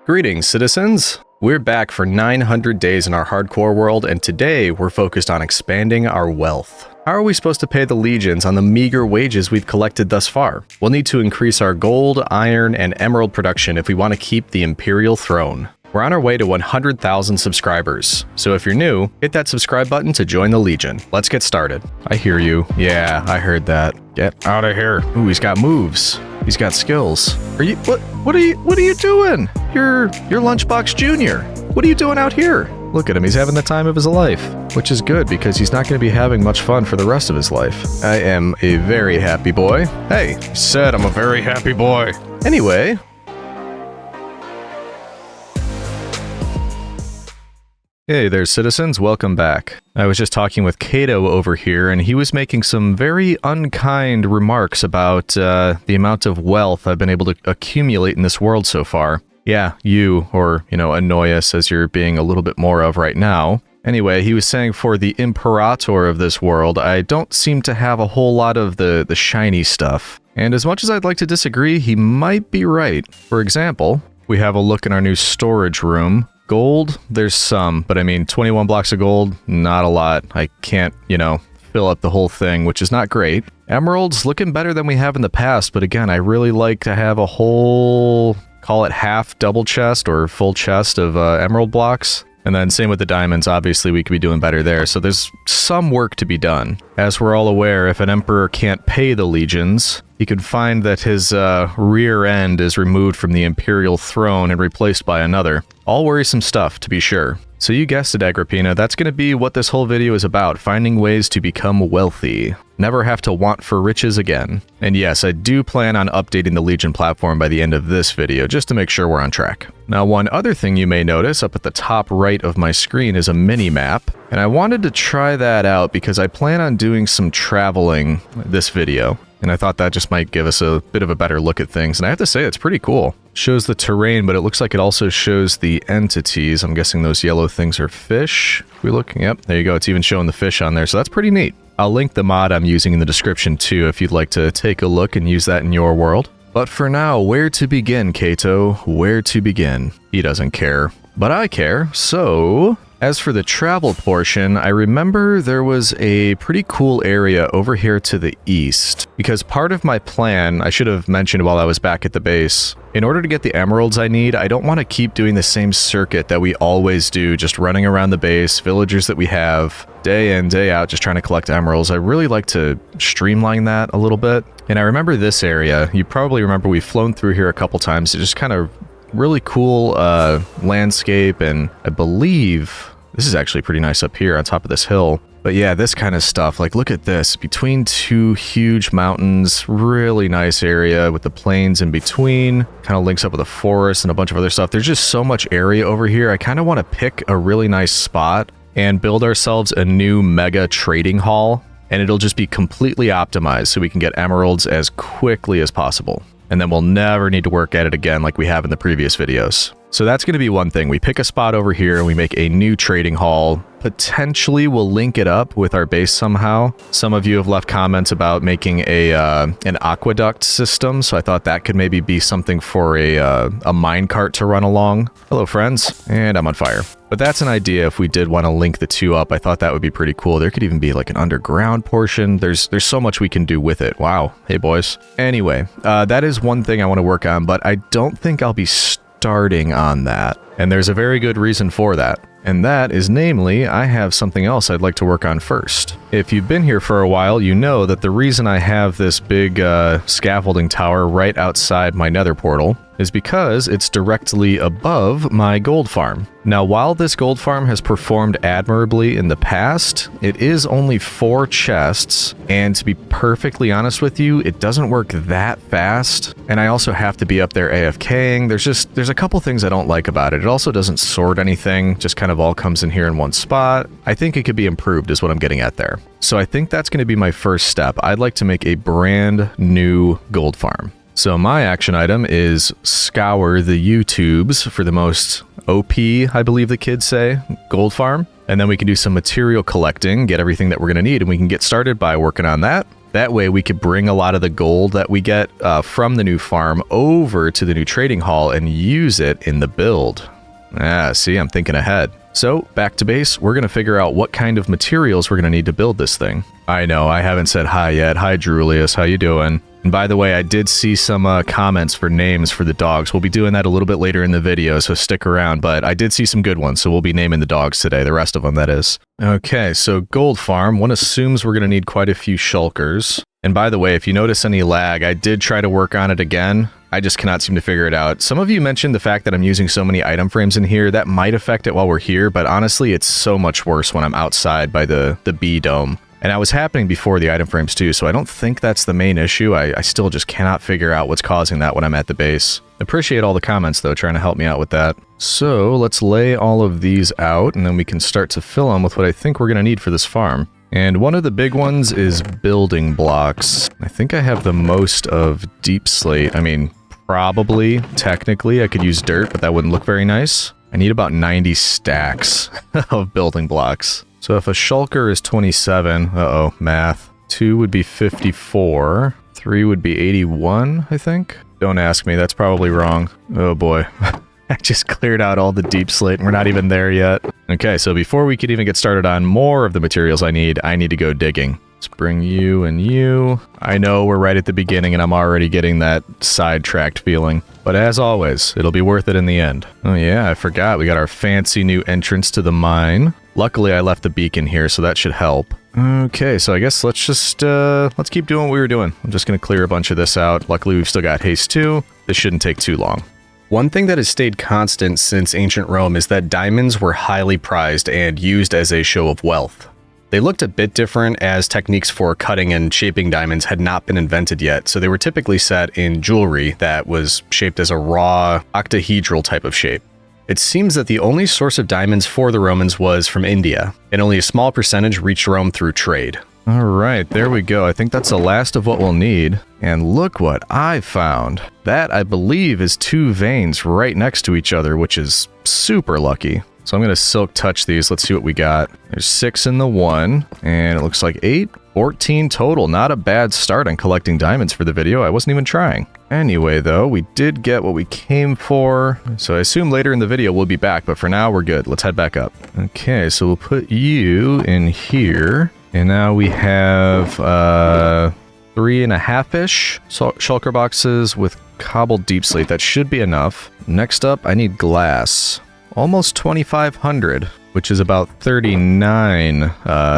Greetings, citizens! We're back for 900 days in our hardcore world, and today we're focused on expanding our wealth. How are we supposed to pay the legions on the meager wages we've collected thus far? We'll need to increase our gold, iron, and emerald production if we want to keep the Imperial throne. We're on our way to 100,000 subscribers, so if you're new, hit that subscribe button to join the Legion. Let's get started. I hear you. Yeah, I heard that. Get out of here. Ooh, he's got moves. He's got skills. What are you doing? You're Lunchbox Jr. What are you doing out here? Look at him, he's having the time of his life, which is good because he's not going to be having much fun for the rest of his life. I am a very happy boy. Hey, he said I'm a very happy boy. Anyway. Hey there, citizens. Welcome back. I was just talking with Kato over here, and he was making some very unkind remarks about the amount of wealth I've been able to accumulate in this world so far. Yeah, you, or, annoy us as you're being a little bit more of right now. Anyway, he was saying for the Imperator of this world, I don't seem to have a whole lot of the shiny stuff. And as much as I'd like to disagree, he might be right. For example, we have a look in our new storage room. Gold, there's some, but 21 blocks of gold, not a lot. I can't, fill up the whole thing, which is not great. Emeralds, looking better than we have in the past, but again, I really like to have a whole, call it half double chest or full chest of emerald blocks. And then same with the diamonds, obviously we could be doing better there, so there's some work to be done. As we're all aware, if an emperor can't pay the legions, he could find that his rear end is removed from the imperial throne and replaced by another. All worrisome stuff, to be sure. So you guessed it, Agrippina, that's going to be what this whole video is about, finding ways to become wealthy. Never have to want for riches again. And yes, I do plan on updating the Legion platform by the end of this video, just to make sure we're on track. Now, one other thing you may notice up at the top right of my screen is a mini-map, and I wanted to try that out because I plan on doing some traveling this video. And I thought that just might give us a bit of a better look at things. And I have to say, it's pretty cool. Shows the terrain, but it looks like it also shows the entities. I'm guessing those yellow things are fish. We're looking, yep, there you go. It's even showing the fish on there. So that's pretty neat. I'll link the mod I'm using in the description too, if you'd like to take a look and use that in your world. But for now, where to begin, Kato? Where to begin? He doesn't care. But I care, so... As for the travel portion, I remember there was a pretty cool area over here to the east, because part of my plan, I should have mentioned while I was back at the base, in order to get the emeralds I need, I don't want to keep doing the same circuit that we always do, just running around the base, villagers that we have, day in, day out, just trying to collect emeralds. I really like to streamline that a little bit. And I remember this area, you probably remember we've flown through here a couple times, it's just kind of really cool landscape, and I believe... This is actually pretty nice up here on top of this hill. But yeah, this kind of stuff, like look at this, between two huge mountains, really nice area with the plains in between, kind of links up with a forest and a bunch of other stuff. There's just so much area over here. I kind of want to pick a really nice spot and build ourselves a new mega trading hall, and it'll just be completely optimized so we can get emeralds as quickly as possible. And then we'll never need to work at it again like we have in the previous videos. So that's going to be one thing. We pick a spot over here and we make a new trading hall. Potentially we'll link it up with our base somehow. Some of you have left comments about making an aqueduct system, so I thought that could maybe be something for a minecart to run along. Hello friends, and I'm on fire. But that's an idea if we did want to link the two up. I thought that would be pretty cool. There could even be like an underground portion. There's so much we can do with it. Wow. Hey boys. Anyway, that is one thing I want to work on, but I don't think I'll be starting on that. And there's a very good reason for that. And that is namely, I have something else I'd like to work on first. If you've been here for a while, you know that the reason I have this big scaffolding tower right outside my nether portal is because it's directly above my gold farm. Now, while this gold farm has performed admirably in the past, it is only 4 chests, and to be perfectly honest with you, it doesn't work that fast, and I also have to be up there AFKing. There's a couple things I don't like about it. It also doesn't sort anything, just kind of all comes in here in one spot. I think it could be improved is what I'm getting at there. So I think that's going to be my first step. I'd like to make a brand new gold farm. So my action item is scour the YouTubes for the most OP, I believe the kids say, gold farm. And then we can do some material collecting, get everything that we're going to need, and we can get started by working on that. That way we could bring a lot of the gold that we get from the new farm over to the new trading hall and use it in the build. See, I'm thinking ahead. So, back to base, we're going to figure out what kind of materials we're going to need to build this thing. I know, I haven't said hi yet. Hi, Drulius, how you doing? And by the way, I did see some comments for names for the dogs. We'll be doing that a little bit later in the video, so stick around. But I did see some good ones, so we'll be naming the dogs today, the rest of them, that is. Okay, so gold farm. One assumes we're going to need quite a few shulkers. And by the way, if you notice any lag, I did try to work on it again. I just cannot seem to figure it out. Some of you mentioned the fact that I'm using so many item frames in here. That might affect it while we're here, but honestly, it's so much worse when I'm outside by the bee dome. And that was happening before the item frames too, so I don't think that's the main issue. I still just cannot figure out what's causing that when I'm at the base. Appreciate all the comments though, trying to help me out with that. So let's lay all of these out, and then we can start to fill them with what I think we're going to need for this farm. And one of the big ones is building blocks. I think I have the most of deep slate. I mean, probably, technically, I could use dirt, but that wouldn't look very nice. I need about 90 stacks of building blocks. So if a shulker is 27, math. 2 would be 54. 3 would be 81, I think. Don't ask me, that's probably wrong. Oh boy. I just cleared out all the deep slate and we're not even there yet. Okay, so before we could even get started on more of the materials I need to go digging. Let's bring you and you. I know we're right at the beginning and I'm already getting that sidetracked feeling. But as always, it'll be worth it in the end. Oh yeah, I forgot. We got our fancy new entrance to the mine. Luckily, I left the beacon here, so that should help. Okay, so I guess let's just, let's keep doing what we were doing. I'm just going to clear a bunch of this out. Luckily, we've still got haste too. This shouldn't take too long. One thing that has stayed constant since ancient Rome is that diamonds were highly prized and used as a show of wealth. They looked a bit different as techniques for cutting and shaping diamonds had not been invented yet, so they were typically set in jewelry that was shaped as a raw, octahedral type of shape. It seems that the only source of diamonds for the Romans was from India, and only a small percentage reached Rome through trade. Alright, there we go. I think that's the last of what we'll need. And look what I found. That, I believe, is 2 veins right next to each other, which is super lucky. So I'm going to silk touch these. Let's see what we got. There's 6 in the 1, and it looks like 8. 14 total. Not a bad start on collecting diamonds for the video. I wasn't even trying. Anyway, though, we did get what we came for. So I assume later in the video we'll be back, but for now we're good. Let's head back up. Okay, so we'll put you in here. And now we have 3.5-ish shulker boxes with cobbled deep slate. That should be enough. Next up, I need glass. Almost 2,500, which is about 39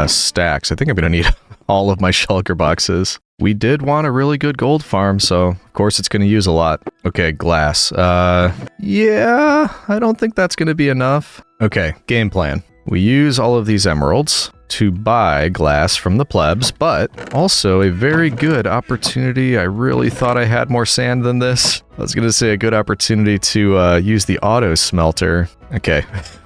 stacks. I think I'm going to need all of my shulker boxes. We did want a really good gold farm, so of course it's going to use a lot. Okay, glass. Yeah, I don't think that's going to be enough. Okay, game plan. We use all of these emeralds to buy glass from the plebs, but also a very good opportunity. I really thought I had more sand than this. I was going to say a good opportunity to use the auto smelter. Okay,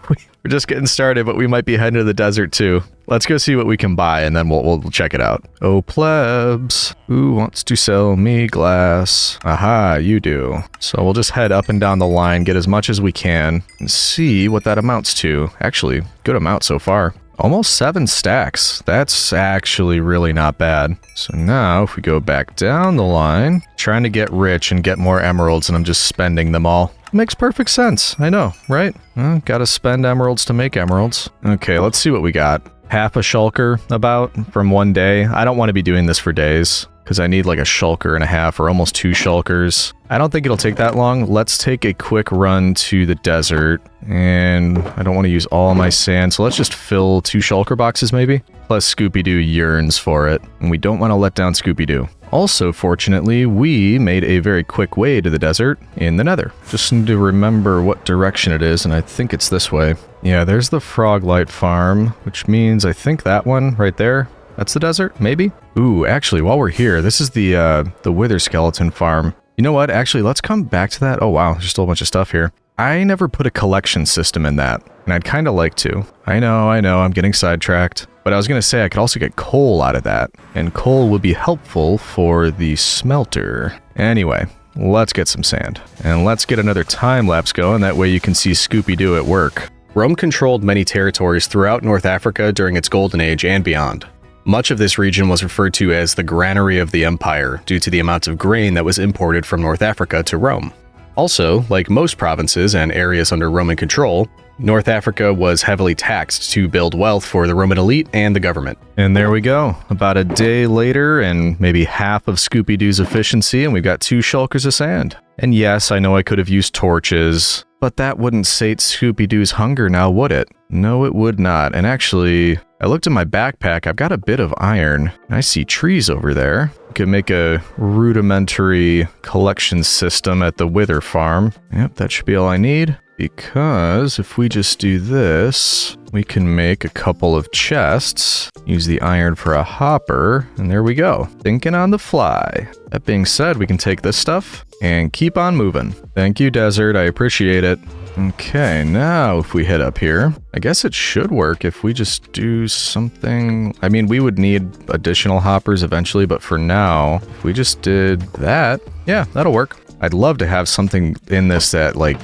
we're just getting started, but we might be heading to the desert too. Let's go see what we can buy, and then we'll check it out. Oh, plebs, who wants to sell me glass? Aha, you do. So we'll just head up and down the line, get as much as we can, and see what that amounts to. Actually, good amount so far. Almost 7 stacks. That's actually really not bad. So now, if we go back down the line, trying to get rich and get more emeralds, and I'm just spending them all. Makes perfect sense. I know, right? Well, gotta spend emeralds to make emeralds. Okay, let's see what we got. Half a shulker, about, from one day. I don't want to be doing this for days, because I need like a shulker and a half, or almost 2 shulkers. I don't think it'll take that long. Let's take a quick run to the desert, and I don't want to use all my sand, so let's just fill 2 shulker boxes maybe? Plus Scooby-Doo yearns for it, and we don't want to let down Scooby-Doo. Also, fortunately, we made a very quick way to the desert in the nether. Just need to remember what direction it is, and I think it's this way. Yeah, there's the Froglight farm, which means I think that one right there, that's the desert, maybe? Ooh, actually, while we're here, this is the Wither Skeleton farm. You know what? Actually, let's come back to that. Oh, wow, there's still a bunch of stuff here. I never put a collection system in that, and I'd kind of like to. I know, I'm getting sidetracked. But I was going to say I could also get coal out of that, and coal would be helpful for the smelter. Anyway, let's get some sand. And let's get another time lapse going, that way you can see Scooby-Doo at work. Rome controlled many territories throughout North Africa during its Golden Age and beyond. Much of this region was referred to as the Granary of the Empire due to the amount of grain that was imported from North Africa to Rome. Also, like most provinces and areas under Roman control, North Africa was heavily taxed to build wealth for the Roman elite and the government. And there we go. About a day later and maybe half of Scooby-Doo's efficiency, and we've got 2 shulkers of sand. And yes, I know I could have used torches, but that wouldn't sate Scooby-Doo's hunger now, would it? No, it would not. And actually, I looked in my backpack, I've got a bit of iron. I see trees over there. We could make a rudimentary collection system at the Wither farm. Yep, that should be all I need. Because if we just do this, we can make a couple of chests, use the iron for a hopper, and there we go. Thinking on the fly. That being said, we can take this stuff and keep on moving. Thank you, Desert. I appreciate it. Okay, now if we head up here, I guess it should work if we just do something. I mean, we would need additional hoppers eventually, but for now, if we just did that, yeah, that'll work. I'd love to have something in this that, like,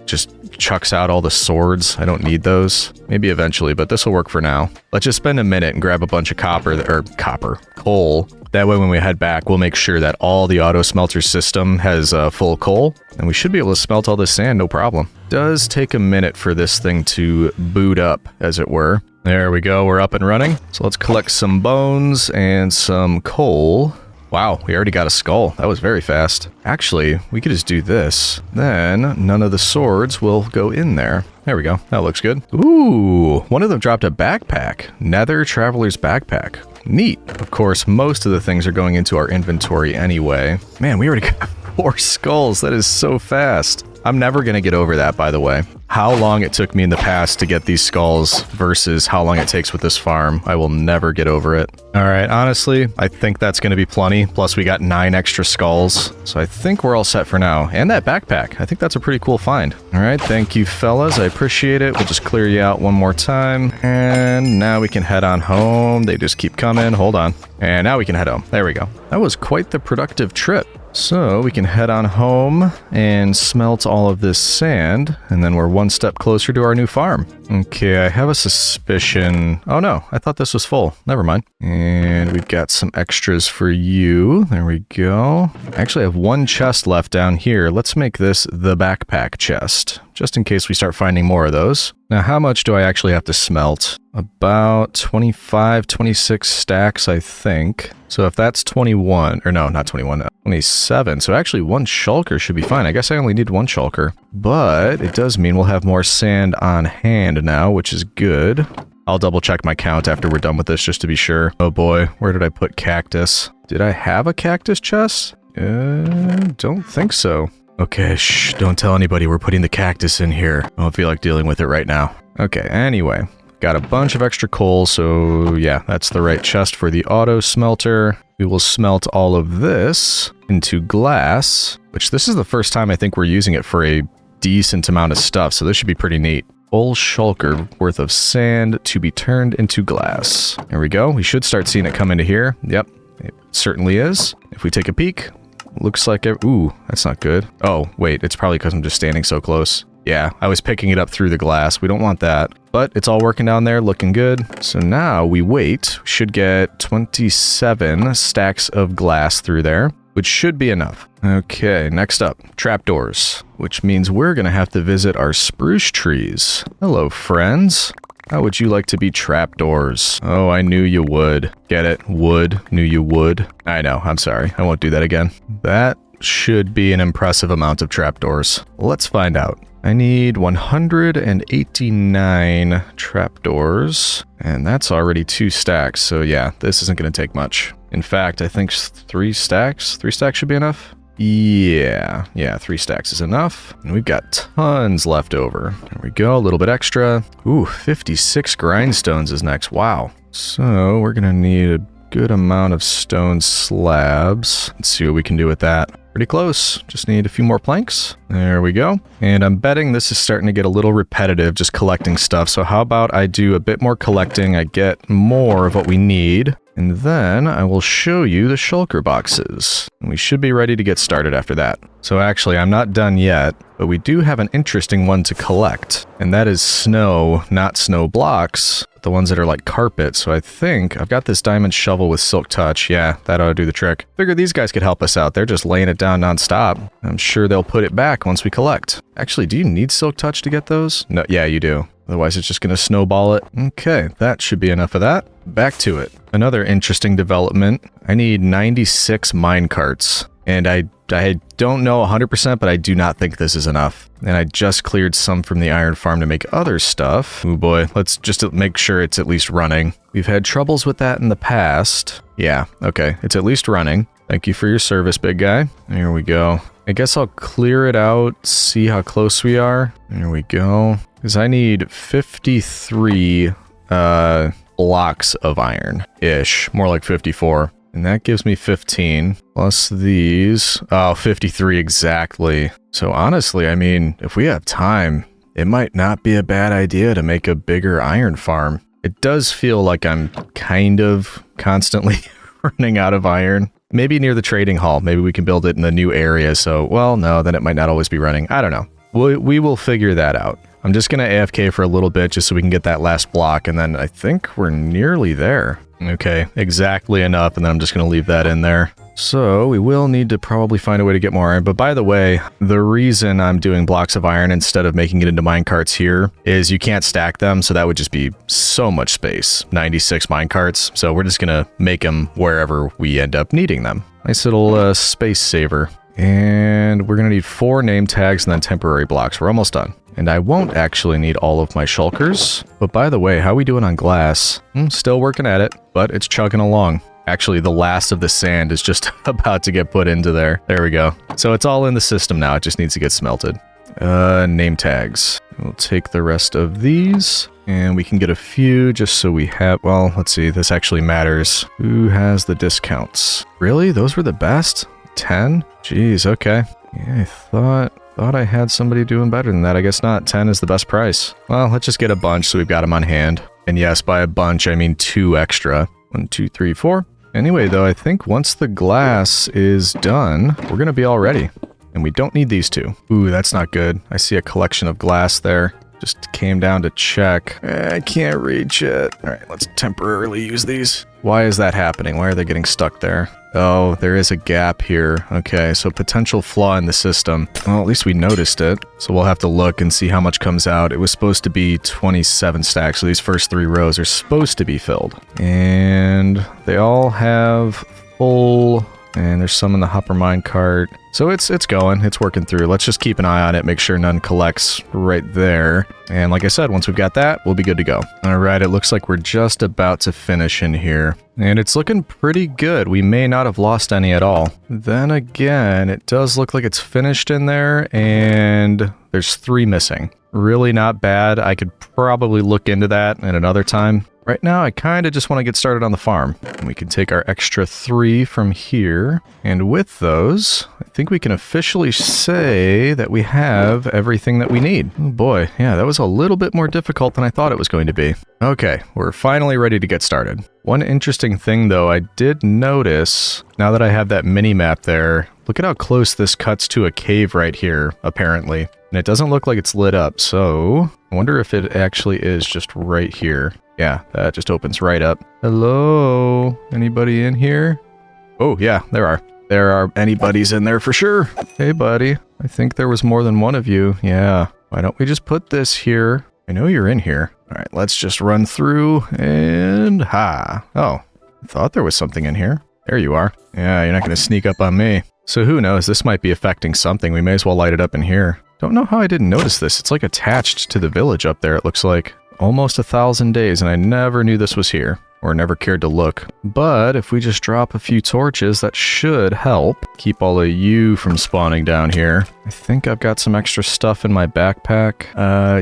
just chucks out all the swords. I don't need those. Maybe eventually, but this will work for now. Let's just spend a minute and grab a bunch of coal. That way when we head back, we'll make sure that all the auto smelter system has full coal, and we should be able to smelt all this sand, no problem. Does take a minute for this thing to boot up, as it were. There we go, we're up and running. So let's collect some bones and some coal. Wow, we already got a skull. That was very fast. Actually, we could just do this. Then none of the swords will go in there. There we go. That looks good. Ooh, one of them dropped a backpack. Nether Traveler's Backpack. Neat. Of course, most of the things are going into our inventory anyway. Man, we already got 4 skulls. That is so fast. I'm never going to get over that, by the way. How long it took me in the past to get these skulls versus how long it takes with this farm, I will never get over it. All right, honestly, I think that's going to be plenty. Plus, we got 9 extra skulls. So I think we're all set for now. And that backpack. I think that's a pretty cool find. All right, thank you, fellas. I appreciate it. We'll just clear you out one more time. And now we can head on home. They just keep coming. Hold on. And now we can head home. There we go. That was quite the productive trip. So we can head on home and smelt all of this sand, and then we're one step closer to our new farm. Okay, I have a suspicion. Oh no, I thought this was full. Never mind. And we've got some extras for you. There we go. I actually have 1 chest left down here. Let's make this the backpack chest, just in case we start finding more of those. Now, how much do I actually have to smelt? About 25, 26 stacks, I think. So if that's 21, or no, not 21, 27. So actually 1 shulker should be fine. I guess I only need 1 shulker. But it does mean we'll have more sand on hand now, which is good. I'll double check my count after we're done with this just to be sure. Oh boy, where did I put cactus? Did I have a cactus chest? Don't think so. Okay, shh, don't tell anybody we're putting the cactus in here. I don't feel like dealing with it right now. Okay, anyway. Got a bunch of extra coal, so yeah, that's the right chest for the auto smelter. We will smelt all of this into glass, which this is the first time I think we're using it for a decent amount of stuff, so this should be pretty neat. Full shulker worth of sand to be turned into glass. There we go. We should start seeing it come into here. Yep, it certainly is. If we take a peek, looks like it. Ooh, that's not good. Oh, wait, it's probably because I'm just standing so close. Yeah, I was picking it up through the glass. We don't want that. But it's all working down there, looking good. So now we wait. We should get 27 stacks of glass through there, which should be enough. Okay, next up, trapdoors, which means we're going to have to visit our spruce trees. Hello, friends. How would you like to be trapdoors? Oh, I knew you would. Get it? Would. Knew you would. I know. I'm sorry. I won't do that again. That should be an impressive amount of trapdoors. Let's find out. I need 189 trapdoors, and that's already 2 stacks, so yeah, this isn't going to take much. In fact, I think 3 stacks? 3 stacks should be enough? Yeah, 3 stacks is enough. And we've got tons left over. There we go, a little bit extra. Ooh, 56 grindstones is next, wow. So we're going to need a good amount of stone slabs. Let's see what we can do with that. Pretty close. Just need a few more planks. There we go. And I'm betting this is starting to get a little repetitive, just collecting stuff. So how about I do a bit more collecting, I get more of what we need, and then I will show you the shulker boxes. And we should be ready to get started after that. So actually, I'm not done yet, but we do have an interesting one to collect. And that is snow, not snow blocks. the ones that are like carpet. So I think I've got this diamond shovel with silk touch. Yeah, that ought to do the trick. Figured these guys could help us out. They're just laying it down nonstop. I'm sure they'll put it back once we collect. Actually, do you need silk touch to get those? No, yeah, you do. Otherwise, it's just going to snowball it. Okay, that should be enough of that. Back to it. Another interesting development. I need 96 mine carts. And I don't know 100%, but I do not think this is enough. And I just cleared some from the iron farm to make other stuff. Oh boy, let's just make sure it's at least running. We've had troubles with that in the past. Yeah, okay, it's at least running. Thank you for your service, big guy. There we go. I guess I'll clear it out, see how close we are. There we go. Because I need 53 blocks of iron-ish, more like 54. And that gives me 15, plus these. Oh, 53 exactly. So honestly, I mean, if we have time, it might not be a bad idea to make a bigger iron farm. It does feel like I'm kind of constantly running out of iron. Maybe near the trading hall. Maybe we can build it in the new area. So, well, no, then it might not always be running. I don't know. We will figure that out. I'm just going to AFK for a little bit just so we can get that last block. And then I think we're nearly there. Okay, exactly enough. And then I'm just going to leave that in there. So we will need to probably find a way to get more iron. But by the way, the reason I'm doing blocks of iron instead of making it into minecarts here is you can't stack them. So that would just be so much space. 96 minecarts. So we're just going to make them wherever we end up needing them. Nice little space saver. And we're going to need 4 name tags and then temporary blocks. We're almost done. And I won't actually need all of my shulkers. But by the way, how are we doing on glass? Still working at it, but it's chugging along. Actually, the last of the sand is just about to get put into there. There we go. So it's all in the system now. It just needs to get smelted. Name tags. We'll take the rest of these. And we can get a few just so we have... Well, let's see. This actually matters. Who has the discounts? Really? Those were the best? 10? Jeez, okay. Yeah, I thought I had somebody doing better than that. I guess not. 10 is the best price. Well, let's just get a bunch so we've got them on hand. And yes, by a bunch, I mean 2 extra. 1, 2, 3, 4. Anyway, though, I think once the glass is done, we're going to be all ready. And we don't need these 2. Ooh, that's not good. I see a collection of glass there. Just came down to check. I can't reach it. All right, let's temporarily use these. Why is that happening? Why are they getting stuck there? Oh, there is a gap here. Okay, so potential flaw in the system. Well, at least we noticed it. So we'll have to look and see how much comes out. It was supposed to be 27 stacks, so these first 3 rows are supposed to be filled. And they all have full... And there's some in the hopper mine cart. So it's going. It's working through. Let's just keep an eye on it. Make sure none collects right there. And like I said, once we've got that, we'll be good to go. All right, it looks like we're just about to finish in here. And it's looking pretty good. We may not have lost any at all. Then again, it does look like it's finished in there. And there's 3 missing. Really not bad. I could probably look into that at another time. Right now, I kind of just want to get started on the farm. And we can take our extra 3 from here. And with those, I think we can officially say that we have everything that we need. Oh boy, yeah, that was a little bit more difficult than I thought it was going to be. Okay, we're finally ready to get started. One interesting thing, though, I did notice, now that I have that mini-map there, look at how close this cuts to a cave right here, apparently. And it doesn't look like it's lit up, so I wonder if it actually is just right here. Yeah, that just opens right up. Hello? Anybody in here? Oh, yeah, there are. There are anybody's in there for sure. Hey, buddy. I think there was more than one of you. Yeah. Why don't we just put this here? I know you're in here. All right, let's just run through and... Ha! Oh, I thought there was something in here. There you are. Yeah, you're not going to sneak up on me. So who knows? This might be affecting something. We may as well light it up in here. Don't know how I didn't notice this. It's like attached to the village up there, it looks like. Almost 1,000 days, and I never knew this was here, or never cared to look. But if we just drop a few torches, that should help keep all of you from spawning down here. I think I've got some extra stuff in my backpack.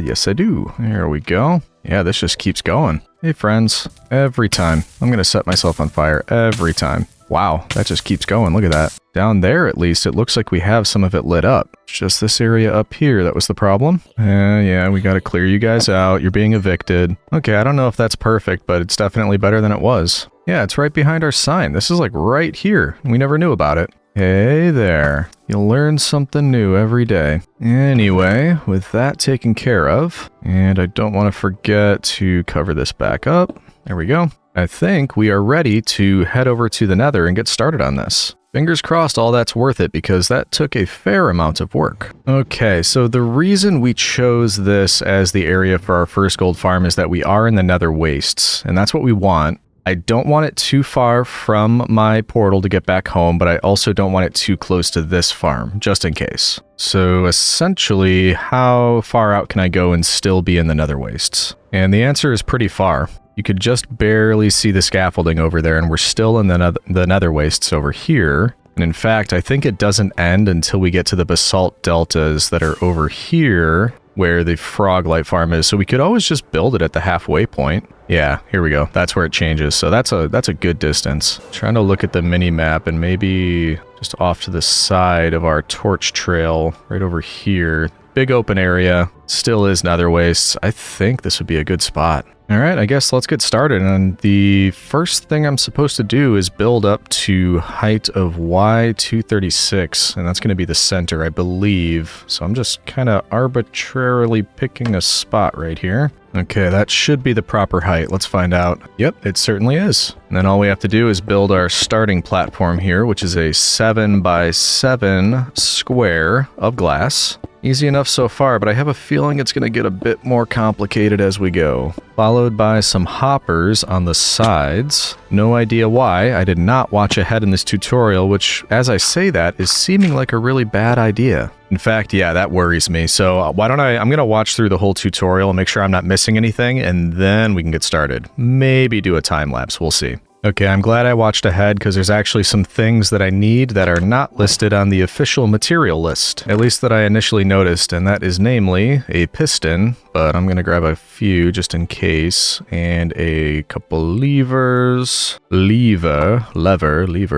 Yes I do. There we go. Yeah, this just keeps going. Hey friends, every time. I'm gonna set myself on fire every time. Wow, that just keeps going. Look at that. Down there, at least, it looks like we have some of it lit up. It's just this area up here that was the problem. Yeah, we gotta clear you guys out. You're being evicted. Okay, I don't know if that's perfect, but it's definitely better than it was. Yeah, it's right behind our sign. This is like right here. We never knew about it. Hey there. You'll learn something new every day. Anyway, with that taken care of, and I don't want to forget to cover this back up. There we go. I think we are ready to head over to the Nether and get started on this. Fingers crossed all that's worth it, because that took a fair amount of work. Okay, so the reason we chose this as the area for our first gold farm is that we are in the Nether Wastes, and that's what we want. I don't want it too far from my portal to get back home, but I also don't want it too close to this farm, just in case. So essentially, how far out can I go and still be in the Nether Wastes? And the answer is pretty far. You could just barely see the scaffolding over there, and we're still in the Nether Wastes over here. And in fact, I think it doesn't end until we get to the basalt deltas that are over here, where the frog light farm is. So we could always just build it at the halfway point. Yeah, here we go. That's where it changes. So that's a good distance. Trying to look at the mini map, and maybe just off to the side of our torch trail, right over here. Big open area. Still is Nether Wastes. I think this would be a good spot. All right, I guess let's get started. And the first thing I'm supposed to do is build up to height of Y236, and that's going to be the center, I believe. So I'm just kind of arbitrarily picking a spot right here. Okay, that should be the proper height. Let's find out. Yep, it certainly is. And then all we have to do is build our starting platform here, which is a 7x7 square of glass. Easy enough so far, but I have a feeling it's going to get a bit more complicated as we go. Followed by some hoppers on the sides. No idea why. I did not watch ahead in this tutorial, which, as I say that, is seeming like a really bad idea. In fact, yeah, that worries me. So why don't I'm going to watch through the whole tutorial and make sure I'm not missing anything, and then we can get started. Maybe do a time lapse. We'll see. Okay, I'm glad I watched ahead, because there's actually some things that I need that are not listed on the official material list, at least that I initially noticed, and that is namely a piston, but I'm going to grab a few just in case, and a couple levers, lever,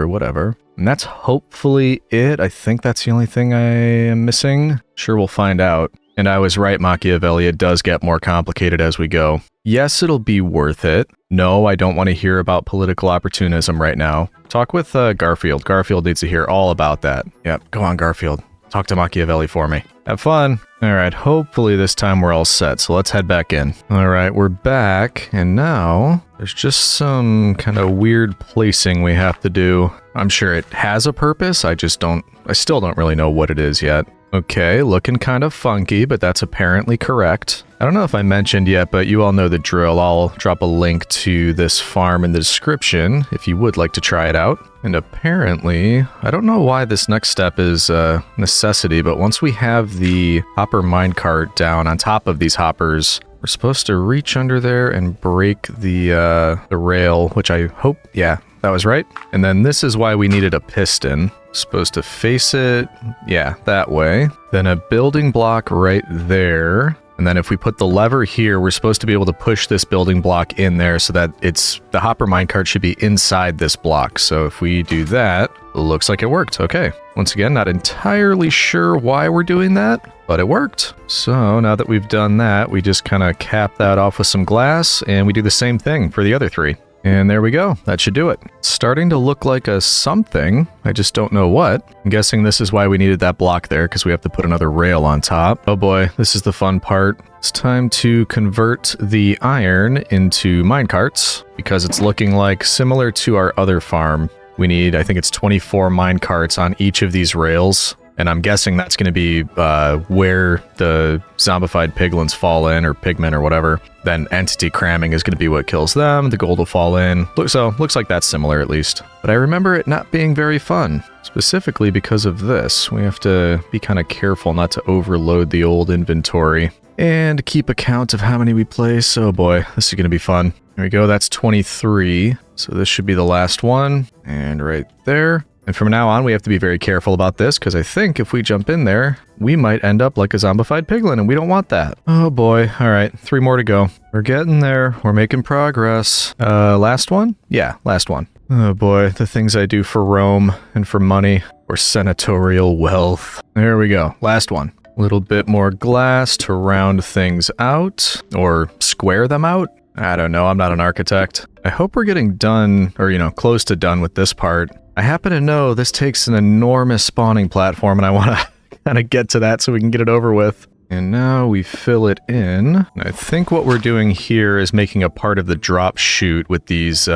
whatever. And that's hopefully it. I think that's the only thing I am missing. Sure, we'll find out. And I was right, Machiavelli, it does get more complicated as we go. Yes, it'll be worth it. No, I don't want to hear about political opportunism right now. Talk with Garfield. Garfield needs to hear all about that. Yep, go on, Garfield. Talk to Machiavelli for me. Have fun. All right, hopefully this time we're all set, so let's head back in. All right, we're back, and now there's just some kind of weird placing we have to do. I'm sure it has a purpose, I still don't really know what it is yet. Okay, looking kind of funky, but that's apparently correct. I don't know if I mentioned yet, but you all know the drill. I'll drop a link to this farm in the description if you would like to try it out. And apparently, I don't know why this next step is a necessity, but once we have the hopper minecart down on top of these hoppers, we're supposed to reach under there and break the rail, which I hope, yeah, that was right. And then this is why we needed a piston. Supposed to face it, yeah, that way. Then a building block right there. And then if we put the lever here, we're supposed to be able to push this building block in there so that the hopper minecart should be inside this block. So if we do that, looks like it worked. Okay. Once again, not entirely sure why we're doing that, but it worked. So now that we've done that, we just kind of cap that off with some glass, and we do the same thing for the other three. And there we go. That should do it. It's starting to look like a something. I just don't know what. I'm guessing this is why we needed that block there, because we have to put another rail on top. Oh boy, this is the fun part. It's time to convert the iron into minecarts, because it's looking like, similar to our other farm, we need, I think it's 24 minecarts on each of these rails. And I'm guessing that's going to be where the zombified piglins fall in, or pigmen or whatever. Then entity cramming is going to be what kills them. The gold will fall in. So looks like that's similar at least. But I remember it not being very fun, specifically because of this. We have to be kind of careful not to overload the old inventory and keep account of how many we place. Oh boy, this is going to be fun. There we go. That's 23. So this should be the last one. And right there. And from now on, we have to be very careful about this, because I think if we jump in there, we might end up like a zombified piglin, and we don't want that. Oh boy. All right, 3 more to go. We're getting there. We're making progress. Last one? Yeah, last one. Oh boy, the things I do for Rome and for money, or senatorial wealth. There we go. Last one. A little bit more glass to round things out, or square them out. I don't know, I'm not an architect. I hope we're getting done, or close to done with this part. I happen to know this takes an enormous spawning platform, and I want to kind of get to that so we can get it over with. And now we fill it in. I think what we're doing here is making a part of the drop chute with these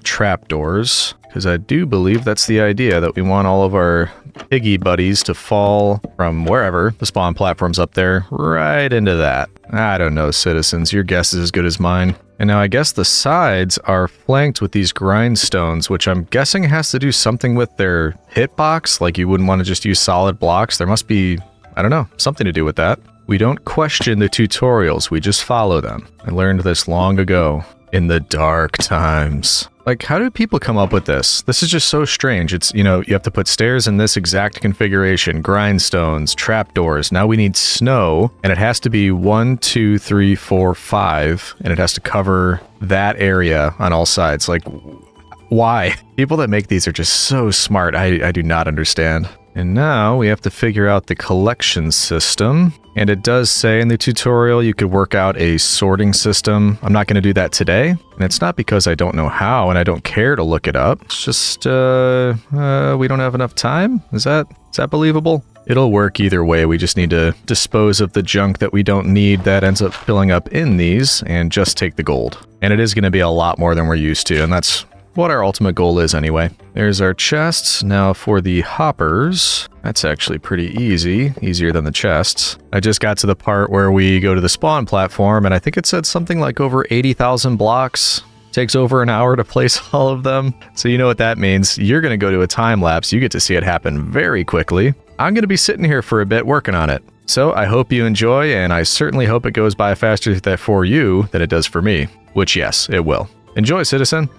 trapdoors, because I do believe that's the idea, that we want all of our piggy buddies to fall from wherever the spawn platform's up there right into that. I don't know, citizens. Your guess is as good as mine. And now I guess the sides are flanked with these grindstones, which I'm guessing has to do something with their hitbox. Like you wouldn't want to just use solid blocks. There must be, I don't know, something to do with that. We don't question the tutorials, we just follow them. I learned this long ago, in the dark times. Like, how do people come up with this? This is just so strange. It's, you know, you have to put stairs in this exact configuration, grindstones, trapdoors. Now we need snow, and it has to be 1, 2, 3, 4, 5, and it has to cover that area on all sides. Like, why? People that make these are just so smart. I do not understand. And now we have to figure out the collection system. And it does say in the tutorial you could work out a sorting system. I'm not going to do that today. And it's not because I don't know how and I don't care to look it up. It's just, we don't have enough time? Is that believable? It'll work either way. We just need to dispose of the junk that we don't need that ends up filling up in these and just take the gold. And it is going to be a lot more than we're used to. And that's what our ultimate goal is anyway. There's our chests. Now for the hoppers, that's actually pretty easy, easier than the chests. I just got to the part where we go to the spawn platform, and I think it said something like over 80,000 blocks. Takes over an hour to place all of them. So you know what that means. You're going to go to a time lapse. You get to see it happen very quickly. I'm going to be sitting here for a bit working on it. So I hope you enjoy, and I certainly hope it goes by faster for you than it does for me. Which, yes, it will. Enjoy, citizen.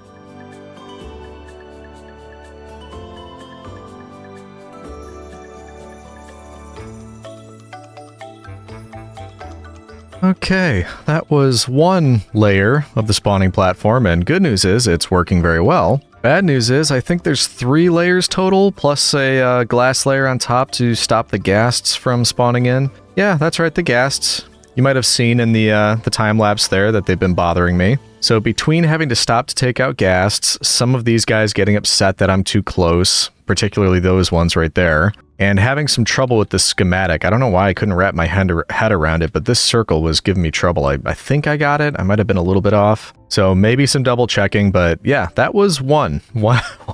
Okay, that was one layer of the spawning platform, and good news is it's working very well. Bad news is I think there's 3 layers total, plus a glass layer on top to stop the ghasts from spawning in. Yeah, that's right, the ghasts. You might have seen in the time lapse there that they've been bothering me. So between having to stop to take out ghasts, some of these guys getting upset that I'm too close, particularly those ones right there, and having some trouble with the schematic. I don't know why I couldn't wrap my head around it, but this circle was giving me trouble. I think I got it. I might have been a little bit off. So maybe some double checking, but yeah, that was one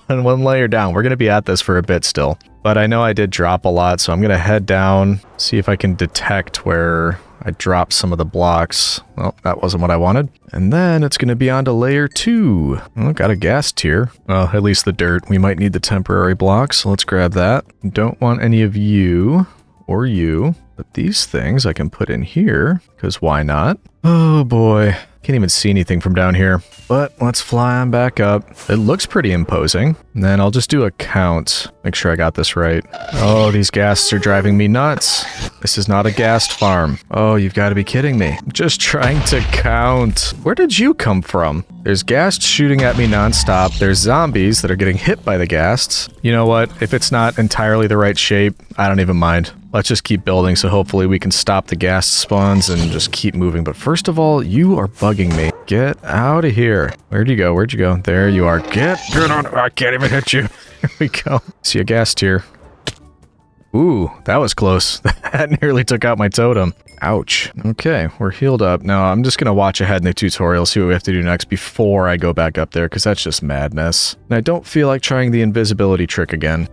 layer down. We're going to be at this for a bit still. But I know I did drop a lot, so I'm going to head down, see if I can detect where I dropped some of the blocks. Well, that wasn't what I wanted. And then it's going to be on to layer 2. Oh, got a ghast here. Well, at least the dirt. We might need the temporary blocks, so let's grab that. Don't want any of you or you, but these things I can put in here, because why not? Oh boy. Can't even see anything from down here. But let's fly on back up. It looks pretty imposing. And then I'll just do a count. Make sure I got this right. Oh, these ghasts are driving me nuts. This is not a ghast farm. Oh, you've got to be kidding me. I'm just trying to count. Where did you come from? There's ghasts shooting at me nonstop. There's zombies that are getting hit by the ghasts. You know what? If it's not entirely the right shape, I don't even mind. Let's just keep building, so hopefully we can stop the ghast spawns and just keep moving. But first of all, you are bugging me. Get out of here. Where'd you go? Where'd you go? There you are. Get on. I can't even hit you. Here we go. See a ghast here. Ooh, that was close. That nearly took out my totem. Ouch. Okay, we're healed up. Now, I'm just going to watch ahead in the tutorial, see what we have to do next before I go back up there, because that's just madness. And I don't feel like trying the invisibility trick again.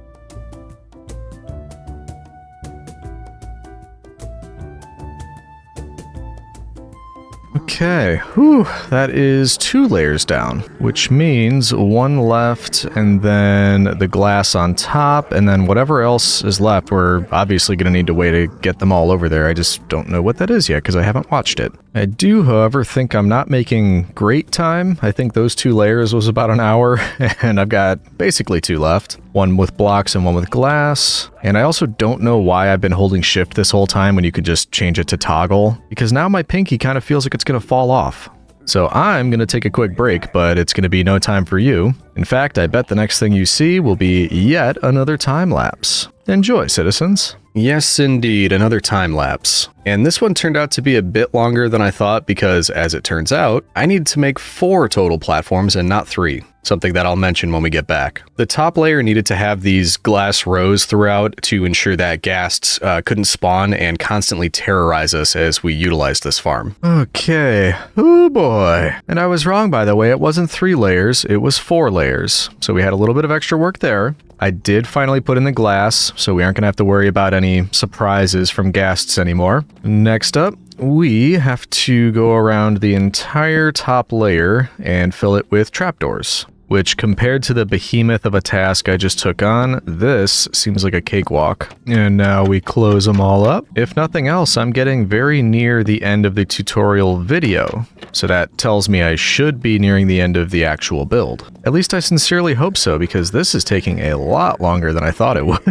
Okay, whew, that is 2 layers down, which means 1 left, and then the glass on top, and then whatever else is left, we're obviously going to need to wait to get them all over there. I just don't know what that is yet, because I haven't watched it. I do, however, think I'm not making great time. I think those 2 layers was about an hour, and I've got basically 2 left. 1 with blocks and 1 with glass. And I also don't know why I've been holding shift this whole time when you could just change it to toggle, because now my pinky kind of feels like it's going to fall off. So I'm going to take a quick break, but it's going to be no time for you. In fact, I bet the next thing you see will be yet another time lapse. Enjoy, citizens. Yes, indeed, another time lapse. And this one turned out to be a bit longer than I thought because, as it turns out, I need to make 4 total platforms and not 3. Something that I'll mention when we get back. The top layer needed to have these glass rows throughout to ensure that ghasts couldn't spawn and constantly terrorize us as we utilized this farm. Okay, oh boy. And I was wrong, by the way, it wasn't 3 layers, it was 4 layers. So we had a little bit of extra work there. I did finally put in the glass, so we aren't going to have to worry about any surprises from ghasts anymore. Next up, we have to go around the entire top layer and fill it with trapdoors. Which, compared to the behemoth of a task I just took on, this seems like a cakewalk. And now we close them all up. If nothing else, I'm getting very near the end of the tutorial video. So that tells me I should be nearing the end of the actual build. At least I sincerely hope so, because this is taking a lot longer than I thought it would.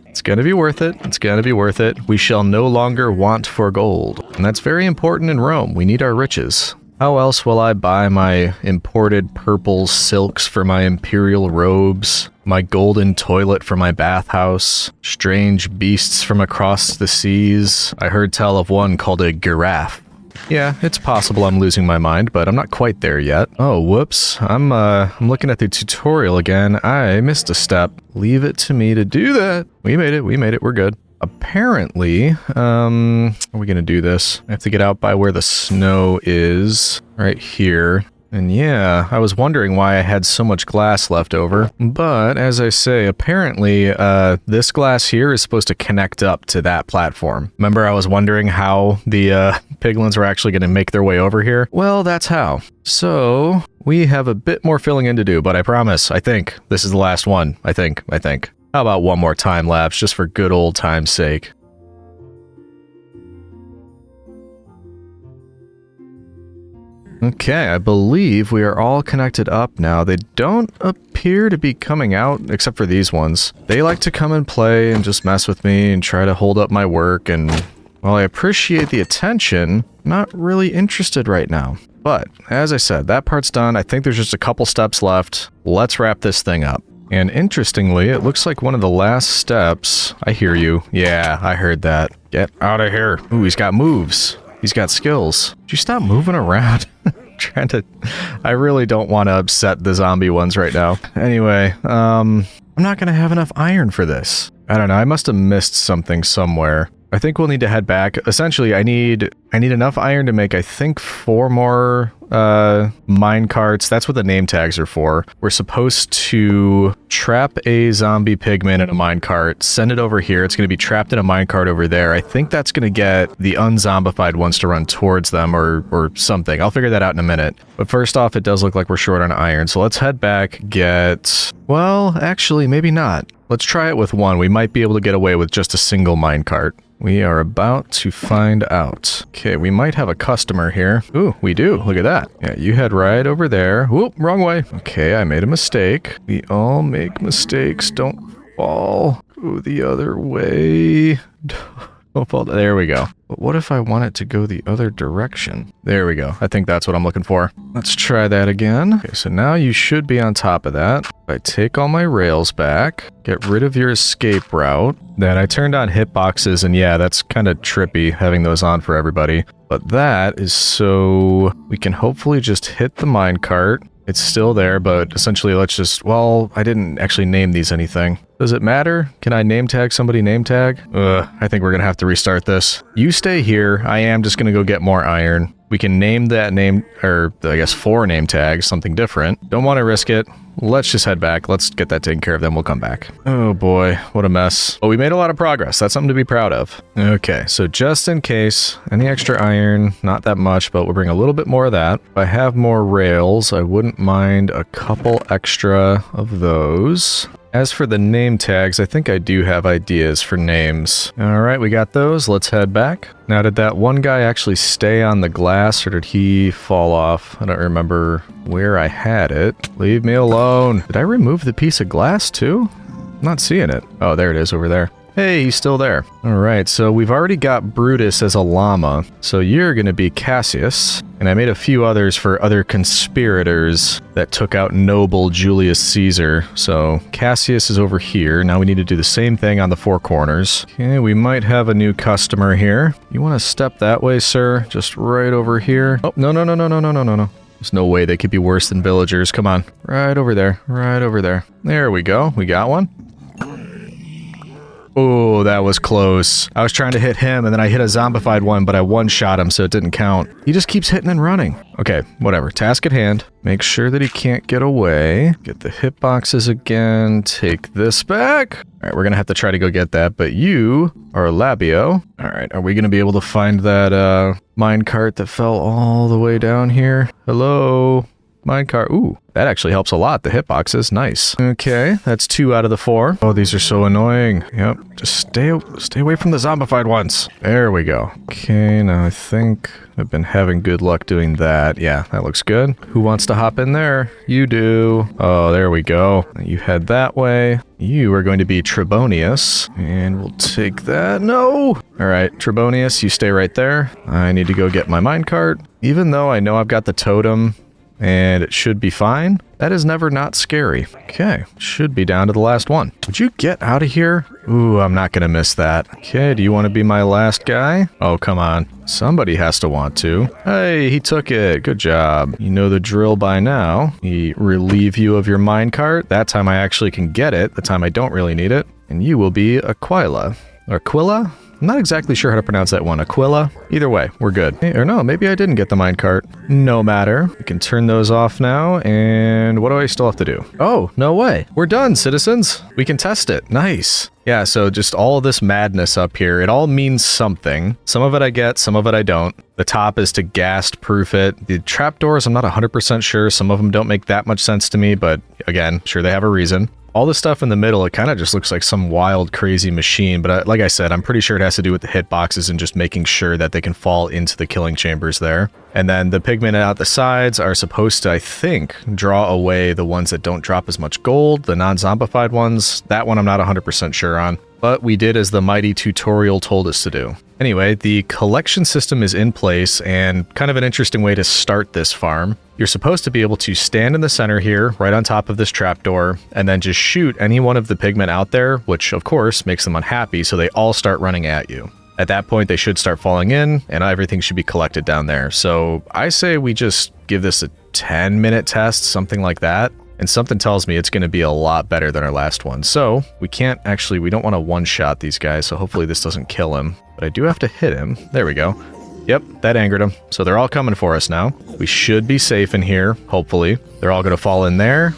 It's gonna be worth it. It's gonna be worth it. We shall no longer want for gold. And that's very important in Rome. We need our riches. How else will I buy my imported purple silks for my imperial robes, my golden toilet for my bathhouse, strange beasts from across the seas? I heard tell of one called a giraffe. Yeah, it's possible I'm losing my mind, but I'm not quite there yet. Oh, whoops. I'm looking at the tutorial again. I missed a step. Leave it to me to do that. We made it, we're good. Apparently, how are we gonna do this? I have to get out by where the snow is, right here. And yeah, I was wondering why I had so much glass left over. But, as I say, apparently, this glass here is supposed to connect up to that platform. Remember I was wondering how the, piglins were actually gonna make their way over here? Well, that's how. So, we have a bit more filling in to do, but I promise, I think, this is the last one. I think. How about one more time lapse, just for good old time's sake? Okay, I believe we are all connected up now. They don't appear to be coming out, except for these ones. They like to come and play and just mess with me and try to hold up my work, and while I appreciate the attention, I'm not really interested right now. But, as I said, that part's done. I think there's just a couple steps left. Let's wrap this thing up. And interestingly, it looks like one of the last steps... I hear you. Yeah, I heard that. Get out of here. Ooh, he's got moves. He's got skills. Would you stop moving around? Trying to... I really don't want to upset the zombie ones right now. Anyway, I'm not going to have enough iron for this. I don't know, I must have missed something somewhere. I think we'll need to head back. Essentially, I need enough iron to make, I think, 4 more mine carts. That's what the name tags are for. We're supposed to trap a zombie pigman in a mine cart, send it over here. It's going to be trapped in a mine cart over there. I think that's going to get the unzombified ones to run towards them or something. I'll figure that out in a minute. But first off, it does look like we're short on iron. So let's head back, get... Well, actually, maybe not. Let's try it with 1. We might be able to get away with just a single mine cart. We are about to find out. Okay, we might have a customer here. Ooh, we do. Look at that. Yeah, you head right over there. Whoop, wrong way. Okay, I made a mistake. We all make mistakes. Don't fall. Go the other way. Don't fall. There we go. But what if I want it to go the other direction? There we go. I think that's what I'm looking for. Let's try that again. Okay, so now you should be on top of that. If I take all my rails back, get rid of your escape route. Then I turned on hitboxes, and yeah, that's kind of trippy having those on for everybody. But that is so we can hopefully just hit the minecart. It's still there, but essentially let's just... Well, I didn't actually name these anything. Does it matter? Can I name tag somebody name tag? I think we're gonna have to restart this. You stay here. I am just gonna go get more iron. We can name that name, or I guess 4 name tags, something different. Don't want to risk it. Let's just head back. Let's get that taken care of, then we'll come back. Oh boy, what a mess. But we made a lot of progress. That's something to be proud of. Okay, so just in case, any extra iron, not that much, but we'll bring a little bit more of that. If I have more rails, I wouldn't mind a couple extra of those. As for the name tags, I think I do have ideas for names. Alright, we got those. Let's head back. Now, did that one guy actually stay on the glass, or did he fall off? I don't remember where I had it. Leave me alone. Did I remove the piece of glass, too? I'm not seeing it. Oh, there it is over there. Hey, he's still there. All right, so we've already got Brutus as a llama. So you're going to be Cassius. And I made a few others for other conspirators that took out noble Julius Caesar. So Cassius is over here. Now we need to do the same thing on the four corners. Okay, we might have a new customer here. You want to step that way, sir? Just right over here. Oh, no. There's no way they could be worse than villagers. Come on. Right over there. Right over there. There we go. We got one. Oh, that was close. I was trying to hit him, and then I hit a zombified one, but I one-shot him, so it didn't count. He just keeps hitting and running. Okay, whatever. Task at hand. Make sure that he can't get away. Get the hitboxes again. Take this back. All right, we're going to have to try to go get that, but you are Labio. All right, are we going to be able to find that minecart that fell all the way down here? Hello? Minecart. Ooh, that actually helps a lot. The hitboxes, nice. Okay, that's 2 out of the 4. Oh, these are so annoying. Yep, just stay away from the zombified ones. There we go. Okay, now I think I've been having good luck doing that. Yeah, that looks good. Who wants to hop in there? You do. Oh, there we go. You head that way. You are going to be Trebonius, and we'll take that. No! All right, Trebonius, you stay right there. I need to go get my minecart. Even though I know I've got the totem, and it should be fine. That is never not scary. Okay, should be down to the last one. Would you get out of here? Ooh, I'm not gonna miss that. Okay, do you want to be my last guy? Oh, come on. Somebody has to want to. Hey, he took it. Good job. You know the drill by now. He relieve you of your minecart. That time I actually can get it. The time I don't really need it. And you will be Aquila. Aquila? I'm not exactly sure how to pronounce that one. Aquila? Either way, we're good. Hey, or no, maybe I didn't get the minecart. No matter. We can turn those off now, and what do I still have to do? Oh, no way. We're done, citizens. We can test it. Nice. Yeah, so just all of this madness up here, it all means something. Some of it I get, some of it I don't. The top is to ghast-proof it. The trapdoors, I'm not 100% sure. Some of them don't make that much sense to me, but again, sure they have a reason. All the stuff in the middle, it kind of just looks like some wild, crazy machine, but like I said, I'm pretty sure it has to do with the hitboxes and just making sure that they can fall into the killing chambers there. And then the pigmen out the sides are supposed to, I think, draw away the ones that don't drop as much gold, the non-zombified ones. That one I'm not 100% sure on, but we did as the mighty tutorial told us to do. Anyway, the collection system is in place, and kind of an interesting way to start this farm. You're supposed to be able to stand in the center here, right on top of this trapdoor, and then just shoot any one of the pigmen out there, which of course makes them unhappy, so they all start running at you. At that point, they should start falling in, and everything should be collected down there. So I say we just give this a 10-minute test, something like that. And something tells me it's going to be a lot better than our last one. So we don't want to one-shot these guys, so hopefully this doesn't kill him. But I do have to hit him. There we go. Yep, that angered him. So they're all coming for us now. We should be safe in here, hopefully. They're all going to fall in there,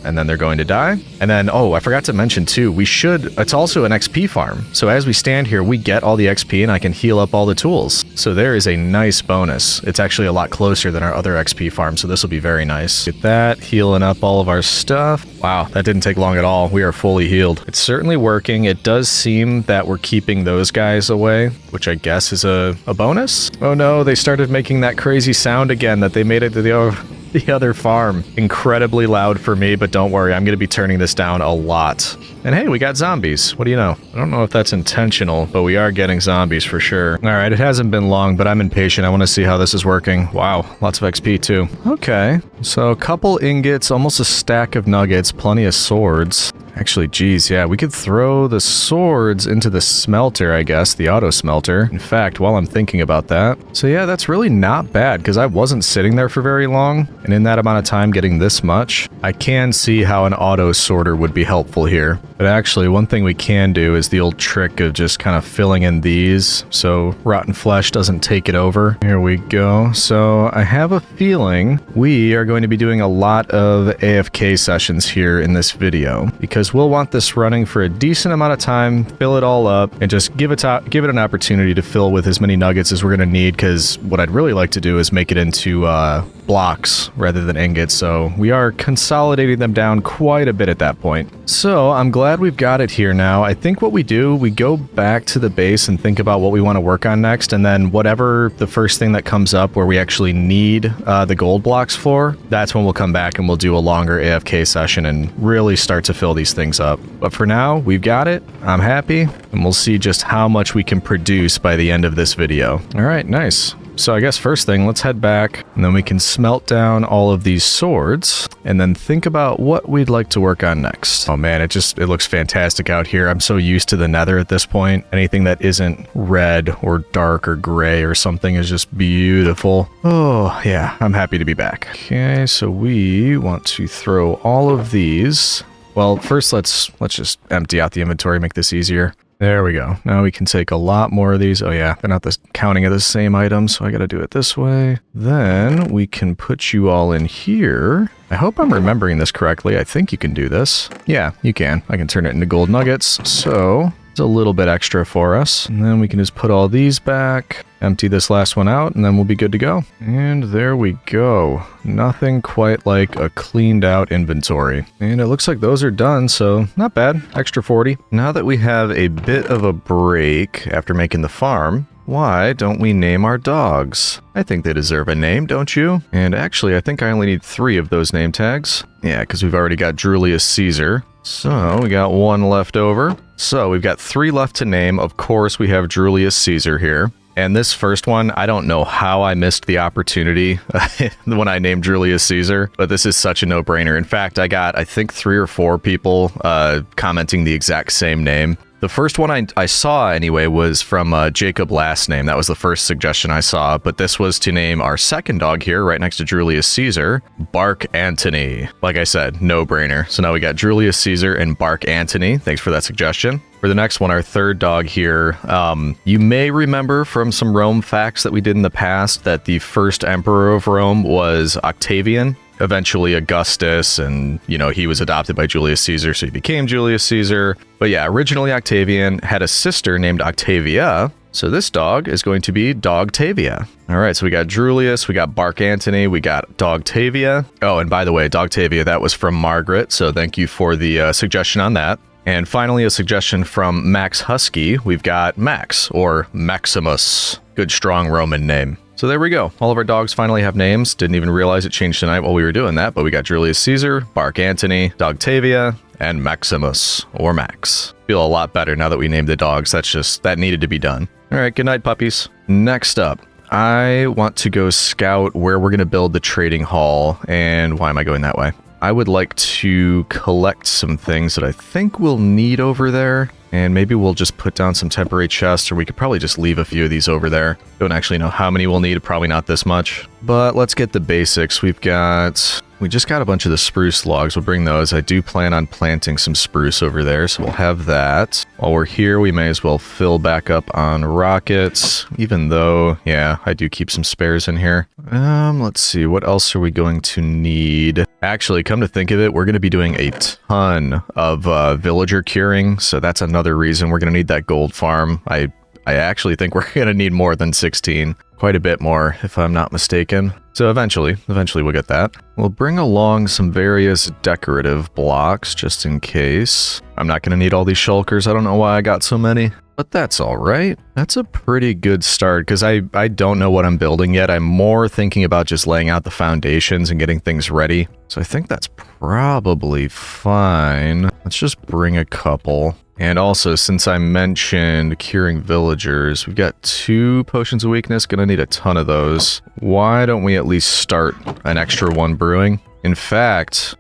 and then they're going to die. And then, oh, I forgot to mention too, it's also an XP farm. So as we stand here, we get all the XP and I can heal up all the tools. So there is a nice bonus. It's actually a lot closer than our other XP farm, so this will be very nice. Get that, healing up all of our stuff. Wow, that didn't take long at all. We are fully healed. It's certainly working. It does seem that we're keeping those guys away, which I guess is a bonus. Oh no, they started making that crazy sound again that they made it to the other farm. Incredibly loud for me, but don't worry, I'm going to be turning this down a lot. And hey, we got zombies. What do you know? I don't know if that's intentional, but we are getting zombies for sure. All right, it hasn't been long, but I'm impatient. I want to see how this is working. Wow, lots of XP too. Okay, so a couple ingots, almost a stack of nuggets, plenty of swords. Actually, geez, yeah, we could throw the swords into the smelter, I guess, the auto smelter. In fact, while I'm thinking about that. So yeah, that's really not bad, because I wasn't sitting there for very long, and in that amount of time getting this much, I can see how an auto sorter would be helpful here. But actually, one thing we can do is the old trick of just kind of filling in these, so rotten flesh doesn't take it over. Here we go. So I have a feeling we are going to be doing a lot of AFK sessions here in this video, because we'll want this running for a decent amount of time, fill it all up, and just give it an opportunity to fill with as many nuggets as we're going to need, because what I'd really like to do is make it into blocks rather than ingots, so we are consolidating them down quite a bit at that point. So I'm glad we've got it here now. I think what we do, we go back to the base and think about what we want to work on next, and then whatever the first thing that comes up where we actually need the gold blocks for, that's when we'll come back and we'll do a longer AFK session and really start to fill these things up. But for now, we've got it. I'm happy, and we'll see just how much we can produce by the end of this video. All right, nice. So I guess first thing, let's head back, and then we can smelt down all of these swords, and then think about what we'd like to work on next. Oh man, it looks fantastic out here. I'm so used to the nether at this point. Anything that isn't red or dark or gray or something is just beautiful. Oh yeah, I'm happy to be back. Okay, so we want to throw all of these. Well, first let's just empty out the inventory, make this easier. There we go. Now we can take a lot more of these. Oh yeah, they're not counting of the same items, so I gotta do it this way. Then we can put you all in here. I hope I'm remembering this correctly. I think you can do this. Yeah, you can. I can turn it into gold nuggets, so it's a little bit extra for us. And then we can just put all these back, empty this last one out, and then we'll be good to go. And there we go. Nothing quite like a cleaned out inventory. And it looks like those are done, so not bad. Extra 40. Now that we have a bit of a break after making the farm, why don't we name our dogs? I think they deserve a name, don't you? And actually, I think I only need 3 of those name tags. Yeah, because we've already got Julius Caesar. So we got 1 left over. So we've got 3 left to name. Of course, we have Julius Caesar here. And this first one, I don't know how I missed the opportunity when I named Julius Caesar, but this is such a no-brainer. In fact, I got, I think, 3 or 4 people commenting the exact same name. The first one I saw, anyway, was from Jacob Last Name. That was the first suggestion I saw, but this was to name our second dog here, right next to Julius Caesar, Bark Antony. Like I said, no-brainer. So now we got Julius Caesar and Bark Antony. Thanks for that suggestion. For the next one, our third dog here, you may remember from some Rome facts that we did in the past that the first emperor of Rome was Octavian. Eventually Augustus, and, you know, he was adopted by Julius Caesar, so he became Julius Caesar. But yeah, originally Octavian had a sister named Octavia, so this dog is going to be Dogtavia. All right, so we got Julius, we got Bark Antony, we got Dogtavia. Oh, and by the way, Dogtavia, that was from Margaret, so thank you for the suggestion on that. And finally, a suggestion from Max Husky. We've got Max, or Maximus. Good, strong Roman name. So there we go. All of our dogs finally have names. Didn't even realize it changed tonight while we were doing that, but we got Julius Caesar, Bark Antony, Dogtavia, and Maximus, or Max. Feel a lot better now that we named the dogs. That needed to be done. All right, good night, puppies. Next up, I want to go scout where we're going to build the trading hall, and why am I going that way? I would like to collect some things that I think we'll need over there, and maybe we'll just put down some temporary chests, or we could probably just leave a few of these over there. Don't actually know how many we'll need, probably not this much. But let's get the basics. We just got a bunch of the spruce logs. We'll bring those. I do plan on planting some spruce over there, so we'll have that. While we're here, we may as well fill back up on rockets, even though, yeah, I do keep some spares in here. Let's see, what else are we going to need? Actually, come to think of it, we're going to be doing a ton of villager curing, so that's another reason we're going to need that gold farm. I actually think we're going to need more than 16. Quite a bit more, if I'm not mistaken. So eventually we'll get that. We'll bring along some various decorative blocks, just in case. I'm not going to need all these shulkers. I don't know why I got so many, but that's all right. That's a pretty good start, because I don't know what I'm building yet. I'm more thinking about just laying out the foundations and getting things ready. So I think that's probably fine. Let's just bring a couple. And also, since I mentioned curing villagers, we've got 2 potions of weakness, gonna need a ton of those. Why don't we at least start an extra 1 brewing? In fact,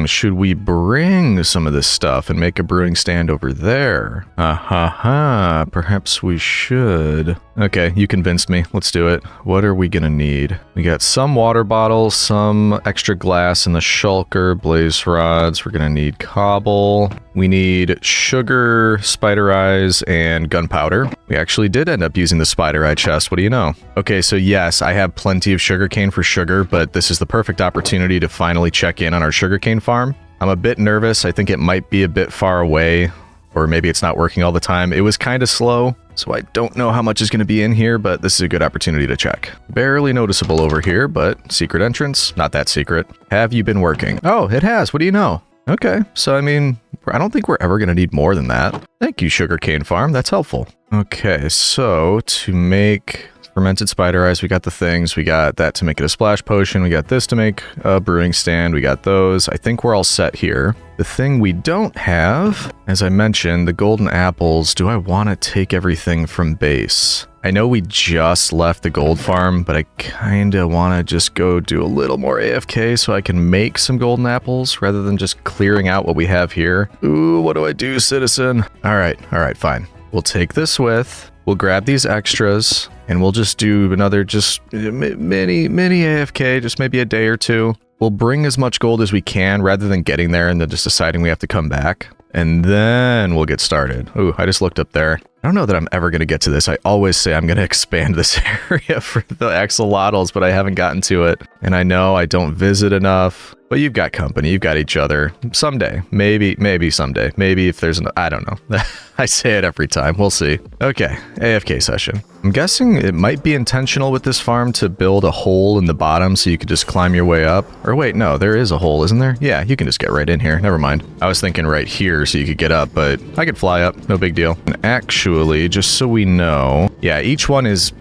should we bring some of this stuff and make a brewing stand over there? Perhaps we should. Okay, you convinced me. Let's do it. What are we gonna need? We got some water bottles, some extra glass in the shulker, blaze rods. We're gonna need cobble. We need sugar, spider eyes, and gunpowder. We actually did end up using the spider eye chest. What do you know? Okay, so yes, I have plenty of sugarcane for sugar, but this is the perfect opportunity to finally check in on our sugarcane farm. I'm a bit nervous. I think it might be a bit far away, or maybe it's not working all the time. It was kind of slow, so I don't know how much is going to be in here, but this is a good opportunity to check. Barely noticeable over here, but secret entrance, not that secret. Have you been working? Oh, it has. What do you know? Okay, so I mean, I don't think we're ever going to need more than that. Thank you, Sugarcane Farm. That's helpful. Okay, so to make Fermented spider eyes, we got the things. We got that to make it a splash potion. We got this to make a brewing stand. We got those. I think we're all set here. The thing we don't have, as I mentioned, the golden apples. Do I want to take everything from base? I know we just left the gold farm, but I kind of want to just go do a little more AFK so I can make some golden apples rather than just clearing out what we have here. Ooh, what do I do, citizen? All right, fine. We'll take this with. We'll grab these extras, and we'll just do another just mini AFK, just maybe a day or two. We'll bring as much gold as we can rather than getting there and then just deciding we have to come back. And then we'll get started. Ooh, I just looked up there. I don't know that I'm ever going to get to this. I always say I'm going to expand this area for the axolotls, but I haven't gotten to it. And I know I don't visit enough, but you've got company. You've got each other. Someday. Maybe someday. Maybe if there's I don't know. I say it every time. We'll see. Okay, AFK session. I'm guessing it might be intentional with this farm to build a hole in the bottom so you could just climb your way up. Or wait, no, there is a hole, isn't there? Yeah, you can just get right in here. Never mind. I was thinking right here so you could get up, but I could fly up. No big deal. And actually, just so we know, yeah, each one is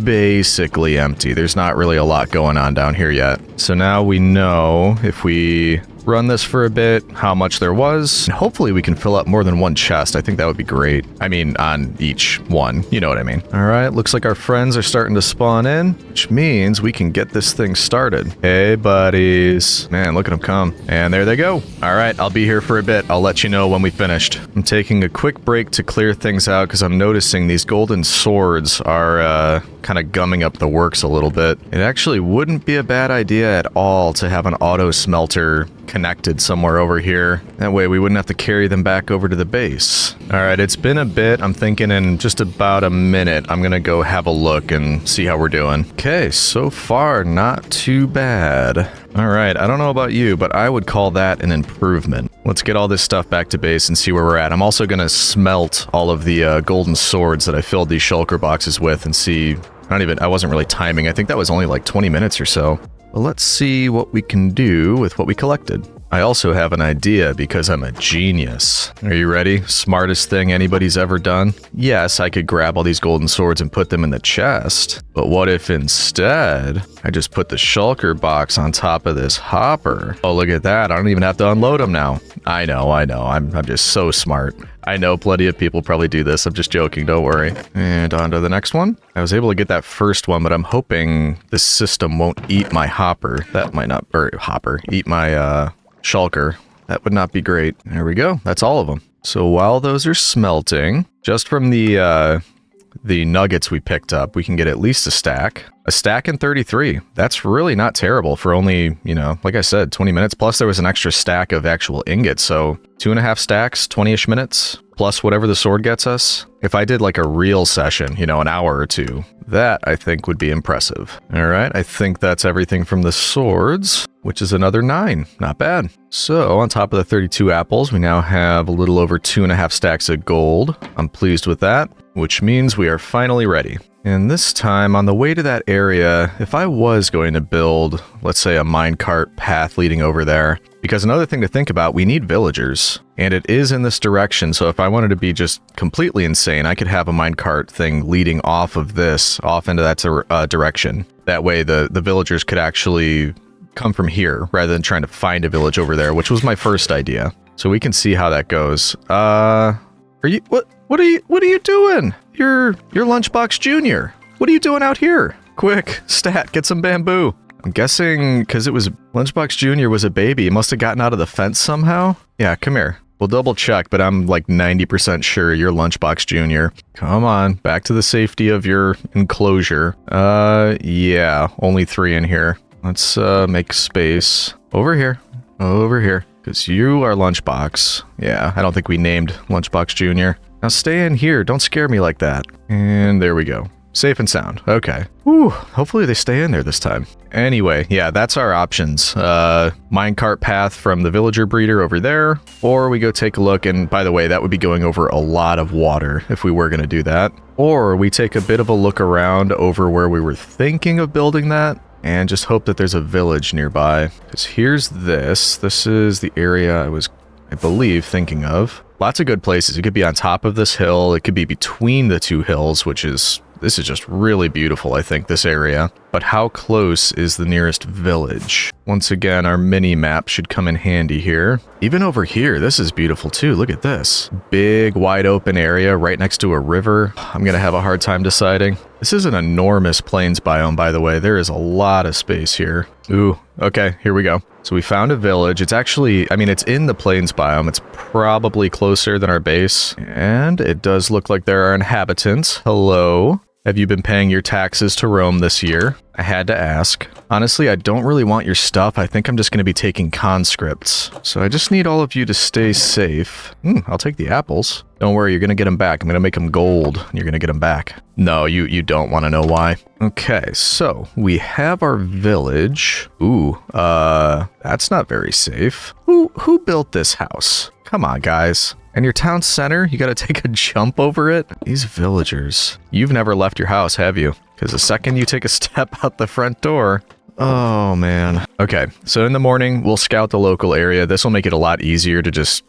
basically empty. There's not really a lot going on down here yet. So now we know if we run this for a bit, how much there was. Hopefully we can fill up more than one chest. I think that would be great. I mean, on each one. You know what I mean. All right, looks like our friends are starting to spawn in, which means we can get this thing started. Hey, buddies. Man, look at them come. And there they go. All right, I'll be here for a bit. I'll let you know when we finished. I'm taking a quick break to clear things out because I'm noticing these golden swords are kind of gumming up the works a little bit. It actually wouldn't be a bad idea at all to have an auto smelter connected somewhere over here. That way we wouldn't have to carry them back over to the base. All right, it's been a bit. I'm thinking in just about a minute, I'm gonna go have a look and see how we're doing. Okay, so far, not too bad. All right, I don't know about you, but I would call that an improvement. Let's get all this stuff back to base and see where we're at. I'm also gonna smelt all of the golden swords that I filled these shulker boxes with and see, I wasn't really timing. I think that was only like 20 minutes or so. Well, let's see what we can do with what we collected. I also have an idea because I'm a genius. Are you ready? Smartest thing anybody's ever done? Yes, I could grab all these golden swords and put them in the chest. But what if instead, I just put the shulker box on top of this hopper? Oh, look at that. I don't even have to unload them now. I know. I'm just so smart. I know plenty of people probably do this. I'm just joking, don't worry. And on to the next one. I was able to get that first one, but I'm hoping this system won't eat my hopper. That might not, or hopper, eat my shulker. That would not be great. There we go. That's all of them. So while those are smelting, just from the nuggets we picked up, we can get at least a stack. A stack in 33. That's really not terrible for only, like I said, 20 minutes. Plus there was an extra stack of actual ingots. So 2.5 stacks, 20-ish minutes, plus whatever the sword gets us. If I did like a real session, an hour or two, that I think would be impressive. All right, I think that's everything from the swords, which is another 9. Not bad. So on top of the 32 apples, we now have a little over 2.5 stacks of gold. I'm pleased with that, which means we are finally ready. And this time, on the way to that area, if I was going to build, let's say, a minecart path leading over there, because another thing to think about, we need villagers, and it is in this direction, so if I wanted to be just completely insane, I could have a minecart thing leading off of this, off into that direction. That way, the villagers could actually come from here, rather than trying to find a village over there, which was my first idea. So we can see how that goes. What are you doing? You're Lunchbox Jr. What are you doing out here? Quick, stat, get some bamboo. I'm guessing because it was Lunchbox Jr. was a baby, it must have gotten out of the fence somehow. Yeah, come here. We'll double check, but I'm like 90% sure you're Lunchbox Jr. Come on, back to the safety of your enclosure. Yeah, only 3 in here. Let's make space. Over here. Because you are Lunchbox. Yeah, I don't think we named Lunchbox Jr. Now stay in here, don't scare me like that. And there we go. Safe and sound. Okay. Whew, hopefully they stay in there this time. Anyway, yeah, that's our options. Minecart path from the villager breeder over there, or we go take a look, and by the way, that would be going over a lot of water if we were going to do that. Or we take a bit of a look around over where we were thinking of building that, and just hope that there's a village nearby. Because here's this. This is the area I believe, thinking of. Lots of good places. It could be on top of this hill. It could be between the 2 hills, which is This is just really beautiful, I think, this area. But how close is the nearest village? Once again, our mini map should come in handy here. Even over here, this is beautiful too. Look at this. Big, wide open area right next to a river. I'm gonna have a hard time deciding. This is an enormous plains biome, by the way. There is a lot of space here. Ooh, okay, here we go. So we found a village. It's actually, I mean, it's in the plains biome. It's probably closer than our base. And it does look like there are inhabitants. Hello. Have you been paying your taxes to Rome this year? I had to ask. Honestly, I don't really want your stuff. I think I'm just going to be taking conscripts. So I just need all of you to stay safe. I'll take the apples. Don't worry, you're going to get them back. I'm going to make them gold, and you're going to get them back. No, you don't want to know why. Okay, so we have our village. Ooh, that's not very safe. Who built this house? Come on, guys. And your town center, you gotta take a jump over it? These villagers. You've never left your house, have you? Because the second you take a step out the front door... Oh, man. Okay, so in the morning, we'll scout the local area. This will make it a lot easier to just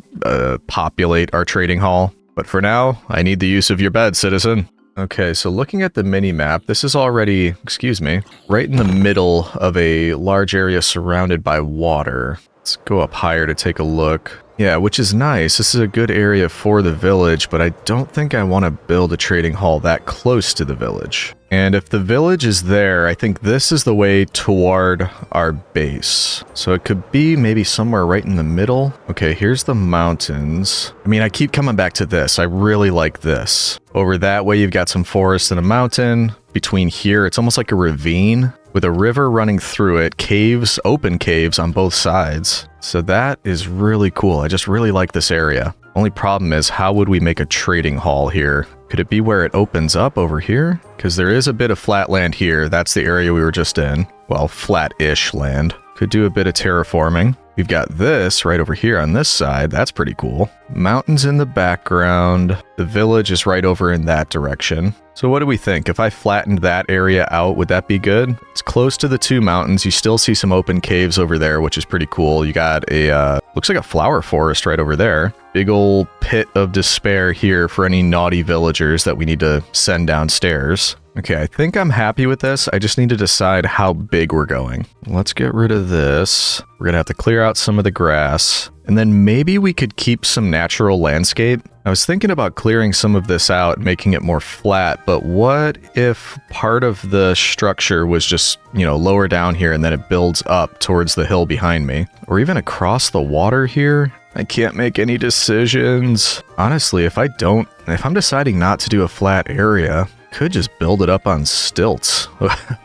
populate our trading hall. But for now, I need the use of your bed, citizen. Okay, so looking at the mini-map, this is already, excuse me, right in the middle of a large area surrounded by water. Let's go up higher to take a look. Yeah, which is nice. This is a good area for the village, but I don't think I want to build a trading hall that close to the village. And if the village is there, I think this is the way toward our base. So it could be maybe somewhere right in the middle. Okay, here's the mountains. I mean, I keep coming back to this. I really like this. Over that way, you've got some forest and a mountain. Between here, it's almost like a ravine with a river running through it, caves, open caves on both sides. So that is really cool. I just really like this area. Only problem is, how would we make a trading hall here? Could it be where it opens up over here? Because there is a bit of flat land here. That's the area we were just in. Well, flat-ish land. Could do a bit of terraforming. We've got this right over here on this side. That's pretty cool. Mountains in the background. The village is right over in that direction. So what do we think? If I flattened that area out, would that be good? It's close to the two mountains. You still see some open caves over there, which is pretty cool. You got a, looks like a flower forest right over there. Big old pit of despair here for any naughty villagers that we need to send downstairs. Okay, I think I'm happy with this. I just need to decide how big we're going. Let's get rid of this. We're gonna have to clear out some of the grass. And then maybe we could keep some natural landscape. I was thinking about clearing some of this out, making it more flat, but what if part of the structure was just, you know, lower down here and then it builds up towards the hill behind me? Or even across the water here? I can't make any decisions. Honestly, if I'm deciding not to do a flat area, could just build it up on stilts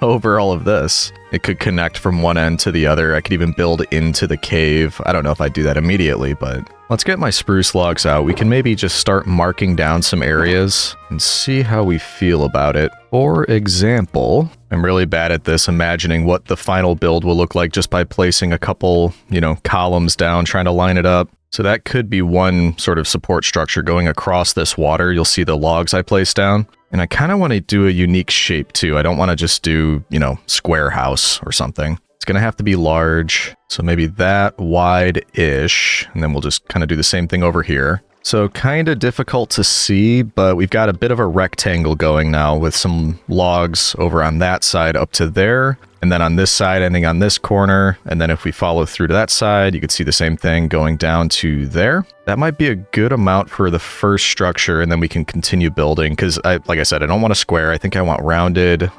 over all of this. It could connect from one end to the other. I could even build into the cave. I don't know if I'd do that immediately, but let's get my spruce logs out. We can maybe just start marking down some areas and see how we feel about it. For example, I'm really bad at this, imagining what the final build will look like just by placing a couple, you know, columns down, trying to line it up. So that could be one sort of support structure going across this water. You'll see the logs I placed down. And I kind of want to do a unique shape too. I don't want to just do, you know, square house or something. It's going to have to be large. So maybe that wide-ish. And then we'll just kind of do the same thing over here. So kind of difficult to see, but we've got a bit of a rectangle going now with some logs over on that side up to there. And then on this side ending on this corner. And then if we follow through to that side, you could see the same thing going down to there. That might be a good amount for the first structure, and then we can continue building. Because, like I said, I don't want a square. I think I want rounded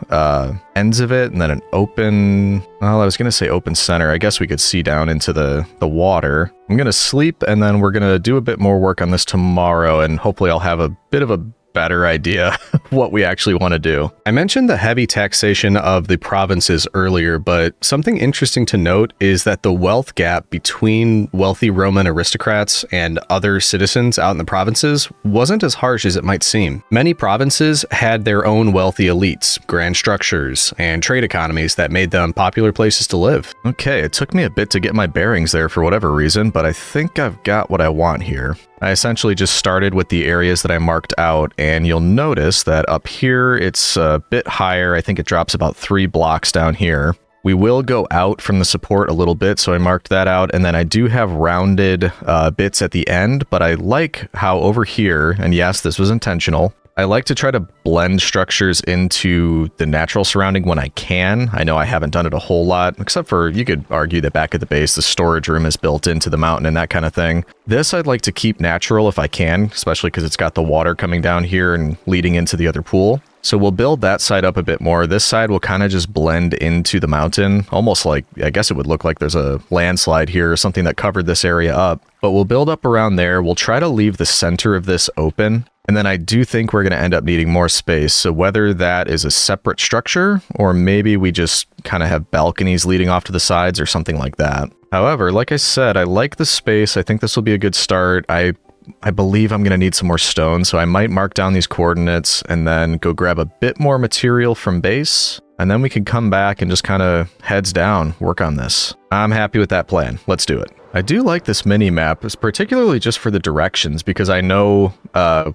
ends of it, and then an open... Well, I was going to say open center. I guess we could see down into the water. I'm going to sleep, and then we're going to do a bit more work on this tomorrow, and hopefully I'll have a bit of a better idea of what we actually want to do. I mentioned the heavy taxation of the provinces earlier, but something interesting to note is that the wealth gap between wealthy Roman aristocrats and other citizens out in the provinces wasn't as harsh as it might seem. Many provinces had their own wealthy elites, grand structures, and trade economies that made them popular places to live. Okay, it took me a bit to get my bearings there for whatever reason, but I think I've got what I want here. I essentially just started with the areas that I marked out, and you'll notice that up here it's a bit higher. I think it drops about 3 blocks down here. We will go out from the support a little bit, so I marked that out, and then I do have rounded bits at the end, but I like how over here, and yes, this was intentional, I like to try to blend structures into the natural surrounding when I can. I know I haven't done it a whole lot, except for you could argue that back at the base, the storage room is built into the mountain and that kind of thing. This I'd like to keep natural if I can, especially because it's got the water coming down here and leading into the other pool. So we'll build that side up a bit more. This side will kind of just blend into the mountain, almost like, I guess it would look like there's a landslide here or something that covered this area up. But we'll build up around there. We'll try to leave the center of this open. And then I do think we're going to end up needing more space. So whether that is a separate structure, or maybe we just kind of have balconies leading off to the sides or something like that. However, like I said, I like the space. I think this will be a good start. I believe I'm going to need some more stone, so I might mark down these coordinates and then go grab a bit more material from base. And then we can come back and just kind of heads down, work on this. I'm happy with that plan. Let's do it. I do like this mini map, particularly just for the directions, because I know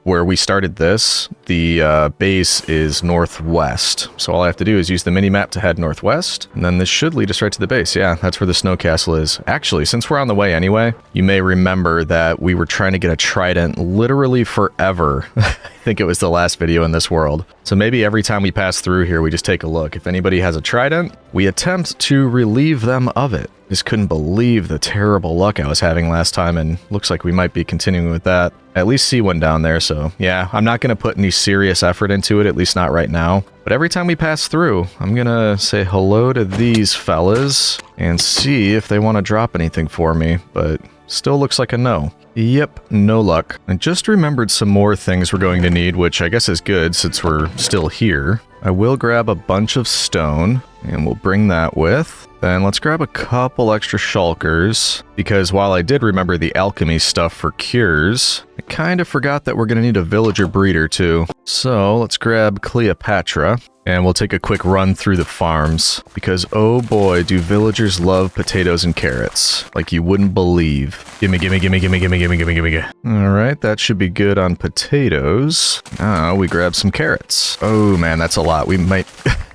where we started this, the base is northwest. So all I have to do is use the mini map to head northwest, and then this should lead us right to the base. Yeah, that's where the snow castle is. Actually, since we're on the way anyway, you may remember that we were trying to get a trident literally forever. I think it was the last video in this world. So maybe every time we pass through here, we just take a look. If anybody has a trident, we attempt to relieve them of it. Just couldn't believe the terrible luck I was having last time, and looks like we might be continuing with that. I at least see one down there, so yeah, I'm not going to put any serious effort into it, at least not right now. But every time we pass through, I'm going to say hello to these fellas and see if they want to drop anything for me, but still looks like a no. Yep, no luck. I just remembered some more things we're going to need, which I guess is good since we're still here. I will grab a bunch of stone, and we'll bring that with. Then let's grab a couple extra shulkers, because while I did remember the alchemy stuff for cures, I kind of forgot that we're going to need a villager breeder too. So let's grab Cleopatra, and we'll take a quick run through the farms, because oh boy, do villagers love potatoes and carrots, like you wouldn't believe. Gimme, gimme, gimme, gimme, gimme, gimme, gimme, gimme. Alright, that should be good on potatoes. Now we grab some carrots. Oh man, that's a lot. We might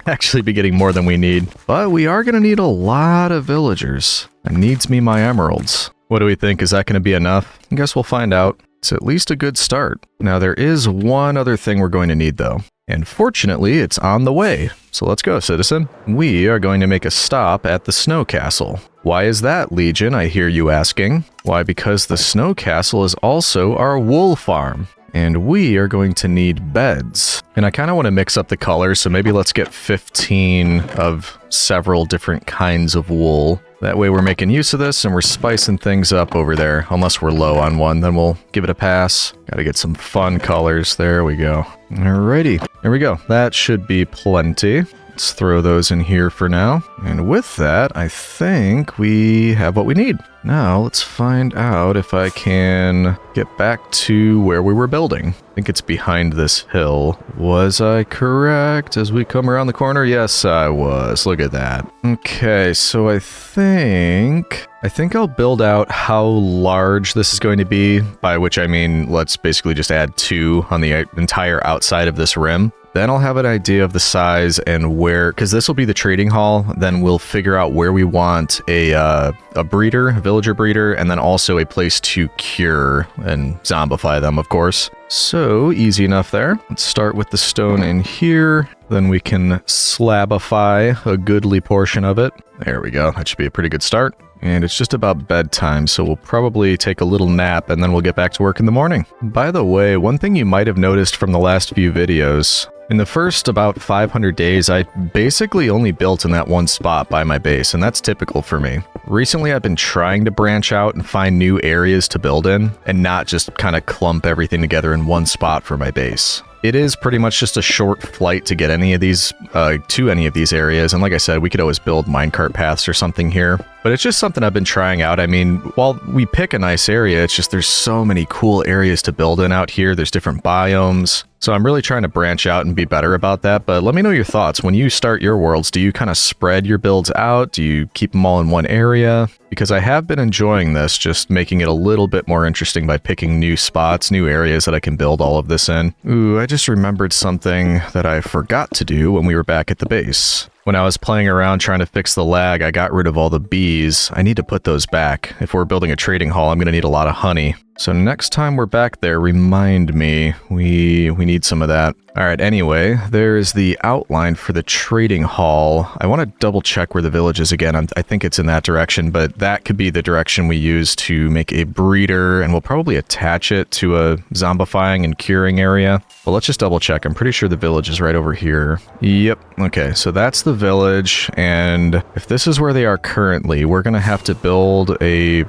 actually be getting more than we need, but we are going to need a lot of villagers. It needs me my emeralds. What do we think? Is that going to be enough? I guess we'll find out. It's at least a good start. Now there is one other thing we're going to need though, and fortunately it's on the way. So let's go, citizen. We are going to make a stop at the snow castle. Why is that, Legion? I hear you asking. Why? Because the snow castle is also our wool farm. And we are going to need beds. And I kind of want to mix up the colors, so maybe let's get 15 of several different kinds of wool. That way we're making use of this and we're spicing things up over there. Unless we're low on one, then we'll give it a pass. Gotta get some fun colors. There we go. Alrighty, there we go. That should be plenty. Let's throw those in here for now. And with that, I think we have what we need. Now, let's find out if I can get back to where we were building. I think it's behind this hill. Was I correct as we come around the corner? Yes, I was. Look at that. Okay, so I think I'll build out how large this is going to be, by which I mean let's basically just add 2 on the entire outside of this rim. Then I'll have an idea of the size and where, because this will be the trading hall, then we'll figure out where we want a breeder, a villager breeder, and then also a place to cure and zombify them, of course. So, easy enough there. Let's start with the stone in here, then we can slabify a goodly portion of it. There we go, that should be a pretty good start. And it's just about bedtime, so we'll probably take a little nap and then we'll get back to work in the morning. By the way, one thing you might have noticed from the last few videos, in the first about 500 days, I basically only built in that one spot by my base, and that's typical for me. Recently, I've been trying to branch out and find new areas to build in, and not just kind of clump everything together in one spot for my base. It is pretty much just a short flight to get any of these, to any of these areas, and like I said, we could always build minecart paths or something here. But it's just something I've been trying out. I mean, while we pick a nice area, it's just there's so many cool areas to build in out here. There's different biomes. So I'm really trying to branch out and be better about that, but let me know your thoughts. When you start your worlds, do you kind of spread your builds out? Do you keep them all in one area? Because I have been enjoying this, just making it a little bit more interesting by picking new spots, new areas that I can build all of this in. Ooh, I just remembered something that I forgot to do when we were back at the base. When I was playing around trying to fix the lag, I got rid of all the bees. I need to put those back. If we're building a trading hall, I'm going to need a lot of honey. So next time we're back there, remind me. We need some of that. All right, anyway, there's the outline for the trading hall. I want to double check where the village is again. I think it's in that direction, but that could be the direction we use to make a breeder, and we'll probably attach it to a zombifying and curing area. But let's just double check. I'm pretty sure the village is right over here. Yep. Okay, so that's the village, and if this is where they are currently, we're going to have to build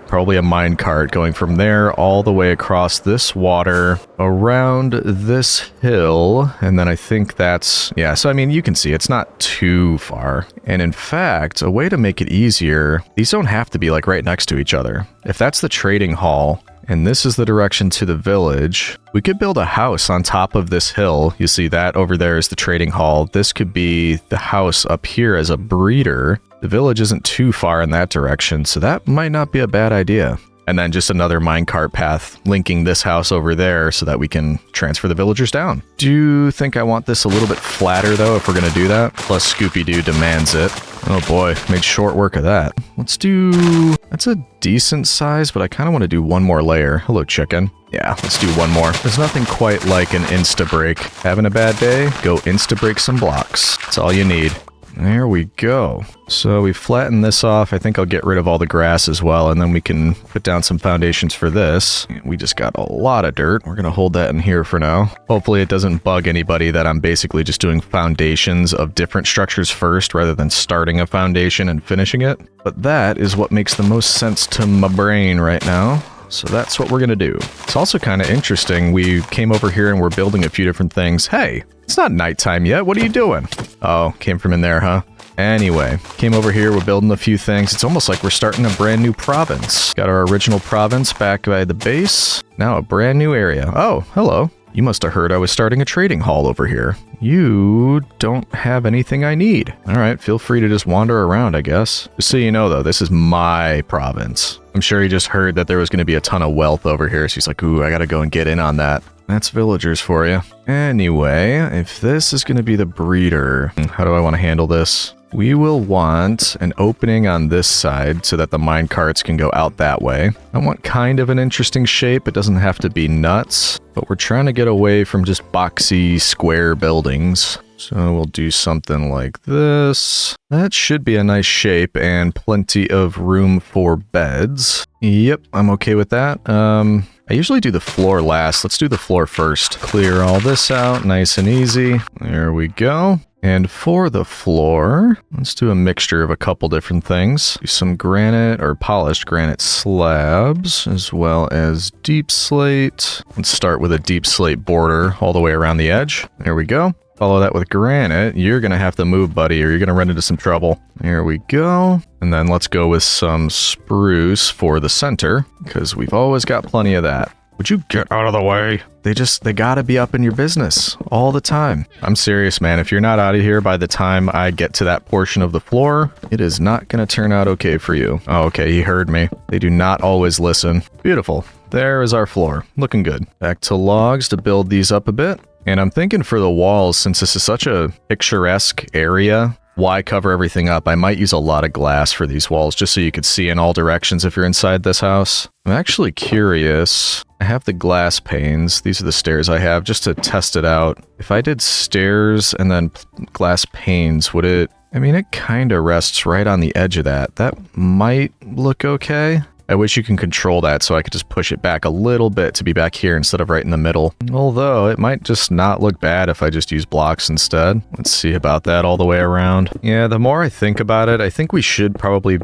probably a minecart going from there all the way across this water, around this hill, and then I think that's, yeah, so I mean, you can see it's not too far. And in fact, a way to make it easier, these don't have to be like right next to each other. If that's the trading hall, and this is the direction to the village, we could build a house on top of this hill. You see that over there is the trading hall. This could be the house up here as a breeder. The village isn't too far in that direction, so that might not be a bad idea. And then just another minecart path linking this house over there so that we can transfer the villagers down. Do you think I want this a little bit flatter though if we're gonna do that? Plus Scooby-Doo demands it. Oh boy, made short work of that. Let's do... That's a decent size, but I kind of want to do one more layer. Hello, chicken. Yeah, let's do one more. There's nothing quite like an insta-break. Having a bad day? Go insta-break some blocks. That's all you need. There we go. So we flatten this off. I think I'll get rid of all the grass as well, and then we can put down some foundations for this. We just got a lot of dirt. We're gonna hold that in here for now. Hopefully it doesn't bug anybody that I'm basically just doing foundations of different structures first rather than starting a foundation and finishing it. But that is what makes the most sense to my brain right now. So that's what we're gonna do. It's also kind of interesting. We came over here and we're building a few different things. Hey, it's not nighttime yet. What are you doing? Oh, came from in there, huh? Anyway, came over here. We're building a few things. It's almost like we're starting a brand new province. Got our original province back by the base. Now a brand new area. Oh, hello. You must have heard I was starting a trading hall over here. You don't have anything I need. All right, feel free to just wander around, I guess. Just so you know, though, this is my province. I'm sure he just heard that there was going to be a ton of wealth over here, so he's like, ooh, I gotta go and get in on that. That's villagers for you. Anyway, if this is going to be the breeder, how do I want to handle this? We will want an opening on this side so that the mine carts can go out that way. I want kind of an interesting shape. It doesn't have to be nuts, but we're trying to get away from just boxy square buildings. So we'll do something like this. That should be a nice shape and plenty of room for beds. Yep, I'm okay with that. I usually do the floor last. Let's do the floor first. Clear all this out, nice and easy. There we go. And for the floor, let's do a mixture of a couple different things. Do some granite or polished granite slabs, as well as deep slate. Let's start with a deep slate border all the way around the edge. There we go. Follow that with granite. You're going to have to move, buddy, or you're going to run into some trouble. There we go. And then let's go with some spruce for the center, because we've always got plenty of that. Would you get out of the way? They gotta be up in your business all the time. I'm serious, man. If you're not out of here by the time I get to that portion of the floor, it is not gonna turn out okay for you. Oh, okay, he heard me. They do not always listen. Beautiful. There is our floor. Looking good. Back to logs to build these up a bit. And I'm thinking for the walls, since this is such a picturesque area, why cover everything up? I might use a lot of glass for these walls just so you could see in all directions if you're inside this house. I'm actually curious. I have the glass panes. These are the stairs I have just to test it out. If I did stairs and then glass panes, would it... I mean, it kind of rests right on the edge of that. That might look okay. I wish you can control that so I could just push it back a little bit to be back here instead of right in the middle. Although, it might just not look bad if I just use blocks instead. Let's see about that all the way around. Yeah, the more I think about it, I think we should probably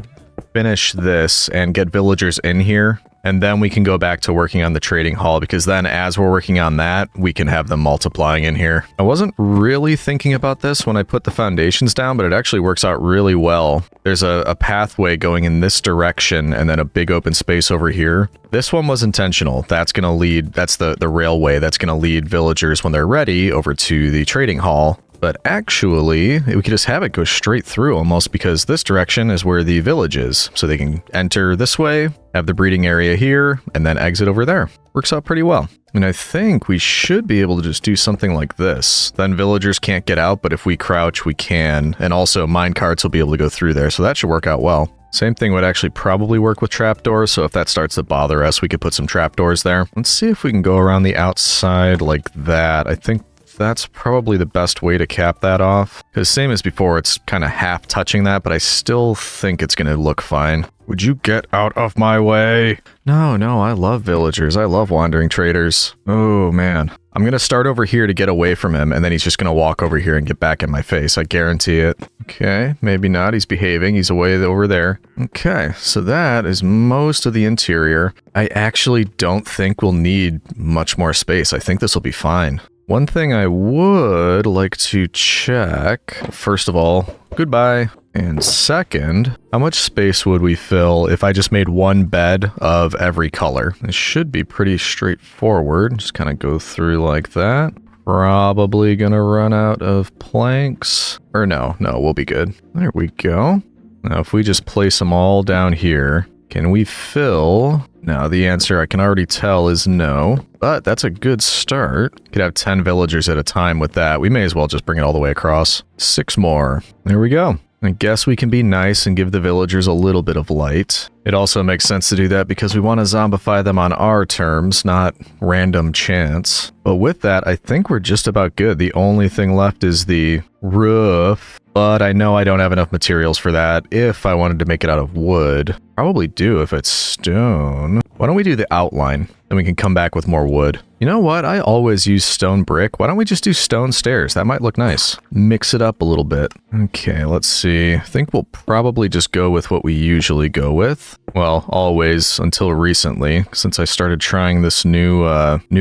finish this and get villagers in here. And then we can go back to working on the trading hall, because then as we're working on that, we can have them multiplying in here. I wasn't really thinking about this when I put the foundations down, but it actually works out really well. There's a pathway going in this direction and then a big open space over here. This one was intentional. That's going to lead, that's the railway that's going to lead villagers when they're ready over to the trading hall. But actually, we could just have it go straight through almost, because this direction is where the village is. So they can enter this way, have the breeding area here, and then exit over there. Works out pretty well. And I think we should be able to just do something like this. Then villagers can't get out, but if we crouch, we can. And also mine carts will be able to go through there, so that should work out well. Same thing would actually probably work with trapdoors, so if that starts to bother us, we could put some trapdoors there. Let's see if we can go around the outside like that. I think that's probably the best way to cap that off. Because same as before, it's kind of half touching that, but I still think it's going to look fine. Would you get out of my way? No, I love villagers. I love wandering traders. Oh, man. I'm going to start over here to get away from him, and then he's just going to walk over here and get back in my face. I guarantee it. Okay, maybe not. He's behaving. He's away over there. Okay, so that is most of the interior. I actually don't think we'll need much more space. I think this will be fine. One thing I would like to check, first of all, goodbye. And second, how much space would we fill if I just made one bed of every color? It should be pretty straightforward. Just kind of go through like that. Probably gonna run out of planks. Or no, we'll be good. There we go. Now if we just place them all down here, can we fill? Now the answer I can already tell is no, but that's a good start. Could have 10 villagers at a time with that. We may as well just bring it all the way across. 6 more. There we go. I guess we can be nice and give the villagers a little bit of light. It also makes sense to do that because we want to zombify them on our terms, not random chance. But with that, I think we're just about good. The only thing left is the roof. But I know I don't have enough materials for that if I wanted to make it out of wood. Probably do if it's stone. Why don't we do the outline? Then we can come back with more wood. You know what? I always use stone brick. Why don't we just do stone stairs? That might look nice. Mix it up a little bit. Okay, let's see. I think we'll probably just go with what we usually go with. Well, always until recently, since I started trying this new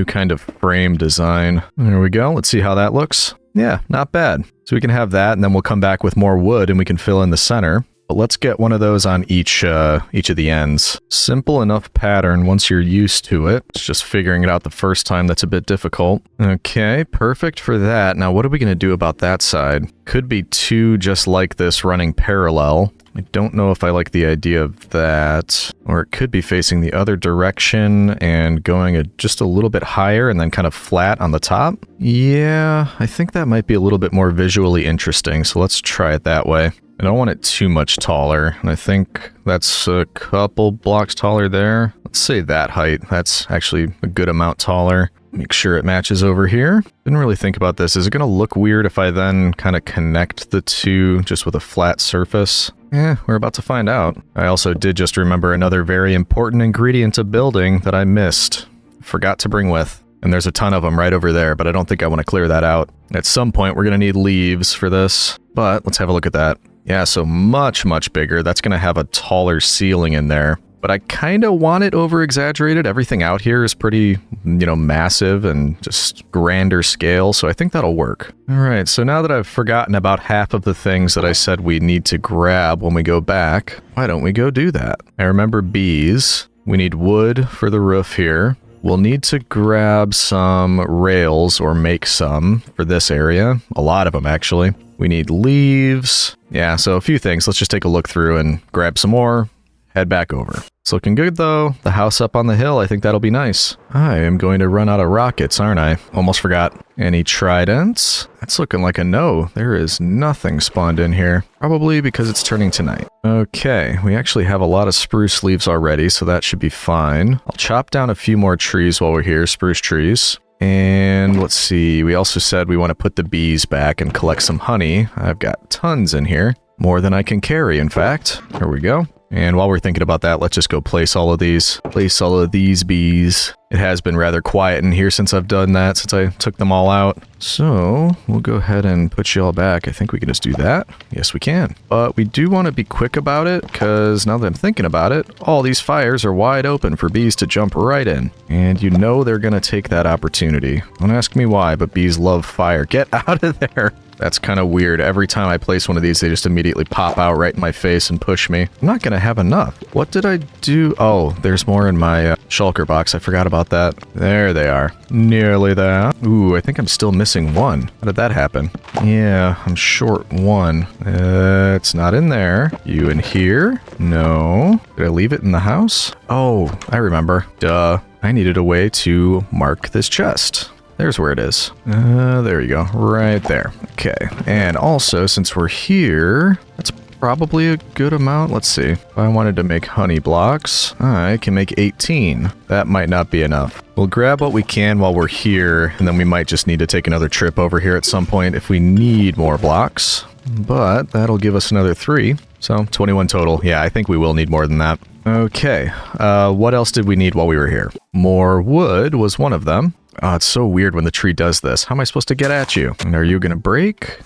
kind of frame design. There we go. Let's see how that looks. Yeah, not bad. So we can have that, and then we'll come back with more wood, and we can fill in the center. But let's get one of those on each of the ends. Simple enough pattern once you're used to it. It's just figuring it out the first time that's a bit difficult. Okay, perfect for that. Now, what are we going to do about that side? Could be 2 just like this running parallel. I don't know if I like the idea of that. Or it could be facing the other direction and going just a little bit higher and then kind of flat on the top. Yeah, I think that might be a little bit more visually interesting, so let's try it that way. I don't want it too much taller, and I think that's a couple blocks taller there. Let's say that height. That's actually a good amount taller. Make sure it matches over here. Didn't really think about this. Is it going to look weird if I then kind of connect the two just with a flat surface? We're about to find out. I also did just remember another very important ingredient of building that I missed. Forgot to bring with. And there's a ton of them right over there, but I don't think I want to clear that out. At some point, we're going to need leaves for this, but let's have a look at that. Yeah, so much bigger. That's going to have a taller ceiling in there. But I kind of want it over-exaggerated. Everything out here is pretty, massive and just grander scale, so I think that'll work. All right, so now that I've forgotten about half of the things that I said we need to grab when we go back, why don't we go do that? I remember bees. We need wood for the roof here. We'll need to grab some rails or make some for this area. A lot of them, actually. We need leaves. Yeah, so a few things. Let's just take a look through and grab some more. Head back over. It's looking good, though. The house up on the hill, I think that'll be nice. I am going to run out of rockets, aren't I? Almost forgot. Any tridents? That's looking like a no. There is nothing spawned in here. Probably because it's turning to night. Okay, we actually have a lot of spruce leaves already, so that should be fine. I'll chop down a few more trees while we're here, spruce trees. And let's see, we also said we want to put the bees back and collect some honey. I've got tons in here. More than I can carry, in fact. Here we go. And while we're thinking about that, let's just go place all of these. Place all of these bees. It has been rather quiet in here since I've done that, since I took them all out. So, we'll go ahead and put you all back. I think we can just do that. Yes, we can. But we do want to be quick about it, because now that I'm thinking about it, all these fires are wide open for bees to jump right in. And you know they're going to take that opportunity. Don't ask me why, but bees love fire. Get out of there! That's kind of weird. Every time I place one of these, they just immediately pop out right in my face and push me. I'm not going to have enough. What did I do? Oh, there's more in my shulker box. I forgot about that. There they are. Nearly there. Ooh, I think I'm still missing one. How did that happen? Yeah, I'm short one. It's not in there. You in here? No. Did I leave it in the house? Oh, I remember. Duh. I needed a way to mark this chest. There's where it is. There you go. Right there. Okay. And also, since we're here, that's probably a good amount. Let's see. If I wanted to make honey blocks, I can make 18. That might not be enough. We'll grab what we can while we're here, and then we might just need to take another trip over here at some point if we need more blocks. But that'll give us another 3. So 21 total. Yeah, I think we will need more than that. Okay, what else did we need while we were here? More wood was one of them. Oh, it's so weird when the tree does this. How am I supposed to get at you? And are you going to break?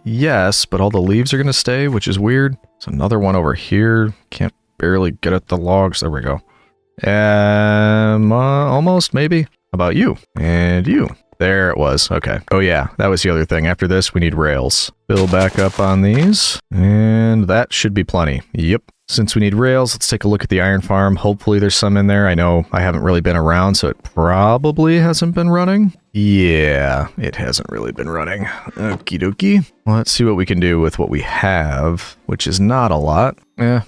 Yes, but all the leaves are going to stay, which is weird. There's another one over here. Can't barely get at the logs. There we go. Almost, maybe. How about you? And you. There it was. Okay. Oh yeah, that was the other thing. After this, we need rails. Fill back up on these, and that should be plenty. Yep. Since we need rails, let's take a look at the iron farm. Hopefully there's some in there. I know I haven't really been around, so it probably hasn't been running. Yeah, it hasn't really been running. Okie dokie. Let's see what we can do with what we have, which is not a lot.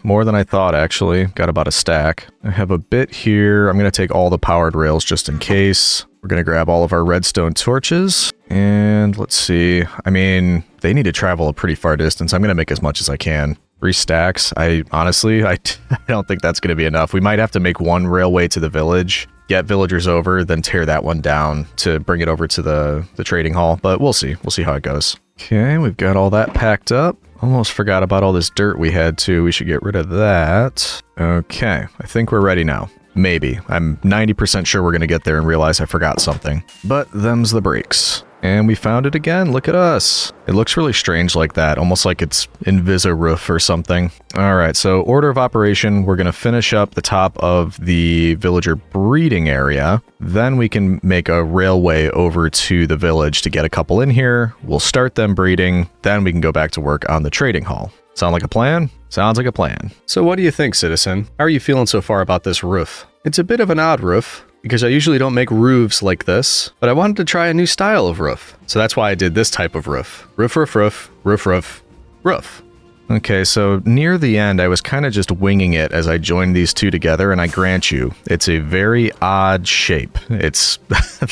More than I thought, actually. Got about a stack. I have a bit here. I'm going to take all the powered rails just in case. We're going to grab all of our redstone torches. And let's see. I mean, they need to travel a pretty far distance. I'm going to make as much as I can. 3 stacks. Honestly, I don't think that's going to be enough. We might have to make one railway to the village, get villagers over, then tear that one down to bring it over to the trading hall. But we'll see. We'll see how it goes. Okay, we've got all that packed up. Almost forgot about all this dirt we had too. We should get rid of that. Okay, I think we're ready now. Maybe. I'm 90% sure we're going to get there and realize I forgot something. But them's the breaks. And we found it again. Look at us. It looks really strange like that, almost like it's Invisoroof or something. All right, so order of operation, we're going to finish up the top of the villager breeding area. Then we can make a railway over to the village to get a couple in here. We'll start them breeding. Then we can go back to work on the trading hall. Sound like a plan? Sounds like a plan. So what do you think, citizen? How are you feeling so far about this roof? It's a bit of an odd roof, because I usually don't make roofs like this, but I wanted to try a new style of roof. So that's why I did this type of roof. Roof, roof, roof, roof, roof, roof. Okay, so near the end, I was kind of just winging it as I joined these two together, and I grant you, it's a very odd shape. It's,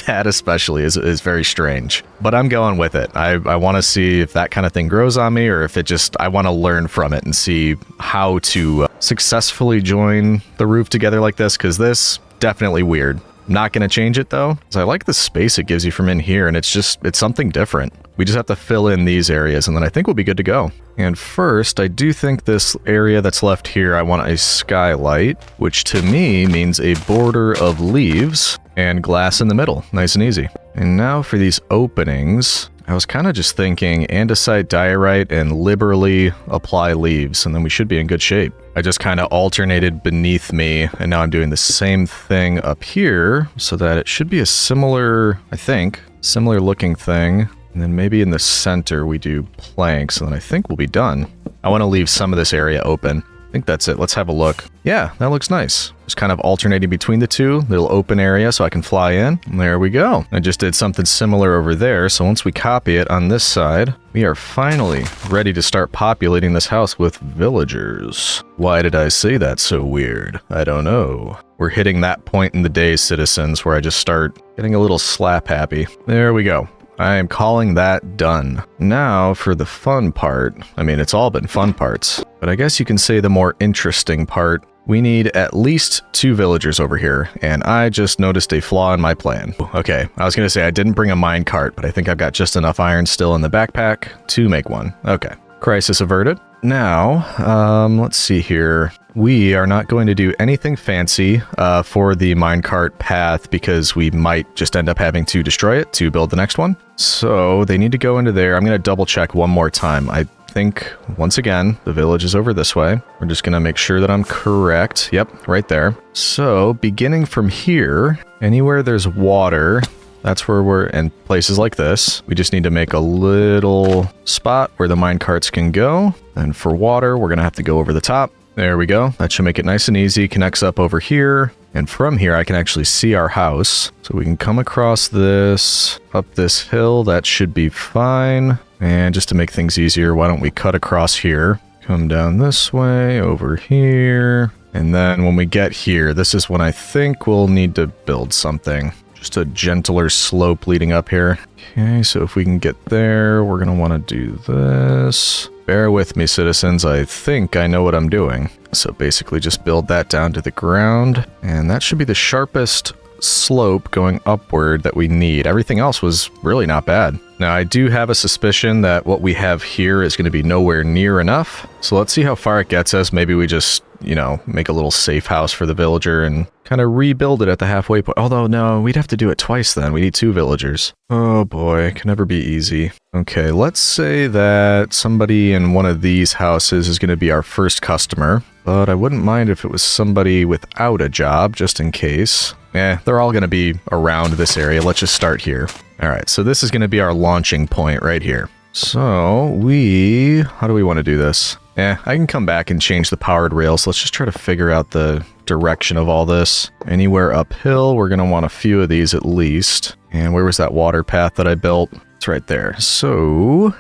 that especially is very strange. But I'm going with it. I want to see if that kind of thing grows on me, or if it just, I want to learn from it and see how to successfully join the roof together like this, because this, definitely weird. Not going to change it though, because I like the space it gives you from in here, and it's something different. We just have to fill in these areas, and then I think we'll be good to go. And first, I do think this area that's left here, I want a skylight, which to me means a border of leaves and glass in the middle. Nice and easy. And now for these openings, I was kind of just thinking andesite diorite and liberally apply leaves, and then we should be in good shape. I just kind of alternated beneath me, and now I'm doing the same thing up here, so that it should be a similar, I think, similar looking thing. And then maybe in the center we do planks, and then I think we'll be done. I want to leave some of this area open. I think that's it. Let's have a look. Yeah, that looks nice. Just kind of alternating between the two, little open area so I can fly in. And there we go. I just did something similar over there, so once we copy it on this side, we are finally ready to start populating this house with villagers. Why did I say that so weird? I don't know. We're hitting that point in the day, citizens, where I just start getting a little slap happy. There we go. I am calling that done. Now for the fun part. I mean, it's all been fun parts, but I guess you can say the more interesting part. We need at least 2 villagers over here, and I just noticed a flaw in my plan. Okay, I was gonna say I didn't bring a minecart, but I think I've got just enough iron still in the backpack to make one. Okay, crisis averted. Now, let's see here. We are not going to do anything fancy for the minecart path because we might just end up having to destroy it to build the next one. So they need to go into there. I'm going to double check one more time. I think, once again, the village is over this way. We're just going to make sure that I'm correct. Yep, right there. So beginning from here, anywhere there's water, that's where we're in places like this. We just need to make a little spot where the minecarts can go. And for water, we're going to have to go over the top. There we go. That should make it nice and easy. Connects up over here. And from here, I can actually see our house. So we can come across this, up this hill. That should be fine. And just to make things easier, why don't we cut across here? Come down this way, over here. And then when we get here, this is when I think we'll need to build something. Just a gentler slope leading up here. Okay, so if we can get there, we're going to want to do this. Bear with me, citizens. I think I know what I'm doing. So basically just build that down to the ground, and that should be the sharpest slope going upward that we need. Everything else was really not bad. Now, I do have a suspicion that what we have here is going to be nowhere near enough. So let's see how far it gets us. Maybe we just, you know, make a little safe house for the villager and kind of rebuild it at the halfway point. Although, no, we'd have to do it twice then. We need 2 villagers. Oh boy, can never be easy. Okay, let's say that somebody in one of these houses is going to be our first customer. But I wouldn't mind if it was somebody without a job, just in case. They're all going to be around this area. Let's just start here. All right, so this is going to be our launching point right here. So how do we want to do this? I can come back and change the powered rails. Let's just try to figure out the direction of all this. Anywhere uphill, we're going to want a few of these at least. And where was that water path that I built? It's right there. So,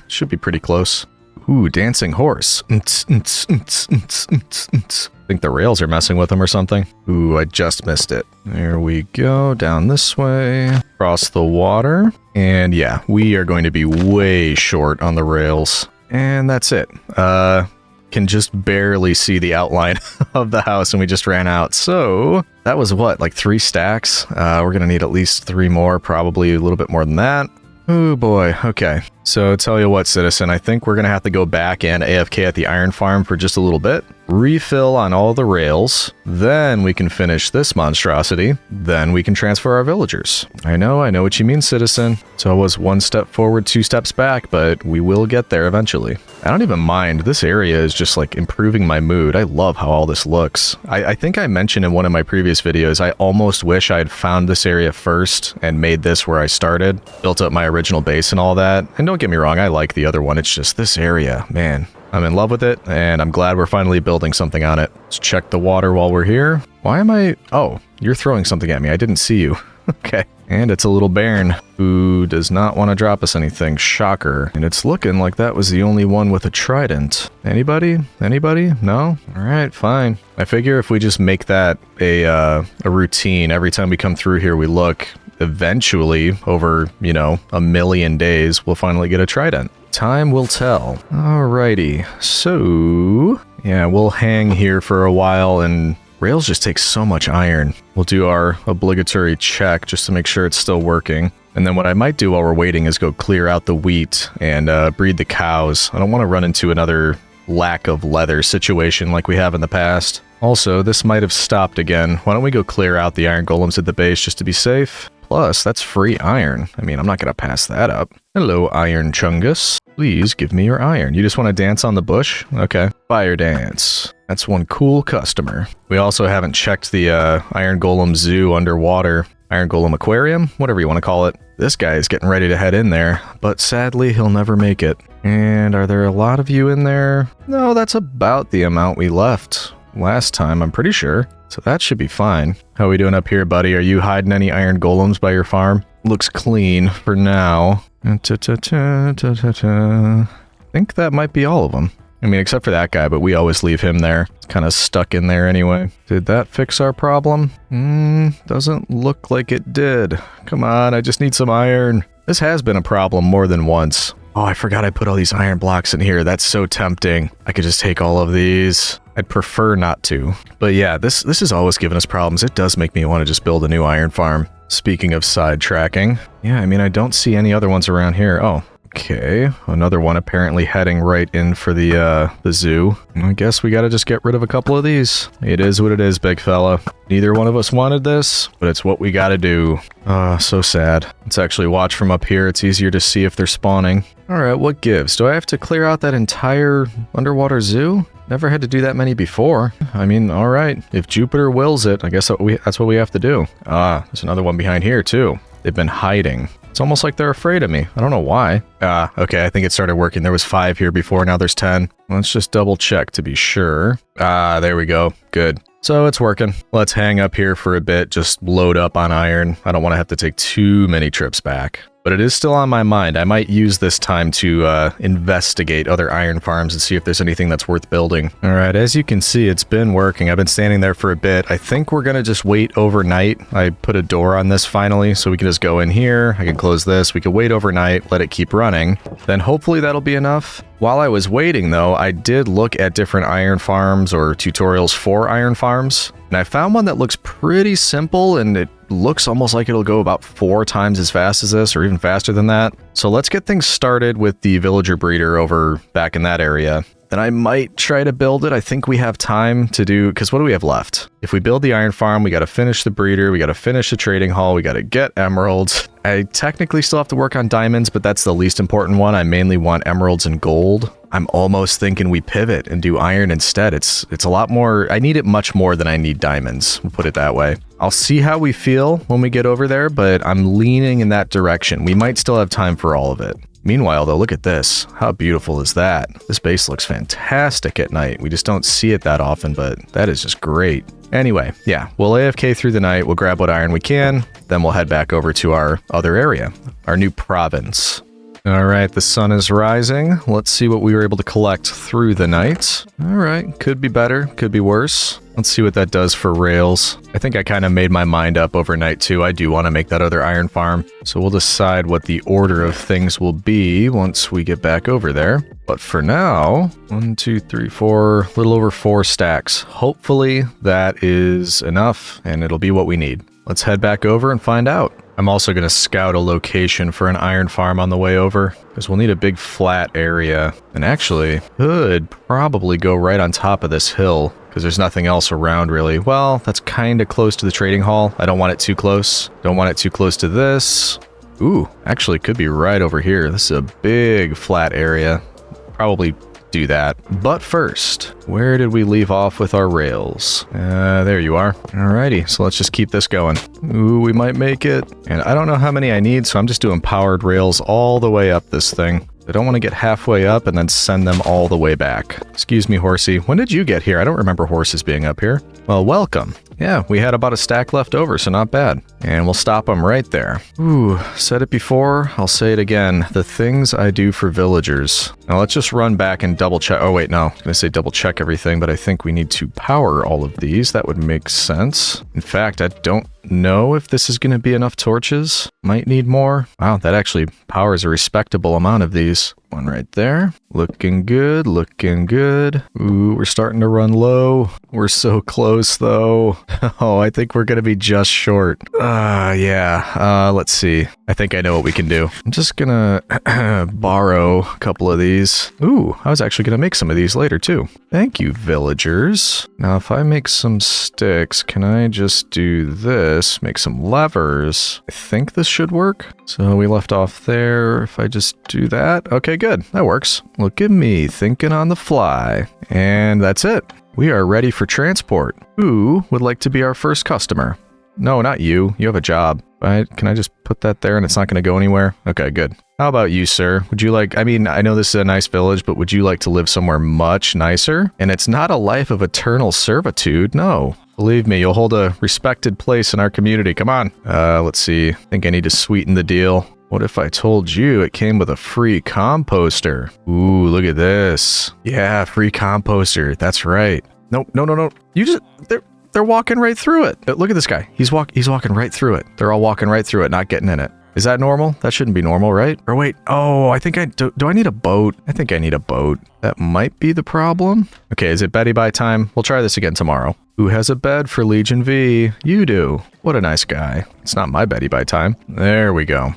should be pretty close. Ooh, dancing horse. I think the rails are messing with them or something. Ooh, I just missed it. There we go, down this way, across the water. And yeah, we are going to be way short on the rails. And that's it. Can just barely see the outline of the house and we just ran out. So that was what, like 3 stacks? We're going to need at least 3 more, probably a little bit more than that. Oh boy, okay. So tell you what, citizen, I think we're going to have to go back and AFK at the iron farm for just a little bit. Refill on all the rails. Then we can finish this monstrosity. Then we can transfer our villagers. I know what you mean, citizen. So it was 1 step forward, 2 steps back, but we will get there eventually. I don't even mind. This area is just like improving my mood. I love how all this looks. I think I mentioned in one of my previous videos, I almost wish I had found this area first and made this where I started, built up my original base and all that. And don't get me wrong, I like the other one. It's just this area, man. I'm in love with it, and I'm glad we're finally building something on it. Let's check the water while we're here. Why am I... Oh, you're throwing something at me. I didn't see you. Okay. And it's a little bairn who does not want to drop us anything. Shocker. And it's looking like that was the only one with a trident. Anybody? Anybody? No? Alright, fine. I figure if we just make that a routine, every time we come through here we look, eventually, over, you know, a million days, we'll finally get a trident. Time will tell. Alrighty, so yeah, we'll hang here for a while, and rails just take so much iron. We'll do our obligatory check just to make sure it's still working. And then what I might do while we're waiting is go clear out the wheat and breed the cows. I don't want to run into another lack of leather situation like we have in the past. Also, this might have stopped again. Why don't we go clear out the iron golems at the base just to be safe? Plus, that's free iron. I mean, I'm not going to pass that up. Hello, Iron Chungus. Please give me your iron. You just want to dance on the bush? Okay. Fire dance. That's one cool customer. We also haven't checked the Iron Golem Zoo underwater. Iron Golem Aquarium? Whatever you want to call it. This guy is getting ready to head in there, but sadly, he'll never make it. And are there a lot of you in there? No, that's about the amount we left last time, I'm pretty sure. So that should be fine. How are we doing up here, buddy? Are you hiding any iron golems by your farm? Looks clean for now. I think that might be all of them. I mean, except for that guy, but we always leave him there. It's kind of stuck in there anyway. Did that fix our problem? Doesn't look like it did. Come on, I just need some iron. This has been a problem more than once. Oh, I forgot I put all these iron blocks in here. That's so tempting. I could just take all of these. I'd prefer not to. But yeah, this has always given us problems. It does make me want to just build a new iron farm. Speaking of sidetracking. Yeah, I mean, I don't see any other ones around here. Oh, okay. Another one apparently heading right in for the zoo. I guess we gotta just get rid of a couple of these. It is what it is, big fella. Neither one of us wanted this, but it's what we gotta do. So sad. Let's actually watch from up here. It's easier to see if they're spawning. Alright, what gives? Do I have to clear out that entire underwater zoo? Never had to do that many before. I mean, alright. If Jupiter wills it, I guess that's what we have to do. There's another one behind here, too. They've been hiding. It's almost like they're afraid of me. I don't know why. Okay, I think it started working. There was 5 here before, now there's 10. Let's just double check to be sure. There we go. Good. So it's working. Let's hang up here for a bit, just load up on iron. I don't want to have to take too many trips back. But it is still on my mind. I might use this time to investigate other iron farms and see if there's anything that's worth building. All right, as you can see, it's been working. I've been standing there for a bit. I think we're going to just wait overnight. I put a door on this finally, so we can just go in here. I can close this. We can wait overnight, let it keep running. Then hopefully that'll be enough. While I was waiting, though, I did look at different iron farms or tutorials for iron farms, and I found one that looks pretty simple, and it looks almost like it'll go about 4 times as fast as this, or even faster than that. So let's get things started with the villager breeder over back in that area. Then I might try to build it. I think we have time to do, because what do we have left? If we build the iron farm, we got to finish the breeder, we got to finish the trading hall, we got to get emeralds. I technically still have to work on diamonds, but that's the least important one. I mainly want emeralds and gold. I'm almost thinking we pivot and do iron instead. It's a lot more, I need it much more than I need diamonds, we'll put it that way. I'll see how we feel when we get over there, but I'm leaning in that direction. We might still have time for all of it. Meanwhile, though, look at this. How beautiful is that? This base looks fantastic at night. We just don't see it that often, but that is just great. Anyway, yeah, we'll AFK through the night. We'll grab what iron we can. Then we'll head back over to our other area, our new province. All right, the sun is rising. Let's see what we were able to collect through the night. All right, could be better, could be worse. Let's see what that does for rails. I think I kind of made my mind up overnight too. I do want to make that other iron farm. So we'll decide what the order of things will be once we get back over there. But for now, 1, 2, 3, 4, a little over 4 stacks. Hopefully that is enough and it'll be what we need. Let's head back over and find out. I'm also going to scout a location for an iron farm on the way over, because we'll need a big flat area. And actually, could probably go right on top of this hill, because there's nothing else around really. Well, that's kind of close to the trading hall. I don't want it too close. Don't want it too close to this. Ooh, actually could be right over here. This is a big flat area. Probably do that. But first, where did we leave off with our rails? There you are. Alrighty, so let's just keep this going. Ooh, we might make it. And I don't know how many I need, so I'm just doing powered rails all the way up this thing. I don't want to get halfway up and then send them all the way back. Excuse me, horsey. When did you get here? I don't remember horses being up here. Well, welcome. Yeah, we had about a stack left over, so not bad. And we'll stop them right there. Ooh, said it before, I'll say it again. The things I do for villagers. Now let's just run back and double check. Oh wait, no, I was gonna say double check everything, but I think we need to power all of these. That would make sense. In fact, I don't know if this is gonna be enough torches. Might need more. Wow, that actually powers a respectable amount of these. One right there. Looking good, looking good. Ooh, we're starting to run low. We're so close though. Oh, I think we're gonna be just short. Yeah. Let's see. I think I know what we can do. I'm just gonna borrow a couple of these. Ooh, I was actually gonna make some of these later too. Thank you, villagers. Now, if I make some sticks, can I just do this? Make some levers. I think this should work. So we left off there. If I just do that. Okay, good. That works. Look at me thinking on the fly. And that's it. We are ready for transport. Who would like to be our first customer? No, not you. You have a job. Can I just put that there and it's not going to go anywhere? Okay, good. How about you, sir? Would you like, I mean, I know this is a nice village, but would you like to live somewhere much nicer? And it's not a life of eternal servitude, no. Believe me, you'll hold a respected place in our community. Come on. Let's see. I think I need to sweeten the deal. What if I told you it came with a free composter? Ooh, look at this. Yeah, free composter. That's right. Nope, no. You just, they're walking right through it. Look at this guy. He's walking right through it. They're all walking right through it, not getting in it. Is that normal? That shouldn't be normal, right? Or wait, oh, I think do I need a boat? I think I need a boat. That might be the problem. Okay, is it Betty by time? We'll try this again tomorrow. Who has a bed for Legion V? You do. What a nice guy. It's not my Betty by time. There we go.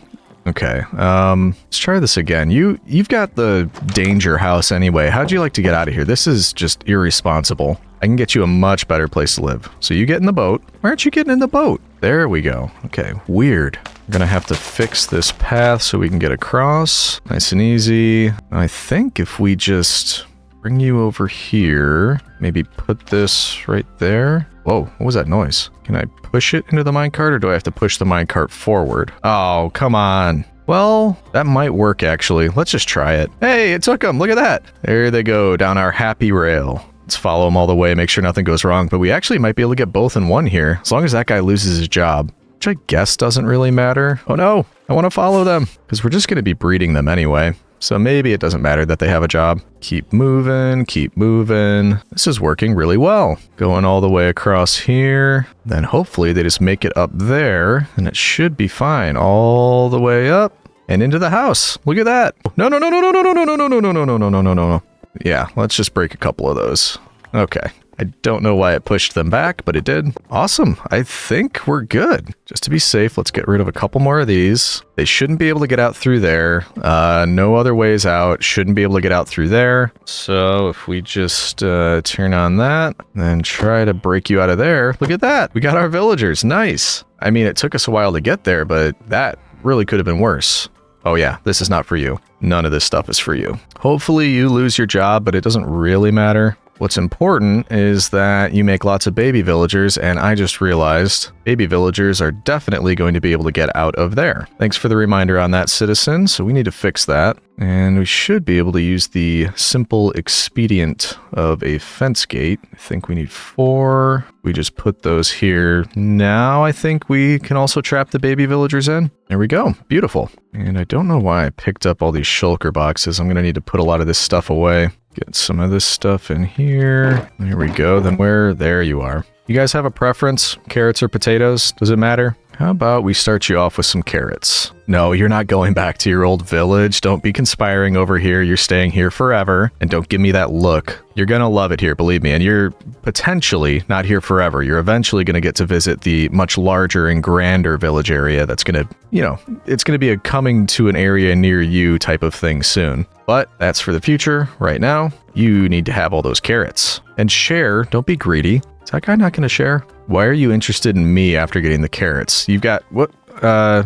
Okay, let's try this again. You've got the danger house anyway. How'd you like to get out of here? This is just irresponsible. I can get you a much better place to live. So you get in the boat. Why aren't you getting in the boat? There we go. Okay, weird. We're gonna have to fix this path so we can get across. Nice and easy. I think if we just bring you over here, maybe put this right there. Whoa, what was that noise? Can I push it into the minecart or do I have to push the minecart forward? Oh, come on. Well, that might work actually. Let's just try it. Hey, it took them. Look at that. There they go down our happy rail. Let's follow them all the way, make sure nothing goes wrong. But we actually might be able to get both in one here, as long as that guy loses his job, which I guess doesn't really matter. Oh no, I want to follow them because we're just going to be breeding them anyway. So maybe it doesn't matter that they have a job. Keep moving, keep moving. This is working really well. Going all the way across here. Then hopefully they just make it up there and it should be fine all the way up. and into the house. Look at that. No, no, no, no, no, no, no, no, no, no, no, no, no, no, no, no, no. Yeah, let's just break a couple of those. Okay. I don't know why it pushed them back, but it did. Awesome. I think we're good. Just to be safe, let's get rid of a couple more of these. They shouldn't be able to get out through there. No other ways out. Shouldn't be able to get out through there. So if we just turn on that and try to break you out of there, look at that. We got our villagers. Nice. I mean, it took us a while to get there, but that really could have been worse. Oh yeah, this is not for you. None of this stuff is for you. Hopefully you lose your job, but it doesn't really matter. What's important is that you make lots of baby villagers, and I just realized baby villagers are definitely going to be able to get out of there. Thanks for the reminder on that, citizen. So we need to fix that. And we should be able to use the simple expedient of a fence gate. I think we need 4. We just put those here. Now I think we can also trap the baby villagers in. There we go. Beautiful. And I don't know why I picked up all these shulker boxes. I'm going to need to put a lot of this stuff away. Get some of this stuff in here. There we go. Then there you are. You guys have a preference? Carrots or potatoes? Does it matter? How about we start you off with some carrots? No, you're not going back to your old village. Don't be conspiring over here. You're staying here forever. And don't give me that look. You're going to love it here, believe me. And you're potentially not here forever. You're eventually going to get to visit the much larger and grander village area that's going to, it's going to be a coming to an area near you type of thing soon. But that's for the future. Right now, you need to have all those carrots. And share, don't be greedy. Is that guy not going to share? Why are you interested in me after getting the carrots? You've got, what?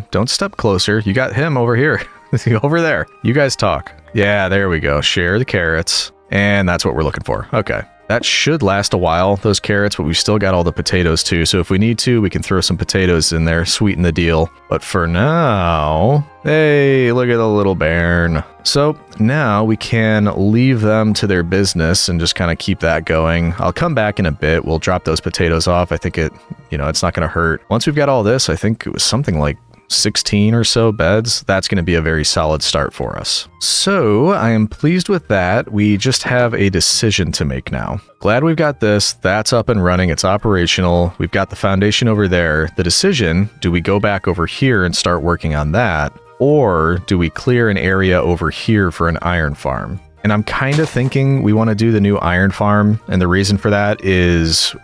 Don't step closer. You got him over here. Over there. You guys talk. Yeah, there we go. Share the carrots. And that's what we're looking for. Okay. That should last a while, those carrots, but we've still got all the potatoes too. So if we need to, we can throw some potatoes in there, sweeten the deal. But for now, hey, look at the little bairn. So now we can leave them to their business and just kind of keep that going. I'll come back in a bit. We'll drop those potatoes off. I think it's not going to hurt. Once we've got all this, I think it was something like 16 or so beds. That's going to be a very solid start for us. So I am pleased with that. We just have a decision to make now. Glad we've got this. That's up and running. It's operational. We've got the foundation over there. The decision, do we go back over here and start working on that? Or do we clear an area over here for an iron farm? And I'm kind of thinking we want to do the new iron farm. And the reason for that is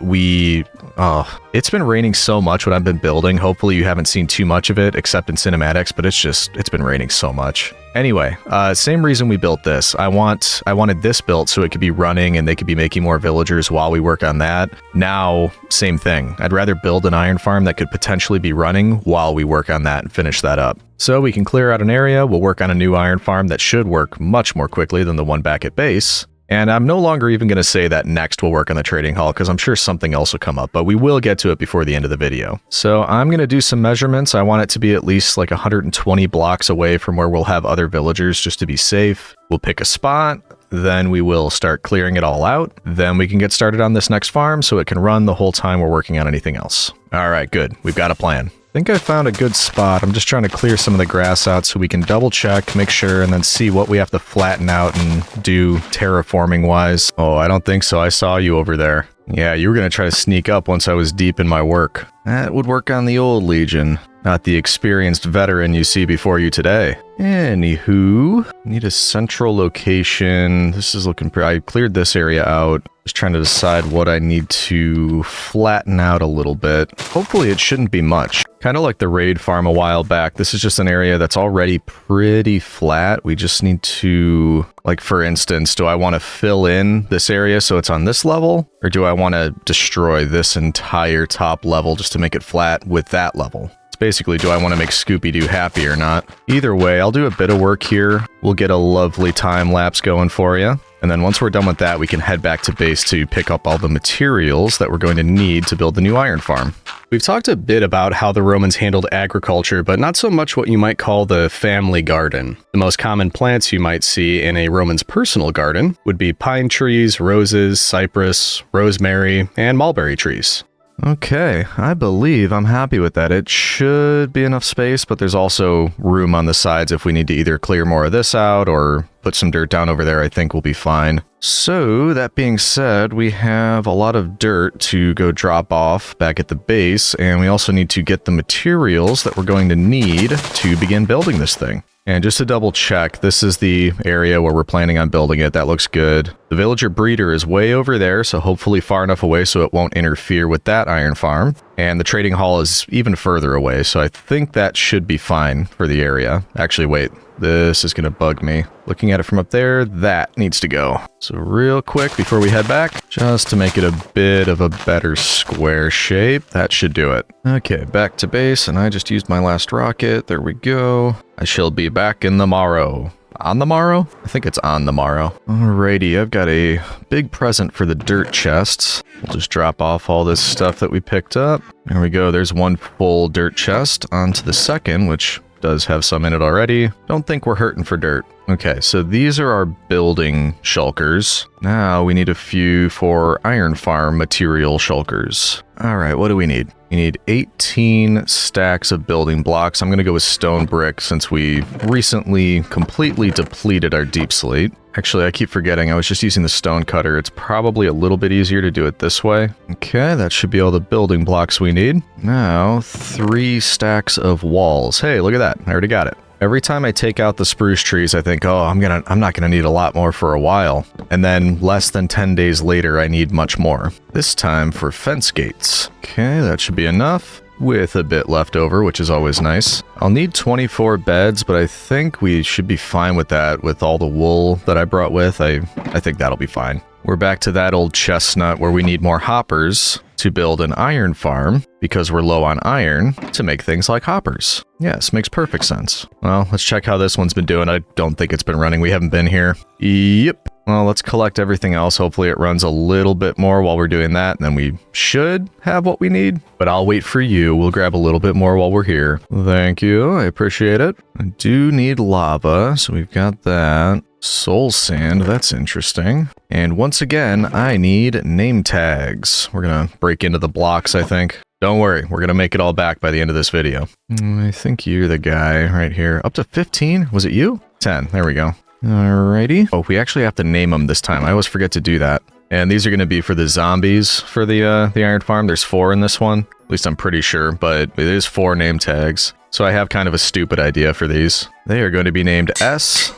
it's been raining so much when I've been building. Hopefully you haven't seen too much of it except in cinematics, but it's been raining so much. Anyway, same reason we built this. I wanted this built so it could be running and they could be making more villagers while we work on that. Now, same thing. I'd rather build an iron farm that could potentially be running while we work on that and finish that up. So we can clear out an area, we'll work on a new iron farm that should work much more quickly than the one back at base. And I'm no longer even going to say that next we'll work on the trading hall because I'm sure something else will come up, but we will get to it before the end of the video. So I'm going to do some measurements. I want it to be at least like 120 blocks away from where we'll have other villagers just to be safe. We'll pick a spot, then we will start clearing it all out. Then we can get started on this next farm so it can run the whole time we're working on anything else. All right, good. We've got a plan. I think I found a good spot. I'm just trying to clear some of the grass out so we can double check, make sure, and then see what we have to flatten out and do terraforming wise. Oh, I don't think so. I saw you over there. Yeah, you were going to try to sneak up once I was deep in my work. That would work on the old Legion, not the experienced veteran you see before you today. Anywho, need a central location. This is looking pretty. I cleared this area out. Just trying to decide what I need to flatten out a little bit. Hopefully it shouldn't be much. Kind of like the raid farm a while back. This is just an area that's already pretty flat. We just need to, like for instance, do I want to fill in this area so it's on this level? Or do I want to destroy this entire top level just to make it flat with that level? It's basically, do I want to make Scooby-Doo happy or not? Either way, I'll do a bit of work here. We'll get a lovely time lapse going for you. And then once we're done with that, we can head back to base to pick up all the materials that we're going to need to build the new iron farm. We've talked a bit about how the Romans handled agriculture, but not so much what you might call the family garden. The most common plants you might see in a Roman's personal garden would be pine trees, roses, cypress, rosemary, and mulberry trees. Okay, I believe I'm happy with that. It should be enough space, but there's also room on the sides if we need to either clear more of this out or put some dirt down over there. I think we'll be fine. So, that being said, we have a lot of dirt to go drop off back at the base, and we also need to get the materials that we're going to need to begin building this thing. And just to double check, this is the area where we're planning on building it. That looks good. The villager breeder is way over there, so hopefully far enough away so it won't interfere with that iron farm. And the trading hall is even further away, so I think that should be fine for the area. Actually, wait. This is going to bug me. Looking at it from up there, that needs to go. So real quick before we head back, just to make it a bit of a better square shape, that should do it. Okay, back to base, and I just used my last rocket. There we go. I shall be back in the morrow. On the morrow? I think it's on the morrow. Alrighty, I've got a big present for the dirt chests. We'll just drop off all this stuff that we picked up. There we go. There's one full dirt chest onto the second, which does have some in it already. Don't think we're hurting for dirt. Okay, so these are our building shulkers. Now we need a few for iron farm material shulkers. All right, what do we need? We need 18 stacks of building blocks. I'm going to go with stone brick since we recently completely depleted our deep slate. Actually, I keep forgetting. I was just using the stone cutter. It's probably a little bit easier to do it this way. Okay, that should be all the building blocks we need. Now, 3 stacks of walls. Hey, look at that. I already got it. Every time I take out the spruce trees, I think, oh, I'm not gonna need a lot more for a while. And then less than 10 days later, I need much more. This time for fence gates. Okay, that should be enough. With a bit left over, which is always nice. I'll need 24 beds, but I think we should be fine with that with all the wool that I brought with. I think that'll be fine. We're back to that old chestnut where we need more hoppers to build an iron farm because we're low on iron to make things like hoppers. Yes, makes perfect sense. Well, let's check how this one's been doing. I don't think it's been running. We haven't been here. Yep. Well, let's collect everything else. Hopefully it runs a little bit more while we're doing that, and then we should have what we need. But I'll wait for you. We'll grab a little bit more while we're here. Thank you. I appreciate it. I do need lava, so we've got that. Soul sand, that's interesting. And once again, I need name tags. We're gonna break into the blocks, I think. Don't worry, we're gonna make it all back by the end of this video. I think you're the guy right here. Up to 15? Was it you? 10, there we go. Alrighty. Oh, we actually have to name them this time. I always forget to do that. And these are going to be for the zombies for the iron farm. There's 4 in this one. At least I'm pretty sure, but it is 4 name tags. So I have kind of a stupid idea for these. They are going to be named S,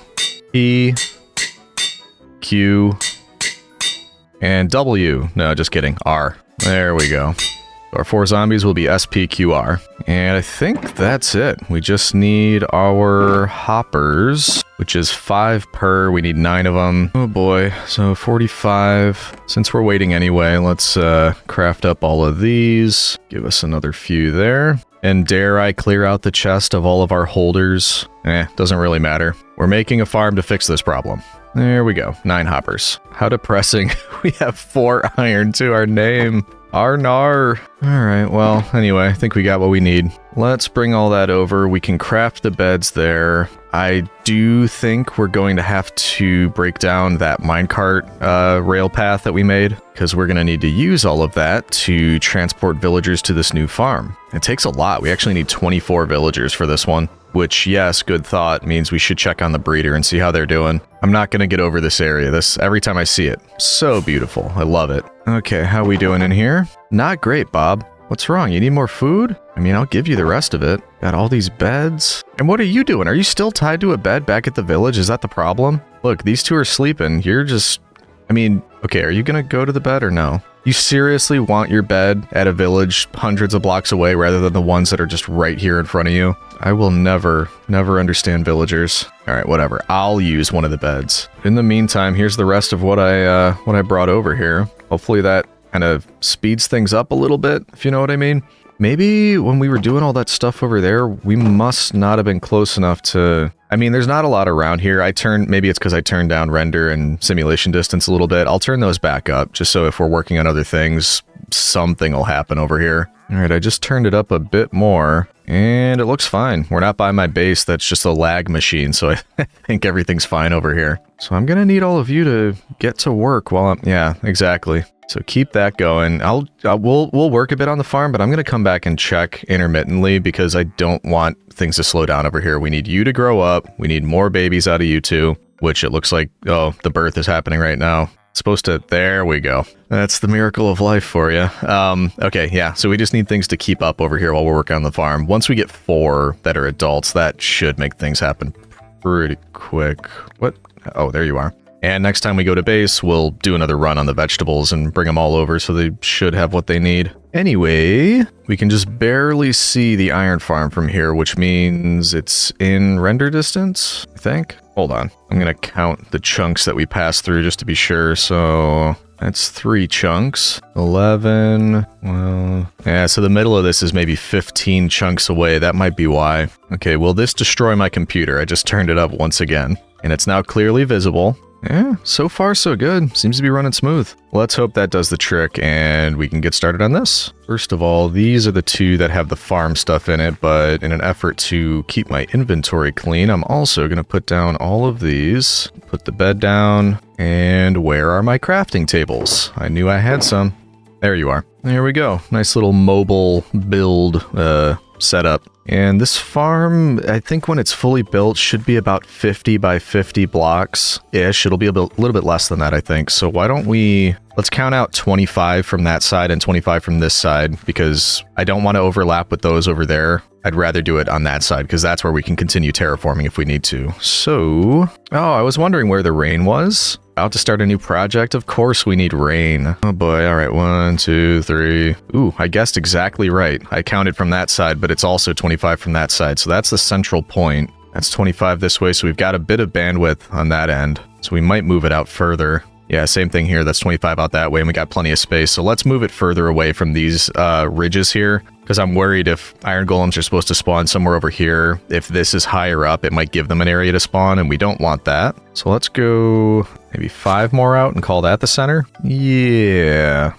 E, Q, and W. No, just kidding. R. There we go. Our 4 zombies will be SPQR. And I think that's it. We just need our hoppers, which is 5 per. We need 9 of them. Oh boy. So 45. Since we're waiting anyway, let's craft up all of these. Give us another few there. And dare I clear out the chest of all of our holders? Doesn't really matter. We're making a farm to fix this problem. There we go. 9 hoppers. How depressing. We have 4 iron to our name. Arnar. Alright, well, anyway, I think we got what we need. Let's bring all that over. We can craft the beds there. I do think we're going to have to break down that minecart rail path that we made, because we're going to need to use all of that to transport villagers to this new farm. It takes a lot. We actually need 24 villagers for this one. Which, yes, good thought, means we should check on the breeder and see how they're doing. I'm not going to get over this area. Every time I see it. So beautiful. I love it. Okay, how we doing in here? Not great, Bob. What's wrong? You need more food? I mean, I'll give you the rest of it. Got all these beds. And what are you doing? Are you still tied to a bed back at the village? Is that the problem? Look, these 2 are sleeping. You're just... I mean, okay, are you going to go to the bed or no? You seriously want your bed at a village hundreds of blocks away rather than the ones that are just right here in front of you? I will never understand villagers. All right, whatever. I'll use one of the beds. In the meantime, here's the rest of what I brought over here. Hopefully that kind of speeds things up a little bit, if you know what I mean. Maybe when we were doing all that stuff over there, we must not have been close enough to... I mean, there's not a lot around here. Maybe it's because I turned down render and simulation distance a little bit. I'll turn those back up, just so if we're working on other things, something will happen over here. All right, I just turned it up a bit more, and it looks fine. We're not by my base. That's just a lag machine, so I think everything's fine over here. So I'm going to need all of you to get to work while I'm... Yeah, exactly. So keep that going. We'll work a bit on the farm, but I'm going to come back and check intermittently because I don't want things to slow down over here. We need you to grow up. We need more babies out of you two, which it looks like, oh, the birth is happening right now. It's supposed to, there we go. That's the miracle of life for you. Okay, yeah, so we just need things to keep up over here while we're working on the farm. Once we get 4 that are adults, that should make things happen pretty quick. What? Oh, there you are. And next time we go to base, we'll do another run on the vegetables and bring them all over, so they should have what they need. Anyway, we can just barely see the iron farm from here, which means it's in render distance, I think. Hold on. I'm going to count the chunks that we passed through just to be sure. So that's 3 chunks. 11. Well, yeah, so the middle of this is maybe 15 chunks away. That might be why. Okay, will this destroy my computer? I just turned it up once again, and it's now clearly visible. Yeah, so far so good. Seems to be running smooth. Let's hope that does the trick and we can get started on this. First of all, these are the 2 that have the farm stuff in it, but in an effort to keep my inventory clean, I'm also going to put down all of these, put the bed down, and where are my crafting tables? I knew I had some. There you are. There we go. Nice little mobile build setup. And this farm, I think when it's fully built, should be about 50 by 50 blocks-ish. It'll be a little bit less than that, I think. So why don't we... Let's count out 25 from that side and 25 from this side, because I don't want to overlap with those over there. I'd rather do it on that side, because that's where we can continue terraforming if we need to. So... Oh, I was wondering where the rain was. About to start a new project? Of course we need rain. Oh boy, alright, 1, 2, 3... Ooh, I guessed exactly right. I counted from that side, but it's also 25 from that side, so that's the central point. That's 25 this way, so we've got a bit of bandwidth on that end. So we might move it out further. Yeah, same thing here. That's 25 out that way, and we got plenty of space. So let's move it further away from these ridges here, because I'm worried if iron golems are supposed to spawn somewhere over here, if this is higher up, it might give them an area to spawn, and we don't want that. So let's go maybe 5 more out and call that the center. Yeah,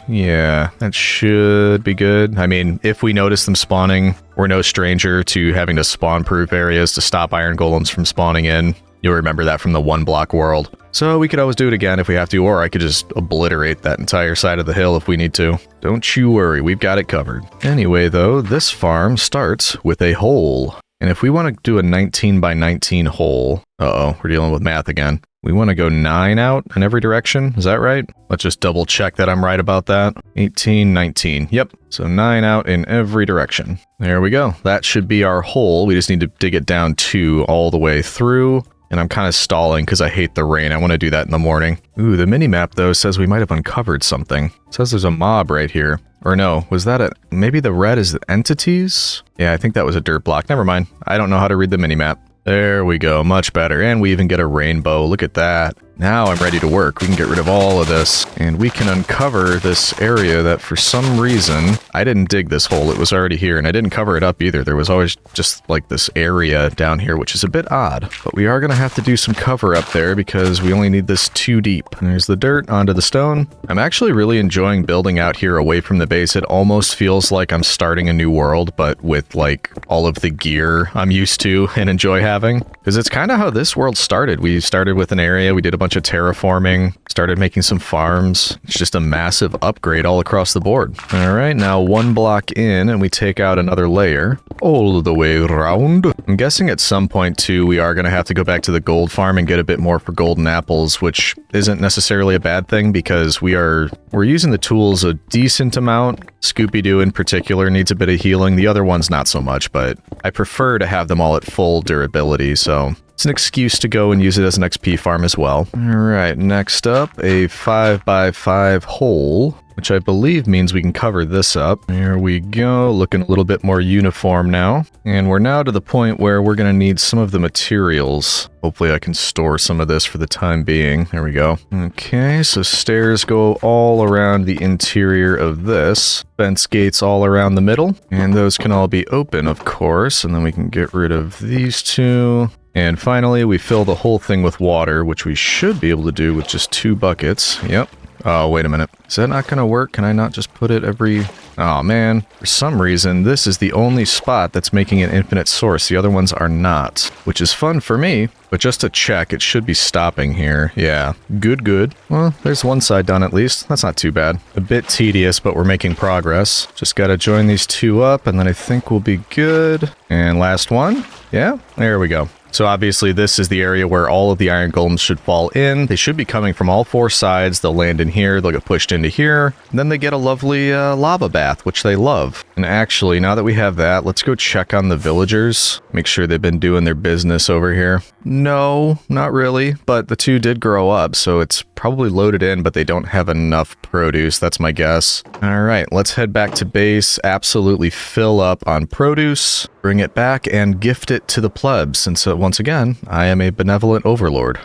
that should be good. I mean, if we notice them spawning, we're no stranger to having to spawn-proof areas to stop iron golems from spawning in. You'll remember that from the 1-block world. So we could always do it again if we have to, or I could just obliterate that entire side of the hill if we need to. Don't you worry, we've got it covered. Anyway though, this farm starts with a hole. And if we want to do a 19 by 19 hole... Uh-oh, we're dealing with math again. We want to go 9 out in every direction, is that right? Let's just double check that I'm right about that. 18, 19, yep. So 9 out in every direction. There we go. That should be our hole. We just need to dig it down 2 all the way through. And I'm kind of stalling because I hate the rain. I want to do that in the morning. Ooh, the minimap, though, says we might have uncovered something. It says there's a mob right here. Or no, was that maybe the red is the entities? Yeah, I think that was a dirt block. Never mind. I don't know how to read the minimap. There we go, much better. And we even get a rainbow. Look at that. Now I'm ready to work. We can get rid of all of this. And we can uncover this area that for some reason... I didn't dig this hole. It was already here. And I didn't cover it up either. There was always just like this area down here, which is a bit odd. But we are going to have to do some cover up there because we only need this 2 deep. And there's the dirt onto the stone. I'm actually really enjoying building out here away from the base. It almost feels like I'm starting a new world, but with like all of the gear I'm used to and enjoy having. Because it's kind of how this world started. We started with an area, we did a bunch of terraforming, started making some farms. It's just a massive upgrade all across the board. All right, now 1 block in and we take out another layer all the way around. I'm guessing at some point too, we are going to have to go back to the gold farm and get a bit more for golden apples, which isn't necessarily a bad thing because we're using the tools a decent amount. Scooby-Doo in particular needs a bit of healing. The other ones not so much, but I prefer to have them all at full durability, so it's an excuse to go and use it as an XP farm as well. All right, next up, a 5 by 5 hole, which I believe means we can cover this up. There we go, looking a little bit more uniform now. And we're now to the point where we're going to need some of the materials. Hopefully I can store some of this for the time being. There we go. Okay, so stairs go all around the interior of this. Fence gates all around the middle. And those can all be open, of course. And then we can get rid of these 2. And finally, we fill the whole thing with water, which we should be able to do with just 2 buckets. Yep. Oh, wait a minute. Is that not going to work? Can I not just put it every... Oh, man. For some reason, this is the only spot that's making an infinite source. The other ones are not, which is fun for me. But just to check, it should be stopping here. Yeah. Good. Well, there's one side done at least. That's not too bad. A bit tedious, but we're making progress. Just got to join these 2 up, and then I think we'll be good. And last one. Yeah, there we go. So obviously this is the area where all of the iron golems should fall in. They should be coming from all 4 sides. They'll land in here, they'll get pushed into here, and then they get a lovely lava bath, which they love. And actually, now that we have that, let's go check on the villagers. Make sure they've been doing their business over here. No, not really, but the two did grow up, so it's probably loaded in, but they don't have enough produce. That's my guess. All right, let's head back to base, absolutely fill up on produce, bring it back, and gift it to the plebs, since once again, I am a benevolent overlord.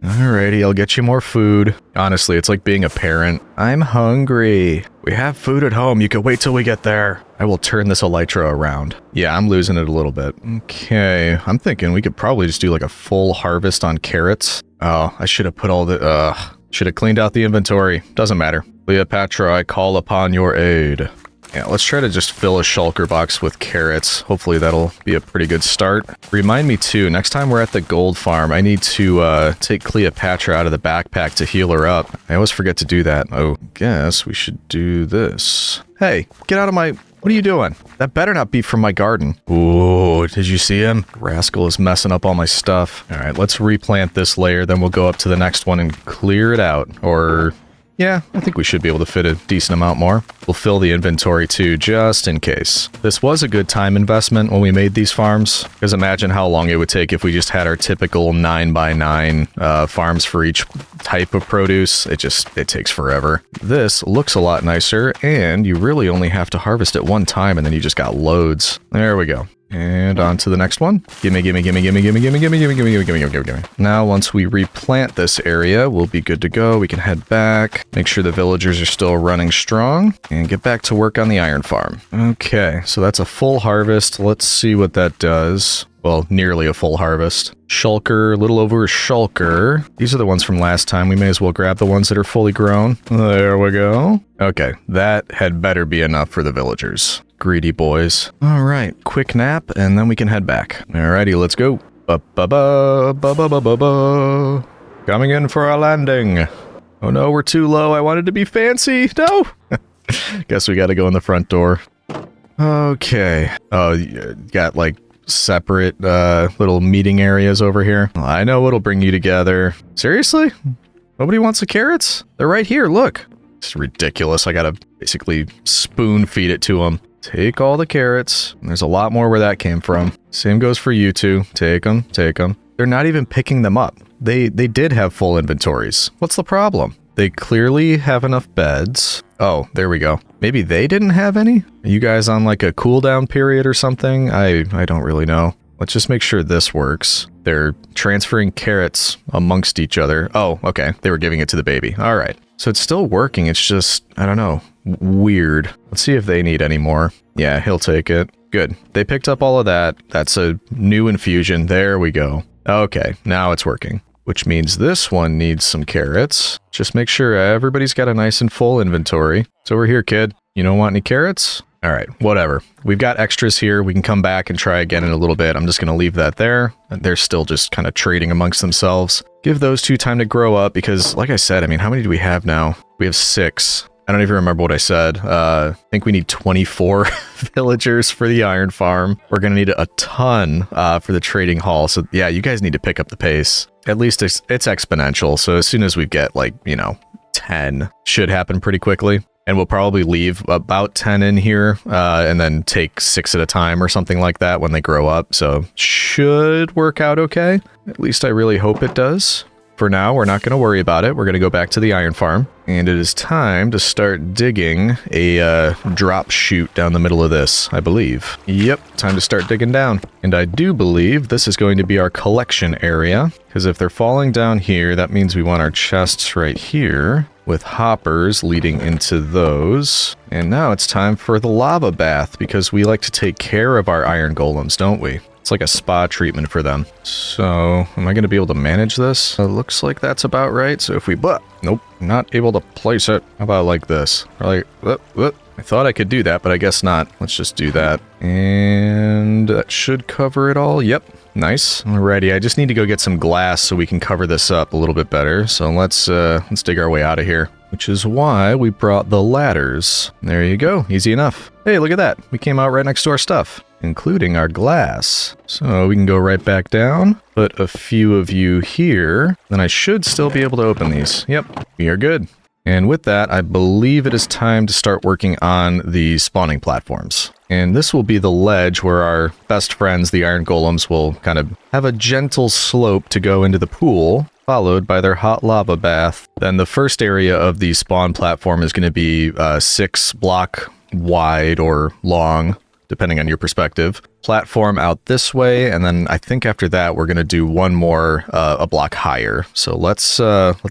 Alrighty, I'll get you more food. Honestly, it's like being a parent. I'm hungry. We have food at home. You can wait till we get there. I will turn this elytra around. Yeah, I'm losing it a little bit. Okay, I'm thinking we could probably just do like a full harvest on carrots. Oh, I should have put all the... should have cleaned out the inventory. Doesn't matter. Cleopatra, I call upon your aid. Yeah, let's try to just fill a shulker box with carrots. Hopefully that'll be a pretty good start. Remind me too, next time we're at the gold farm, I need to take Cleopatra out of the backpack to heal her up. I always forget to do that. Oh, guess we should do this. Hey, get out of my... What are you doing? That better not be from my garden. Ooh, did you see him? Rascal is messing up all my stuff. All right, let's replant this layer, then we'll go up to the next one and clear it out. Or... yeah, I think we should be able to fit a decent amount more. We'll fill the inventory too, just in case. This was a good time investment when we made these farms, because imagine how long it would take if we just had our typical 9x9 farms for each type of produce. It takes forever. This looks a lot nicer, and you really only have to harvest it one time, and then you just got loads. There we go. And on to the next one. Gimme, gimme, gimme, gimme, gimme, gimme, gimme, gimme, gimme, gimme, gimme, gimme, gimme. Now, once we replant this area, we'll be good to go. We can head back, make sure the villagers are still running strong, and get back to work on the iron farm. Okay, so that's a full harvest. Let's see what that does. Well, nearly a full harvest. Shulker, a little over a shulker. These are the ones from last time. We may as well grab the ones that are fully grown. There we go. Okay, that had better be enough for the villagers. Greedy boys. All right, quick nap, and then we can head back. Alrighty, let's go. Ba-ba-ba-ba-ba-ba-ba. Coming in for our landing. Oh no, we're too low. I wanted to be fancy. No! Guess we gotta go in the front door. Okay. Oh, you got like separate little meeting areas over here. Well, I know what'll bring you together. Seriously? Nobody wants the carrots? They're right here, look. It's ridiculous. I gotta basically spoon feed it to them. Take all the carrots. There's a lot more where that came from. Same goes for you two. Take them, take them. They're not even picking them up. They did have full inventories. What's the problem? They clearly have enough beds. Oh, there we go. Maybe they didn't have any? Are you guys on like a cooldown period or something? I don't really know. Let's just make sure this works. They're transferring carrots amongst each other. Oh, okay. They were giving it to the baby. All right. So it's still working. It's just, I don't know, weird. Let's see if they need any more. Yeah, he'll take it. Good. They picked up all of that. That's a new infusion. There we go. Okay, now it's working. Which means this one needs some carrots. Just make sure everybody's got a nice and full inventory. It's over here, kid. You don't want any carrots? All right, whatever. We've got extras here. We can come back and try again in a little bit. I'm just going to leave that there. They're still just kind of trading amongst themselves. Give those two time to grow up because, like I said, I mean, how many do we have now? We have 6. I don't even remember what I said. I think we need 24 villagers for the iron farm. We're going to need a ton for the trading hall. So yeah, you guys need to pick up the pace. At least it's exponential. So as soon as we get like, 10, should happen pretty quickly. And we'll probably leave about 10 in here and then take 6 at a time or something like that when they grow up. So should work out okay. At least I really hope it does. For now, we're not going to worry about it. We're going to go back to the iron farm. And it is time to start digging a drop chute down the middle of this, I believe. Yep, time to start digging down. And I do believe this is going to be our collection area. Because if they're falling down here, that means we want our chests right here, with hoppers leading into those. And now it's time for the lava bath, because we like to take care of our iron golems, don't we? It's like a spa treatment for them. So, am I going to be able to manage this? It looks like that's about right. So if we... nope, not able to place it. How about like this? Or like... I thought I could do that, but I guess not. Let's just do that. And that should cover it all. Yep, nice. Alrighty, I just need to go get some glass so we can cover this up a little bit better. So let's dig our way out of here. Which is why we brought the ladders. There you go, easy enough. Hey, look at that. We came out right next to our stuff, including our glass. So we can go right back down, put a few of you here, then I should still be able to open these. Yep, we are good. And with that, I believe it is time to start working on the spawning platforms. And this will be the ledge where our best friends, the iron golems, will kind of have a gentle slope to go into the pool, followed by their hot lava bath. Then the first area of the spawn platform is going to be 6 block wide or long, depending on your perspective, platform out this way, and then I think after that we're gonna do one more a block higher. So let's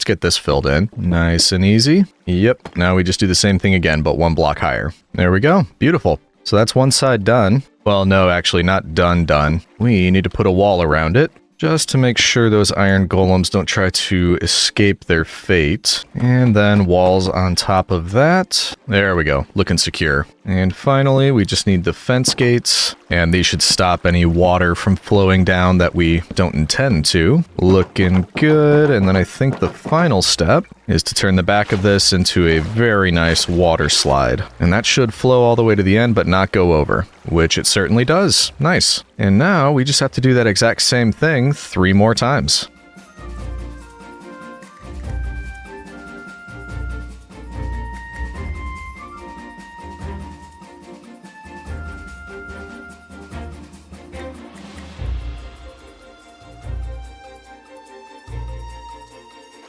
get this filled in, nice and easy. Yep. Now we just do the same thing again, but 1 block higher. There we go. Beautiful. So that's one side done. Well, no, actually not done. We need to put a wall around it, just to make sure those iron golems don't try to escape their fate. And then walls on top of that. There we go, looking secure. And finally, we just need the fence gates, and these should stop any water from flowing down that we don't intend to. Looking good. And then I think the final step is to turn the back of this into a very nice water slide. And that should flow all the way to the end, but not go over, which it certainly does. Nice. And now we just have to do that exact same thing 3 more times.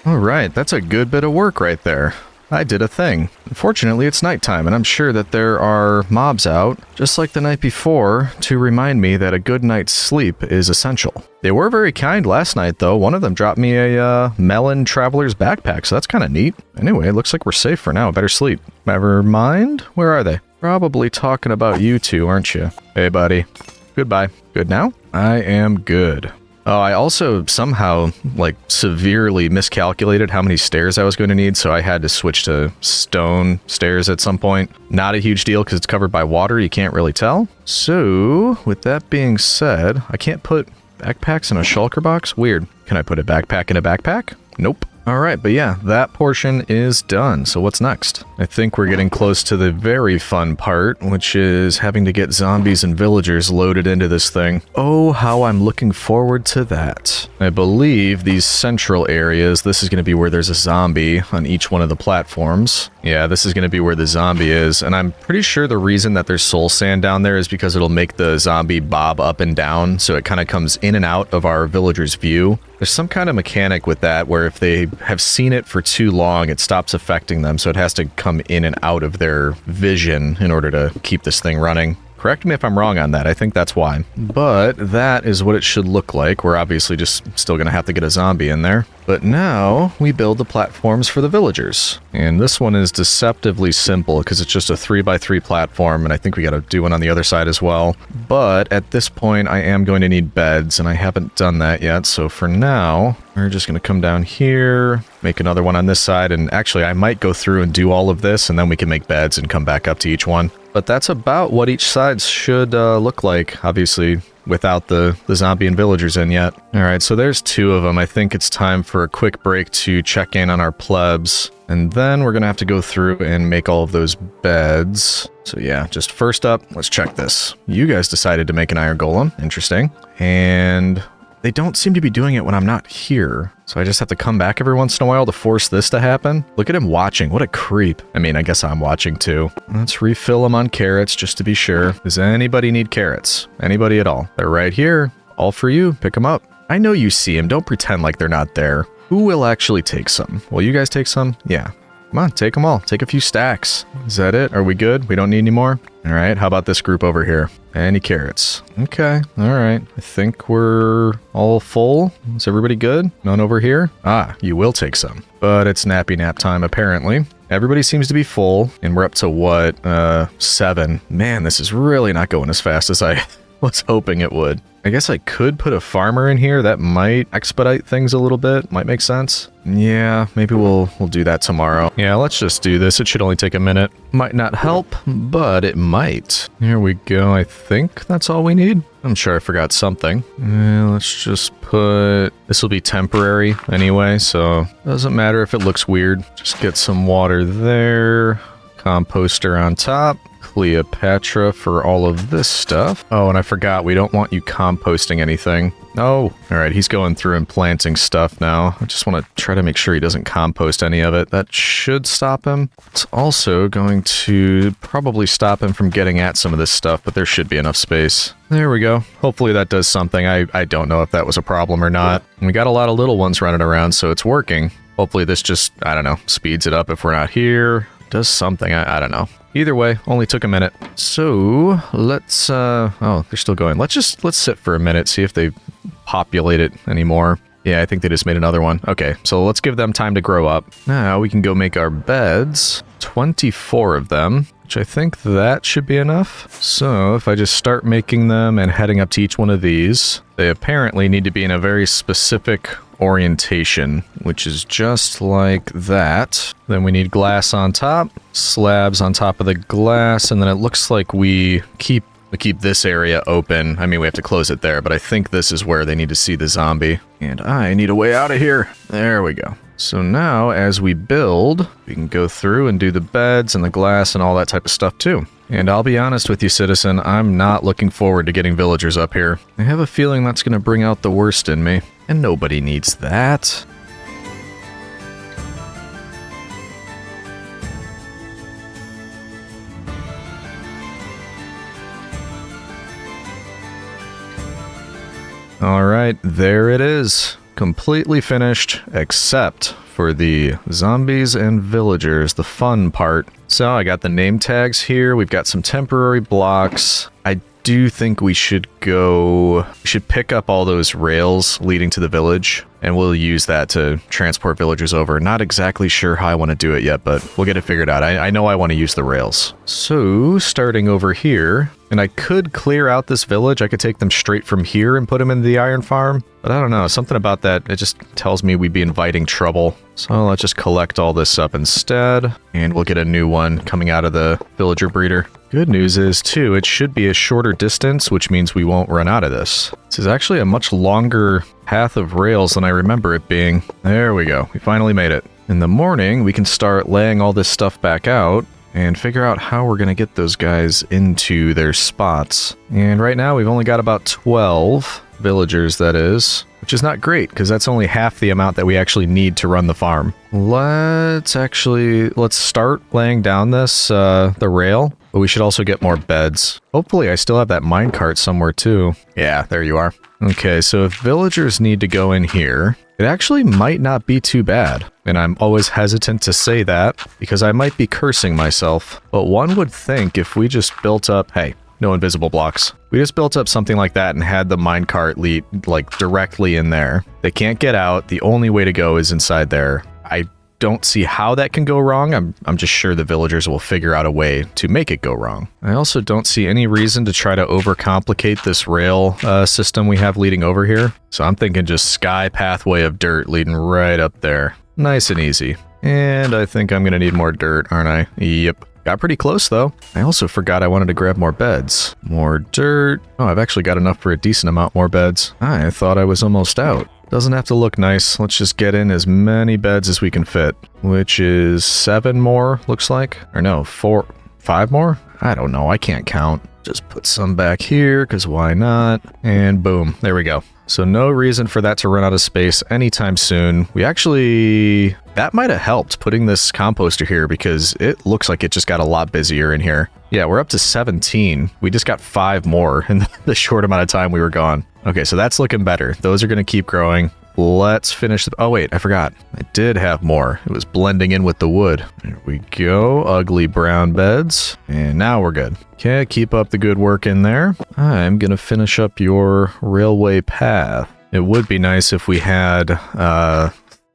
Alright, that's a good bit of work right there. I did a thing. Unfortunately, it's nighttime, and I'm sure that there are mobs out, just like the night before, to remind me that a good night's sleep is essential. They were very kind last night, though. One of them dropped me a melon traveler's backpack, so that's kind of neat. Anyway, it looks like we're safe for now. Better sleep. Never mind. Where are they? Probably talking about you two, aren't you? Hey, buddy. Goodbye. Good now? I am good. Oh, I also somehow, severely miscalculated how many stairs I was going to need, so I had to switch to stone stairs at some point. Not a huge deal because it's covered by water, you can't really tell. So, with that being said, I can't put backpacks in a shulker box? Weird. Can I put a backpack in a backpack? Nope. Alright, but yeah, that portion is done. So what's next? I think we're getting close to the very fun part, which is having to get zombies and villagers loaded into this thing. Oh, how I'm looking forward to that. I believe these central areas, this is going to be where there's a zombie on each one of the platforms. Yeah, this is going to be where the zombie is, and I'm pretty sure the reason that there's soul sand down there is because it'll make the zombie bob up and down, so it kind of comes in and out of our villager's view. There's some kind of mechanic with that where if they have seen it for too long, it stops affecting them, so it has to come in and out of their vision in order to keep this thing running. Correct me if I'm wrong on that, I think that's why. But that is what it should look like. We're obviously just still gonna have to get a zombie in there. But now, we build the platforms for the villagers. And this one is deceptively simple, because it's just a 3x3 platform, and I think we gotta do one on the other side as well. But at this point, I am going to need beds, and I haven't done that yet, so for now, we're just gonna come down here, make another one on this side, and actually, I might go through and do all of this, and then we can make beds and come back up to each one. But that's about what each side should look like, obviously, without the zombie and villagers in yet. Alright, so there's 2 of them. I think it's time for a quick break to check in on our plebs. And then we're gonna have to go through and make all of those beds. So yeah, just first up, let's check this. You guys decided to make an iron golem. Interesting. And they don't seem to be doing it when I'm not here. So I just have to come back every once in a while to force this to happen. Look at him watching. What a creep. I mean, I guess I'm watching too. Let's refill them on carrots just to be sure. Does anybody need carrots? Anybody at all? They're right here. All for you. Pick them up. I know you see them. Don't pretend like they're not there. Who will actually take some? Will you guys take some? Yeah. Come on, take them all. Take a few stacks. Is that it? Are we good? We don't need any more? All right, how about this group over here? Any carrots? Okay, all right. I think we're all full. Is everybody good? None over here? Ah, you will take some. But it's nappy nap time, apparently. Everybody seems to be full, and we're up to what? 7. Man, this is really not going as fast as I was hoping it would. I guess I could put a farmer in here. That might expedite things a little bit. Might make sense. Yeah, maybe we'll do that tomorrow. Yeah, let's just do this. It should only take a minute. Might not help, but it might. Here we go. I think that's all we need. I'm sure I forgot something. Let's just put... This will be temporary anyway, so doesn't matter if it looks weird. Just get some water there. Composter on top. Cleopatra for all of this stuff. Oh, and I forgot, we don't want you composting anything. Oh, all right, he's going through and planting stuff now. I just want to try to make sure he doesn't compost any of it. That should stop him. It's also going to probably stop him from getting at some of this stuff, but there should be enough space. There we go. Hopefully that does something. I don't know if that was a problem or not. We got a lot of little ones running around, so it's working. Hopefully this just, I don't know, speeds it up if we're not here. Does something, I don't know. Either way, only took a minute. So, let's, oh, they're still going. Let's sit for a minute, see if they populate it anymore. Yeah, I think they just made another one. Okay, so let's give them time to grow up. Now we can go make our beds. 24 of them, which I think that should be enough. So if I just start making them and heading up to each one of these, they apparently need to be in a very specific orientation, which is just like that. Then we need glass on top, slabs on top of the glass, and then it looks like we keep this area open. I mean, we have to close it there, but I think this is where they need to see the zombie. And I need a way out of here. There we go. So now, as we build, we can go through and do the beds and the glass and all that type of stuff too. And I'll be honest with you, citizen, I'm not looking forward to getting villagers up here. I have a feeling that's going to bring out the worst in me, and nobody needs that. Alright, there it is. Completely finished, except for the zombies and villagers, the fun part. So I got the name tags here, we've got some temporary blocks. I do think we should pick up all those rails leading to the village, and we'll use that to transport villagers over. Not exactly sure how I want to do it yet, but we'll get it figured out. I know I want to use the rails. So, starting over here, and I could clear out this village. I could take them straight from here and put them into the iron farm, but I don't know, something about that, it just tells me we'd be inviting trouble. So let's just collect all this up instead, and we'll get a new one coming out of the villager breeder. Good news is, too, it should be a shorter distance, which means we won't run out of this. This is actually a much longer path of rails than I remember it being. There we go. We finally made it. In the morning, we can start laying all this stuff back out and figure out how we're going to get those guys into their spots. And right now, we've only got about 12 villagers, that is, which is not great, because that's only half the amount that we actually need to run the farm. Let's start laying down this, the rail, but we should also get more beds. Hopefully I still have that minecart somewhere too. Yeah, there you are. Okay, so if villagers need to go in here, it actually might not be too bad. And I'm always hesitant to say that, because I might be cursing myself. But one would think if we just built up, hey, no invisible blocks. We just built up something like that and had the minecart lead, like, directly in there. They can't get out. The only way to go is inside there. I don't see how that can go wrong. I'm just sure the villagers will figure out a way to make it go wrong. I also don't see any reason to try to overcomplicate this rail system we have leading over here. So I'm thinking just sky pathway of dirt leading right up there. Nice and easy. And I think I'm gonna need more dirt, aren't I? Yep. Got pretty close, though. I also forgot I wanted to grab more beds. More dirt. Oh, I've actually got enough for a decent amount more beds. I thought I was almost out. Doesn't have to look nice. Let's just get in as many beds as we can fit, which is 7 more, looks like. Or no, 5 more? I don't know. I can't count. Just put some back here, because why not? And boom. There we go. So no reason for that to run out of space anytime soon. That might have helped putting this composter here, because it looks like it just got a lot busier in here. Yeah, we're up to 17. We just got 5 more in the short amount of time we were gone. Okay, so that's looking better. Those are going to keep growing. Let's finish oh wait, I forgot. I did have more. It was blending in with the wood. There we go. Ugly brown beds. And now we're good. Okay, keep up the good work in there. I'm gonna finish up your railway path. It would be nice if we had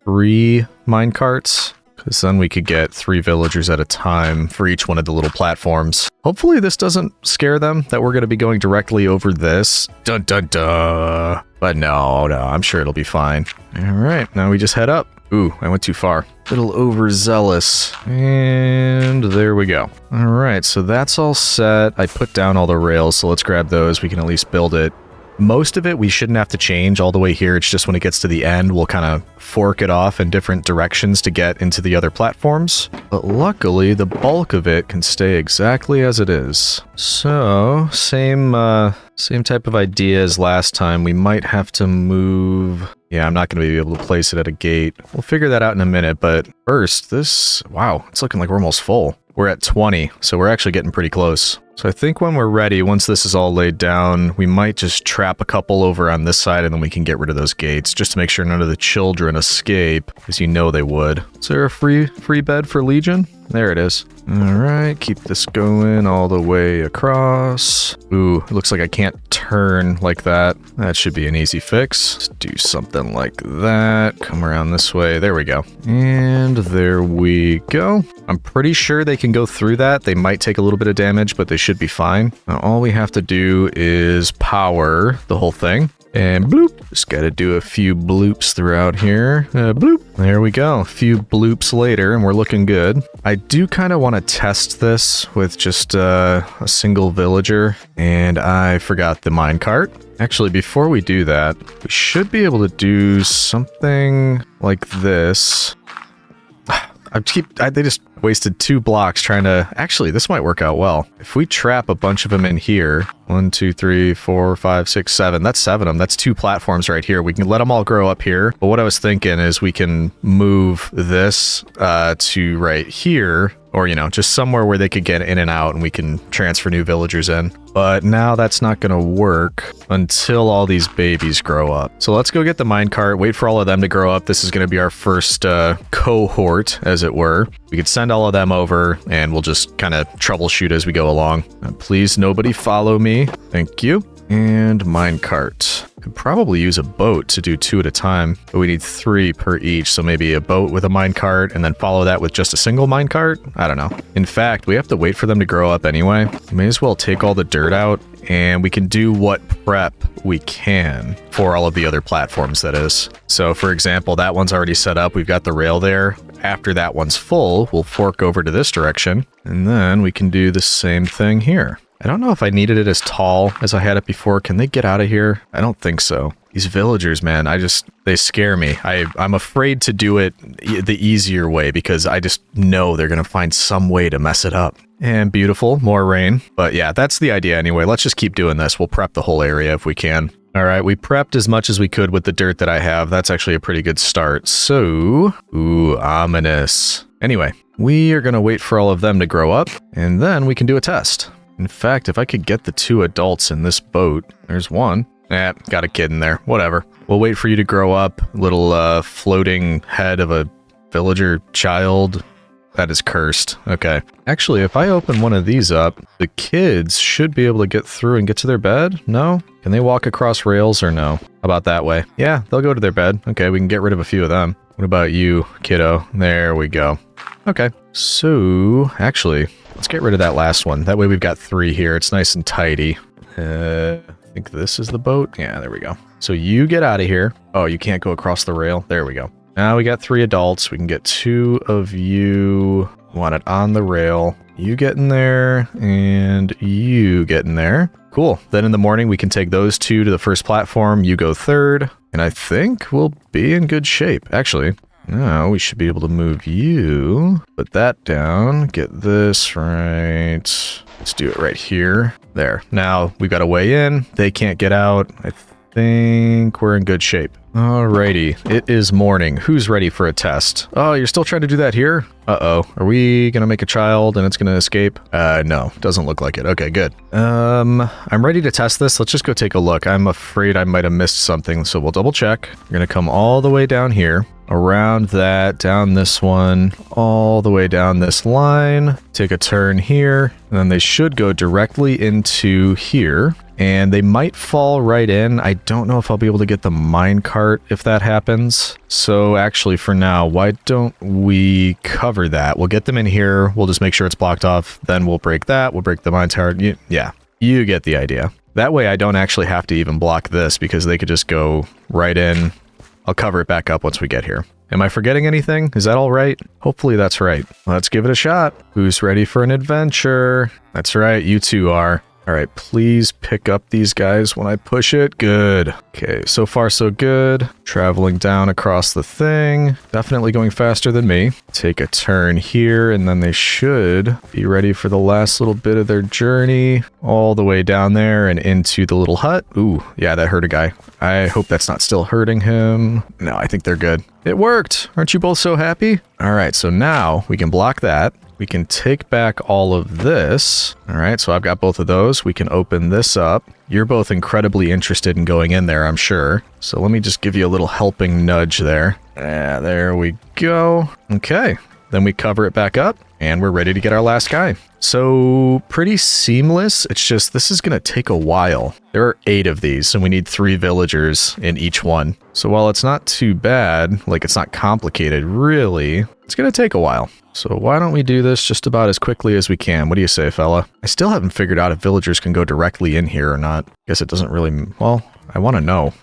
3 minecarts, because then we could get 3 villagers at a time for each one of the little platforms. Hopefully this doesn't scare them that we're going to be going directly over this. Dun dun dun. But no, I'm sure it'll be fine. Alright, now we just head up. Ooh, I went too far. Little overzealous. And there we go. Alright, so that's all set. I put down all the rails, so let's grab those. We can at least build it Most of it we shouldn't have to change all the way here. It's just when it gets to the end, we'll kind of fork it off in different directions to get into the other platforms. But luckily, the bulk of it can stay exactly as it is. So, same type of idea as last time. We might have to move... Yeah, I'm not going to be able to place it at a gate. We'll figure that out in a minute, but first, this... Wow, it's looking like we're almost full. We're at 20, so we're actually getting pretty close. So I think when we're ready, once this is all laid down, we might just trap a couple over on this side and then we can get rid of those gates, just to make sure none of the children escape, because you know they would. Is there a free bed for Legion? There it is. Alright, keep this going all the way across. Ooh, it looks like I can't turn like that. That should be an easy fix. Let's do something like that. Come around this way. There we go. And there we go. I'm pretty sure they can go through that. They might take a little bit of damage, but they should be fine. Now, all we have to do is power the whole thing. And bloop. Just gotta do a few bloops throughout here. Bloop. There we go. A few bloops later, and we're looking good. I do kind of want to test this with just a single villager, and I forgot the minecart. Actually, before we do that, we should be able to do something like this. They just wasted 2 blocks trying to... Actually, this might work out well. If we trap a bunch of them in here... 1, 2, 3, 4, 5, 6, 7. That's 7 of them. That's 2 platforms right here. We can let them all grow up here. But what I was thinking is we can move this to right here. Or, you know, just somewhere where they could get in and out and we can transfer new villagers in. But now that's not going to work until all these babies grow up. So let's go get the minecart, wait for all of them to grow up. This is going to be our first cohort, as it were. We could send all of them over and we'll just kind of troubleshoot as we go along. Please, nobody follow me. Thank you. And minecart. Could probably use a boat to do 2 at a time, but we need 3 per each, so maybe a boat with a minecart and then follow that with just a single minecart? I don't know. In fact, we have to wait for them to grow up anyway. May as well take all the dirt out, and we can do what prep we can for all of the other platforms, that is. So for example, that one's already set up. We've got the rail there. After that one's full, we'll fork over to this direction, and then we can do the same thing here. I don't know if I needed it as tall as I had it before. Can they get out of here? I don't think so. These villagers, man, they scare me. I'm afraid to do it the easier way because I just know they're going to find some way to mess it up. And beautiful, more rain. But yeah, that's the idea anyway. Let's just keep doing this. We'll prep the whole area if we can. All right, we prepped as much as we could with the dirt that I have. That's actually a pretty good start. So, ooh, ominous. Anyway, we are going to wait for all of them to grow up, and then we can do a test. In fact, if I could get the 2 adults in this boat, there's one. Got a kid in there. Whatever. We'll wait for you to grow up. Little floating head of a villager child. That is cursed. Okay. Actually, if I open one of these up, the kids should be able to get through and get to their bed? No? Can they walk across rails or no? How about that way? Yeah, they'll go to their bed. Okay, we can get rid of a few of them. What about you, kiddo? There we go. Okay. So, actually... let's get rid of that last one. That way we've got 3 here. It's nice and tidy. I think this is the boat. Yeah, there we go. So you get out of here. Oh, you can't go across the rail. There we go. Now we got 3 adults. We can get 2 of you. Want it on the rail. You get in there, and you get in there. Cool. Then in the morning, we can take those 2 to the first platform. You go 3rd. And I think we'll be in good shape. Actually... now we should be able to move you, put that down, get this right, let's do it right here. There. Now we've got a way in, they can't get out. I think we're in good shape. Alrighty, it is morning. Who's ready for a test? Oh, you're still trying to do that here? Uh-oh. Are we gonna make a child and it's gonna escape? No, doesn't look like it. Okay, good. I'm ready to test this. Let's just go take a look. I'm afraid I might have missed something, so we'll double check. We're gonna come all the way down here, around that, down this one, all the way down this line, take a turn here, and then they should go directly into here. And they might fall right in. I don't know if I'll be able to get the minecart if that happens. So actually for now, why don't we cover that? We'll get them in here. We'll just make sure it's blocked off. Then we'll break that. We'll break the minecart. Yeah, you get the idea. That way I don't actually have to even block this because they could just go right in. I'll cover it back up once we get here. Am I forgetting anything? Is that all right? Hopefully that's right. Let's give it a shot. Who's ready for an adventure? That's right, you 2 are. All right, please pick up these guys when I push it. Good. Okay, so far so good. Traveling down across the thing. Definitely going faster than me. Take a turn here, and then they should be ready for the last little bit of their journey. All the way down there and into the little hut. Ooh, yeah, that hurt a guy. I hope that's not still hurting him. No, I think they're good. It worked. Aren't you both so happy? All right, so now we can block that. We can take back all of this. All right, so I've got both of those. We can open this up. You're both incredibly interested in going in there, I'm sure. So let me just give you a little helping nudge there. Yeah, there we go. Okay, then we cover it back up and we're ready to get our last guy. So pretty seamless. It's just this is going to take a while. There are 8 of these and we need 3 villagers in each one. So while it's not too bad, like it's not complicated really, it's going to take a while. So why don't we do this just about as quickly as we can? What do you say, fella? I still haven't figured out if villagers can go directly in here or not. Guess it doesn't really... Well, I want to know.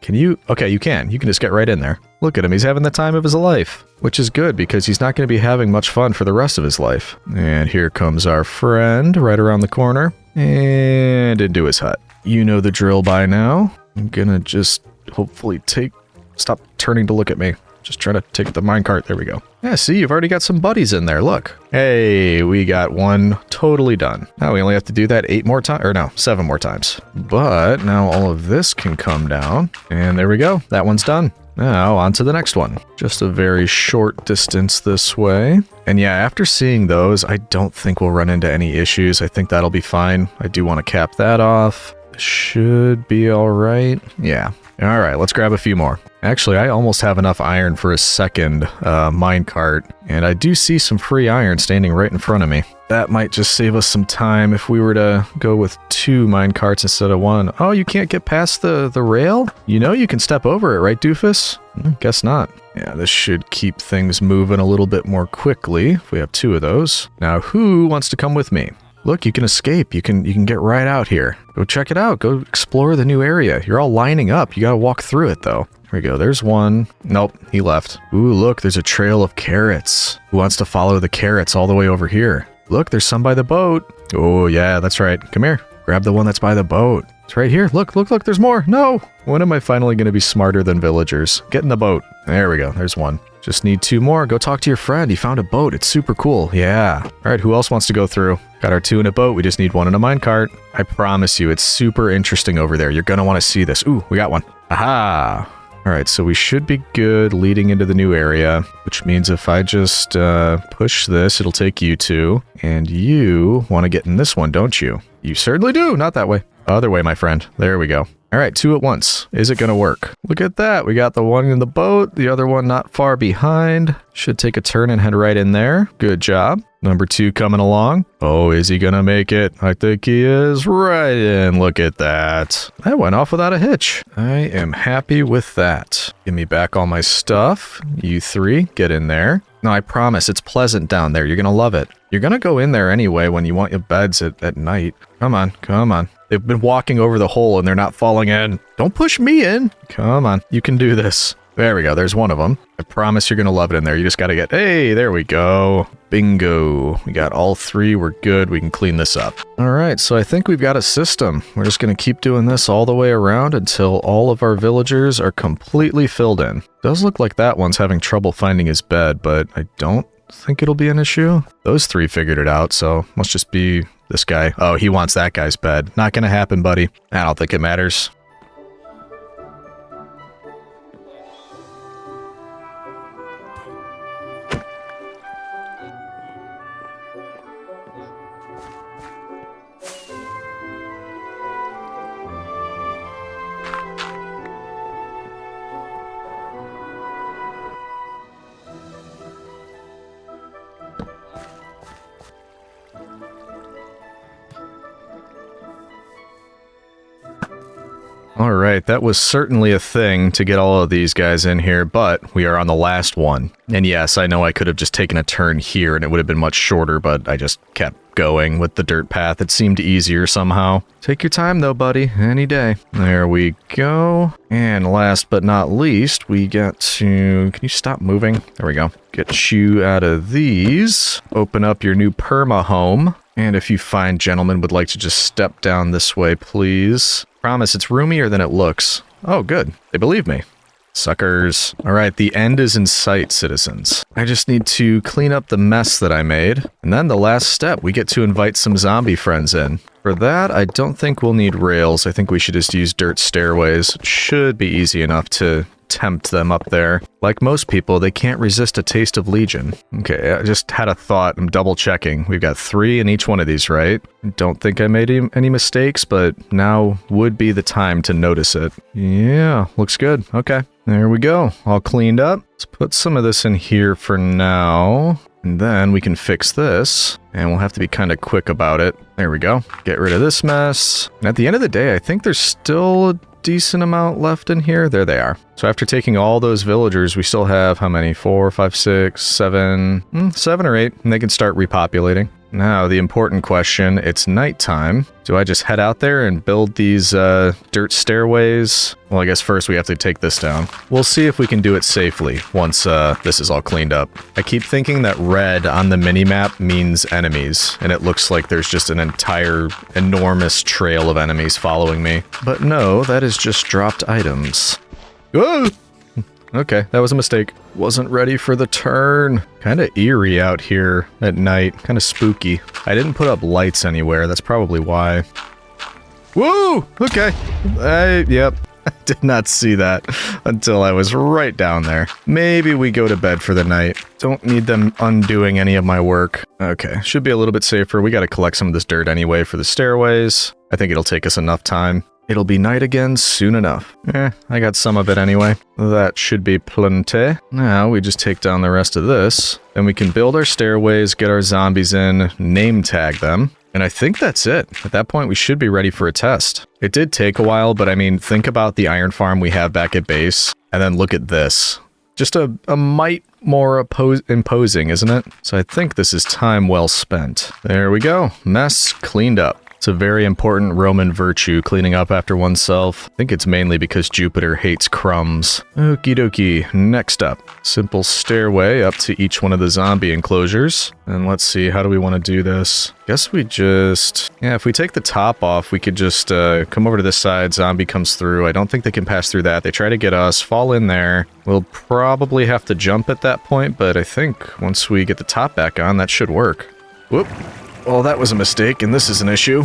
Can you? Okay, you can. You can just get right in there. Look at him. He's having the time of his life. Which is good because he's not going to be having much fun for the rest of his life. And here comes our friend right around the corner. And into his hut. You know the drill by now. I'm gonna just hopefully take... Stop turning to look at me. Just try to take the minecart. There we go. Yeah, see, you've already got some buddies in there. Look. Hey, we got one totally done. Now we only have to do that 8 more times. Or no, 7 more times. But now all of this can come down. And there we go. That one's done. Now on to the next one. Just a very short distance this way. And yeah, after seeing those, I don't think we'll run into any issues. I think that'll be fine. I do want to cap that off. Should be all right. Yeah. All right, let's grab a few more. Actually, I almost have enough iron for a second minecart, and I do see some free iron standing right in front of me. That might just save us some time if we were to go with 2 minecarts instead of 1. Oh, you can't get past the rail? You know you can step over it, right, doofus? Guess not. Yeah, this should keep things moving a little bit more quickly if we have 2 of those. Now, who wants to come with me? Look, you can escape. You can get right out here. Go check it out. Go explore the new area. You're all lining up. You gotta walk through it, though. Here we go. There's one. Nope, he left. Ooh, look, there's a trail of carrots. Who wants to follow the carrots all the way over here? Look, there's some by the boat. Oh, yeah, that's right. Come here. Grab the one that's by the boat. It's right here. Look, look, look, there's more. No! When am I finally going to be smarter than villagers? Get in the boat. There we go. There's one. Just need 2 more. Go talk to your friend. He found a boat. It's super cool. Yeah. All right, who else wants to go through? Got our 2 in a boat. We just need 1 in a minecart. I promise you, it's super interesting over there. You're going to want to see this. Ooh, we got one. Aha! All right, so we should be good leading into the new area, which means if I just push this, it'll take you 2. And you want to get in this one, don't you? You certainly do. Not that way. Other way, my friend. There we go. All right, 2 at once. Is it going to work? Look at that. We got the one in the boat, the other one not far behind. Should take a turn and head right in there. Good job. Number 2 coming along. Oh, is he going to make it? I think he is. Right in. Look at that. That went off without a hitch. I am happy with that. Give me back all my stuff. You 3, get in there. No, I promise, it's pleasant down there. You're going to love it. You're going to go in there anyway when you want your beds at night. Come on, come on. They've been walking over the hole and they're not falling in. Don't push me in. Come on, you can do this. There we go, there's one of them. I promise you're going to love it in there. You just got to get... Hey, there we go. Bingo. We got all 3. We're good. We can clean this up. All right, so I think we've got a system. We're just going to keep doing this all the way around until all of our villagers are completely filled in. Does look like that one's having trouble finding his bed, but I don't think it'll be an issue. Those 3 figured it out, so must just be this guy. Oh, he wants that guy's bed. Not going to happen, buddy. I don't think it matters. All right, that was certainly a thing to get all of these guys in here, but we are on the last one. And yes, I know I could have just taken a turn here and it would have been much shorter, but I just kept going with the dirt path. It seemed easier somehow. Take your time though, buddy, any day. There we go. And last but not least, we got to... Can you stop moving? There we go. Get you out of these. Open up your new perma home. And if you fine gentlemen would like to just step down this way, please. Promise, it's roomier than it looks. Oh, good. They believe me. Suckers. All right, the end is in sight, citizens. I just need to clean up the mess that I made. And then the last step, we get to invite some zombie friends in. For that, I don't think we'll need rails. I think we should just use dirt stairways. It should be easy enough to tempt them up there. Like most people, they can't resist a taste of Legion. Okay, I just had a thought. I'm double checking. We've got 3 in each one of these, right? Don't think I made any mistakes, but now would be the time to notice it. Yeah, looks good. Okay, there we go. All cleaned up. Let's put some of this in here for now. And then we can fix this, and we'll have to be kind of quick about it. There we go. Get rid of this mess. And at the end of the day, I think there's still a decent amount left in here. There they are. So after taking all those villagers, we still have how many? 4, 5, 6, 7, 7 or 8, and they can start repopulating. Now, the important question, it's nighttime. Do I just head out there and build these dirt stairways? Well, I guess first we have to take this down. We'll see if we can do it safely once this is all cleaned up. I keep thinking that red on the minimap means enemies, and it looks like there's just an entire enormous trail of enemies following me. But no, that is just dropped items. Whoa! Okay, that was a mistake. Wasn't ready for the turn. Kind of eerie out here at night. Kind of spooky. I didn't put up lights anywhere. That's probably why. Woo! Okay. Yep. I did not see that until I was right down there. Maybe we go to bed for the night. Don't need them undoing any of my work. Okay, should be a little bit safer. We got to collect some of this dirt anyway for the stairways. I think it'll take us enough time. It'll be night again soon enough. I got some of it anyway. That should be plenty. Now we just take down the rest of this. Then we can build our stairways, get our zombies in, name tag them. And I think that's it. At that point, we should be ready for a test. It did take a while, but I mean, think about the iron farm we have back at base. And then look at this. Just a mite more imposing, isn't it? So I think this is time well spent. There we go. Mess cleaned up. It's a very important Roman virtue, cleaning up after oneself. I think it's mainly because Jupiter hates crumbs. Okie dokie. Next up, simple stairway up to each one of the zombie enclosures. And let's see, how do we want to do this? Guess we just... yeah, if we take the top off, we could just come over to this side. Zombie comes through. I don't think they can pass through that. They try to get us, fall in there. We'll probably have to jump at that point, but I think once we get the top back on, that should work. Whoop. Well, that was a mistake, and this is an issue.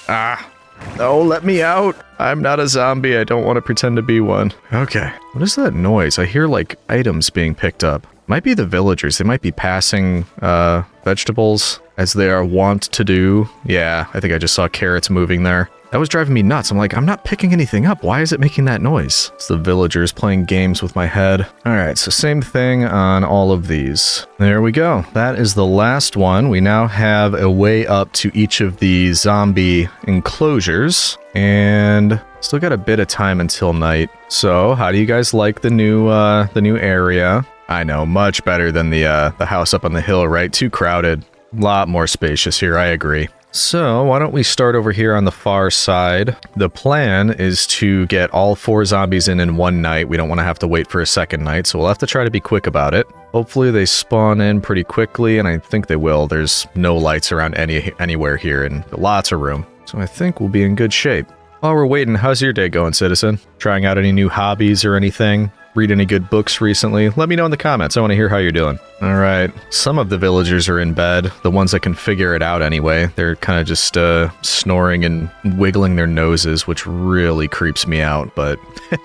Ah. No, let me out. I'm not a zombie. I don't want to pretend to be one. Okay. What is that noise? I hear, like, items being picked up. Might be the villagers. They might be passing, vegetables, as they are wont to do. Yeah, I think I just saw carrots moving there. That was driving me nuts. I'm like, I'm not picking anything up. Why is it making that noise? It's the villagers playing games with my head. All right, so same thing on all of these. There we go. That is the last one. We now have a way up to each of the zombie enclosures. And still got a bit of time until night. So how do you guys like the new area? I know, much better than the house up on the hill, right? Too crowded. A lot more spacious here, I agree. So, why don't we start over here on the far side. The plan is to get all 4 zombies in one night. We don't want to have to wait for a second night, so we'll have to try to be quick about it. Hopefully they spawn in pretty quickly, and I think they will. There's no lights around anywhere here, and lots of room. So I think we'll be in good shape. While we're waiting, how's your day going, citizen? Trying out any new hobbies or anything? Read any good books recently? Let me know in the comments. I want to hear how you're doing. All right. Some of the villagers are in bed. The ones that can figure it out anyway. They're kind of just snoring and wiggling their noses, which really creeps me out. But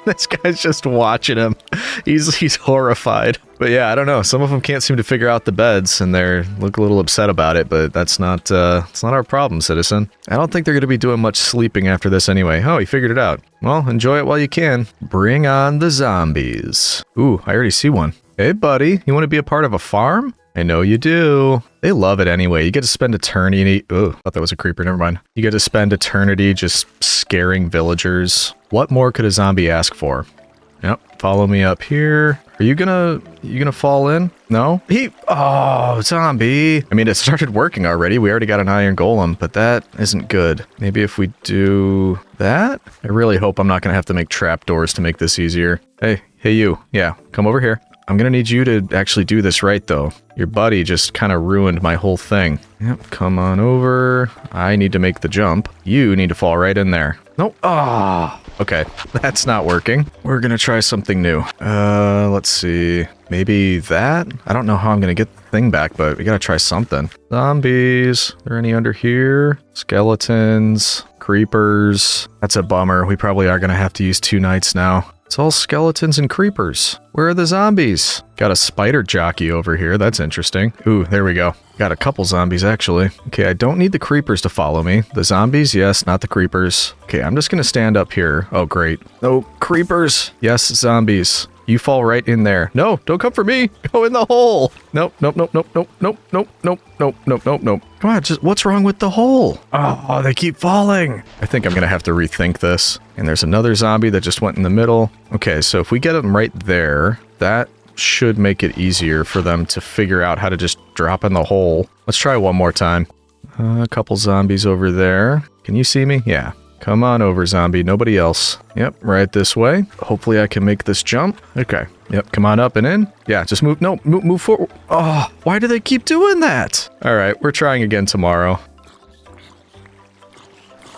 this guy's just watching him. He's horrified. But yeah, I don't know. Some of them can't seem to figure out the beds, and they look a little upset about it. But that's not it's not our problem, citizen. I don't think they're going to be doing much sleeping after this anyway. Oh, he figured it out. Well, enjoy it while you can. Bring on the zombies. Ooh, I already see one. Hey, buddy, you want to be a part of a farm? I know you do. They love it anyway. You get to spend eternity... oh, thought that was a creeper. Never mind. You get to spend eternity just scaring villagers. What more could a zombie ask for? Yep, follow me up here. Are you gonna fall in? No? Oh, zombie. I mean, it started working already. We already got an iron golem, but that isn't good. Maybe if we do that? I really hope I'm not gonna have to make trapdoors to make this easier. Hey you. Yeah, come over here. I'm gonna need you to actually do this right, though. Your buddy just kind of ruined my whole thing. Yep, come on over. I need to make the jump. You need to fall right in there. Nope. Ah. Okay, that's not working. We're gonna try something new. Let's see. Maybe that? I don't know how I'm gonna get the thing back, but we gotta try something. Zombies. Are there any under here? Skeletons. Creepers. That's a bummer. We probably are gonna have to use 2 nights now. It's all skeletons and creepers. Where are the zombies? Got a spider jockey over here. That's interesting. Ooh, there we go. Got a couple zombies, actually. Okay, I don't need the creepers to follow me. The zombies, yes, not the creepers. Okay, I'm just gonna stand up here. Oh, great. No, creepers. Yes, zombies. You fall right in there. No, don't come for me. Go in the hole. Nope, nope, nope, nope, nope, nope, nope, nope, nope, nope, nope, nope. Come on, just what's wrong with the hole? Oh, they keep falling. I think I'm gonna have to rethink this. And there's another zombie that just went in the middle. Okay, so if we get them right there, that should make it easier for them to figure out how to just drop in the hole. Let's try one more time. A couple zombies over there. Can you see me? Yeah. Come on over, zombie. Nobody else. Yep, right this way. Hopefully I can make this jump. Okay. Yep, come on up and in. Yeah, just move. No, move forward. Oh, why do they keep doing that? All right, we're trying again tomorrow.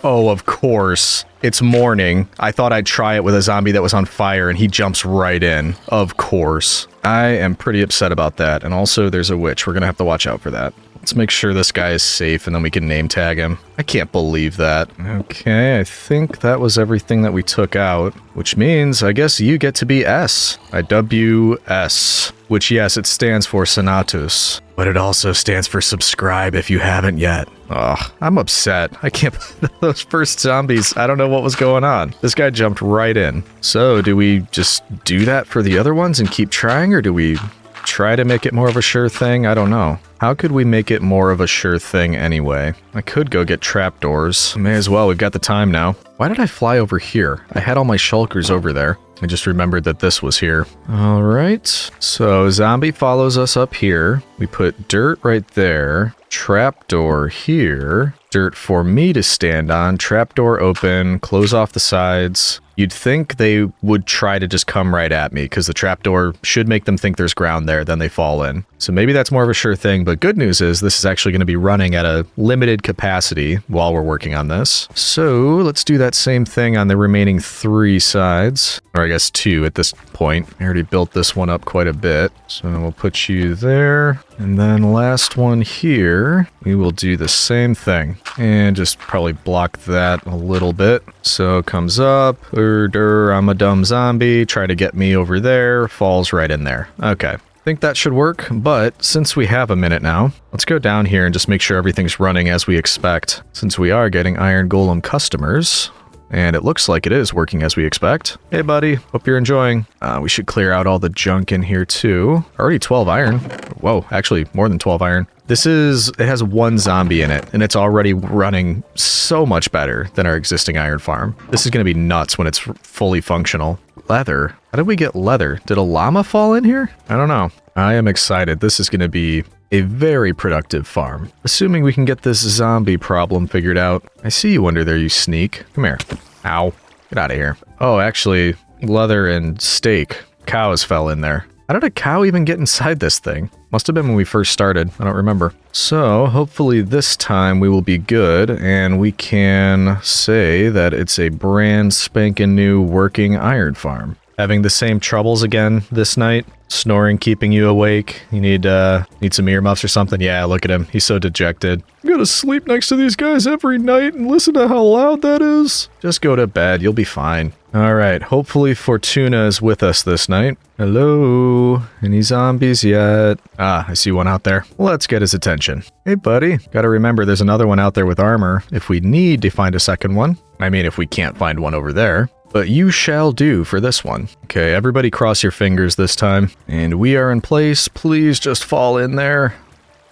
Oh, of course. It's morning. I thought I'd try it with a zombie that was on fire and he jumps right in. Of course. I am pretty upset about that. And also there's a witch. We're gonna have to watch out for that. Let's make sure this guy is safe and then we can name tag him. I can't believe that. Okay, I think that was everything that we took out, which means I guess you get to be S. I W S, which yes, it stands for Senatus, but it also stands for subscribe if you haven't yet. Ugh, I'm upset. I can't believe those first zombies. I don't know what was going on. This guy jumped right in. So do we just do that for the other ones and keep trying, or do we try to make it more of a sure thing? I don't know. How could we make it more of a sure thing anyway? I could go get trapdoors. May as well, we've got the time now. Why did I fly over here? I had all my shulkers over there. I just remembered that this was here. All right, so zombie follows us up here. We put dirt right there. Trapdoor here. Dirt for me to stand on. Trapdoor open. Close off the sides. You'd think they would try to just come right at me because the trapdoor should make them think there's ground there, then they fall in. So maybe that's more of a sure thing, but good news is this is actually going to be running at a limited capacity while we're working on this. So let's do that same thing on the remaining 3 sides, or I guess 2 at this point. I already built this one up quite a bit, so we'll put you there. And then last one here, we will do the same thing and just probably block that a little bit. So it comes up, I'm a dumb zombie, try to get me over there, falls right in there. Okay. I think that should work, but since we have a minute now, let's go down here and just make sure everything's running as we expect. Since we are getting Iron Golem customers, and it looks like it is working as we expect. Hey buddy, hope you're enjoying. We should clear out all the junk in here too. Already 12 iron. Whoa, actually more than 12 iron. It has 1 zombie in it, and it's already running so much better than our existing iron farm. This is going to be nuts when it's fully functional. Leather. How did we get leather? Did a llama fall in here? I don't know. I am excited. This is going to be a very productive farm. Assuming we can get this zombie problem figured out. I see you under there, you sneak. Come here. Ow. Get out of here. Oh, actually, leather and steak. Cows fell in there. How did a cow even get inside this thing? Must have been when we first started. I don't remember. So hopefully this time we will be good and we can say that it's a brand spanking new working iron farm. Having the same troubles again this night. Snoring keeping you awake. You need some earmuffs or something? Yeah, look at him. He's so dejected. I'm gonna sleep next to these guys every night and listen to how loud that is. Just go to bed. You'll be fine. Alright, hopefully Fortuna is with us this night. Hello? Any zombies yet? Ah, I see one out there. Let's get his attention. Hey buddy, gotta remember there's another one out there with armor if we need to find a second one. I mean, if we can't find one over there. But you shall do for this one. Okay, everybody cross your fingers this time. And we are in place. Please just fall in there.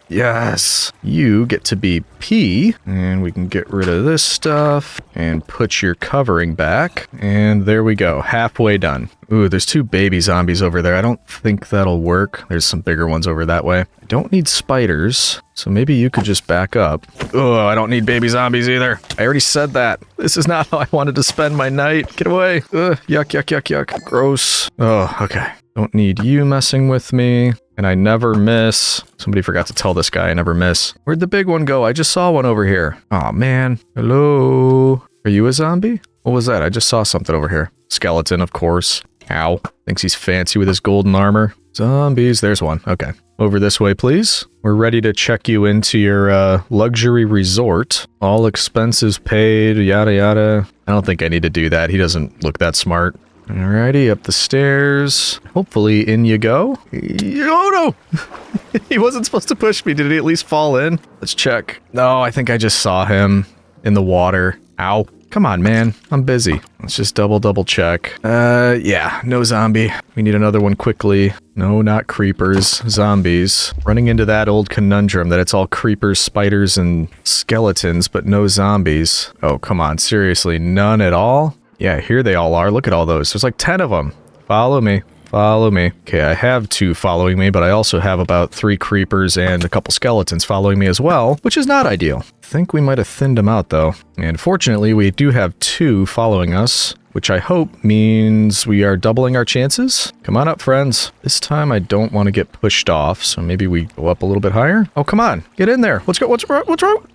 Yes. You get to be P. And we can get rid of this stuff. And put your covering back. And there we go. Halfway done. Ooh, there's 2 baby zombies over there. I don't think that'll work. There's some bigger ones over that way. I don't need spiders. So maybe you could just back up. Oh, I don't need baby zombies either. I already said that. This is not how I wanted to spend my night. Get away. Ugh, yuck, yuck, yuck, yuck. Gross. Oh, okay. Don't need you messing with me. And I never miss. Somebody forgot to tell this guy I never miss. Where'd the big one go? I just saw one over here. Aw, man. Hello? Are you a zombie? What was that? I just saw something over here. Skeleton, of course. Ow. Thinks he's fancy with his golden armor. Zombies. There's one. Okay. Over this way, please. We're ready to check you into your luxury resort. All expenses paid, yada yada. I don't think I need to do that. He doesn't look that smart. Alrighty, up the stairs. Hopefully in you go. Oh no! He wasn't supposed to push me. Did he at least fall in? Let's check. No, I think I just saw him in the water. Ow. Come on, man. I'm busy. Let's just double check. Yeah, no zombie. We need another one quickly. No, not creepers. Zombies. Running into that old conundrum that it's all creepers, spiders, and skeletons, but no zombies. Oh, come on. Seriously, none at all? Yeah, here they all are. Look at all those. There's like 10 of them. Follow me. Follow me. Okay, I have 2 following me, but I also have about 3 creepers and a couple skeletons following me as well, which is not ideal. I think we might have thinned them out, though. And fortunately, we do have 2 following us, which I hope means we are doubling our chances. Come on up, friends. This time, I don't want to get pushed off, so maybe we go up a little bit higher. Oh, come on. Get in there. Let's go. What's wrong? What's wrong?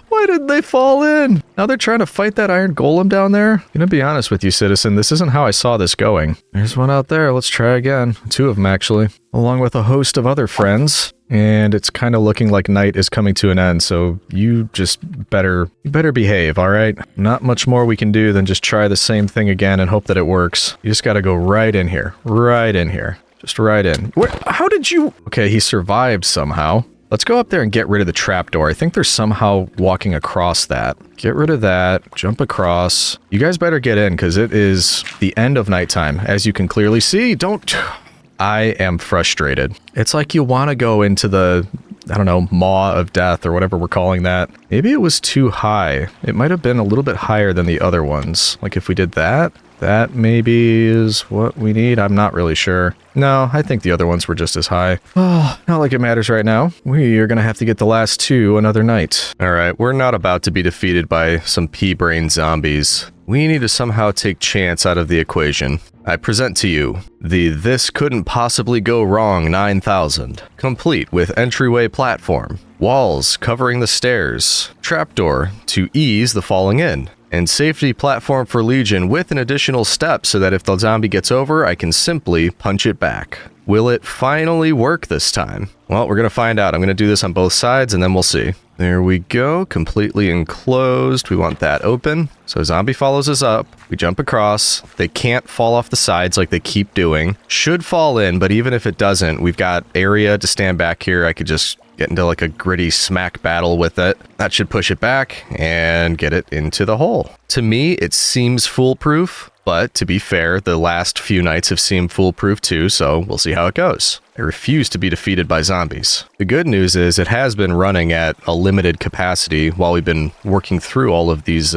Why did they fall in? Now they're trying to fight that iron golem down there? I'm gonna be honest with you, citizen. This isn't how I saw this going. There's one out there. Let's try again. 2 of them, actually. Along with a host of other friends. And it's kind of looking like night is coming to an end, so you just better behave, all right? Not much more we can do than just try the same thing again and hope that it works. You just gotta go right in here. Right in here. Just right in. How did you... Okay, he survived somehow. Let's go up there and get rid of the trapdoor. I think they're somehow walking across that. Get rid of that. Jump across. You guys better get in, because it is the end of nighttime. As you can clearly see, don't... I am frustrated. It's like you want to go into the, I don't know, maw of death or whatever we're calling that. Maybe it was too high. It might have been a little bit higher than the other ones. Like if we did that, that maybe is what we need. I'm not really sure. No, I think the other ones were just as high. Oh, not like it matters right now. We are going to have to get the last 2 another night. All right, we're not about to be defeated by some pea-brain zombies. We need to somehow take chance out of the equation. I present to you the This Couldn't Possibly Go Wrong 9000, complete with entryway platform, walls covering the stairs, trapdoor to ease the falling in, and safety platform for Legion with an additional step so that if the zombie gets over, I can simply punch it back. Will it finally work this time? Well, we're going to find out. I'm going to do this on both sides and then we'll see. There we go, completely enclosed. We want that open. So zombie follows us up. We jump across. They can't fall off the sides like they keep doing. Should fall in, but even if it doesn't, we've got area to stand back here. I could just get into like a gritty smack battle with it. That should push it back and get it into the hole. To me, it seems foolproof. But to be fair, the last few nights have seemed foolproof too, so we'll see how it goes. I refuse to be defeated by zombies. The good news is it has been running at a limited capacity while we've been working through all of these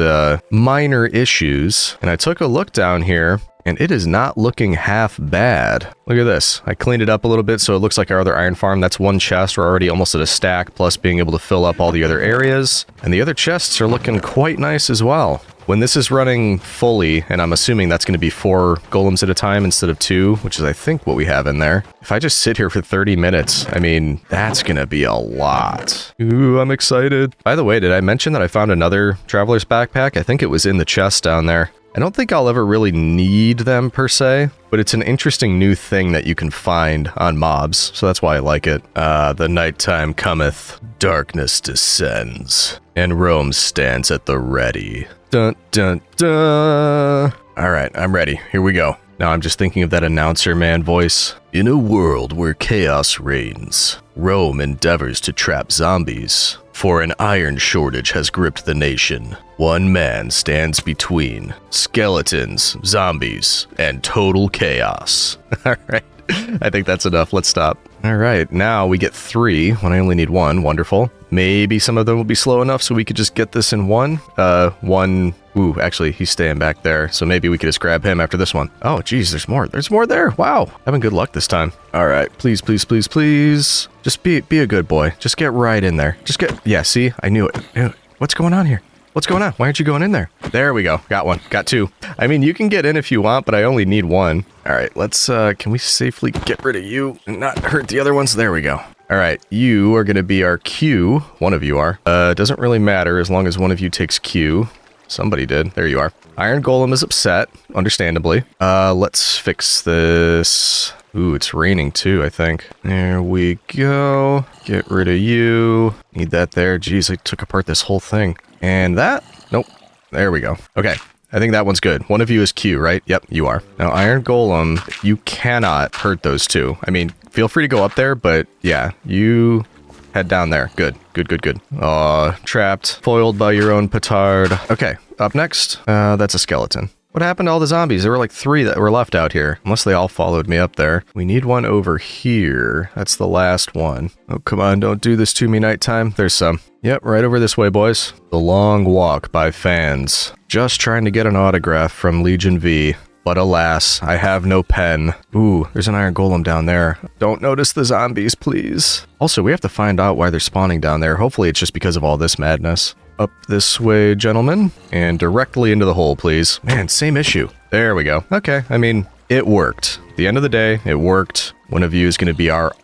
minor issues. And I took a look down here, and it is not looking half bad. Look at this. I cleaned it up a little bit so it looks like our other iron farm. That's one chest. We're already almost at a stack, plus being able to fill up all the other areas. And the other chests are looking quite nice as well. When this is running fully, and I'm assuming that's going to be 4 golems at a time instead of 2, which is I think what we have in there. If I just sit here for 30 minutes, I mean, that's going to be a lot. Ooh, I'm excited. By the way, did I mention that I found another traveler's backpack? I think it was in the chest down there. I don't think I'll ever really need them per se, but it's an interesting new thing that you can find on mobs, so that's why I like it. The nighttime cometh, darkness descends, and Rome stands at the ready. Dun dun dun. Alright, I'm ready. Here we go. Now I'm just thinking of that announcer man voice. In a world where chaos reigns, Rome endeavors to trap zombies. For an iron shortage has gripped the nation. One man stands between skeletons, zombies, and total chaos. Alright, I think that's enough. Let's stop. Alright, now we get 3 when I only need 1. Wonderful. Maybe some of them will be slow enough so we could just get this in 1. Ooh, actually, he's staying back there, so maybe we could just grab him after this one. Oh, geez, there's more. There's more there. Wow. Having good luck this time. All right, please, please, please, please. Just be a good boy. Just get right in there. Just get... Yeah, see? I knew it. What's going on here? What's going on? Why aren't you going in there? There we go. Got one. Got two. I mean, you can get in if you want, but I only need one. All right, let's, can we safely get rid of you and not hurt the other ones? There we go. All right, you are going to be our Q. One of you are. Doesn't really matter as long as one of you takes Q. Somebody did. There you are. Iron Golem is upset, understandably. Let's fix this. Ooh, it's raining too, I think. There we go. Get rid of you. Need that there. Jeez, I took apart this whole thing. And that? Nope. There we go. Okay. I think that one's good. One of you is Q, right? Yep, you are. Now, Iron Golem, you cannot hurt those two. I mean, feel free to go up there, but yeah, you head down there. Good. Good, good, good. Aw, trapped. Foiled by your own petard. Okay, up next. That's a skeleton. What happened to all the zombies? There were like 3 that were left out here. Unless they all followed me up there. We need one over here. That's the last one. Oh, come on, don't do this to me nighttime. There's some. Yep, right over this way, boys. The Long Walk by Fans. Just trying to get an autograph from Legion V. But alas, I have no pen. Ooh, there's an Iron Golem down there. Don't notice the zombies, please. Also, we have to find out why they're spawning down there. Hopefully it's just because of all this madness. Up this way, gentlemen. And directly into the hole, please. Man, same issue. There we go. Okay, I mean, it worked. At the end of the day, it worked. One of you is going to be our.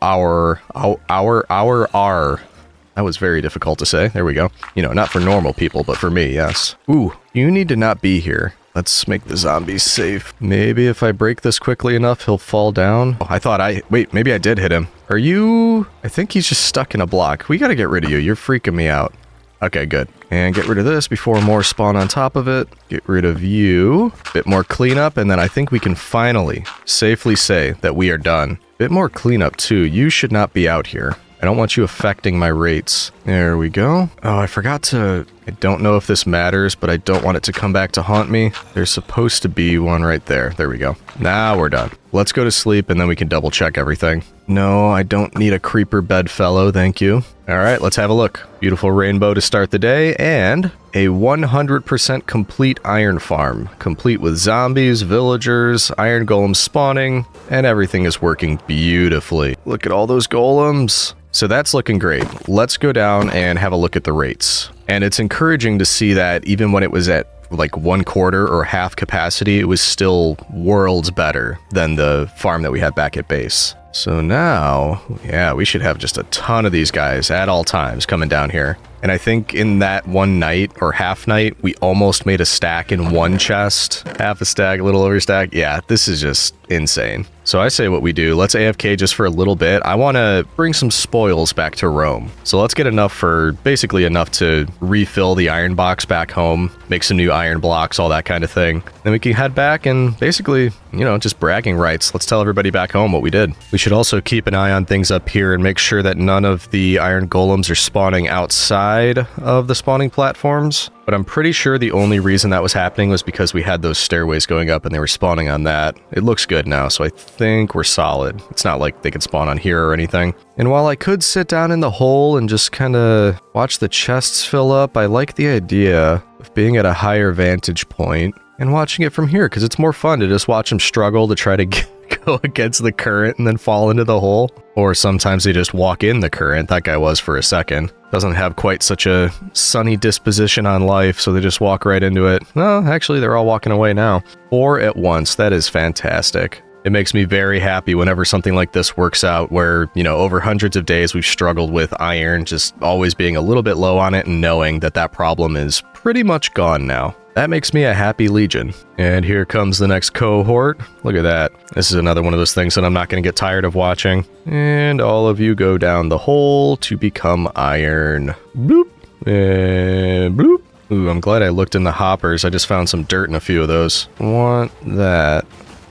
That was very difficult to say. There we go. You know, not for normal people, but for me, yes. Ooh, you need to not be here. Let's make the zombies safe. Maybe if I break this quickly enough, he'll fall down. Oh, I thought wait, maybe I did hit him. Are you? I think he's just stuck in a block. We gotta get rid of you. You're freaking me out. Okay, good. And get rid of this before more spawn on top of it. Get rid of you. Bit more cleanup, and then I think we can finally safely say that we are done. Bit more cleanup too. You should not be out here. I don't want you affecting my rates. There we go. Oh, I forgot to... I don't know if this matters, but I don't want it to come back to haunt me. There's supposed to be one right there. There we go. Now we're done. Let's go to sleep, and then we can double check everything. No, I don't need a creeper bedfellow, thank you. All right, let's have a look. Beautiful rainbow to start the day, and a 100% complete iron farm. Complete with zombies, villagers, iron golems spawning, and everything is working beautifully. Look at all those golems. So that's looking great. Let's go down and have a look at the rates. And it's encouraging to see that even when it was at like 1/4 or half capacity, it was still worlds better than the farm that we had back at base. So now, yeah, we should have just a ton of these guys at all times coming down here. And I think in that one night or half night, we almost made a stack in one chest. Half a stack, a little over stack. Yeah, this is just insane. So I say what we do. Let's AFK just for a little bit. I want to bring some spoils back to Rome. So let's get enough for basically enough to refill the iron box back home, make some new iron blocks, all that kind of thing. Then we can head back and basically, you know, just bragging rights. Let's tell everybody back home what we did. We should also keep an eye on things up here and make sure that none of the iron golems are spawning outside of the spawning platforms. But I'm pretty sure the only reason that was happening was because we had those stairways going up and they were spawning on that. It looks good now, so I think we're solid. It's not like they could spawn on here or anything. And while I could sit down in the hole and just kind of watch the chests fill up, I like the idea of being at a higher vantage point and watching it from here, because it's more fun to just watch them struggle to try to go against the current and then fall into the hole. Or sometimes they just walk in the current. That guy was for a second. Doesn't have quite such a sunny disposition on life, so they just walk right into it. No, actually, they're all walking away now. 4 at once. That is fantastic. It makes me very happy whenever something like this works out where, you know, over hundreds of days we've struggled with iron, just always being a little bit low on it and knowing that that problem is pretty much gone now. That makes me a happy Legion. And here comes the next cohort. Look at that. This is another one of those things that I'm not going to get tired of watching. And all of you go down the hole to become iron. Bloop. And bloop. Ooh, I'm glad I looked in the hoppers. I just found some dirt in a few of those. Want that.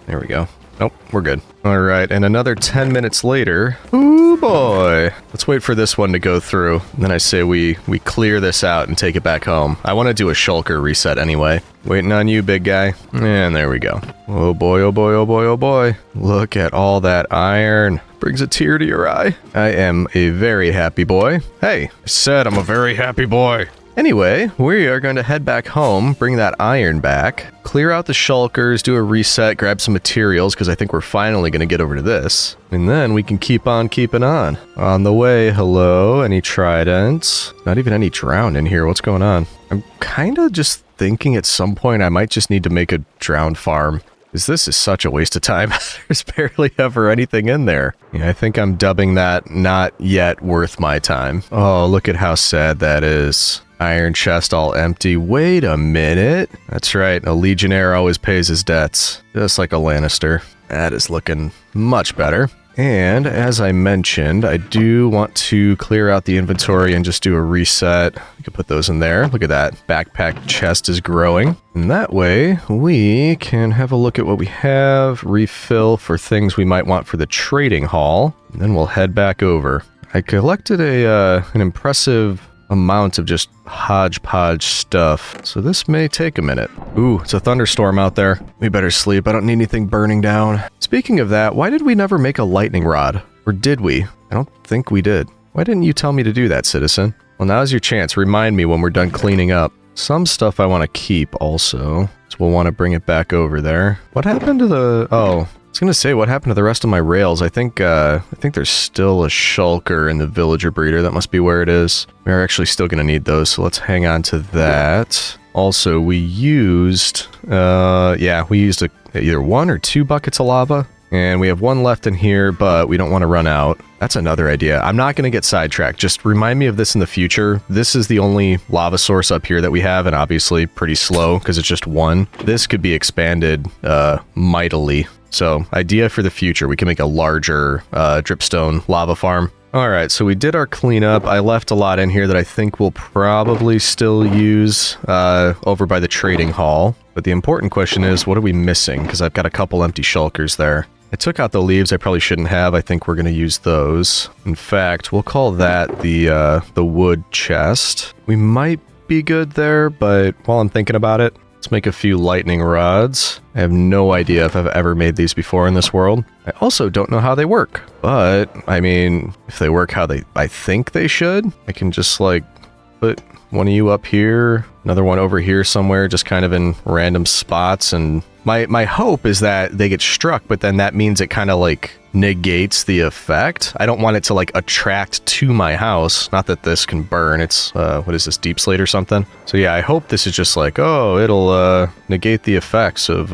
There we go. Nope, we're good. All right, and another 10 minutes later. Ooh, boy. Let's wait for this one to go through. And then I say we clear this out and take it back home. I want to do a shulker reset anyway. Waiting on you, big guy. And there we go. Oh boy, oh boy, oh boy, oh boy. Look at all that iron. Brings a tear to your eye. I am a very happy boy. Hey, I said I'm a very happy boy. Anyway, we are going to head back home, bring that iron back, clear out the shulkers, do a reset, grab some materials, because I think we're finally going to get over to this. And then we can keep on keeping on. On the way, hello, any tridents? Not even any drowned in here, what's going on? I'm kind of just thinking at some point I might just need to make a drowned farm. Because this is such a waste of time. There's barely ever anything in there. Yeah, I think I'm dubbing that not yet worth my time. Oh, look at how sad that is. Iron chest all empty. Wait a minute. That's right, a Legionnaire always pays his debts. Just like a Lannister. That is looking much better. And as I mentioned, I do want to clear out the inventory and just do a reset. We could put those in there. Look at that. Backpack chest is growing. And that way we can have a look at what we have, refill for things we might want for the trading hall, and then we'll head back over. I collected an impressive amount of just hodgepodge stuff, so this may take a minute. Ooh, it's a thunderstorm out there. We better sleep. I don't need anything burning down. Speaking of that, why did we never make a lightning rod? Or did we? I don't think we did. Why didn't you tell me to do that, citizen? Well, now's your chance. Remind me when we're done cleaning up. Some stuff I want to keep also, so we'll want to bring it back over there. What happened to the... Oh, I was going to say, what happened to the rest of my rails? I think there's still a shulker in the villager breeder. That must be where it is. We're actually still going to need those, so let's hang on to that. Also, we used either 1 or 2 buckets of lava. And we have 1 left in here, but we don't want to run out. That's another idea. I'm not going to get sidetracked. Just remind me of this in the future. This is the only lava source up here that we have, and obviously pretty slow because it's just 1. This could be expanded mightily. So, idea for the future, we can make a larger dripstone lava farm. Alright, so we did our cleanup. I left a lot in here that I think we'll probably still use over by the trading hall. But the important question is, what are we missing? Because I've got a couple empty shulkers there. I took out the leaves I probably shouldn't have. I think we're going to use those. In fact, we'll call that the wood chest. We might be good there, but while I'm thinking about it, let's make a few lightning rods. I have no idea if I've ever made these before in this world. I also don't know how they work. But, I mean, if they work how I think they should, I can just, like, put one of you up here, another one over here somewhere, just kind of in random spots. And my hope is that they get struck, but then that means it kind of, like, negates the effect. I don't want it to, like, attract to my house. Not that this can burn. It's, what is this, deep slate or something? So yeah, I hope this is just like, oh, it'll negate the effects of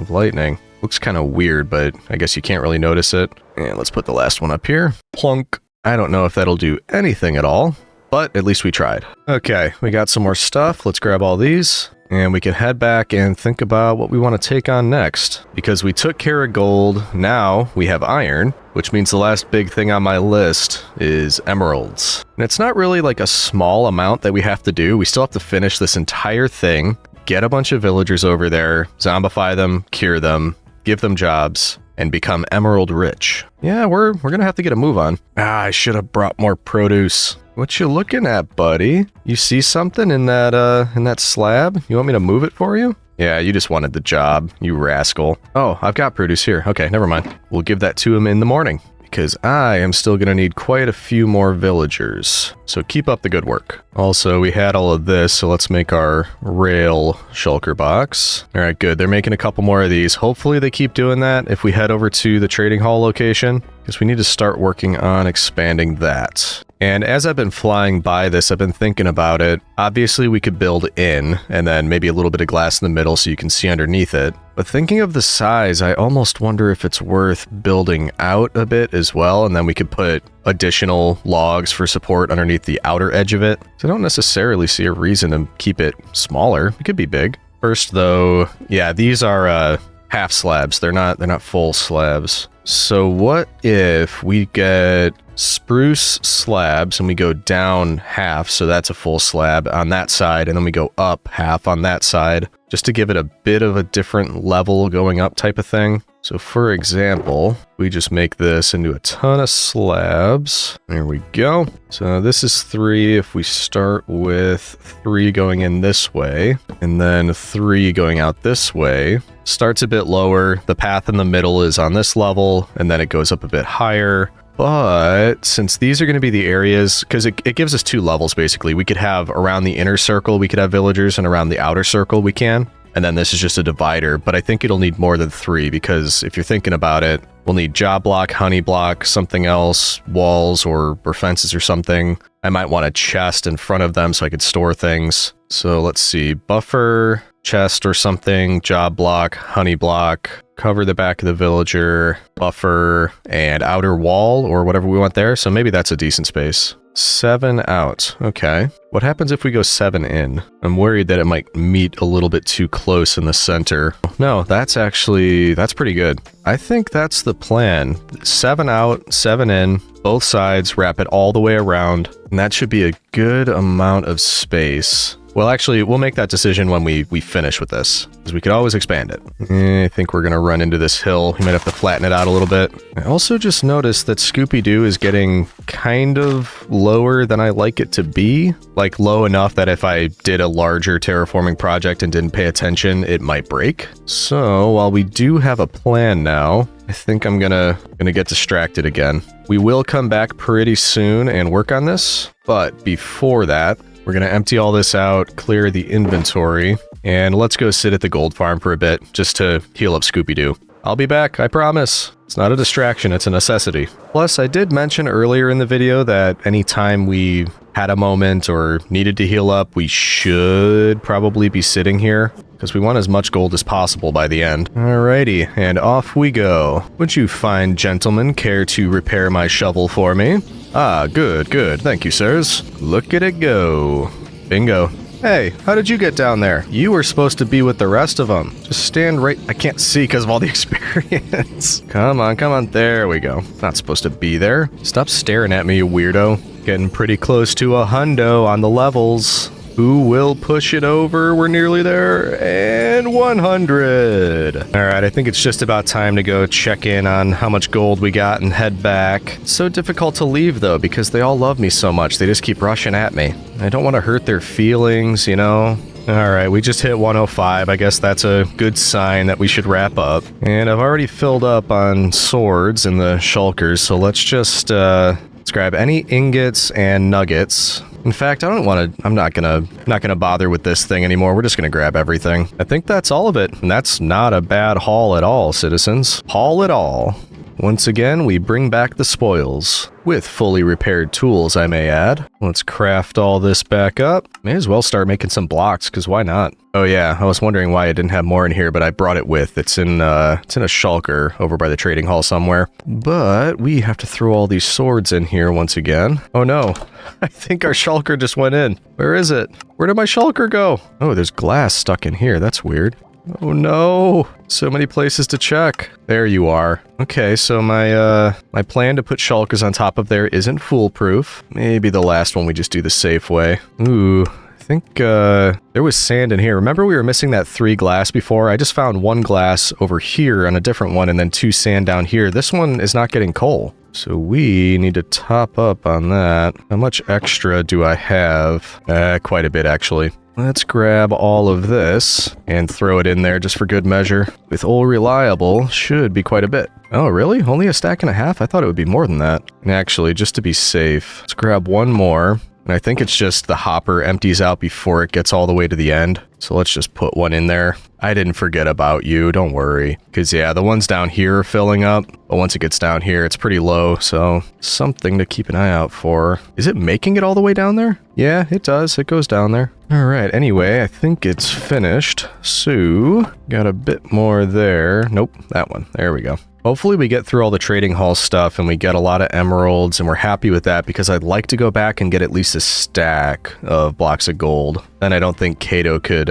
lightning. Looks kind of weird, but I guess you can't really notice it. And let's put the last one up here. Plunk. I don't know if that'll do anything at all, but at least we tried. Okay, we got some more stuff. Let's grab all these. And we can head back and think about what we want to take on next. Because we took care of gold, now we have iron, which means the last big thing on my list is emeralds. And it's not really like a small amount that we have to do. We still have to finish this entire thing, get a bunch of villagers over there, zombify them, cure them, give them jobs, and become emerald rich. Yeah, we're gonna have to get a move on. I should have brought more produce. What you looking at, buddy? You see something in that slab? You want me to move it for you? Yeah, you just wanted the job, you rascal. Oh, I've got produce here. Okay, never mind. We'll give that to him in the morning, because I am still going to need quite a few more villagers. So keep up the good work. Also, we had all of this, so let's make our rail shulker box. All right, good. They're making a couple more of these. Hopefully they keep doing that if we head over to the trading hall location, because we need to start working on expanding that. And as I've been flying by this, I've been thinking about it. Obviously, we could build in, and then maybe a little bit of glass in the middle so you can see underneath it. But thinking of the size, I almost wonder if it's worth building out a bit as well, and then we could put additional logs for support underneath the outer edge of it. So I don't necessarily see a reason to keep it smaller. It could be big. First, though, yeah, these are half slabs. They're not full slabs. So what if we get spruce slabs and we go down half, so that's a full slab on that side, and then we go up half on that side, just to give it a bit of a different level going up type of thing. So for example, we just make this into a ton of slabs. There we go. So this is 3 if we start with 3 going in this way, and then 3 going out this way. Starts a bit lower. The path in the middle is on this level, and then it goes up a bit higher. But since these are going to be the areas, because it gives us 2 levels basically. We could have around the inner circle, we could have villagers, and around the outer circle we can. And then this is just a divider, but I think it'll need more than 3 because if you're thinking about it, we'll need job block, honey block, something else, walls or fences or something. I might want a chest in front of them so I could store things. So let's see, buffer, chest or something, job block, honey block, cover the back of the villager, buffer, and outer wall or whatever we want there. So maybe that's a decent space. 7 out. Okay. What happens if we go 7 in? I'm worried that it might meet a little bit too close in the center. No, that's pretty good. I think that's the plan. 7 out, 7 in, both sides, wrap it all the way around, and that should be a good amount of space. Well, actually, we'll make that decision when we finish with this, because we could always expand it. I think we're going to run into this hill. We might have to flatten it out a little bit. I also just noticed that Scooby-Doo is getting kind of lower than I like it to be. Like, low enough that if I did a larger terraforming project and didn't pay attention, it might break. So, while we do have a plan now, I think I'm gonna get distracted again. We will come back pretty soon and work on this, but before that, we're going to empty all this out, clear the inventory, and let's go sit at the gold farm for a bit, just to heal up Scooby-Doo. I'll be back, I promise. It's not a distraction, it's a necessity. Plus, I did mention earlier in the video that anytime we had a moment or needed to heal up, we should probably be sitting here, because we want as much gold as possible by the end. Alrighty, and off we go. Would you fine gentlemen care to repair my shovel for me? Ah, good, good. Thank you, sirs. Look at it go. Bingo. Hey, how did you get down there? You were supposed to be with the rest of them. Just stand right... I can't see because of all the experience. Come on. There we go. Not supposed to be there. Stop staring at me, you weirdo. Getting pretty close to a hundo on the levels. Who will push it over? We're nearly there. And 100. Alright, I think it's just about time to go check in on how much gold we got and head back. It's so difficult to leave, though, because they all love me so much. They just keep rushing at me. I don't want to hurt their feelings, you know? Alright, we just hit 105. I guess that's a good sign that we should wrap up. And I've already filled up on swords and the shulkers, so let's just, let's grab any ingots and nuggets. In fact, I'm not gonna bother with this thing anymore. We're just gonna grab everything. I think that's all of it, and that's not a bad haul at all, citizens. Haul it all. Once again, we bring back the spoils. With fully repaired tools, I may add. Let's craft all this back up. May as well start making some blocks, because why not? Oh yeah, I was wondering why I didn't have more in here, but I brought it with. It's in a shulker over by the trading hall somewhere. But we have to throw all these swords in here once again. Oh no, I think our shulker just went in. Where is it? Where did my shulker go? Oh, there's glass stuck in here. That's weird. Oh no! So many places to check. There you are. Okay, so my plan to put shulkers on top of there isn't foolproof. Maybe the last one we just do the safe way. Ooh, I think there was sand in here. Remember we were missing that 3 glass before? I just found 1 glass over here on a different one and then 2 sand down here. This one is not getting coal. So we need to top up on that. How much extra do I have? Quite a bit actually. Let's grab all of this and throw it in there just for good measure. With Old Reliable, should be quite a bit. Oh, really? Only a stack and a half? I thought it would be more than that. And actually, just to be safe, let's grab 1 more. And I think it's just the hopper empties out before it gets all the way to the end. So let's just put 1 in there. I didn't forget about you, don't worry. Because yeah, the ones down here are filling up. But once it gets down here, it's pretty low. So something to keep an eye out for. Is it making it all the way down there? Yeah, it does. It goes down there. Alright, anyway, I think it's finished. So, got a bit more there. Nope, that one. There we go. Hopefully we get through all the trading hall stuff and we get a lot of emeralds and we're happy with that because I'd like to go back and get at least a stack of blocks of gold. Then I don't think Kato could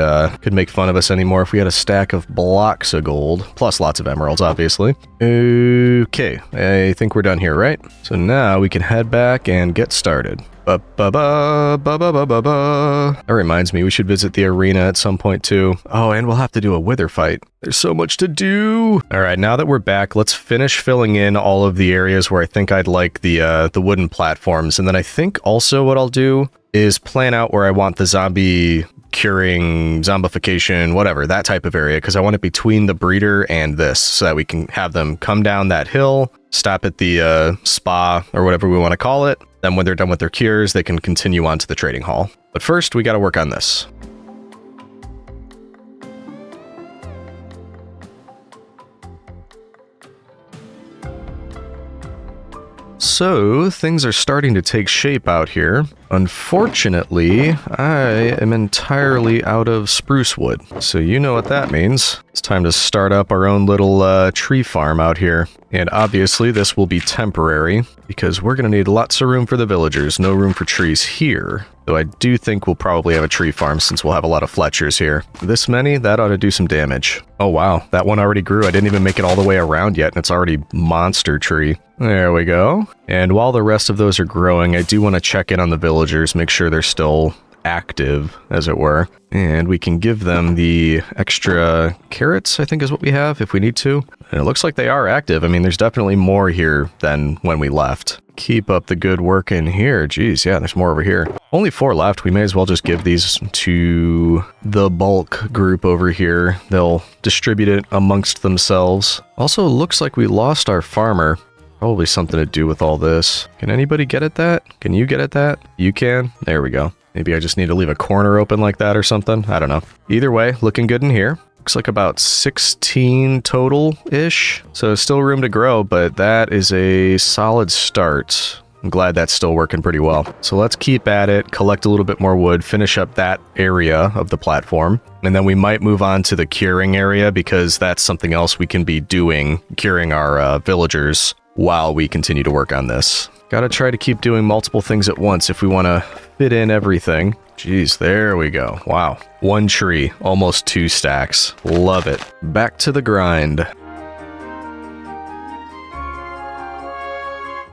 make fun of us anymore if we had a stack of blocks of gold, plus lots of emeralds, obviously. Okay, I think we're done here, right? So now we can head back and get started. That reminds me, we should visit the arena at some point too. Oh, and we'll have to do a wither fight. There's so much to do. All right, now that we're back, let's finish filling in all of the areas where I think I'd like the wooden platforms. And then I think also what I'll do is plan out where I want the zombie curing, zombification, whatever, that type of area, because I want it between the breeder and this so that we can have them come down that hill, stop at the spa or whatever we want to call it. Then when they're done with their cures, they can continue on to the trading hall. But first, we got to work on this. So, things are starting to take shape out here. Unfortunately, I am entirely out of spruce wood. So you know what that means. It's time to start up our own little tree farm out here. And obviously this will be temporary because we're going to need lots of room for the villagers. No room for trees here. Though I do think we'll probably have a tree farm since we'll have a lot of Fletchers here. This many, that ought to do some damage. Oh wow, that one already grew. I didn't even make it all the way around yet and it's already monster tree. There we go. And while the rest of those are growing, I do want to check in on the villagers, make sure they're still active, as it were. And we can give them the extra carrots, I think is what we have, if we need to. And it looks like they are active. I mean, there's definitely more here than when we left. Keep up the good work in here. Geez, yeah, there's more over here. Only 4 left. We may as well just give these to the bulk group over here. They'll distribute it amongst themselves. Also, looks like we lost our farmer. Probably something to do with all this. Can anybody get at that? Can you get at that? You can? There we go. Maybe I just need to leave a corner open like that or something. I don't know. Either way, looking good in here. Looks like about 16 total-ish. So still room to grow, but that is a solid start. I'm glad that's still working pretty well. So let's keep at it, collect a little bit more wood, finish up that area of the platform. And then we might move on to the curing area because that's something else we can be doing, curing our villagers while we continue to work on this. Gotta try to keep doing multiple things at once if we want to fit in everything. Jeez, there we go. Wow. 1 tree, almost 2 stacks. Love it. Back to the grind.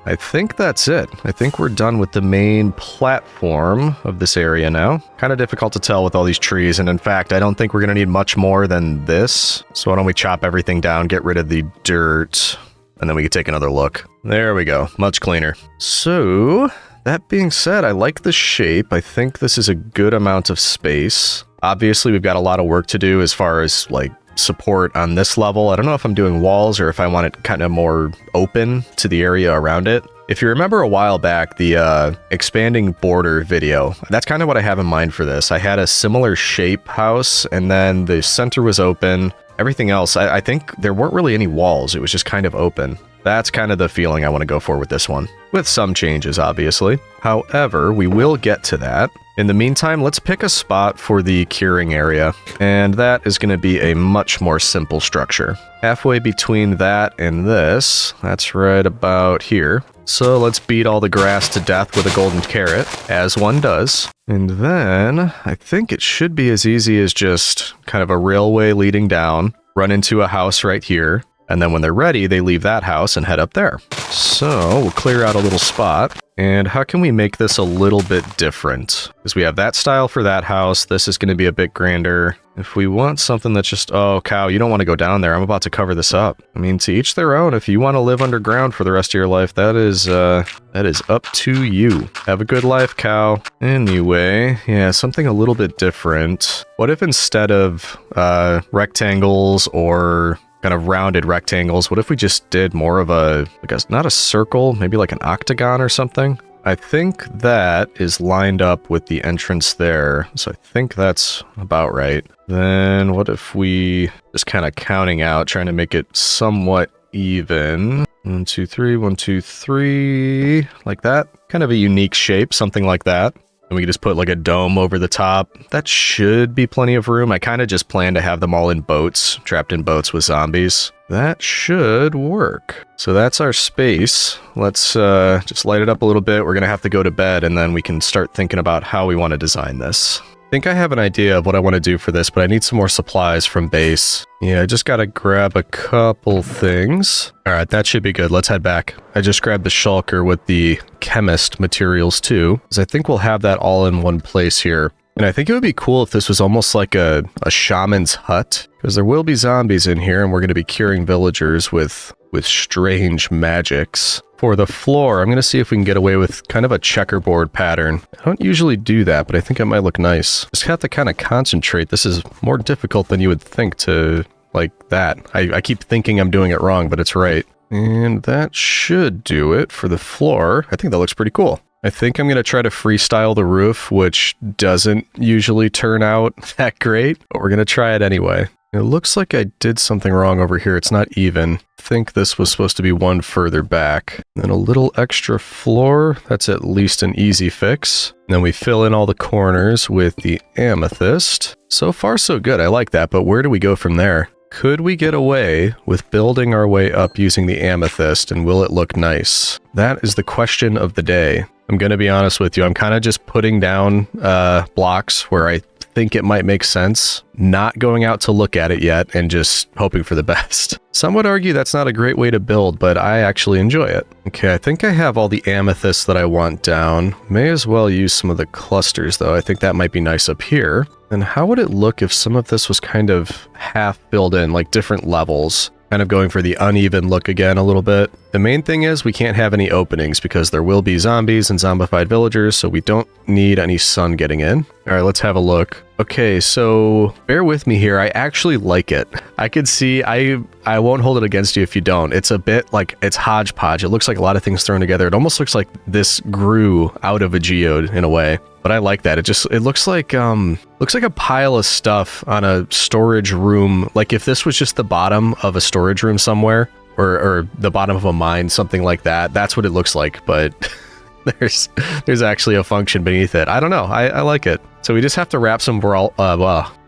I think that's it. I think we're done with the main platform of this area now. Kind of difficult to tell with all these trees, and in fact, I don't think we're going to need much more than this. So why don't we chop everything down, get rid of the dirt, and then we can take another look. There we go. Much cleaner. So, that being said, I like the shape. I think this is a good amount of space. Obviously, we've got a lot of work to do as far as, like, support on this level. I don't know if I'm doing walls or if I want it kind of more open to the area around it. If you remember a while back, the expanding border video, that's kind of what I have in mind for this. I had a similar shape house, and then the center was open. Everything else, I think there weren't really any walls. It was just kind of open. That's kind of the feeling I want to go for with this one. With some changes, obviously. However, we will get to that. In the meantime, let's pick a spot for the curing area. And that is going to be a much more simple structure. Halfway between that and this, that's right about here. So let's beat all the grass to death with a golden carrot, as one does. And then, I think it should be as easy as just kind of a railway leading down, run into a house right here, and then when they're ready, they leave that house and head up there. So, we'll clear out a little spot. And how can we make this a little bit different? Because we have that style for that house. This is going to be a bit grander. If we want something that's just, oh, cow, you don't want to go down there. I'm about to cover this up. I mean, to each their own. If you want to live underground for the rest of your life, that is up to you. Have a good life, cow. Anyway, yeah, something a little bit different. What if instead of rectangles or kind of rounded rectangles, what if we just did more of a, I guess, not a circle, maybe like an octagon or something? I think that is lined up with the entrance there, so I think that's about right. Then what if we just kind of counting out, trying to make it somewhat even. 1, 2, 3, 1, 2, 3, like that. Kind of a unique shape, something like that. And we can just put like a dome over the top. That should be plenty of room. I kind of just plan to have them all in boats, trapped in boats with zombies. That should work. So that's our space. Let's just light it up a little bit. We're going to have to go to bed, and then we can start thinking about how we want to design this. I think I have an idea of what I want to do for this, but I need some more supplies from base. Yeah, I just got to grab a couple things. All right, that should be good. Let's head back. I just grabbed the shulker with the chemist materials too, because I think we'll have that all in one place here. And I think it would be cool if this was almost like a shaman's hut, because there will be zombies in here, and we're going to be curing villagers with with strange magics. For the floor, I'm going to see if we can get away with kind of a checkerboard pattern. I don't usually do that, but I think it might look nice. Just have to kind of concentrate. This is more difficult than you would think to like that. I keep thinking I'm doing it wrong, but it's right. And that should do it for the floor. I think that looks pretty cool. I think I'm going to try to freestyle the roof, which doesn't usually turn out that great, but we're going to try it anyway. It looks like I did something wrong over here. It's not even. I think this was supposed to be one further back. Then a little extra floor. That's at least an easy fix. And then we fill in all the corners with the amethyst. So far, so good. I like that, but where do we go from there? Could we get away with building our way up using the amethyst, and will it look nice? That is the question of the day. I'm going to be honest with you. I'm kind of just putting down blocks where I think it might make sense, not going out to look at it yet and just hoping for the best. Some would argue that's not a great way to build, but I actually enjoy it. Okay, I think I have all the amethysts that I want down. May as well use some of the clusters though. I think that might be nice up here. And how would it look if some of this was kind of half filled in, like different levels? Kind of going for the uneven look again a little bit. The main thing is we can't have any openings because there will be zombies and zombified villagers, so we don't need any sun getting in. All right, let's have a look. Okay, so bear with me here. I actually like it. I could see, I won't hold it against you if you don't. It's a bit like, it's hodgepodge. It looks like a lot of things thrown together. It almost looks like this grew out of a geode in a way. But I like that. It looks like a pile of stuff on a storage room. Like if this was just the bottom of a storage room somewhere, or the bottom of a mine, something like that. That's what it looks like, but there's actually a function beneath it. I don't know. I like it. So we just have to wrap some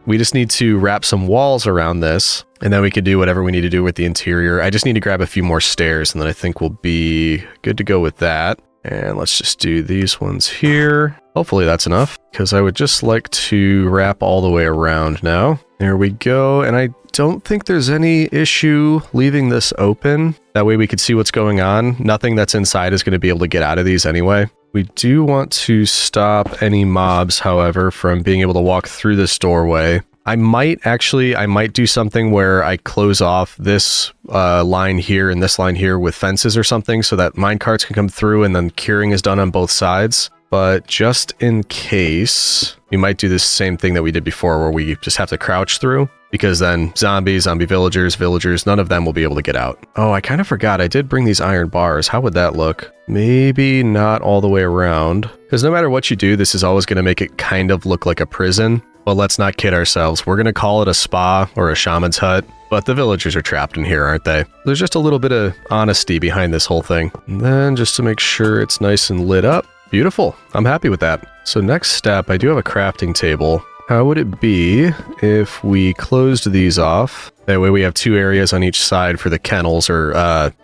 we just need to wrap some walls around this, and then we can do whatever we need to do with the interior. I just need to grab a few more stairs, and then I think we'll be good to go with that. And let's just do these ones here. Hopefully that's enough, because I would just like to wrap all the way around now. There we go. And I don't think there's any issue leaving this open. That way we could see what's going on. Nothing that's inside is going to be able to get out of these anyway. We do want to stop any mobs, however, from being able to walk through this doorway. I might do something where I close off this line here and this line here with fences or something so that minecarts can come through and then curing is done on both sides. But just in case, we might do the same thing that we did before where we just have to crouch through, because then zombie villagers, none of them will be able to get out. Oh, I kind of forgot. I did bring these iron bars. How would that look? Maybe not all the way around, because no matter what you do, this is always going to make it kind of look like a prison. But let's not kid ourselves. We're going to call it a spa or a shaman's hut, but the villagers are trapped in here, aren't they? There's just a little bit of honesty behind this whole thing. And then just to make sure it's nice and lit up. Beautiful. I'm happy with that. So next step, I do have a crafting table. How would it be if we closed these off? That way we have two areas on each side for the kennels, or,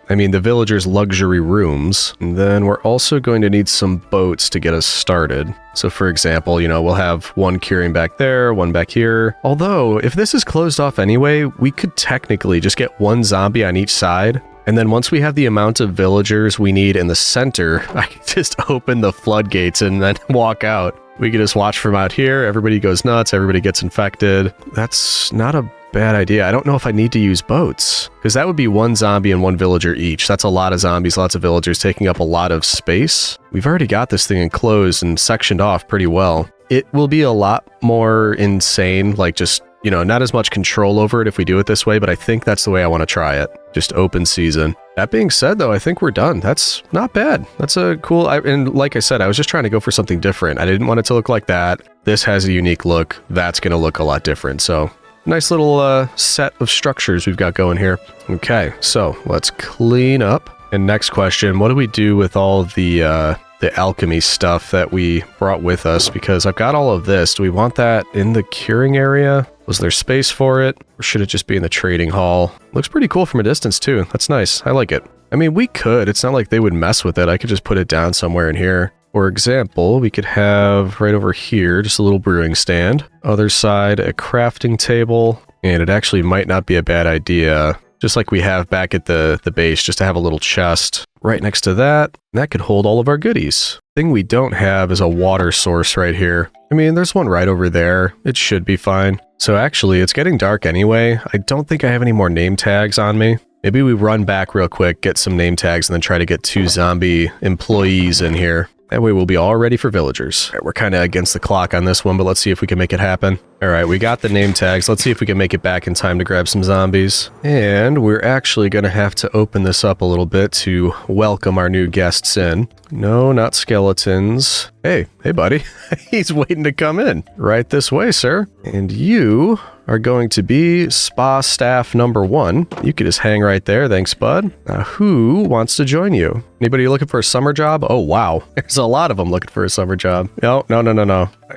the villagers' luxury rooms. And then we're also going to need some boats to get us started. So for example, we'll have one curing back there, one back here. Although, if this is closed off anyway, we could technically just get one zombie on each side. And then once we have the amount of villagers we need in the center, I can just open the floodgates and then walk out. We can just watch from out here. Everybody goes nuts. Everybody gets infected. That's not a bad idea. I don't know if I need to use boats, because that would be one zombie and one villager each. That's a lot of zombies, lots of villagers taking up a lot of space. We've already got this thing enclosed and sectioned off pretty well. It will be a lot more insane, like just, not as much control over it if we do it this way, but I think that's the way I want to try it. Just open season. That being said, though, I think we're done. That's not bad. That's a cool... and like I said, I was just trying to go for something different. I didn't want it to look like that. This has a unique look. That's going to look a lot different. So, nice little set of structures we've got going here. Okay, so let's clean up. And next question, what do we do with all the alchemy stuff that we brought with us? Because I've got all of this. Do we want that in the curing area? Was there space for it? Or should it just be in the trading hall? Looks pretty cool from a distance too. That's nice. I like it. I mean, we could. It's not like they would mess with it. I could just put it down somewhere in here. For example, we could have right over here, just a little brewing stand. Other side, a crafting table. And it actually might not be a bad idea, just like we have back at the base, just to have a little chest right next to that. That could hold all of our goodies. Thing we don't have is a water source right here. I mean, there's one right over there. It should be fine. So actually, it's getting dark anyway. I don't think I have any more name tags on me. Maybe we run back real quick, get some name tags, and then try to get 2 zombie employees in here. That way we'll be all ready for villagers. All right, we're kind of against the clock on this one, but let's see if we can make it happen. All right, we got the name tags. Let's see if we can make it back in time to grab some zombies. And we're actually going to have to open this up a little bit to welcome our new guests in. No, not skeletons. Hey, buddy. He's waiting to come in. Right this way, sir. And you are going to be spa staff number 1. You could just hang right there. Thanks, bud. Now, who wants to join you? Anybody looking for a summer job? Oh, wow. There's a lot of them looking for a summer job. No.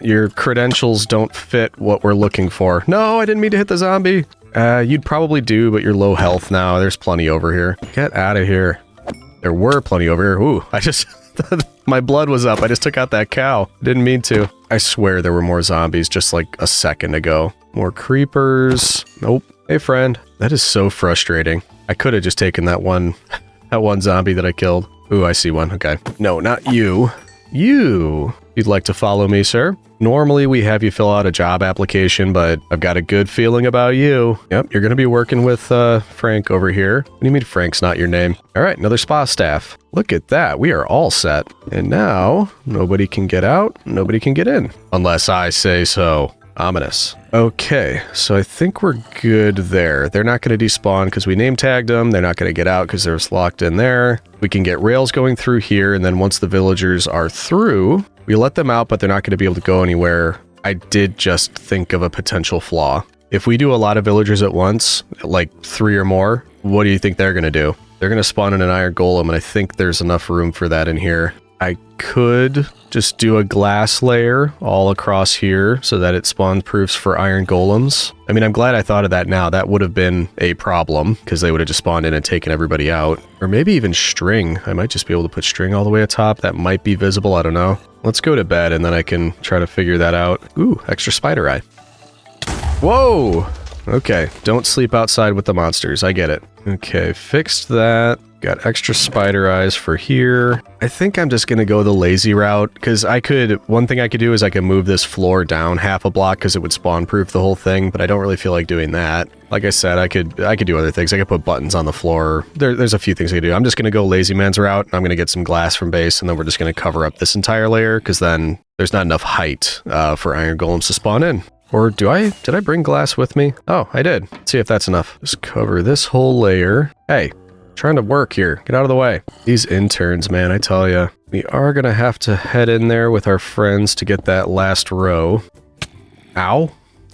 Your credentials don't fit what we're looking for. No, I didn't mean to hit the zombie. You'd probably do, but you're low health now. There's plenty over here. Get out of here. There were plenty over here. Ooh, I just... my blood was up. I just took out that cow. Didn't mean to. I swear there were more zombies just like a second ago. More creepers. Nope. Hey, friend. That is so frustrating. I could have just taken that one zombie that I killed. Ooh, I see one. Okay. No, not you. You'd like to follow me, sir? Normally, we have you fill out a job application, but I've got a good feeling about you. Yep, you're going to be working with Frank over here. What do you mean Frank's not your name? All right, another spa staff. Look at that. We are all set. And now, nobody can get out, nobody can get in. Unless I say so. Ominous. Okay, so I think we're good there. They're not going to despawn because we name tagged them. They're not going to get out because they're locked in there. We can get rails going through here, and then once the villagers are through, we let them out, but they're not going to be able to go anywhere. I did just think of a potential flaw. If we do a lot of villagers at once, like 3 or more, what do you think they're going to do? They're going to spawn in an iron golem, and I think there's enough room for that in here. I could just do a glass layer all across here so that it spawn proofs for iron golems. I mean, I'm glad I thought of that now. That would have been a problem because they would have just spawned in and taken everybody out. Or maybe even string. I might just be able to put string all the way atop. That might be visible. I don't know. Let's go to bed and then I can try to figure that out. Ooh, extra spider eye. Whoa! Okay, don't sleep outside with the monsters. I get it. Okay, fixed that. Got extra spider eyes for here. I think I'm just gonna go the lazy route because one thing I could do is I could move this floor down half a block because it would spawn proof the whole thing, but I don't really feel like doing that. Like I said, I could do other things. I could put buttons on the floor. There's a few things I could do. I'm just gonna go lazy man's route. I'm gonna get some glass from base and then we're just gonna cover up this entire layer because then there's not enough height for iron golems to spawn in. Or did I bring glass with me? Oh, I did. Let's see if that's enough. Just cover this whole layer. Hey. Trying to work here. Get out of the way. These interns, man, I tell ya. We are gonna have to head in there with our friends to get that last row. Ow.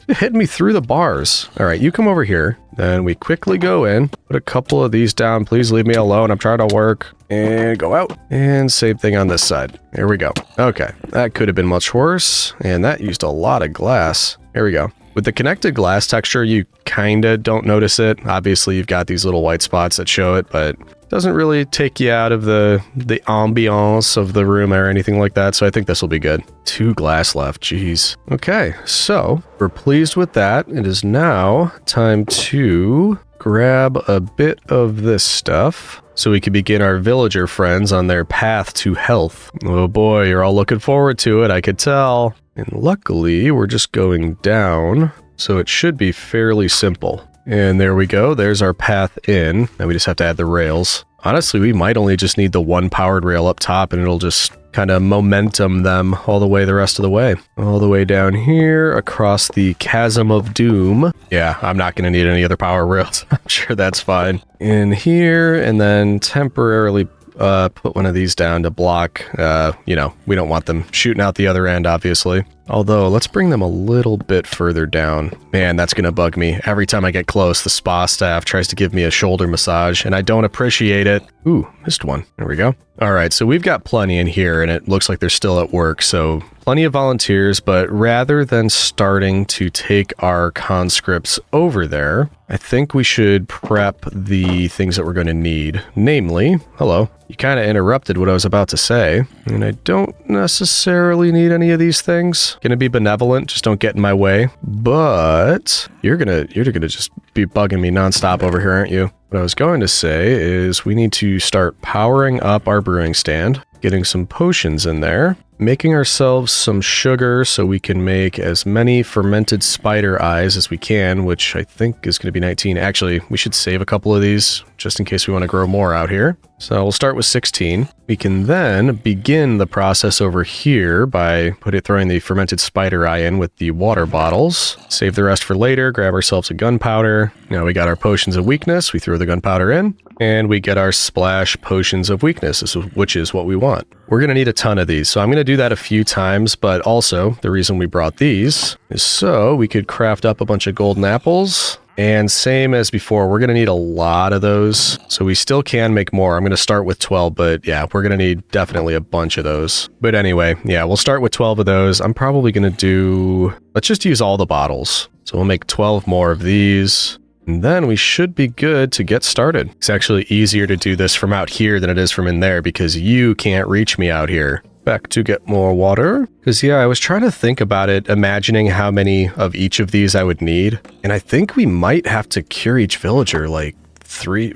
It hit me through the bars. All right, you come over here. Then we quickly go in. Put a couple of these down. Please leave me alone. I'm trying to work. And go out. And same thing on this side. Here we go. Okay, that could have been much worse. And that used a lot of glass. Here we go. With the connected glass texture, you kinda don't notice it. Obviously, you've got these little white spots that show it, but it doesn't really take you out of the ambiance of the room or anything like that, so I think this will be good. 2 glass left, jeez. Okay, so we're pleased with that. It is now time to grab a bit of this stuff so we can begin our villager friends on their path to health. Oh boy, you're all looking forward to it, I could tell. And luckily, we're just going down, so it should be fairly simple. And there we go, there's our path in. Now we just have to add the rails. Honestly, we might only just need the one powered rail up top and it'll just kind of momentum them all the way the rest of the way. All the way down here, across the Chasm of Doom. Yeah, I'm not going to need any other power rails. I'm sure that's fine. In here, and then temporarily put one of these down to block, we don't want them shooting out the other end, obviously. Although, let's bring them a little bit further down. Man, that's gonna bug me. Every time I get close, the spa staff tries to give me a shoulder massage, and I don't appreciate it. Ooh, missed one. There we go. All right, so we've got plenty in here, and it looks like they're still at work, so plenty of volunteers, but rather than starting to take our conscripts over there, I think we should prep the things that we're going to need. Namely, hello, you kind of interrupted what I was about to say, and I don't necessarily need any of these things. Gonna be benevolent, just don't get in my way. But you're gonna just be bugging me nonstop over here, aren't you? What I was going to say is we need to start powering up our brewing stand, getting some potions in there. making ourselves some sugar so we can make as many fermented spider eyes as we can, which I think is going to be 19. Actually, we should save a couple of these just in case we want to grow more out here. So we'll start with 16. We can then begin the process over here by throwing the fermented spider eye in with the water bottles. Save the rest for later, grab ourselves a gunpowder. Now we got our potions of weakness. We throw the gunpowder in, and we get our splash potions of weakness, which is what we want. We're going to need a ton of these, so I'm going to do that a few times, but also the reason we brought these is so we could craft up a bunch of golden apples. And same as before, we're going to need a lot of those, so we still can make more. I'm going to start with 12, but yeah, we're going to need definitely a bunch of those. But anyway, yeah, we'll start with 12 of those. I'm probably going to do, let's just use all the bottles. So we'll make 12 more of these, and then we should be good to get started. It's actually easier to do this from out here than it is from in there because you can't reach me out here. Back to get more water. Because yeah, I was trying to think about it, imagining how many of each of these I would need. And I think we might have to cure each villager like 4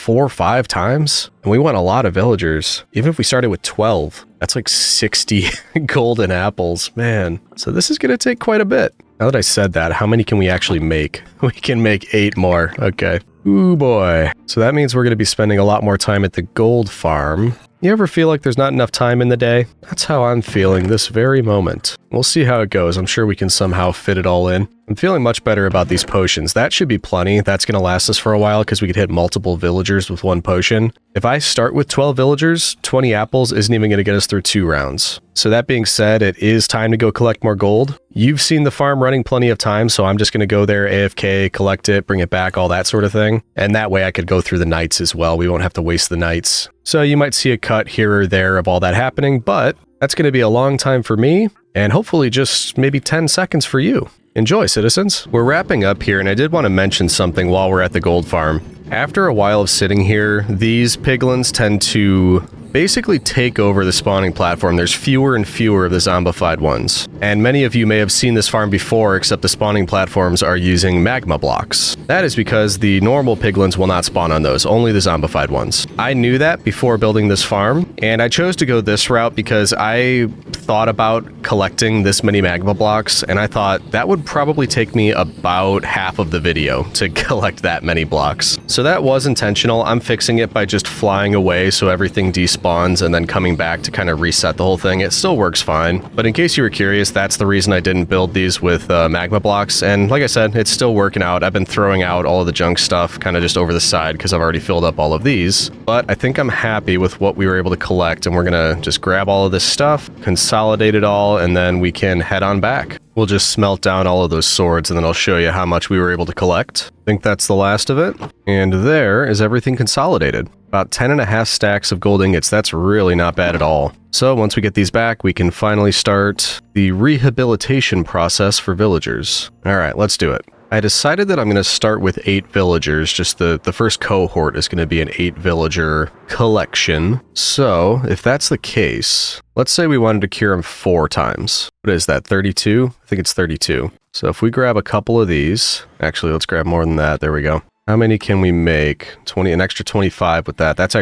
or 5 times. And we want a lot of villagers. Even if we started with 12, that's like 60 golden apples, man. So this is going to take quite a bit. Now that I said that, how many can we actually make? We can make 8 more. Okay. Ooh boy. So that means we're going to be spending a lot more time at the gold farm. You ever feel like there's not enough time in the day? That's how I'm feeling this very moment. We'll see how it goes. I'm sure we can somehow fit it all in. I'm feeling much better about these potions. That should be plenty. That's going to last us for a while because we could hit multiple villagers with 1 potion. If I start with 12 villagers, 20 apples isn't even going to get us through 2 rounds. So that being said, it is time to go collect more gold. You've seen the farm running plenty of times, so I'm just going to go there AFK, collect it, bring it back, all that sort of thing. And that way I could go through the nights as well. We won't have to waste the nights. So you might see a cut here or there of all that happening, but that's going to be a long time for me, and hopefully just maybe 10 seconds for you. Enjoy, citizens. We're wrapping up here, and I did want to mention something while we're at the gold farm. After a while of sitting here, these piglins tend to basically take over the spawning platform. There's fewer and fewer of the zombified ones. And many of you may have seen this farm before, except the spawning platforms are using magma blocks. That is because the normal piglins will not spawn on those, only the zombified ones. I knew that before building this farm, and I chose to go this route because I thought about collecting this many magma blocks, and I thought that would probably take me about half of the video to collect that many blocks. So that was intentional. I'm fixing it by just flying away so everything despawns and then coming back to kind of reset the whole thing. It still works fine. But in case you were curious, that's the reason I didn't build these with magma blocks. And like I said, it's still working out. I've been throwing out all of the junk stuff kind of just over the side because I've already filled up all of these. But I think I'm happy with what we were able to collect, and we're going to just grab all of this stuff, consolidate it all, and then we can head on back. We'll just smelt down all of those swords, and then I'll show you how much we were able to collect. I think that's the last of it. And there is everything consolidated. About 10.5 stacks of gold ingots. That's really not bad at all. So once we get these back, we can finally start the rehabilitation process for villagers. All right, let's do it. I decided that I'm going to start with 8 villagers. Just the first cohort is going to be an 8 villager collection. So if that's the case, let's say we wanted to cure them 4 times. What is that, 32? I think it's 32. So if we grab a couple of these, actually let's grab more than that. There we go. How many can we make? An extra 25 with that. That's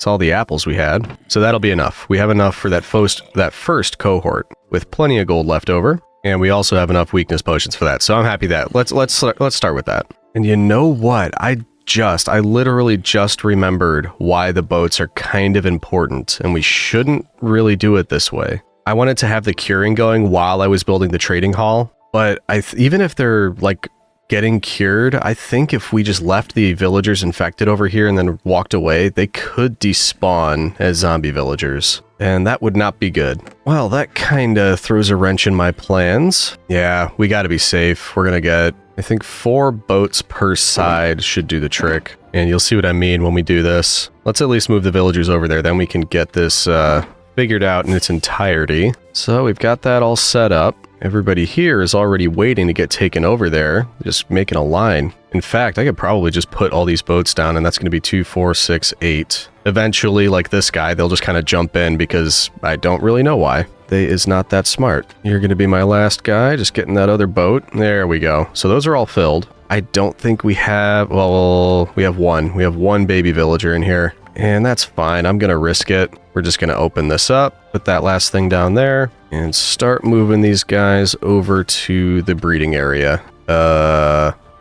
all the apples we had. So that'll be enough. We have enough for that first cohort with plenty of gold left over. And we also have enough weakness potions for that. So I'm happy that. Let's start with that. And you know what? I literally just remembered why the boats are kind of important, and we shouldn't really do it this way. I wanted to have the curing going while I was building the trading hall, but even if they're like getting cured, I think if we just left the villagers infected over here and then walked away, they could despawn as zombie villagers. And that would not be good. Well, that kind of throws a wrench in my plans. Yeah, we got to be safe. We're going to get, I think, 4 boats per side should do the trick. And you'll see what I mean when we do this. Let's at least move the villagers over there. Then we can get this figured out in its entirety. So we've got that all set up. Everybody here is already waiting to get taken over there, just making a line. In fact, I could probably just put all these boats down, and that's going to be 2, 4, 6, 8. Eventually, like this guy, they'll just kind of jump in because I don't really know why. They is not that smart. You're going to be my last guy, just getting that other boat. There we go. So those are all filled. I don't think we have, well, we have one. We have one baby villager in here. And that's fine. I'm going to risk it. We're just going to open this up, put that last thing down there, and start moving these guys over to the breeding area.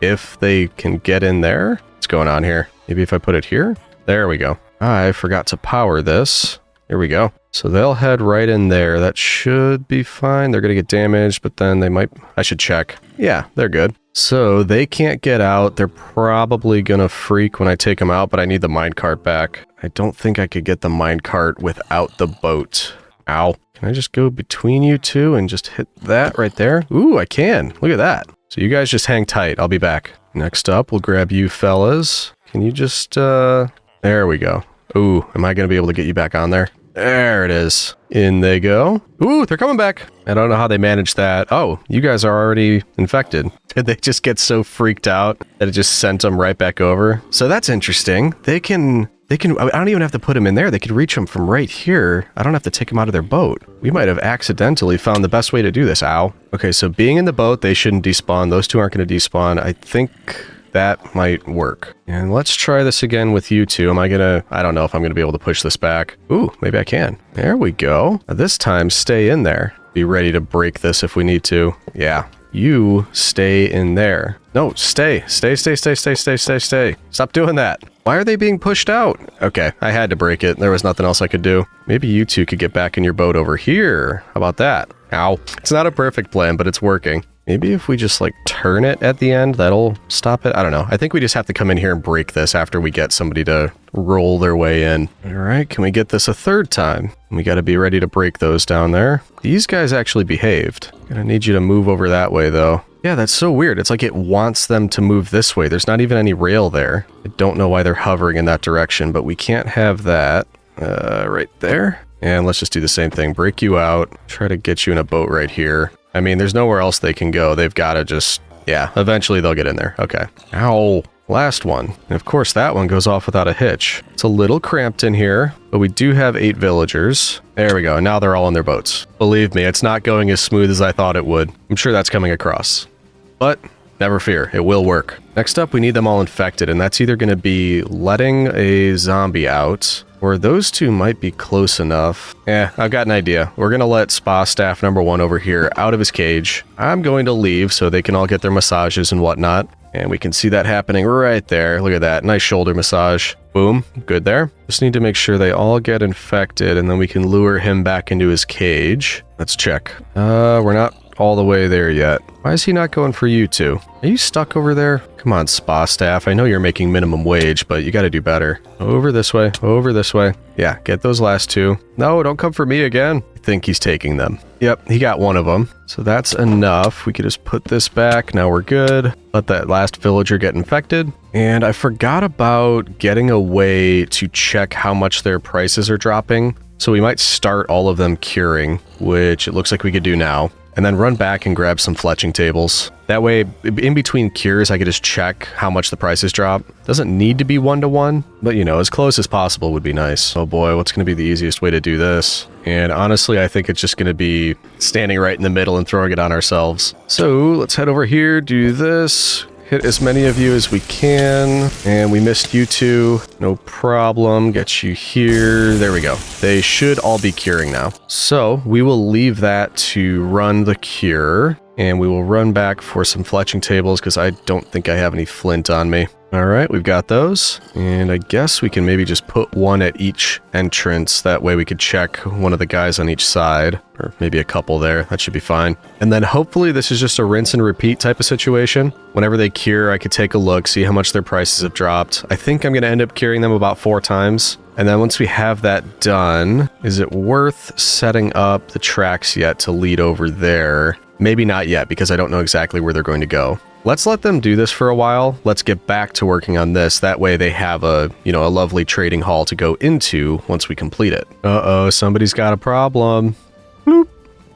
If they can get in there. What's going on here? Maybe if I put it here? There we go. I forgot to power this. Here we go. So they'll head right in there. That should be fine. They're going to get damaged, but then they might... I should check. Yeah, they're good. So they can't get out. They're probably going to freak when I take them out, but I need the minecart back. I don't think I could get the minecart without the boat. Ow. Can I just go between you two and just hit that right there? Ooh, I can. Look at that. So you guys just hang tight. I'll be back. Next up, we'll grab you fellas. Can you just... There we go. Ooh, am I going to be able to get you back on there? There it is. In they go. Ooh, they're coming back. I don't know how they managed that. Oh, you guys are already infected. Did they just get so freaked out that it just sent them right back over? So that's interesting. They can, I don't even have to put them in there. They could reach them from right here. I don't have to take them out of their boat. We might have accidentally found the best way to do this. Ow. Okay, so being in the boat, they shouldn't despawn. Those two aren't going to despawn. I think that might work. And let's try this again with you two. I don't know if I'm going to be able to push this back. Ooh, maybe I can. There we go. Now this time, stay in there. Be ready to break this if we need to. Yeah, you stay in there. No, stay. Stay. Stop doing that. Why are they being pushed out? Okay, I had to break it. There was nothing else I could do. Maybe you two could get back in your boat over here. How about that? Ow. It's not a perfect plan, but it's working. Maybe if we just like turn it at the end, that'll stop it. I don't know. I think we just have to come in here and break this after we get somebody to roll their way in. All right, can we get this a third time? We got to be ready to break those down there. These guys actually behaved. Gonna need you to move over that way though. Yeah, that's so weird. It's like it wants them to move this way. There's not even any rail there. I don't know why they're hovering in that direction, but we can't have that right there. And let's just do the same thing. Break you out. Try to get you in a boat right here. I mean, there's nowhere else they can go. They've got to just... Yeah, eventually they'll get in there. Okay. Ow. Last one. And of course, that one goes off without a hitch. It's a little cramped in here, but we do have 8 villagers. There we go. Now they're all in their boats. Believe me, it's not going as smooth as I thought it would. I'm sure that's coming across. But never fear, it will work. Next up, we need them all infected, and that's either going to be letting a zombie out... or those two might be close enough. I've got an idea. We're going to let spa staff number 1 over here out of his cage. I'm going to leave so they can all get their massages and whatnot. And we can see that happening right there. Look at that. Nice shoulder massage. Boom. Good there. Just need to make sure they all get infected and then we can lure him back into his cage. Let's check. We're not all the way there yet. Why is he not going for you two? Are you stuck over there? Come on, spa staff. I know you're making minimum wage, but you got to do better. Over this way. Over this way. Yeah, get those last 2. No, don't come for me again. I think he's taking them. Yep, he got one of them. So that's enough. We could just put this back. Now we're good. Let that last villager get infected. And I forgot about getting a way to check how much their prices are dropping. So we might start all of them curing, which it looks like we could do now. And then run back and grab some fletching tables. That way, in between cures, I could just check how much the prices drop. Doesn't need to be 1-to-1, but you know, as close as possible would be nice. Oh boy, what's going to be the easiest way to do this? And honestly, I think it's just going to be standing right in the middle and throwing it on ourselves. So let's head over here, do this. Hit as many of you as we can. And we missed you two. No problem. Get you here. There we go. They should all be curing now. So we will leave that to run the cure. And we will run back for some fletching tables because I don't think I have any flint on me. All right, we've got those. And I guess we can maybe just put one at each entrance. That way we could check one of the guys on each side. Or maybe a couple there. That should be fine. And then hopefully this is just a rinse and repeat type of situation. Whenever they cure, I could take a look, see how much their prices have dropped. I think I'm going to end up curing them about 4 times. And then once we have that done, is it worth setting up the tracks yet to lead over there? Maybe not yet, because I don't know exactly where they're going to go. Let's let them do this for a while. Let's get back to working on this. That way they have a lovely trading hall to go into once we complete it. Uh-oh, somebody's got a problem. Bloop.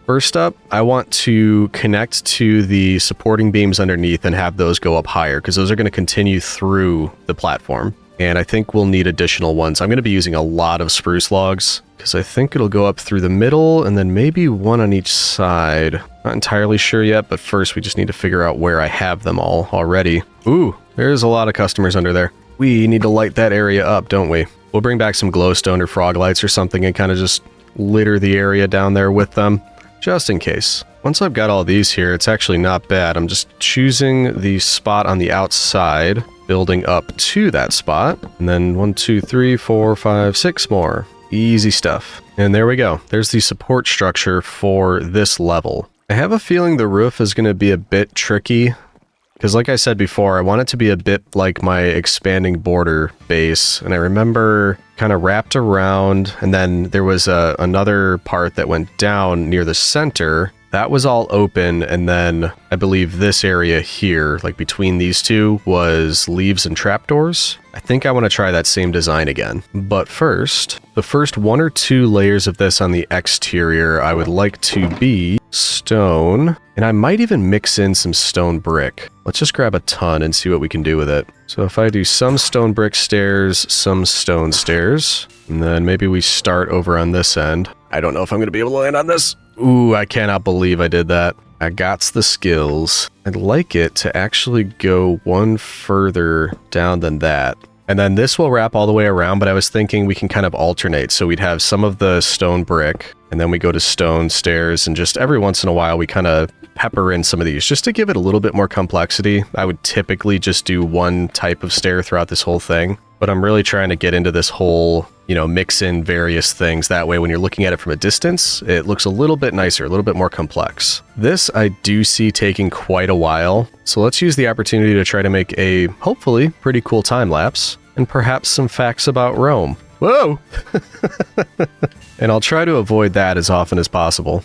First up, I want to connect to the supporting beams underneath and have those go up higher, because those are going to continue through the platform. And I think we'll need additional ones. I'm going to be using a lot of spruce logs because I think it'll go up through the middle and then maybe one on each side. Not entirely sure yet, but first we just need to figure out where I have them all already. Ooh, there's a lot of customers under there. We need to light that area up, don't we? We'll bring back some glowstone or frog lights or something and kind of just litter the area down there with them, just in case. Once I've got all these here, it's actually not bad. I'm just choosing the spot on the outside, building up to that spot, and then 1, 2, 3, 4, 5, 6 more. Easy stuff. And there we go. There's the support structure for this level. I have a feeling the roof is going to be a bit tricky, because like I said before, I want it to be a bit like my expanding border base. And I remember kind of wrapped around, and then there was another part that went down near the center. That was all open, and then I believe this area here, like between these two, was leaves and trapdoors. I think I want to try that same design again. But first, the first 1 or 2 layers of this on the exterior I would like to be stone, and I might even mix in some stone brick. Let's just grab a ton and see what we can do with it. So if I do some stone brick stairs, some stone stairs, and then maybe we start over on this end. I don't know if I'm going to be able to land on this. Ooh, I cannot believe I did that. I got the skills. I'd like it to actually go one further down than that. And then this will wrap all the way around, but I was thinking we can kind of alternate. So we'd have some of the stone brick, and then we go to stone stairs, and just every once in a while we kind of pepper in some of these just to give it a little bit more complexity. I would typically just do one type of stair throughout this whole thing, but I'm really trying to get into this whole, mix in various things. That way, when you're looking at it from a distance, it looks a little bit nicer, a little bit more complex. This I do see taking quite a while, so let's use the opportunity to try to make a, hopefully, pretty cool time lapse, and perhaps some facts about Rome. Whoa! And I'll try to avoid that as often as possible.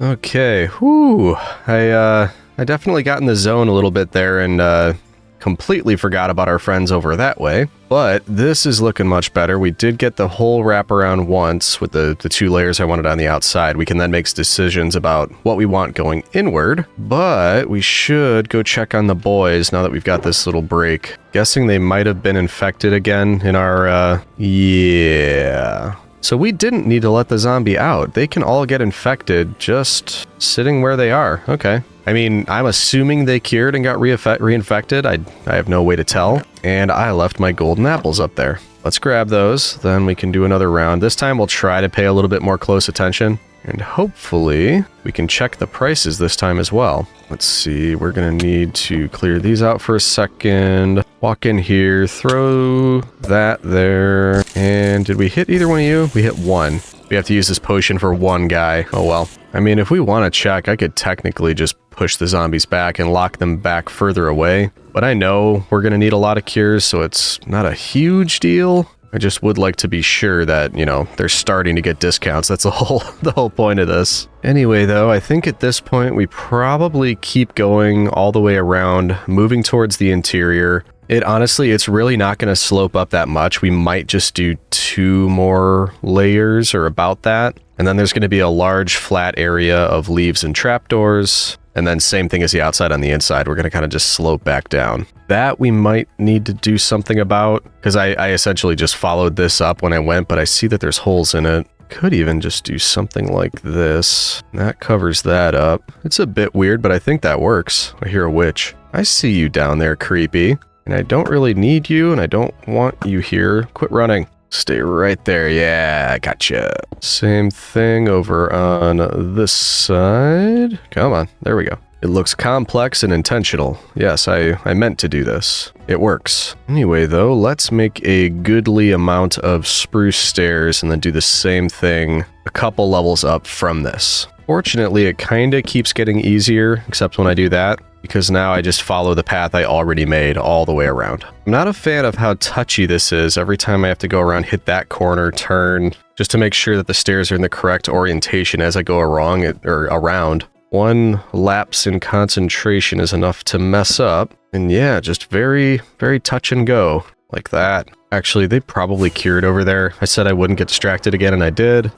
Okay, whew. I definitely got in the zone a little bit there and completely forgot about our friends over that way. But this is looking much better. We did get the whole wraparound once with the 2 layers I wanted on the outside. We can then make decisions about what we want going inward. But we should go check on the boys now that we've got this little break. Guessing they might have been infected again in our, yeah. So we didn't need to let the zombie out. They can all get infected just sitting where they are. Okay. I mean, I'm assuming they cured and got reinfected. I have no way to tell. And I left my golden apples up there. Let's grab those. Then we can do another round. This time we'll try to pay a little bit more close attention. And hopefully we can check the prices this time as well. Let's see, we're gonna need to clear these out for a second. Walk in here, throw that there. And did we hit either one of you? We hit 1. We have to use this potion for 1 guy. Oh well. I mean, if we want to check, I could technically just push the zombies back and lock them back further away. But I know we're gonna need a lot of cures, so it's not a huge deal. I just would like to be sure that, they're starting to get discounts. That's the whole point of this. Anyway, though, I think at this point we probably keep going all the way around, moving towards the interior. It's really not going to slope up that much. We might just do 2 more layers or about that. And then there's going to be a large flat area of leaves and trapdoors. And then same thing as the outside on the inside. We're going to kind of just slope back down. That we might need to do something about, because I essentially just followed this up when I went, but I see that there's holes in it. Could even just do something like this. That covers that up. It's a bit weird, but I think that works. I hear a witch. I see you down there, creepy. And I don't really need you, and I don't want you here. Quit running. Stay right there. Yeah, gotcha. Same thing over on this side. Come on. There we go. It looks complex and intentional. Yes, I meant to do this. It works. Anyway, though, let's make a goodly amount of spruce stairs and then do the same thing a couple levels up from this. Fortunately, it kind of keeps getting easier, except when I do that, because now I just follow the path I already made all the way around. I'm not a fan of how touchy this is. Every time I have to go around, hit that corner, turn, just to make sure that the stairs are in the correct orientation as I go around. 1 lapse in concentration is enough to mess up. And yeah, just very, very touch and go. Like that. Actually, they probably cured over there. I said I wouldn't get distracted again, and I did.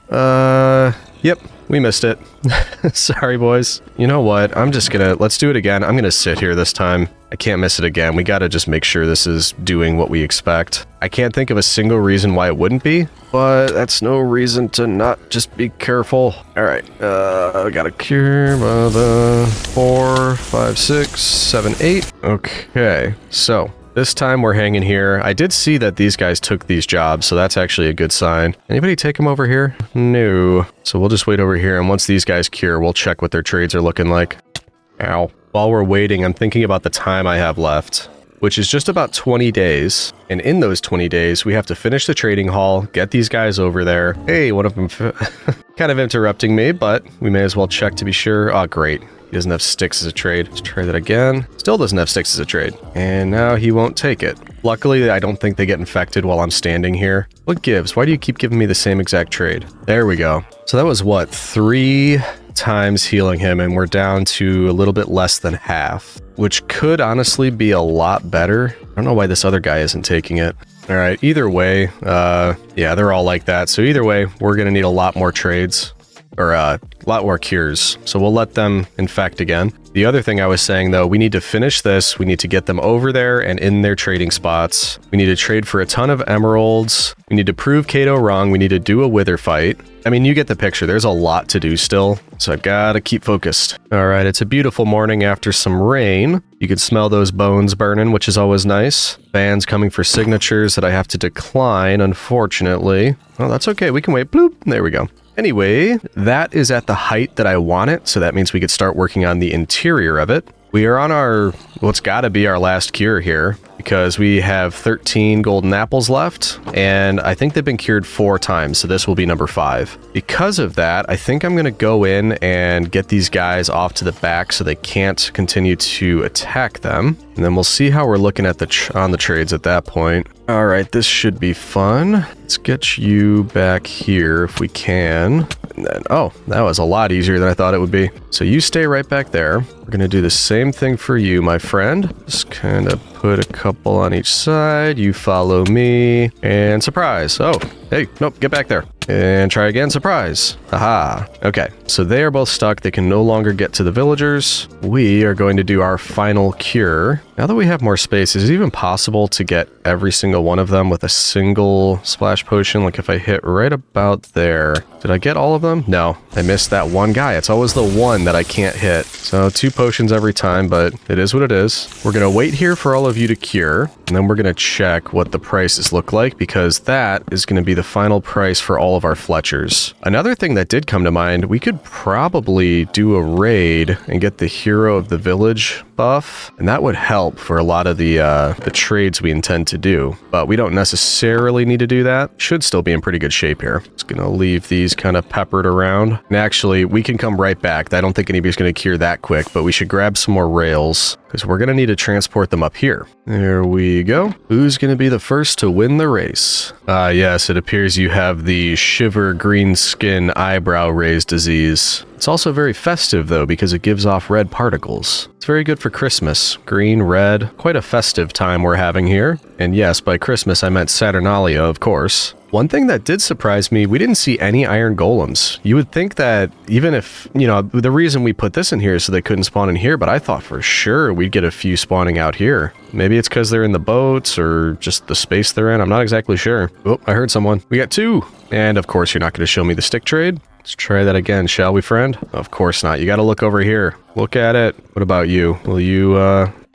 Yep, we missed it. Sorry, boys. You know what? Let's do it again. I'm gonna sit here this time. I can't miss it again. We gotta just make sure this is doing what we expect. I can't think of a single reason why it wouldn't be, but that's no reason to not just be careful. All right, I gotta cure the 4, 5, 6, 7, 8. Okay, so this time we're hanging here. I did see that these guys took these jobs, so that's actually a good sign. Anybody take them over here? No. So we'll just wait over here, and once these guys cure, we'll check what their trades are looking like. Ow. While we're waiting, I'm thinking about the time I have left, which is just about 20 days. And in those 20 days, we have to finish the trading hall, get these guys over there. Hey, one of them kind of interrupting me, but we may as well check to be sure. Oh, great. He doesn't have sticks as a trade. Let's try that again. Still doesn't have sticks as a trade. And now he won't take it. Luckily, I don't think they get infected while I'm standing here. What gives? Why do you keep giving me the same exact trade? There we go. So that was what? 3 times healing him, and we're down to a little bit less than half, which could honestly be a lot better. I don't know why this other guy isn't taking it. All right, either way, yeah, they're all like that. So either way, we're going to need a lot more trades. Or a lot more cures, so we'll let them infect again. The other thing I was saying, though, we need to finish this. We need to get them over there and in their trading spots. We need to trade for a ton of emeralds. We need to prove Kato wrong. We need to do a wither fight. I mean, you get the picture. There's a lot to do still, so I gotta keep focused. All right, it's a beautiful morning after some rain. You can smell those bones burning, which is always nice. Fans coming for signatures that I have to decline, unfortunately. Oh, that's okay. We can wait. Bloop. There we go. Anyway, that is at the height that I want it, so that means we could start working on the interior of it. We are on our, well, it's got to be our last cure here, because we have 13 golden apples left, and I think they've been cured 4 times, so this will be number 5. Because of that, I think I'm going to go in and get these guys off to the back so they can't continue to attack them, and then we'll see how we're looking at on the trades at that point. All right, this should be fun. Let's get you back here if we can. And then, oh, that was a lot easier than I thought it would be. So you stay right back there. We're going to do the same thing for you, my friend. Just kind of put a couple on each side. You follow me. And surprise. Oh, hey, nope, get back there. And try again, surprise. Aha. Okay, so they are both stuck. They can no longer get to the villagers. We are going to do our final cure. Now that we have more space, is it even possible to get every single one of them with a single splash potion? Like if I hit right about there. Did I get all of them? No, I missed that one guy. It's always the one that I can't hit. So 2 potions every time, but it is what it is. We're going to wait here for all of you to cure, and then we're going to check what the prices look like, because that is going to be the final price for all of our Fletchers. Another thing that did come to mind, we could probably do a raid and get the Hero of the Village buff, and that would help for a lot of the trades we intend to do, but we don't necessarily need to do that. Should still be in pretty good shape here. Just gonna leave these kind of peppered around, and actually we can come right back. I don't think anybody's gonna cure that quick, but we should grab some more rails because we're gonna need to transport them up here. There we go. Who's gonna be the first to win the race? Yes, it appears you have the Shiver Green Skin Eyebrow Raise disease. It's also very festive, though, because it gives off red particles. It's very good for Christmas. Green, red, quite a festive time we're having here. And yes, by Christmas I meant Saturnalia, of course. One thing that did surprise me, we didn't see any iron golems. You would think that even if, you know, the reason we put this in here is so they couldn't spawn in here, but I thought for sure we'd get a few spawning out here. Maybe it's because they're in the boats or just the space they're in. I'm not exactly sure. Oh, I heard someone. We got 2. And of course, you're not going to show me the stick trade. Let's try that again, shall we, friend? Of course not. You got to look over here. Look at it. What about you? Will you,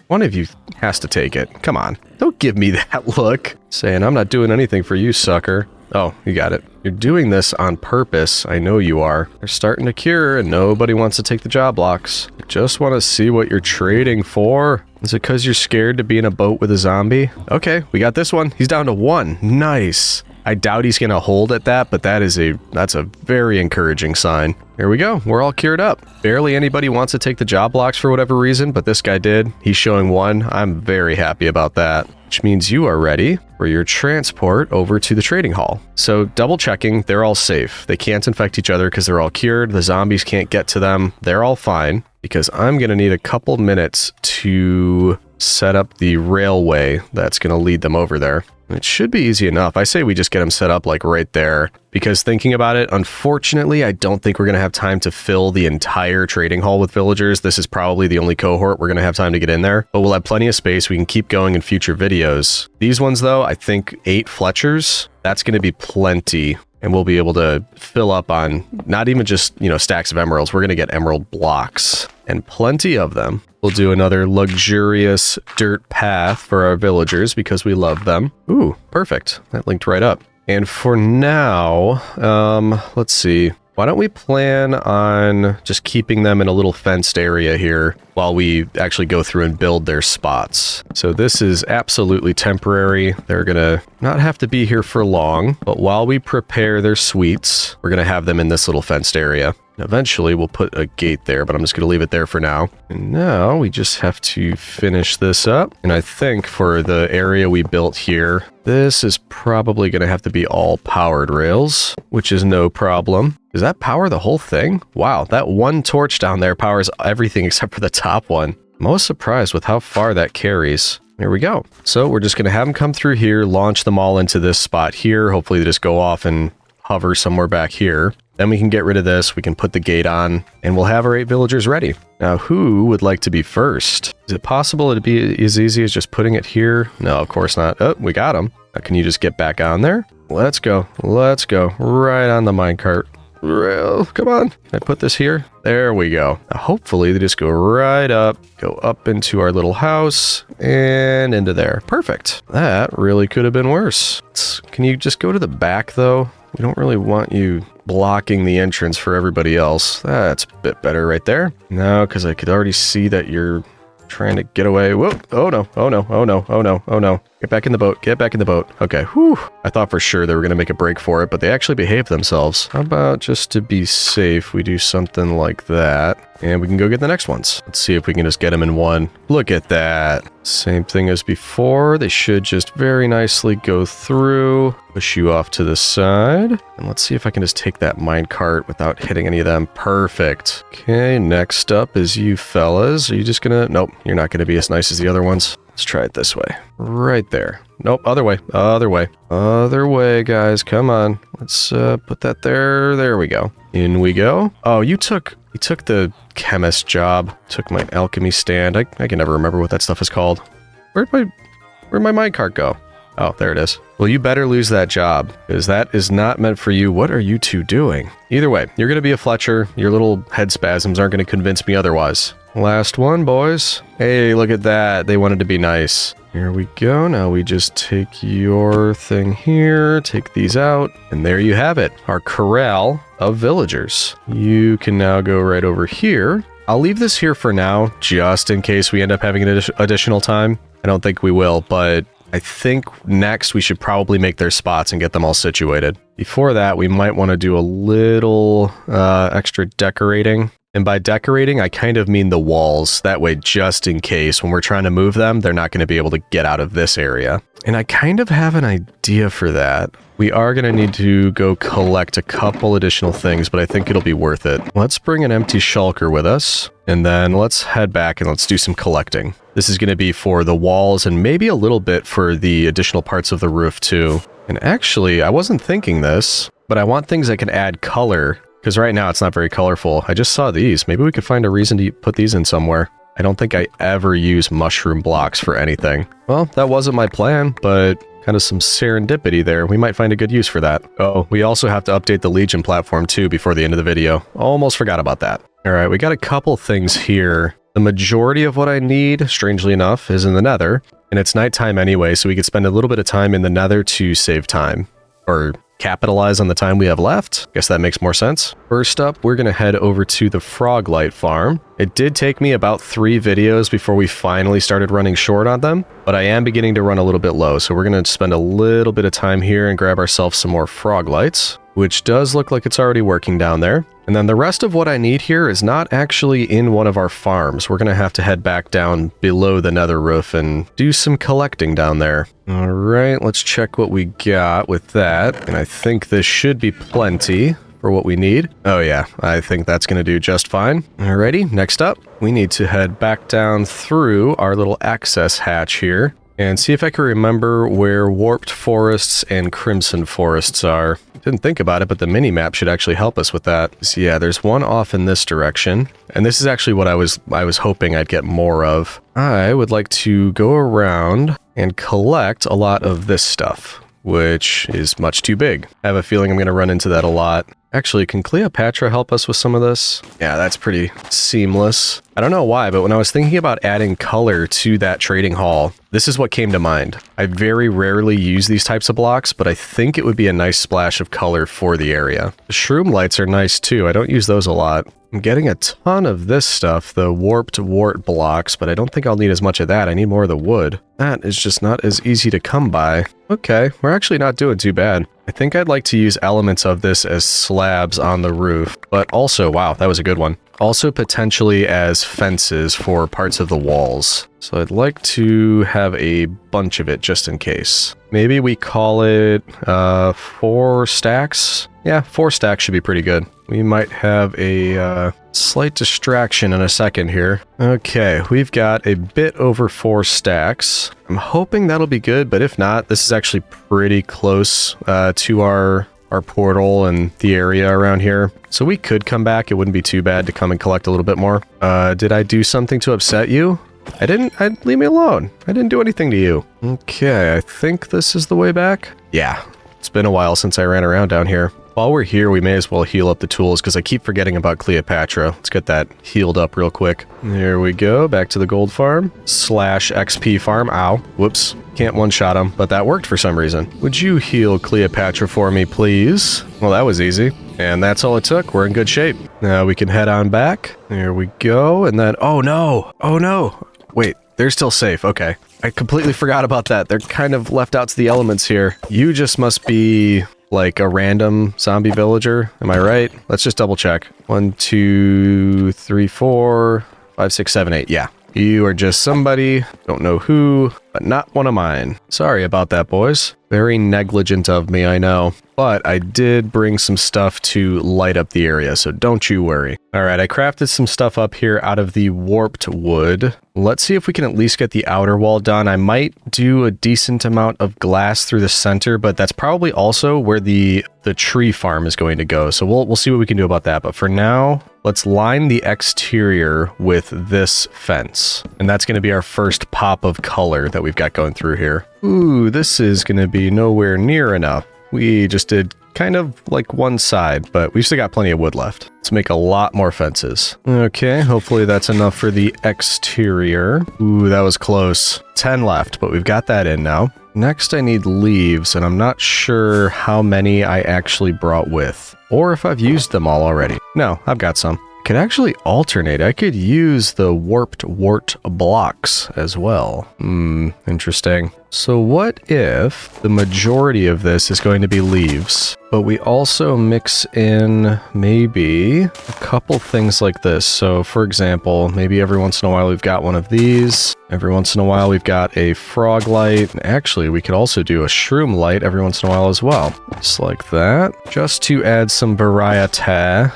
one of you has to take it. Come on. Don't give me that look. Saying I'm not doing anything for you, sucker. Oh, you got it. You're doing this on purpose. I know you are. They're starting to cure and nobody wants to take the job blocks. I just want to see what you're trading for. Is it because you're scared to be in a boat with a zombie? Okay, we got this one. He's down to 1. Nice. I doubt he's going to hold at that, but that's a very encouraging sign. Here we go. We're all cured up. Barely anybody wants to take the job blocks for whatever reason, but this guy did. He's showing 1. I'm very happy about that, which means you are ready for your transport over to the trading hall. So double checking, they're all safe. They can't infect each other because they're all cured. The zombies can't get to them. They're all fine, because I'm going to need a couple minutes to set up the railway that's going to lead them over there. It should be easy enough. I say we just get them set up like right there, because thinking about it, unfortunately, I don't think we're going to have time to fill the entire trading hall with villagers. This is probably the only cohort we're going to have time to get in there, but we'll have plenty of space. We can keep going in future videos. These ones though, I think 8 Fletchers, that's going to be plenty. And we'll be able to fill up on not even just, stacks of emeralds. We're going to get emerald blocks and plenty of them. We'll do another luxurious dirt path for our villagers because we love them. Ooh, perfect. That linked right up. And for now, let's see. Why don't we plan on just keeping them in a little fenced area here while we actually go through and build their spots. So this is absolutely temporary. They're gonna not have to be here for long, but while we prepare their suites, we're gonna have them in this little fenced area. Eventually we'll put a gate there, but I'm just gonna leave it there for now. And now we just have to finish this up. And I think for the area we built here, this is probably gonna have to be all powered rails, which is no problem. Does that power the whole thing? Wow, that one torch down there powers everything except for the top one. I'm most surprised with how far that carries. There we go. So we're just gonna have them come through here, launch them all into this spot here. Hopefully they just go off and hover somewhere back here. Then we can get rid of this, we can put the gate on, and we'll have our 8 villagers ready. Now, who would like to be first? Is it possible it'd be as easy as just putting it here? No, of course not. Oh, we got them. Now, can you just get back on there? Let's go. Let's go. Right on the minecart. Come on. Can I put this here? There we go. Now, hopefully they just go right up, go up into our little house, and into there. Perfect. That really could have been worse. Can you just go to the back, though? We don't really want you blocking the entrance for everybody else. That's a bit better right there. No, because I could already see that you're trying to get away. Whoa. Oh no. Oh no. Oh no. Oh no. Oh no. Get back in the boat. Get back in the boat. Okay. Whew. I thought for sure they were going to make a break for it, but they actually behaved themselves. How about just to be safe, we do something like that. And we can go get the next ones. Let's see if we can just get them in one. Look at that. Same thing as before. They should just very nicely go through. Push you off to the side. And let's see if I can just take that minecart without hitting any of them. Perfect. Okay, next up is you fellas. Are you just gonna... Nope, you're not gonna be as nice as the other ones. Let's try it this way. Right there. Nope, other way. Other way. Other way, guys. Come on. Let's put that there. There we go. In we go. Oh, you took the chemist job. Took my alchemy stand. I can never remember what that stuff is called. Where'd my minecart go? Oh, there it is. Well, you better lose that job, because that is not meant for you. What are you two doing? Either way, you're going to be a Fletcher. Your little head spasms aren't going to convince me otherwise. Last one, boys. Hey, look at that. They wanted to be nice. Here we go. Now we just take your thing here, take these out, and there you have it. Our corral of villagers. You can now go right over here. I'll leave this here for now, just in case we end up having an additional time. I don't think we will, but I think next we should probably make their spots and get them all situated. Before that, we might want to do a little extra decorating. And by decorating, I kind of mean the walls. That way, just in case, when we're trying to move them, they're not going to be able to get out of this area. And I kind of have an idea for that. We are going to need to go collect a couple additional things, but I think it'll be worth it. Let's bring an empty shulker with us, and then let's head back and let's do some collecting. This is going to be for the walls and maybe a little bit for the additional parts of the roof too. And actually, I wasn't thinking this, but I want things that can add color. Because right now it's not very colorful. I just saw these. Maybe we could find a reason to put these in somewhere. I don't think I ever use mushroom blocks for anything. Well, that wasn't my plan, but kind of some serendipity there. We might find a good use for that. Oh, we also have to update the Legion platform too before the end of the video. Almost forgot about that. All right, we got a couple things here. The majority of what I need, strangely enough, is in the Nether. And it's nighttime anyway, so we could spend a little bit of time in the Nether to save time. Or capitalize on the time we have left. Guess that makes more sense. First up, we're going to head over to the Froglight farm. It did take me about 3 videos before we finally started running short on them, but I am beginning to run a little bit low, so we're going to spend a little bit of time here and grab ourselves some more Froglights, which does look like it's already working down there. And then the rest of what I need here is not actually in one of our farms. We're going to have to head back down below the Nether roof and do some collecting down there. All right, let's check what we got with that. And I think this should be plenty for for what we need. Oh yeah, I think that's going to do just fine. Alrighty, next up, we need to head back down through our little access hatch here and see if I can remember where Warped Forests and Crimson Forests are. Didn't think about it, but the mini-map should actually help us with that. So yeah, there's one off in this direction. And this is actually what I was hoping I'd get more of. I would like to go around and collect a lot of this stuff, which is much too big. I have a feeling I'm going to run into that a lot. Actually, can Cleopatra help us with some of this? Yeah, that's pretty seamless. I don't know why, but when I was thinking about adding color to that trading hall, this is what came to mind. I very rarely use these types of blocks, but I think it would be a nice splash of color for the area. The shroom lights are nice too. I don't use those a lot. I'm getting a ton of this stuff, the warped wart blocks, but I don't think I'll need as much of that. I need more of the wood. That is just not as easy to come by. Okay, we're actually not doing too bad. I think I'd like to use elements of this as slabs on the roof, but also, wow, that was a good one. Also potentially as fences for parts of the walls. So I'd like to have a bunch of it just in case. Maybe we call it 4 stacks. Yeah, 4 stacks should be pretty good. We might have a slight distraction in a second here. Okay, we've got a bit over 4 stacks. I'm hoping that'll be good, but if not, this is actually pretty close to our portal and the area around here. So we could come back. It wouldn't be too bad to come and collect a little bit more. Did I do something to upset you? I didn't. Leave me alone. I didn't do anything to you. Okay, I think this is the way back. Yeah, it's been a while since I ran around down here. While we're here, we may as well heal up the tools because I keep forgetting about Cleopatra. Let's get that healed up real quick. There we go. Back to the gold farm / XP farm. Ow. Whoops. Can't one-shot him, but that worked for some reason. Would you heal Cleopatra for me, please? Well, that was easy. And that's all it took. We're in good shape. Now we can head on back. There we go. And then, oh no. Oh no. Wait, they're still safe. Okay. I completely forgot about that. They're kind of left out to the elements here. You just must be like a random zombie villager. Am I right? Let's just double check. 1, 2, 3, 4, 5, 6, 7, 8. Yeah. You are just somebody, don't know who, but not one of mine. Sorry about that, boys. Very negligent of me, I know. But I did bring some stuff to light up the area, so don't you worry. Alright, I crafted some stuff up here out of the warped wood. Let's see if we can at least get the outer wall done. I might do a decent amount of glass through the center, but that's probably also where the tree farm is going to go. So we'll see what we can do about that. But for now, let's line the exterior with this fence. And that's going to be our first pop of color that we've got going through here. Ooh, this is going to be nowhere near enough. We just did kind of like one side, but we've still got plenty of wood left. Let's make a lot more fences. Okay, hopefully that's enough for the exterior. Ooh, that was close. 10 left, but we've got that in now. Next, I need leaves, and I'm not sure how many I actually brought with, or if I've used them all already. No, I've got some. Could actually alternate. I could use the warped wart blocks as well. Interesting. So what if the majority of this is going to be leaves, but we also mix in maybe a couple things like this? So for example, maybe every once in a while we've got one of these. Every once in a while we've got a frog light. Actually, we could also do a shroom light every once in a while as well. Just like that. Just to add some variety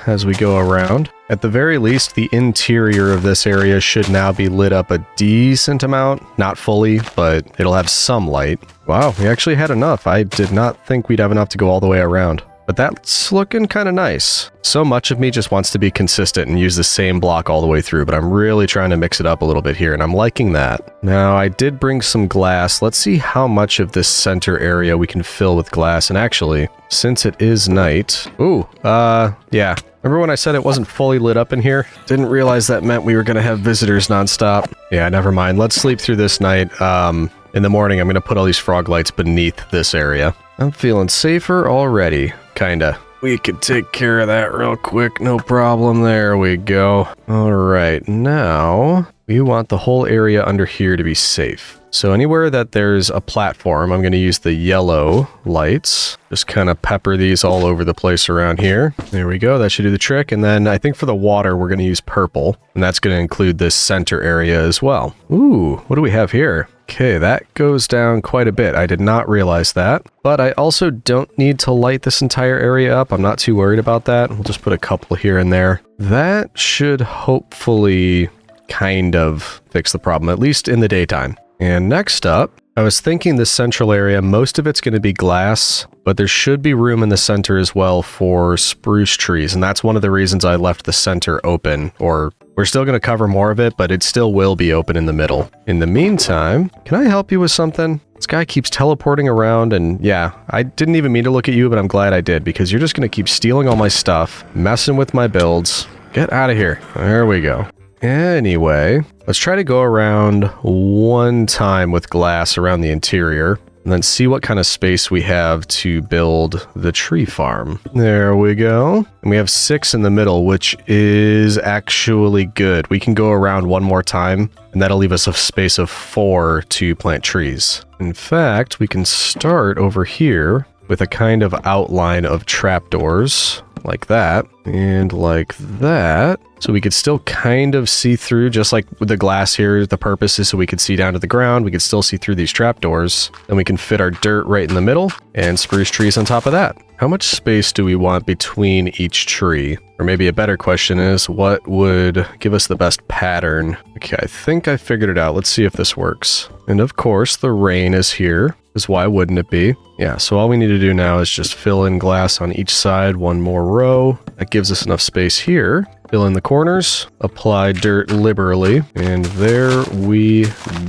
as we go around. At the very least, the interior of this area should now be lit up a decent amount. Not fully, but it'll have some light. Wow, we actually had enough. I did not think we'd have enough to go all the way around. But that's looking kind of nice. So much of me just wants to be consistent and use the same block all the way through, but I'm really trying to mix it up a little bit here, and I'm liking that. Now, I did bring some glass. Let's see how much of this center area we can fill with glass. And actually, since it is night... Ooh, yeah. Remember when I said it wasn't fully lit up in here? Didn't realize that meant we were going to have visitors nonstop. Yeah, never mind. Let's sleep through this night. In the morning, I'm going to put all these frog lights beneath this area. I'm feeling safer already. Kinda. We could take care of that real quick. No problem. There we go. All right. Now, we want the whole area under here to be safe. So anywhere that there's a platform, I'm going to use the yellow lights. Just kind of pepper these all over the place around here. There we go. That should do the trick. And then I think for the water, we're going to use purple. And that's going to include this center area as well. Ooh, what do we have here? Okay, that goes down quite a bit. I did not realize that. But I also don't need to light this entire area up. I'm not too worried about that. We'll just put a couple here and there. That should hopefully kind of fix the problem, at least in the daytime. And next up, I was thinking this central area, most of it's going to be glass, but there should be room in the center as well for spruce trees. And that's one of the reasons I left the center open, or we're still going to cover more of it, but it still will be open in the middle. In the meantime, can I help you with something? This guy keeps teleporting around, and yeah, I didn't even mean to look at you, but I'm glad I did, because you're just going to keep stealing all my stuff, messing with my builds. Get out of here. There we go. Anyway, let's try to go around one time with glass around the interior, and then see what kind of space we have to build the tree farm. There we go. And we have 6 in the middle, which is actually good. We can go around one more time, and that'll leave us a space of 4 to plant trees. In fact, we can start over here with a kind of outline of trapdoors, like that, and like that. So we could still kind of see through, just like with the glass here. The purpose is so we could see down to the ground. We could still see through these trapdoors. Then we can fit our dirt right in the middle and spruce trees on top of that. How much space do we want between each tree? Or maybe a better question is, what would give us the best pattern? Okay, I think I figured it out. Let's see if this works. And of course, the rain is here, because why wouldn't it be? Yeah, so all we need to do now is just fill in glass on each side, one more row. That gives us enough space here. Fill in the corners, apply dirt liberally, and there we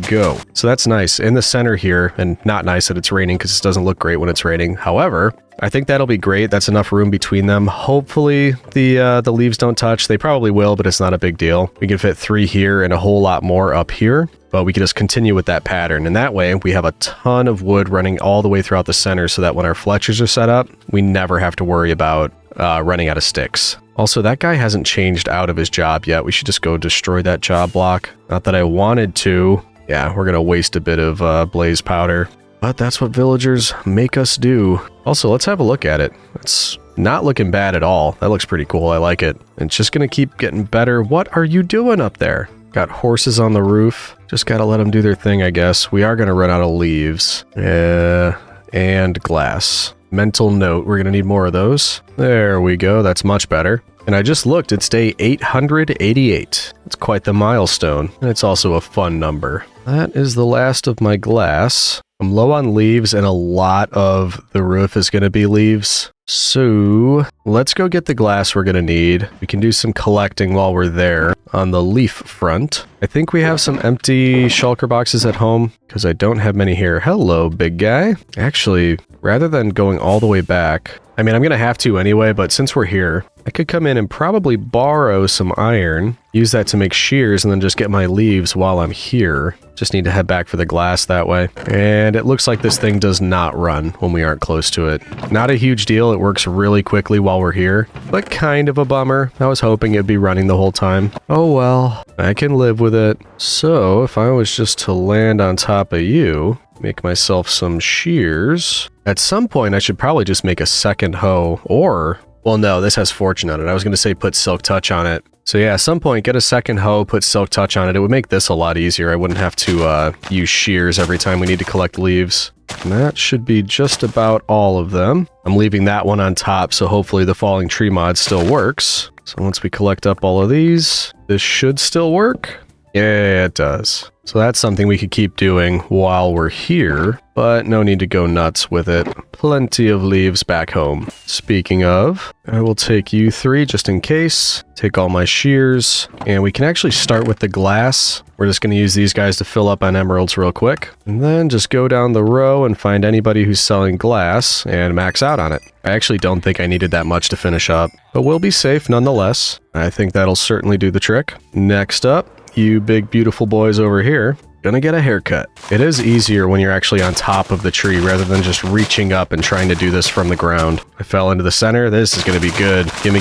go. So that's nice. In the center here, and not nice that it's raining because it doesn't look great when it's raining. However, I think that'll be great. That's enough room between them. Hopefully the leaves don't touch. They probably will, but it's not a big deal. We can fit 3 here and a whole lot more up here, but we can just continue with that pattern. And that way we have a ton of wood running all the way throughout the center so that when our fletchers are set up, we never have to worry about running out of sticks. Also, that guy hasn't changed out of his job yet. We should just go destroy that job block. Not that I wanted to. Yeah, we're going to waste a bit of blaze powder. But that's what villagers make us do. Also, let's have a look at it. It's not looking bad at all. That looks pretty cool. I like it. It's just going to keep getting better. What are you doing up there? Got horses on the roof. Just got to let them do their thing, I guess. We are going to run out of leaves. And glass. Mental note, we're going to need more of those. There we go. That's much better. And I just looked, it's day 888. It's quite the milestone. And it's also a fun number. That is the last of my glass. I'm low on leaves and a lot of the roof is going to be leaves. So let's go get the glass we're going to need. We can do some collecting while we're there on the leaf front. I think we have some empty shulker boxes at home because I don't have many here. Hello, big guy. Actually, rather than going all the way back, I mean, I'm going to have to anyway, but since we're here, I could come in and probably borrow some iron, use that to make shears, and then just get my leaves while I'm here. Just need to head back for the glass that way. And it looks like this thing does not run when we aren't close to it. Not a huge deal. It works really quickly while we're here, but kind of a bummer. I was hoping it'd be running the whole time. Oh well, I can live with it. So if I was just to land on top of you, make myself some shears. At some point, I should probably just make a second hoe, or... well, no, this has fortune on it. I was going to say put silk touch on it. So yeah, at some point, get a second hoe, put silk touch on it. It would make this a lot easier. I wouldn't have to use shears every time we need to collect leaves. And that should be just about all of them. I'm leaving that one on top, so hopefully the falling tree mod still works. So once we collect up all of these, this should still work. Yeah, it does. So that's something we could keep doing while we're here, but no need to go nuts with it. Plenty of leaves back home. Speaking of, I will take you 3 just in case. Take all my shears, and we can actually start with the glass. We're just going to use these guys to fill up on emeralds real quick. And then just go down the row and find anybody who's selling glass and max out on it. I actually don't think I needed that much to finish up, but we'll be safe nonetheless. I think that'll certainly do the trick. Next up, you big beautiful boys over here, gonna get a haircut. It is easier when you're actually on top of the tree rather than just reaching up and trying to do this from the ground. I fell into the center. This is gonna be good. Gimme.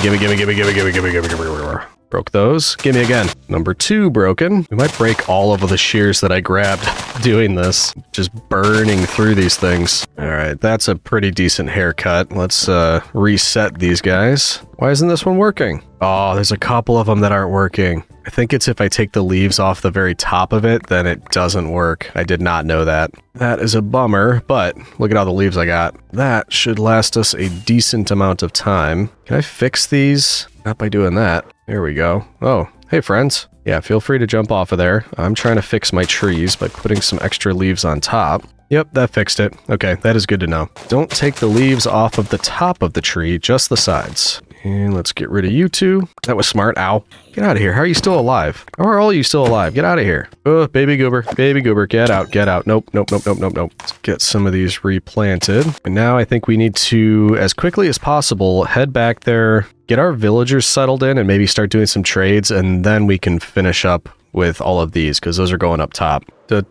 Broke those. Gimme again. Number 2 broken. We might break all of the shears that I grabbed doing this. Just burning through these things. All right, that's a pretty decent haircut. Let's reset these guys. Why isn't this one working? Oh, there's a couple of them that aren't working. I think it's if I take the leaves off the very top of it, then it doesn't work. I did not know that. That is a bummer, but look at all the leaves I got. That should last us a decent amount of time. Can I fix these? Not by doing that. There we go. Oh, hey friends. Yeah, feel free to jump off of there. I'm trying to fix my trees by putting some extra leaves on top. Yep, that fixed it. Okay, that is good to know. Don't take the leaves off of the top of the tree, just the sides. And let's get rid of you two. That was smart. Ow. Get out of here. How are you still alive? How are all you still alive? Get out of here. Oh, baby goober. Baby goober. Get out. Get out. Nope, nope, nope, nope, nope, nope. Let's get some of these replanted. And now I think we need to, as quickly as possible, head back there, get our villagers settled in, and maybe start doing some trades, and then we can finish up with all of these, because those are going up top. Alright,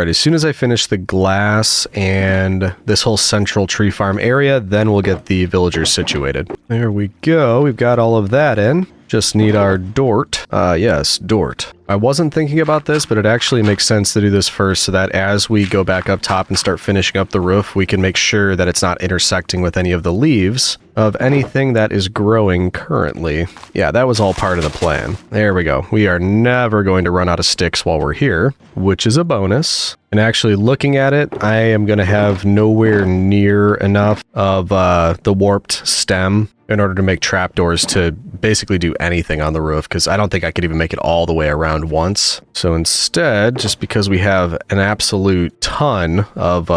as soon as I finish the glass and this whole central tree farm area, then we'll get the villagers situated. There we go. We've got all of that in. Just need our Dort. Yes, Dort. I wasn't thinking about this, but it actually makes sense to do this first so that as we go back up top and start finishing up the roof, we can make sure that it's not intersecting with any of the leaves of anything that is growing currently. Yeah, that was all part of the plan. There we go. We are never going to run out of sticks while we're here, which is a bonus. And actually looking at it, I am going to have nowhere near enough of the warped stem in order to make trapdoors to basically do anything on the roof, because I don't think I could even make it all the way around once. So instead, just because we have an absolute ton of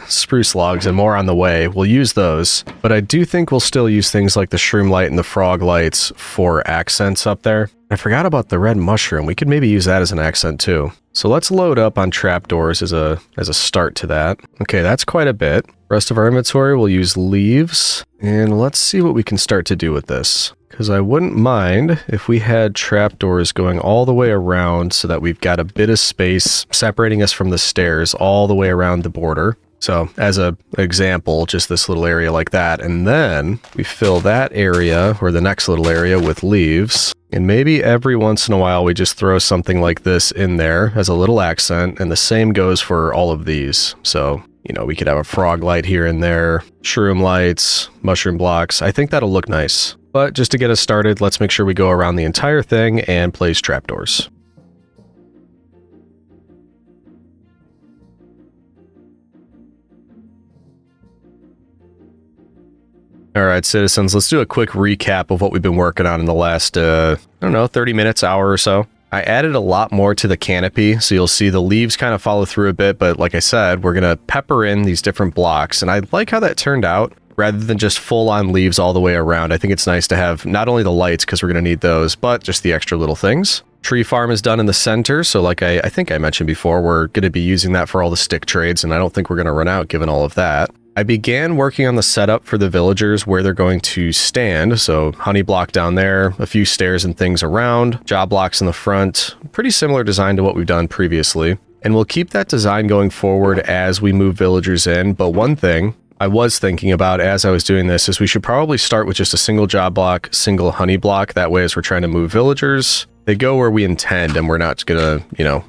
spruce logs and more on the way, we'll use those. But I do think we'll still use things like the shroom light and the frog lights for accents up there. I forgot about the red mushroom. We could maybe use that as an accent too. So let's load up on trapdoors as a start to that. Okay, that's quite a bit. Rest of our inventory, we'll use leaves. And let's see what we can start to do with this. Because I wouldn't mind if we had trapdoors going all the way around so that we've got a bit of space separating us from the stairs all the way around the border. So as an example, just this little area like that. And then we fill that area, or the next little area, with leaves. And maybe every once in a while we just throw something like this in there as a little accent. And the same goes for all of these. So, you know, we could have a frog light here and there, shroom lights, mushroom blocks. I think that'll look nice. But just to get us started, let's make sure we go around the entire thing and place trapdoors. All right, citizens, let's do a quick recap of what we've been working on in the last, 30 minutes, hour or so. I added a lot more to the canopy, so you'll see the leaves kind of follow through a bit, but like I said, we're going to pepper in these different blocks, and I like how that turned out. Rather than just full-on leaves all the way around, I think it's nice to have not only the lights, because we're going to need those, but just the extra little things. Tree farm is done in the center, so like I think I mentioned before, we're going to be using that for all the stick trades, and I don't think we're going to run out given all of that. I began working on the setup for the villagers where they're going to stand, so honey block down there, a few stairs and things around, job blocks in the front, pretty similar design to what we've done previously. And we'll keep that design going forward as we move villagers in, but one thing I was thinking about as I was doing this is we should probably start with just a single job block, single honey block, that way as we're trying to move villagers, they go where we intend and we're not gonna,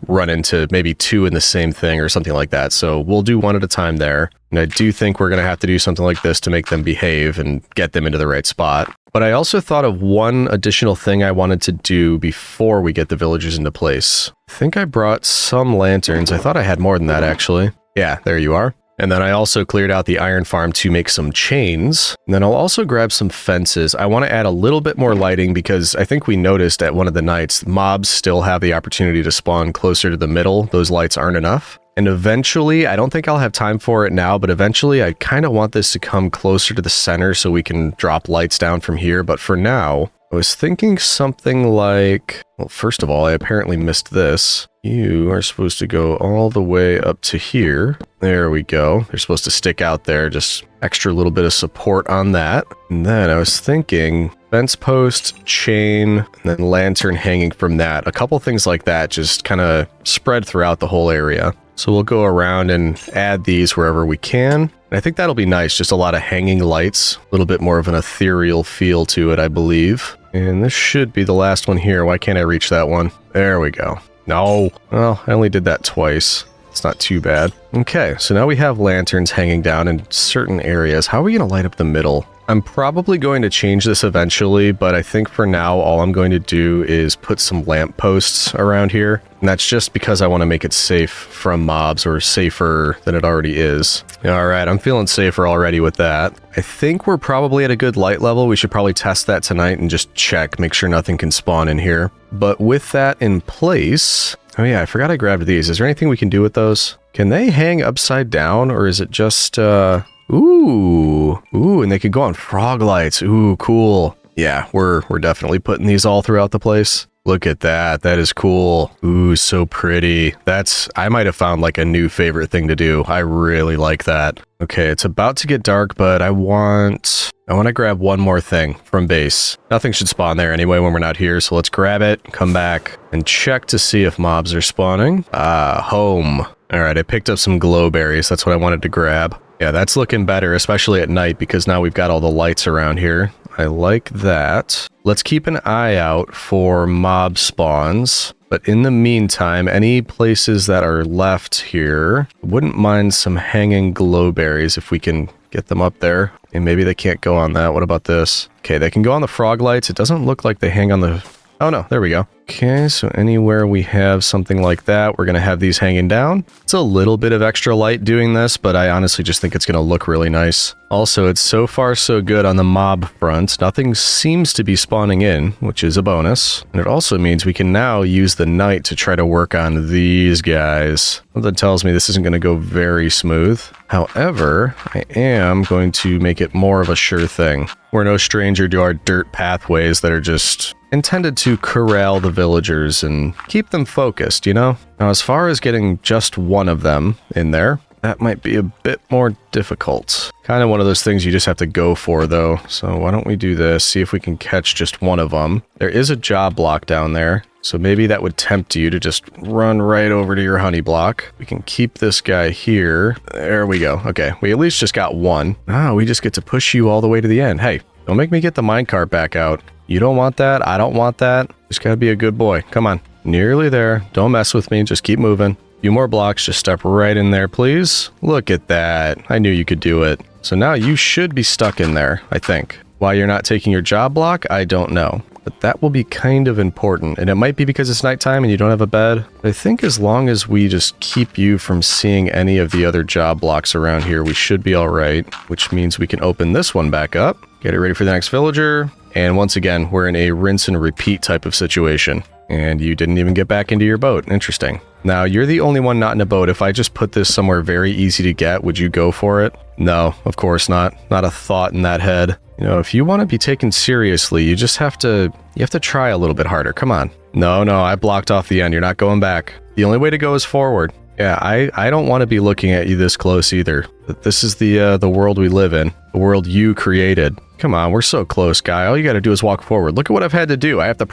run into maybe two in the same thing or something like that. So we'll do one at a time there. And I do think we're gonna have to do something like this to make them behave and get them into the right spot. But I also thought of one additional thing I wanted to do before we get the villagers into place. I think I brought some lanterns. I thought I had more than that actually. Yeah, there you are. And then I also cleared out the iron farm to make some chains. And then I'll also grab some fences. I want to add a little bit more lighting because I think we noticed at one of the nights, mobs still have the opportunity to spawn closer to the middle. Those lights aren't enough. And eventually, I don't think I'll have time for it now, but eventually I kind of want this to come closer to the center so we can drop lights down from here. But for now, I was thinking something like, well, first of all, I apparently missed this. You are supposed to go all the way up to here. There we go. They're supposed to stick out there, just extra little bit of support on that. And then I was thinking fence post, chain, and then lantern hanging from that. A couple things like that just kind of spread throughout the whole area. So we'll go around and add these wherever we can. And I think that'll be nice. Just a lot of hanging lights, a little bit more of an ethereal feel to it, I believe. And this should be the last one here. Why can't I reach that one? There we go. No. Well, I only did that twice. It's not too bad. Okay, so now we have lanterns hanging down in certain areas. How are we going to light up the middle? I'm probably going to change this eventually, but I think for now, all I'm going to do is put some lampposts around here. And that's just because I want to make it safe from mobs, or safer than it already is. All right, I'm feeling safer already with that. I think we're probably at a good light level. We should probably test that tonight and just check, make sure nothing can spawn in here. But with that in place... Oh yeah, I forgot I grabbed these. Is there anything we can do with those? Can they hang upside down, or is it just, Ooh, and they could go on frog lights. Ooh, cool. Yeah, we're definitely putting these all throughout the place. Look at that. That is cool. Ooh, so pretty. I might have found like a new favorite thing to do. I really like that. Okay, it's about to get dark, but I want to grab one more thing from base. Nothing should spawn there anyway when we're not here, so let's grab it, come back, and check to see if mobs are spawning. Home. All right, I picked up some glow berries. That's what I wanted to grab. Yeah, that's looking better, especially at night, because now we've got all the lights around here. I like that. Let's keep an eye out for mob spawns. But in the meantime, any places that are left here, wouldn't mind some hanging glow berries if we can get them up there. And maybe they can't go on that. What about this? Okay, they can go on the frog lights. It doesn't look like they hang on the... Oh no, there we go. Okay, so anywhere we have something like that, we're going to have these hanging down. It's a little bit of extra light doing this, but I honestly just think it's going to look really nice. Also, it's so far so good on the mob front. Nothing seems to be spawning in, which is a bonus. And it also means we can now use the night to try to work on these guys. Something tells me this isn't going to go very smooth. However, I am going to make it more of a sure thing. We're no stranger to our dirt pathways that are just intended to corral the villagers and keep them focused, you know? Now, as far as getting just one of them in there, that might be a bit more difficult. Kind of one of those things you just have to go for, though. So why don't we do this, see if we can catch just one of them. There is a job block down there, so maybe that would tempt you to just run right over to your honey block. We can keep this guy here. There we go. Okay, we at least just got one. We just get to push you all the way to the end. Hey, don't make me get the minecart back out. You don't want that. I don't want that. Just gotta be a good boy. Come on. Nearly there. Don't mess with me. Just keep moving. A few more blocks. Just step right in there, please. Look at that. I knew you could do it. So now you should be stuck in there, I think. Why you're not taking your job block, I don't know. But that will be kind of important. And it might be because it's nighttime and you don't have a bed. But I think as long as we just keep you from seeing any of the other job blocks around here, we should be all right. Which means we can open this one back up. Get it ready for the next villager. And once again, we're in a rinse and repeat type of situation. And you didn't even get back into your boat. Interesting. Now, you're the only one not in a boat. If I just put this somewhere very easy to get, would you go for it? No, of course not. Not a thought in that head. You know, if you want to be taken seriously, you just have to try a little bit harder. Come on. No, I blocked off the end. You're not going back. The only way to go is forward. Yeah, I don't want to be looking at you this close either. But this is the world we live in. The world you created. Come on, we're so close, guy. All you gotta do is walk forward. Look at what I've had to do. I have to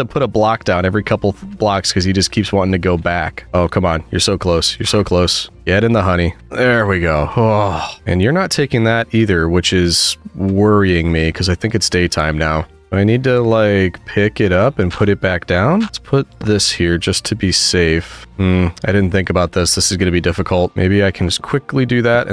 put a block down every couple blocks because he just keeps wanting to go back. Oh, come on. You're so close. You're so close. Get in the honey. There we go. Oh. And you're not taking that either, which is worrying me because I think it's daytime now. I need to, like, pick it up and put it back down. Let's put this here just to be safe. I didn't think about this. This is going to be difficult. Maybe I can just quickly do that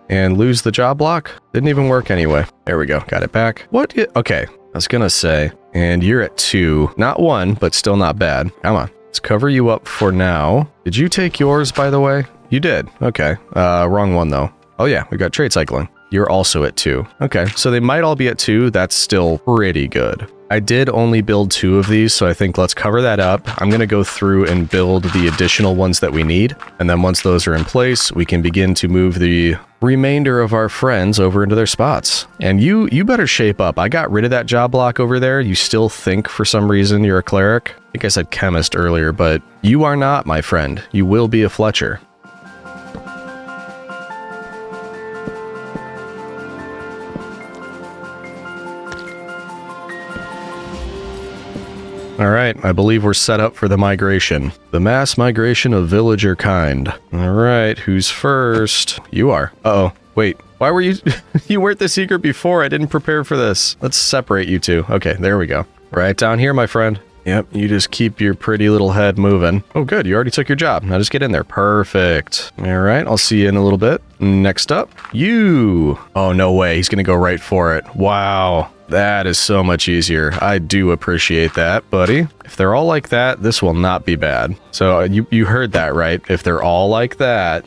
and lose the job block. Didn't even work anyway. There we go. Got it back. Okay. I was going to say, and you're at 2. Not 1, but still not bad. Come on. Let's cover you up for now. Did you take yours, by the way? You did. Okay. Wrong one, though. Oh, yeah. We got trade cycling. You're also at 2. Okay, so they might all be at 2. That's still pretty good. I did only build 2 of these, so I think let's cover that up. I'm going to go through and build the additional ones that we need. And then once those are in place, we can begin to move the remainder of our friends over into their spots. And you better shape up. I got rid of that job block over there. You still think for some reason you're a cleric. I think I said chemist earlier, but you are not, my friend. You will be a Fletcher. All right, I believe we're set up for the migration. The mass migration of villager kind. All right, who's first? You are. Uh-oh, wait. Why were you... You weren't the secret before. I didn't prepare for this. Let's separate you two. Okay, there we go. Right down here, my friend. Yep, you just keep your pretty little head moving. Oh, good. You already took your job. Now just get in there. Perfect. All right, I'll see you in a little bit. Next up, you. Oh, no way. He's going to go right for it. Wow. That is so much easier. I do appreciate that, buddy. If they're all like that, this will not be bad. So you heard that, right? If they're all like that,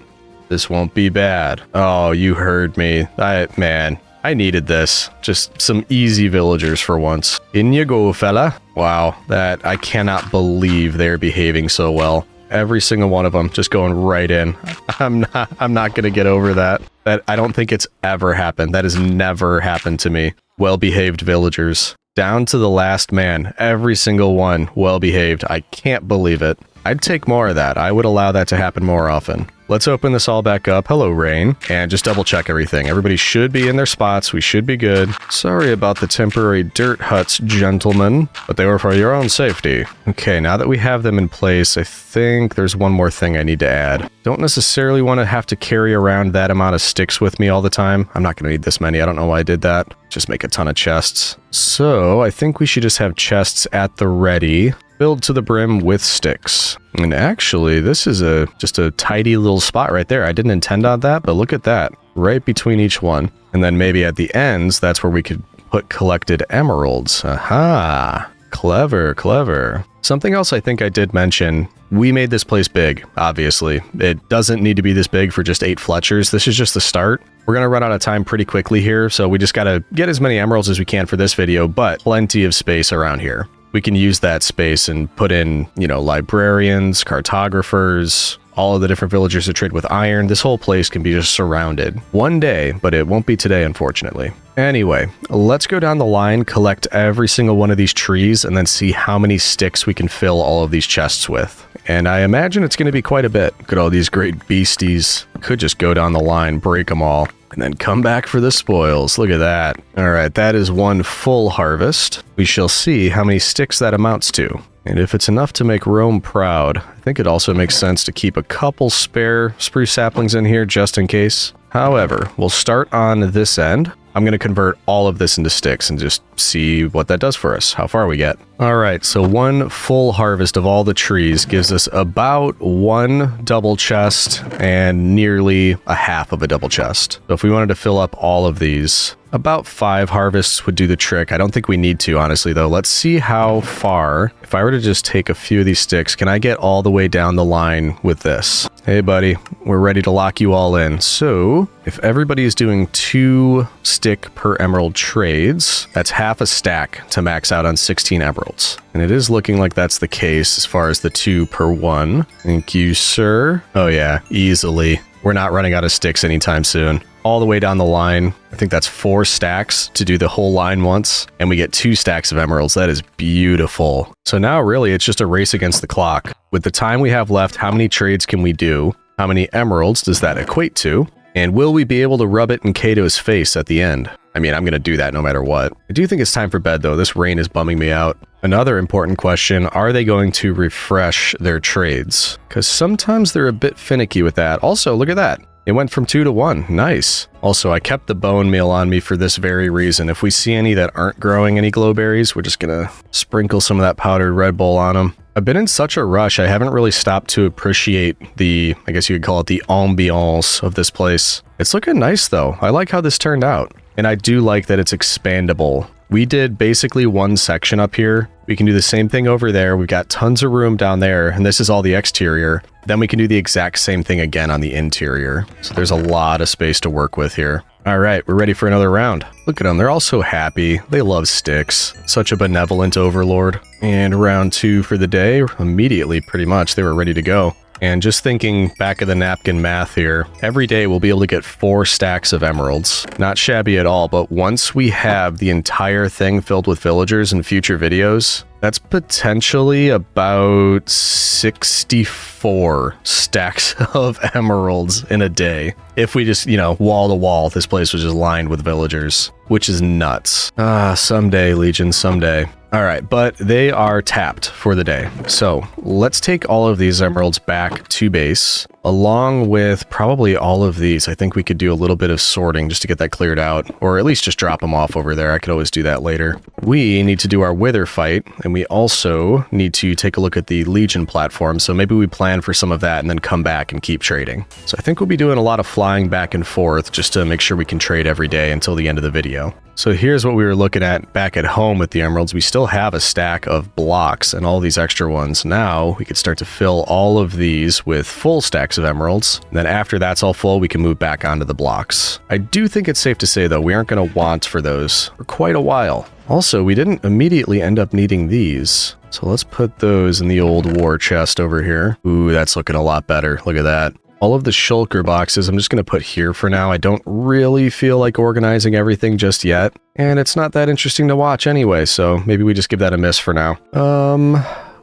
this won't be bad. Oh, you heard me. Man, I needed this. Just some easy villagers for once. In you go, fella. Wow, I cannot believe they're behaving so well. Every single one of them just going right in. I'm not going to get over that. I don't think it's ever happened. That has never happened to me. Well-behaved villagers. Down to the last man. Every single one well-behaved. I can't believe it. I'd take more of that. I would allow that to happen more often. Let's open this all back up. Hello, Rain. And just double check everything. Everybody should be in their spots. We should be good. Sorry about the temporary dirt huts, gentlemen, but they were for your own safety. Okay, now that we have them in place, I think there's one more thing I need to add. Don't necessarily want to have to carry around that amount of sticks with me all the time. I'm not going to need this many. I don't know why I did that. Just make a ton of chests. So I think we should just have chests at the ready, filled to the brim with sticks. And actually, this is just a tidy little spot right there. I didn't intend on that, but look at that. Right between each one. And then maybe at the ends, that's where we could put collected emeralds. Aha! Clever, clever. Something else I think I did mention, we made this place big, obviously. It doesn't need to be this big for just 8 Fletchers. This is just the start. We're going to run out of time pretty quickly here, so we just got to get as many emeralds as we can for this video, but plenty of space around here. We can use that space and put in, librarians, cartographers, all of the different villagers that trade with iron. This whole place can be just surrounded. One day, but it won't be today, unfortunately. Anyway, let's go down the line, collect every single one of these trees, and then see how many sticks we can fill all of these chests with. And I imagine it's going to be quite a bit. Look at all these great beasties. Could just go down the line, break them all, and then come back for the spoils. Look at that. All right, that is one full harvest. We shall see how many sticks that amounts to. And if it's enough to make Rome proud, I think it also makes sense to keep a couple spare spruce saplings in here just in case. However, we'll start on this end. I'm going to convert all of this into sticks and just see what that does for us, how far we get. All right, so one full harvest of all the trees gives us about 1 double chest and nearly a half of a double chest. So if we wanted to fill up all of these, about 5 harvests would do the trick. I don't think we need to, honestly, though. Let's see how far. If I were to just take a few of these sticks, can I get all the way down the line with this? Hey, buddy, we're ready to lock you all in. So if everybody is doing 2 stick per emerald trades, that's half a stack to max out on 16 emeralds. And it is looking like that's the case as far as the 2 per 1. Thank you, sir. Oh yeah, easily. We're not running out of sticks anytime soon. All the way down the line, I think that's 4 stacks to do the whole line once, and we get 2 stacks of emeralds. That is beautiful. So now really it's just a race against the clock. With the time we have left, how many trades can we do? How many emeralds does that equate to? And will we be able to rub it in Cato's face at the end? I mean, I'm going to do that no matter what. I do think it's time for bed, though. This rain is bumming me out. Another important question, are they going to refresh their trades? Because sometimes they're a bit finicky with that. Also, look at that. It went from 2 to 1. Nice. Also, I kept the bone meal on me for this very reason. If we see any that aren't growing any glowberries, we're just going to sprinkle some of that powdered Red Bull on them. I've been in such a rush, I haven't really stopped to appreciate the, I guess you could call it the ambiance of this place. It's looking nice, though. I like how this turned out. And I do like that it's expandable. We did basically 1 section up here. We can do the same thing over there. We've got tons of room down there, and this is all the exterior. Then we can do the exact same thing again on the interior. So there's a lot of space to work with here. All right, we're ready for another round. Look at them, they're all so happy. They love sticks. Such a benevolent overlord. And round 2 for the day, immediately pretty much, they were ready to go. And just thinking back of the napkin math here, every day we'll be able to get 4 stacks of emeralds. Not shabby at all, but once we have the entire thing filled with villagers in future videos, that's potentially about 64 stacks of emeralds in a day. If we just, wall to wall, this place was just lined with villagers, which is nuts. Someday, Legion, someday. All right, but they are tapped for the day. So let's take all of these emeralds back to base. along with probably all of these. I think we could do a little bit of sorting just to get that cleared out, or at least just drop them off over there. I could always do that later. We need to do our wither fight, and we also need to take a look at the Legion platform, so maybe we plan for some of that and then come back and keep trading. So I think we'll be doing a lot of flying back and forth just to make sure we can trade every day until the end of the video. So here's what we were looking at back at home with the emeralds. We still have a stack of blocks and all these extra ones. Now we could start to fill all of these with full stacks of emeralds. And then after that's all full, we can move back onto the blocks. I do think it's safe to say though, we aren't going to want for those for quite a while. Also, we didn't immediately end up needing these. So let's put those in the old war chest over here. Ooh, that's looking a lot better. Look at that. All of the shulker boxes I'm just going to put here for now. I don't really feel like organizing everything just yet. And it's not that interesting to watch anyway, so maybe we just give that a miss for now.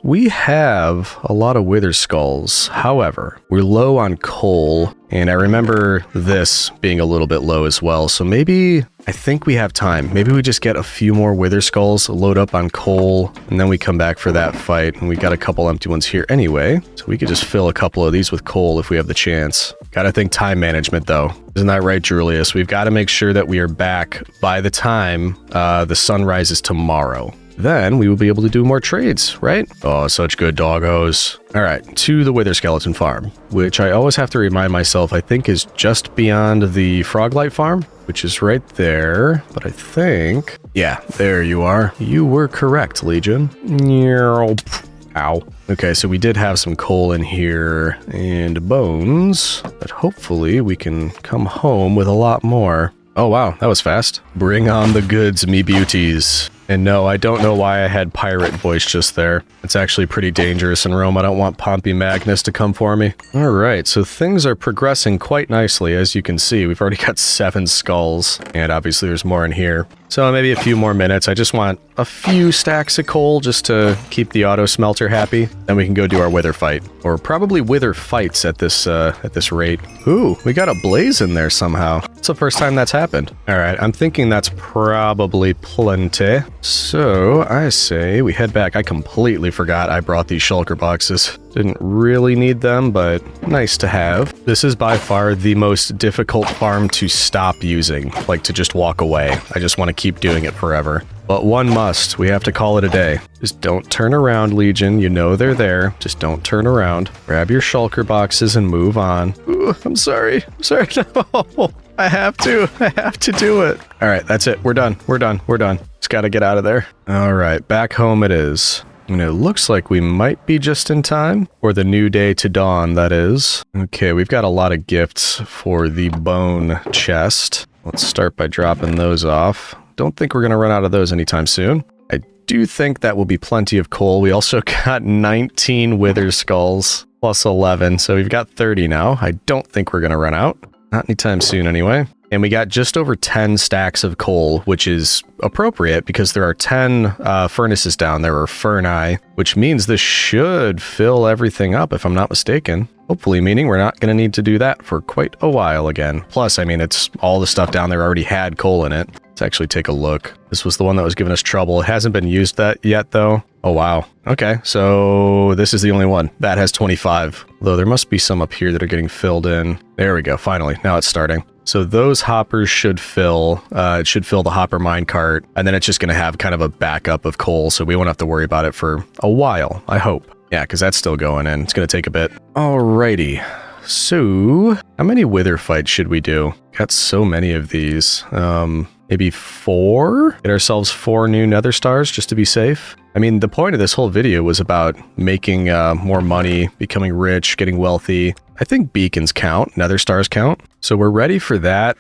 We have a lot of wither skulls. However, we're low on coal, and I remember this being a little bit low as well. So maybe, I think we have time. Maybe we just get a few more wither skulls, load up on coal, and then we come back for that fight. And we got a couple empty ones here anyway. So we could just fill a couple of these with coal if we have the chance. Gotta think time management though. Isn't that right, Julius? We've got to make sure that we are back by the time the sun rises tomorrow. Then we will be able to do more trades, right? Oh, such good doggos. All right, to the Wither Skeleton Farm, which I always have to remind myself I think is just beyond the Froglight Farm, which is right there. But I think, yeah, there you are. You were correct, Legion. Ow. Okay, so we did have some coal in here and bones, but hopefully we can come home with a lot more. Oh wow, that was fast. Bring on the goods, me beauties. And no, I don't know why I had pirate voice just there. It's actually pretty dangerous in Rome. I don't want Pompey Magnus to come for me. All right, so things are progressing quite nicely. As you can see, we've already got 7 skulls, and obviously there's more in here. So maybe a few more minutes. I just want a few stacks of coal just to keep the auto smelter happy. Then we can go do our wither fight, or probably wither fights at this rate. Ooh, we got a blaze in there somehow. It's the first time that's happened. All right, I'm thinking that's probably plenty. So I say we head back. I completely forgot I brought these shulker boxes. Didn't really need them, but nice to have. This is by far the most difficult farm to stop using, like to just walk away. I just want to keep doing it forever. But one must. We have to call it a day. Just don't turn around, Legion. You know they're there. Just don't turn around. Grab your shulker boxes and move on. Ooh, I'm sorry. I'm sorry. No. I have to do it. All right, that's it. We're done. We're done. We're done. Just got to get out of there. All right, back home it is. And it looks like we might be just in time for the new day to dawn, that is. Okay, we've got a lot of gifts for the bone chest. Let's start by dropping those off. Don't think we're going to run out of those anytime soon. I do think that will be plenty of coal. We also got 19 wither skulls plus 11, so we've got 30 now. I don't think we're going to run out. Not anytime soon anyway. And we got just over 10 stacks of coal, which is appropriate because there are 10 furnaces down there, or furnae, which means this should fill everything up if I'm not mistaken. Hopefully, meaning we're not going to need to do that for quite a while again. Plus, I mean, it's all the stuff down there already had coal in it. Let's actually take a look. This was the one that was giving us trouble. It hasn't been used that yet, though. Oh, wow. Okay, so this is the only one. That has 25. Though there must be some up here that are getting filled in. There we go, finally. Now it's starting. So those hoppers should fill. It should fill the hopper minecart, and then it's just going to have kind of a backup of coal, so we won't have to worry about it for a while, I hope. Yeah, because that's still going in. It's going to take a bit. Alrighty. So, how many wither fights should we do? Got so many of these. Maybe 4? Get ourselves 4 new nether stars just to be safe. I mean, the point of this whole video was about making more money, becoming rich, getting wealthy. I think beacons count, nether stars count. So we're ready for that.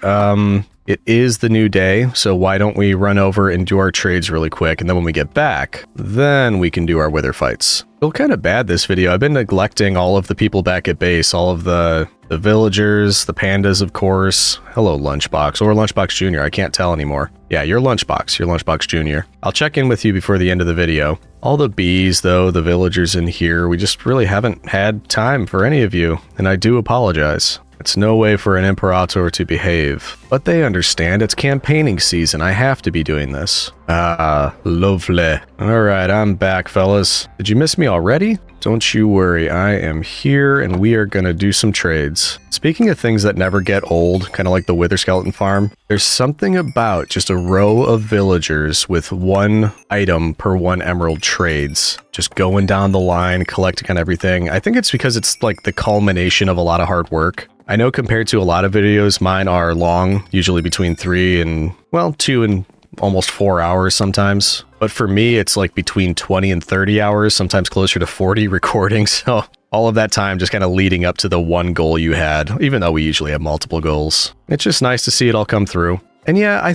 It is the new day, so why don't we run over and do our trades really quick, and then when we get back, then we can do our wither fights. Feel kind of bad this video. I've been neglecting all of the people back at base, all of the villagers, the pandas, of course. Hello, Lunchbox, or Lunchbox Jr. I can't tell anymore. Yeah, you're Lunchbox Jr. I'll check in with you before the end of the video. All the bees, though, the villagers in here, we just really haven't had time for any of you, and I do apologize. It's no way for an Imperator to behave. But they understand, it's campaigning season, I have to be doing this. Ah, lovely. Alright, I'm back, fellas. Did you miss me already? Don't you worry, I am here and we are gonna do some trades. Speaking of things that never get old, kind of like the Wither Skeleton Farm, there's something about just a row of villagers with one item per one emerald trades. Just going down the line, collecting on everything. I think it's because it's like the culmination of a lot of hard work. I know compared to a lot of videos, mine are long, usually between 3 and, well, 2 and almost 4 hours sometimes. But for me, it's like between 20 and 30 hours, sometimes closer to 40 recording. So all of that time just kind of leading up to the one goal you had, even though we usually have multiple goals. It's just nice to see it all come through. And yeah,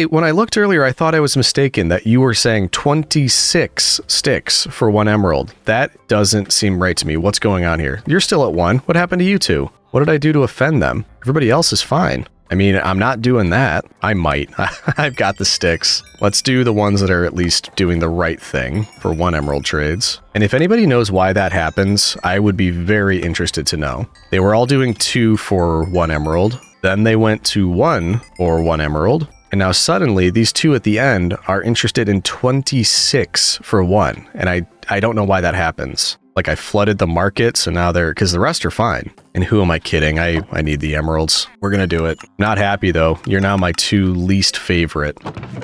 when I looked earlier, I thought I was mistaken that you were saying 26 sticks for 1 emerald. That doesn't seem right to me. What's going on here? You're still at 1. What happened to you two? What did I do to offend them? Everybody else is fine. I mean, I'm not doing that. I might. I've got the sticks. Let's do the ones that are at least doing the right thing for 1 emerald trades. And if anybody knows why that happens, I would be very interested to know. They were all doing 2 for 1 emerald. Then they went to 1 or 1 emerald. And now suddenly these 2 at the end are interested in 26 for 1. And I don't know why that happens. Like I flooded the market, so now because the rest are fine. And who am I kidding? I need the emeralds. We're gonna do it. Not happy though. You're now my 2 least favorite.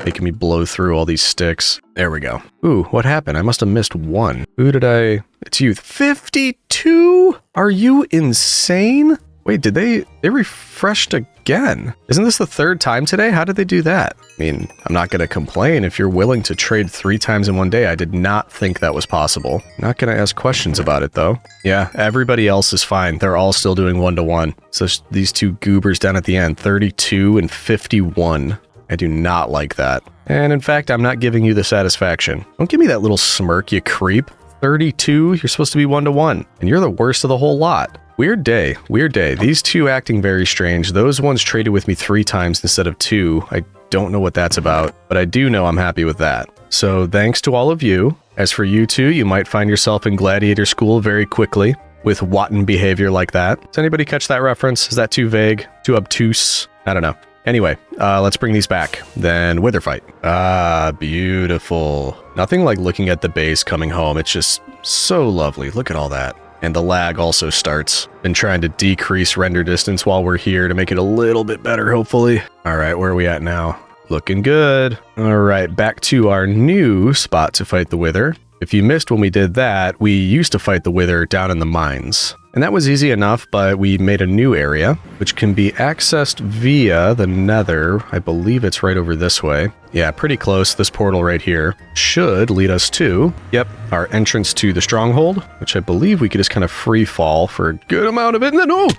Making me blow through all these sticks. There we go. Ooh, what happened? I must have missed 1. Who did I... It's you. 52? Are you insane? Wait, did they refreshed again? Isn't this the 3rd time today? How did they do that? I mean, I'm not going to complain if you're willing to trade 3 times in one day. I did not think that was possible. Not going to ask questions about it though. Yeah, everybody else is fine. They're all still doing 1-to-1. So these 2 goobers down at the end, 32 and 51. I do not like that. And in fact, I'm not giving you the satisfaction. Don't give me that little smirk, you creep. 32, you're supposed to be 1-to-1. And you're the worst of the whole lot. Weird day, weird day. These 2 acting very strange. Those ones traded with me 3 times instead of 2. I don't know what that's about, but I do know I'm happy with that. So thanks to all of you. As for you 2, you might find yourself in gladiator school very quickly with wanton behavior like that. Does anybody catch that reference? Is that too vague? Too obtuse? I don't know. Anyway, let's bring these back. Then Wither fight. Ah, beautiful. Nothing like looking at the base coming home. It's just so lovely. Look at all that. And the lag also starts. Been trying to decrease render distance while we're here to make it a little bit better, hopefully. All right, where are we at now? Looking good. All right, back to our new spot to fight the Wither. If you missed when we did that, we used to fight the Wither down in the mines. And that was easy enough, but we made a new area, which can be accessed via the Nether. I believe it's right over this way. Yeah, pretty close. This portal right here should lead us to, yep, our entrance to the stronghold, which I believe we could just kind of free fall for a good amount of it. And then, oh,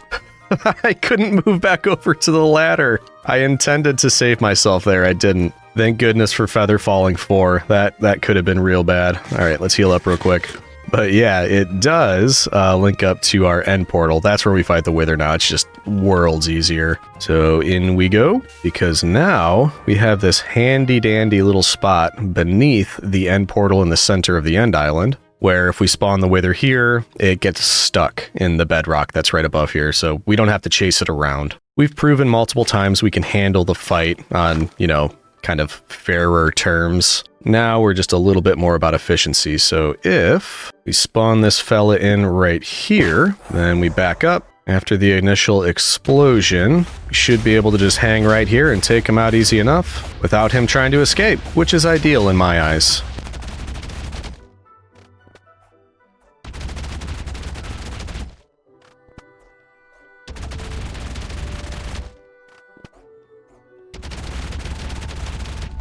I couldn't move back over to the ladder. I intended to save myself there. I didn't. Thank goodness for Feather Falling 4. That could have been real bad. All right, let's heal up real quick. But yeah, it does link up to our end portal. That's where we fight the Wither now. It's just worlds easier. So in we go, because now we have this handy dandy little spot beneath the end portal in the center of the end island, where if we spawn the Wither here, it gets stuck in the bedrock that's right above here. So we don't have to chase it around. We've proven multiple times we can handle the fight on, you know, kind of fairer terms. Now we're just a little bit more about efficiency. So if we spawn this fella in right here, then we back up. After the initial explosion, we should be able to just hang right here and take him out easy enough without him trying to escape, which is ideal in my eyes.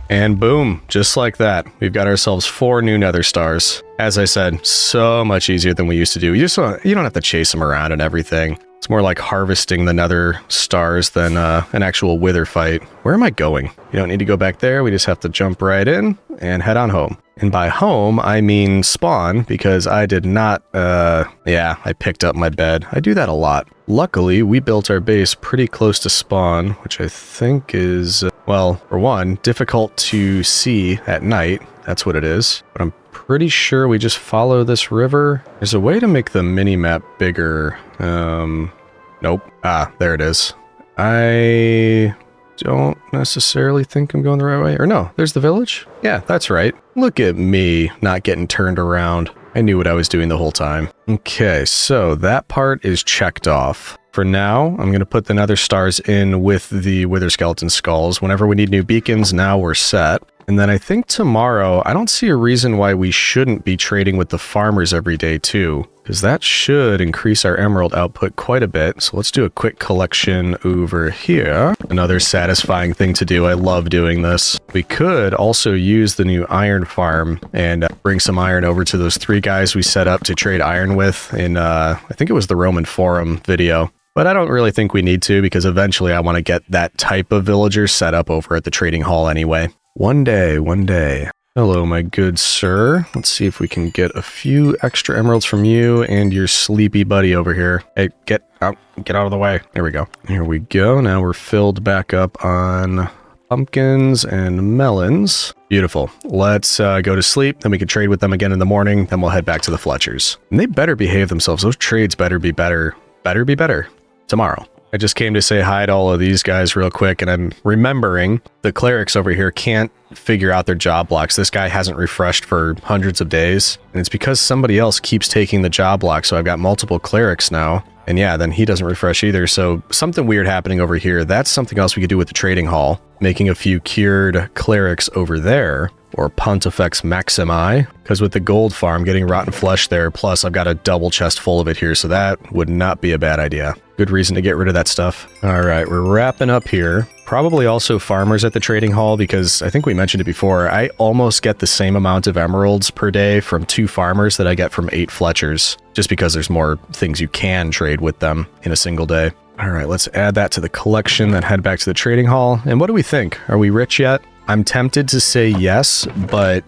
And boom, just like that, we've got ourselves 4 new Nether stars. As I said, so much easier than we used to do. You don't have to chase them around and everything. It's more like harvesting the Nether stars than an actual Wither fight. Where am I going? You don't need to go back there. We just have to jump right in and head on home. And by home, I mean spawn, because I did not, yeah, I picked up my bed. I do that a lot. Luckily, we built our base pretty close to spawn, which I think is, well, for one, difficult to see at night. That's what it is. But I'm pretty sure we just follow this river. There's a way to make the mini-map bigger. Nope. Ah, there it is. I don't necessarily think I'm going the right way. Or no, there's the village. Yeah, that's right. Look at me not getting turned around. I knew what I was doing the whole time. Okay, so that part is checked off. For now, I'm going to put the nether stars in with the wither skeleton skulls. Whenever we need new beacons, now we're set. And then I think tomorrow, I don't see a reason why we shouldn't be trading with the farmers every day too, because that should increase our emerald output quite a bit. So let's do a quick collection over here. Another satisfying thing to do. I love doing this. We could also use the new iron farm and bring some iron over to those 3 guys we set up to trade iron with in, I think it was the Roman Forum video. But I don't really think we need to, because eventually I want to get that type of villager set up over at the trading hall anyway. One day, one day. Hello, my good sir. Let's see if we can get a few extra emeralds from you and your sleepy buddy over here. Hey, get out of the way. There we go. Here we go. Now we're filled back up on pumpkins and melons. Beautiful. Let's go to sleep. Then we can trade with them again in the morning. Then we'll head back to the Fletchers. And they better behave themselves. Those trades better be better. Better be better tomorrow. I just came to say hi to all of these guys real quick, and I'm remembering the clerics over here can't figure out their job blocks. This guy hasn't refreshed for hundreds of days, and it's because somebody else keeps taking the job block, so I've got multiple clerics now. And yeah, then he doesn't refresh either, so something weird happening over here. That's something else we could do with the trading hall. Making a few cured clerics over there, or Pontifex Maximi, because with the gold farm, getting rotten flesh there, plus I've got a double chest full of it here, so that would not be a bad idea. Good reason to get rid of that stuff. All right, we're wrapping up here. Probably also farmers at the trading hall, because I think we mentioned it before, I almost get the same amount of emeralds per day from 2 farmers that I get from 8 Fletchers, just because there's more things you can trade with them in a single day. All right, let's add that to the collection, then head back to the trading hall. And what do we think? Are we rich yet? I'm tempted to say yes, but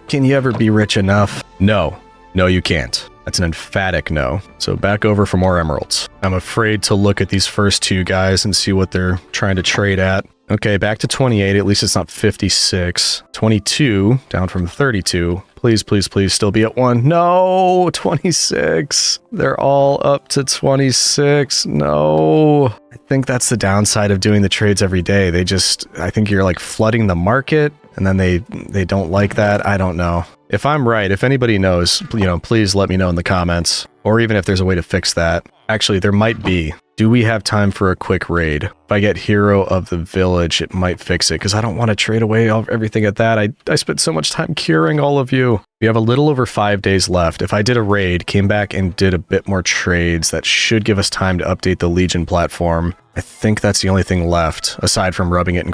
can you ever be rich enough? No. No, you can't. That's an emphatic no. So back over for more emeralds. I'm afraid to look at these first 2 guys and see what they're trying to trade at. Okay, back to 28. At least it's not 56. 22, down from 32. Please, please, please still be at 1. No, 26. They're all up to 26. No. I think that's the downside of doing the trades every day. I think you're like flooding the market, and then they don't like that. I don't know. If I'm right, if anybody knows, please let me know in the comments, or even if there's a way to fix that. Actually, there might be. Do we have time for a quick raid? If I get Hero of the Village, it might fix it, because I don't want to trade away everything at that. I spent so much time curing all of you. We have a little over 5 days left. If I did a raid, came back and did a bit more trades, that should give us time to update the Legion platform. I think that's the only thing left, aside from rubbing it in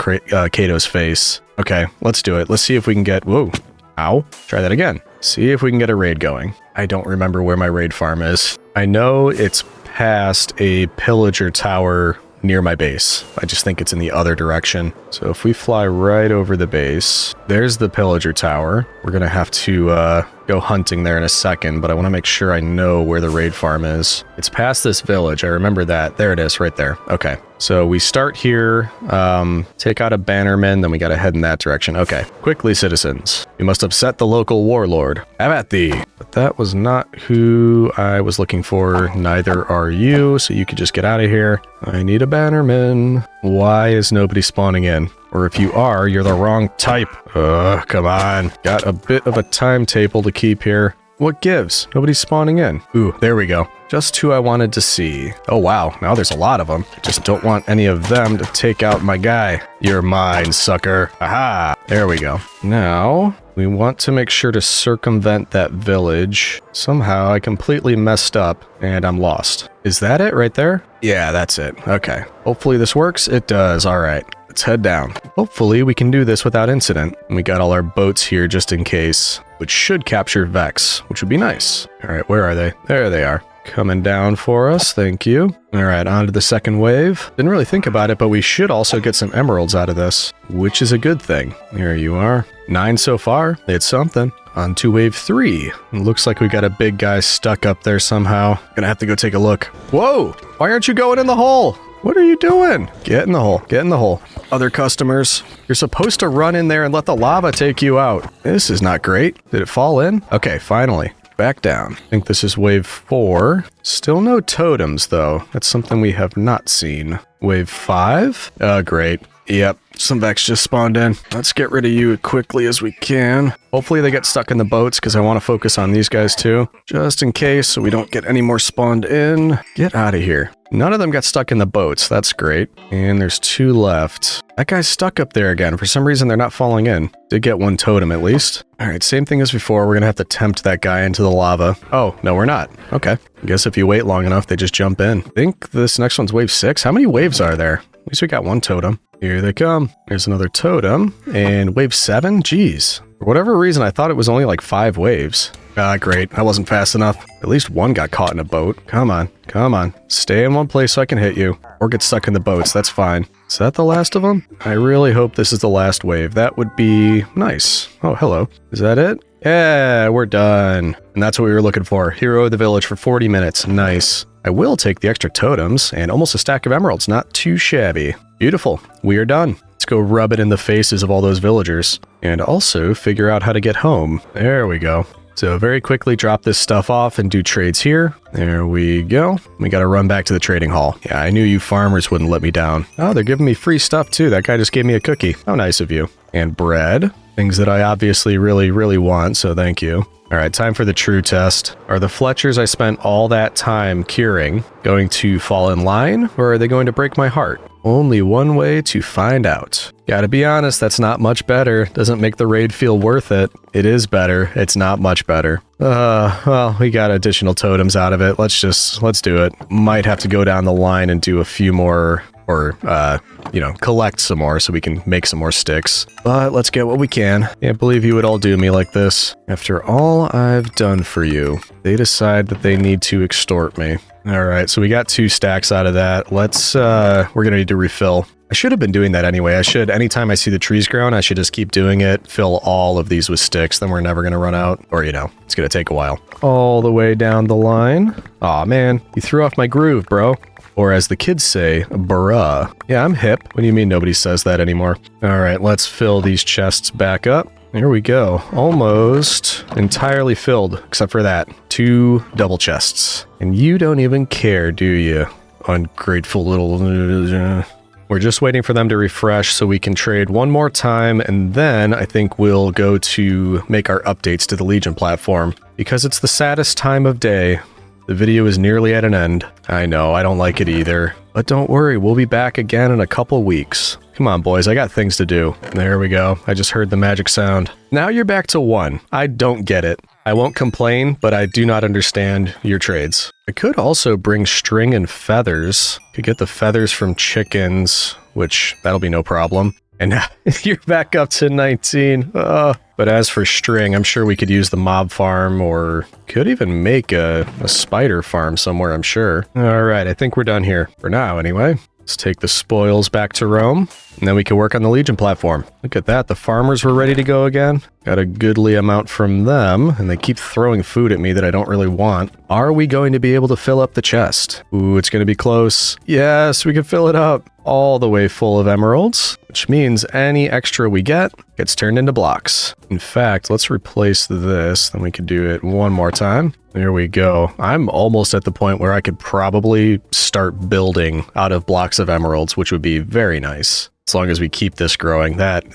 Kato's face. Okay, let's do it. Let's see if we can get... Whoa. Ow. Try that again. See if we can get a raid going. I don't remember where my raid farm is. I know it's past a pillager tower near my base. I just think it's in the other direction. So if we fly right over the base, there's the pillager tower. We're gonna have to go hunting there in a second, but I want to make sure I know where the raid farm is. It's past this village. I remember that. There it is, right there. Okay. So we start here, take out a bannerman, then we gotta head in that direction. Okay. Quickly, citizens. We must upset the local warlord. Have at thee. But that was not who I was looking for. Neither are you, so you could just get out of here. I need a bannerman. Why is nobody spawning in? Or if you are, you're the wrong type. Come on. Got a bit of a timetable to keep here. What gives? Nobody's spawning in. Ooh, there we go. Just who I wanted to see. Oh wow, now there's a lot of them. Just don't want any of them to take out my guy. You're mine, sucker. Aha! There we go. Now, we want to make sure to circumvent that village. Somehow I completely messed up and I'm lost. Is that it right there? Yeah, that's it. Okay. Hopefully this works. It does. All right. Let's head down. Hopefully we can do this without incident. And we got all our boats here just in case, which should capture Vex, which would be nice. All right, where are they? There they are. Coming down for us, thank you. All right, on to the second wave. Didn't really think about it, but we should also get some emeralds out of this, which is a good thing. Here you are. 9 so far. It's something. On to wave 3. Looks like we got a big guy stuck up there somehow. Gonna have to go take a look. Whoa! Why aren't you going in the hole? What are you doing? Get in the hole. Get in the hole. Other customers, you're supposed to run in there and let the lava take you out. This is not great. Did it fall in? Okay, finally. Back down. I think this is wave 4. Still no totems, though. That's something we have not seen. Wave 5? Oh, great. Yep, some Vex just spawned in. Let's get rid of you as quickly as we can. Hopefully they get stuck in the boats because I want to focus on these guys too. Just in case so we don't get any more spawned in. Get out of here. None of them got stuck in the boats. That's great. And there's 2 left. That guy's stuck up there again. For some reason, they're not falling in. Did get 1 totem at least. All right, same thing as before. We're going to have to tempt that guy into the lava. Oh, no, we're not. Okay. I guess if you wait long enough, they just jump in. I think this next one's wave 6. How many waves are there? At least we got 1 totem. Here they come. There's another totem. And wave 7? Jeez. For whatever reason, I thought it was only like 5 waves. Ah, great. I wasn't fast enough. At least 1 got caught in a boat. Come on. Come on. Stay in one place so I can hit you. Or get stuck in the boats. That's fine. Is that the last of them? I really hope this is the last wave. That would be nice. Oh, hello. Is that it? Yeah, we're done. And that's what we were looking for. Hero of the village for 40 minutes. Nice. I will take the extra totems and almost a stack of emeralds. Not too shabby. Beautiful. We are done. Let's go rub it in the faces of all those villagers. And also figure out how to get home. There we go. So very quickly drop this stuff off and do trades here. There we go. We got to run back to the trading hall. Yeah, I knew you farmers wouldn't let me down. Oh, they're giving me free stuff too. That guy just gave me a cookie. How nice of you. And bread. Things that I obviously really want, so thank you. All right, time for the true test. Are the Fletchers I spent all that time curing going to fall in line, or are they going to break my heart? Only one way to find out. Gotta be honest, that's not much better. Doesn't make the raid feel worth it. It is better. It's not much better. Well, we got additional totems out of it. Let's do it. Might have to go down the line and do a few more, or, collect some more so we can make some more sticks. But let's get what we can. Can't believe you would all do me like this. After all I've done for you, they decide that they need to extort me. All right, so we got 2 stacks out of that. We're gonna need to refill. I should have been doing that anyway. Anytime I see the trees growing, I should just keep doing it, fill all of these with sticks, then we're never gonna run out. Or, it's gonna take a while. All the way down the line. Aw, man, you threw off my groove, bro. Or as the kids say, bruh. Yeah, I'm hip. What do you mean nobody says that anymore? All right, let's fill these chests back up. There we go. Almost entirely filled, except for that. 2 double chests. And you don't even care, do you? Ungrateful little... We're just waiting for them to refresh so we can trade one more time, and then I think we'll go to make our updates to the Legion platform. Because it's the saddest time of day. The video is nearly at an end. I know, I don't like it either. But don't worry, we'll be back again in a couple weeks. Come on, boys, I got things to do. There we go. I just heard the magic sound. Now you're back to 1. I don't get it. I won't complain, but I do not understand your trades. I could also bring string and feathers. Could get the feathers from chickens, which that'll be no problem. And now you're back up to 19. But as for string, I'm sure we could use the mob farm or could even make a spider farm somewhere, I'm sure. All right, I think we're done here. For now, anyway. Let's take the spoils back to Rome, and then we can work on the Legion platform. Look at that, the farmers were ready to go again. Got a goodly amount from them, and they keep throwing food at me that I don't really want. Are we going to be able to fill up the chest? Ooh, it's going to be close. Yes, we can fill it up. All the way full of emeralds, which means any extra we get gets turned into blocks. In fact, let's replace this, then we can do it one more time. There we go. I'm almost at the point where I could probably start building out of blocks of emeralds, which would be very nice. As long as we keep this growing, that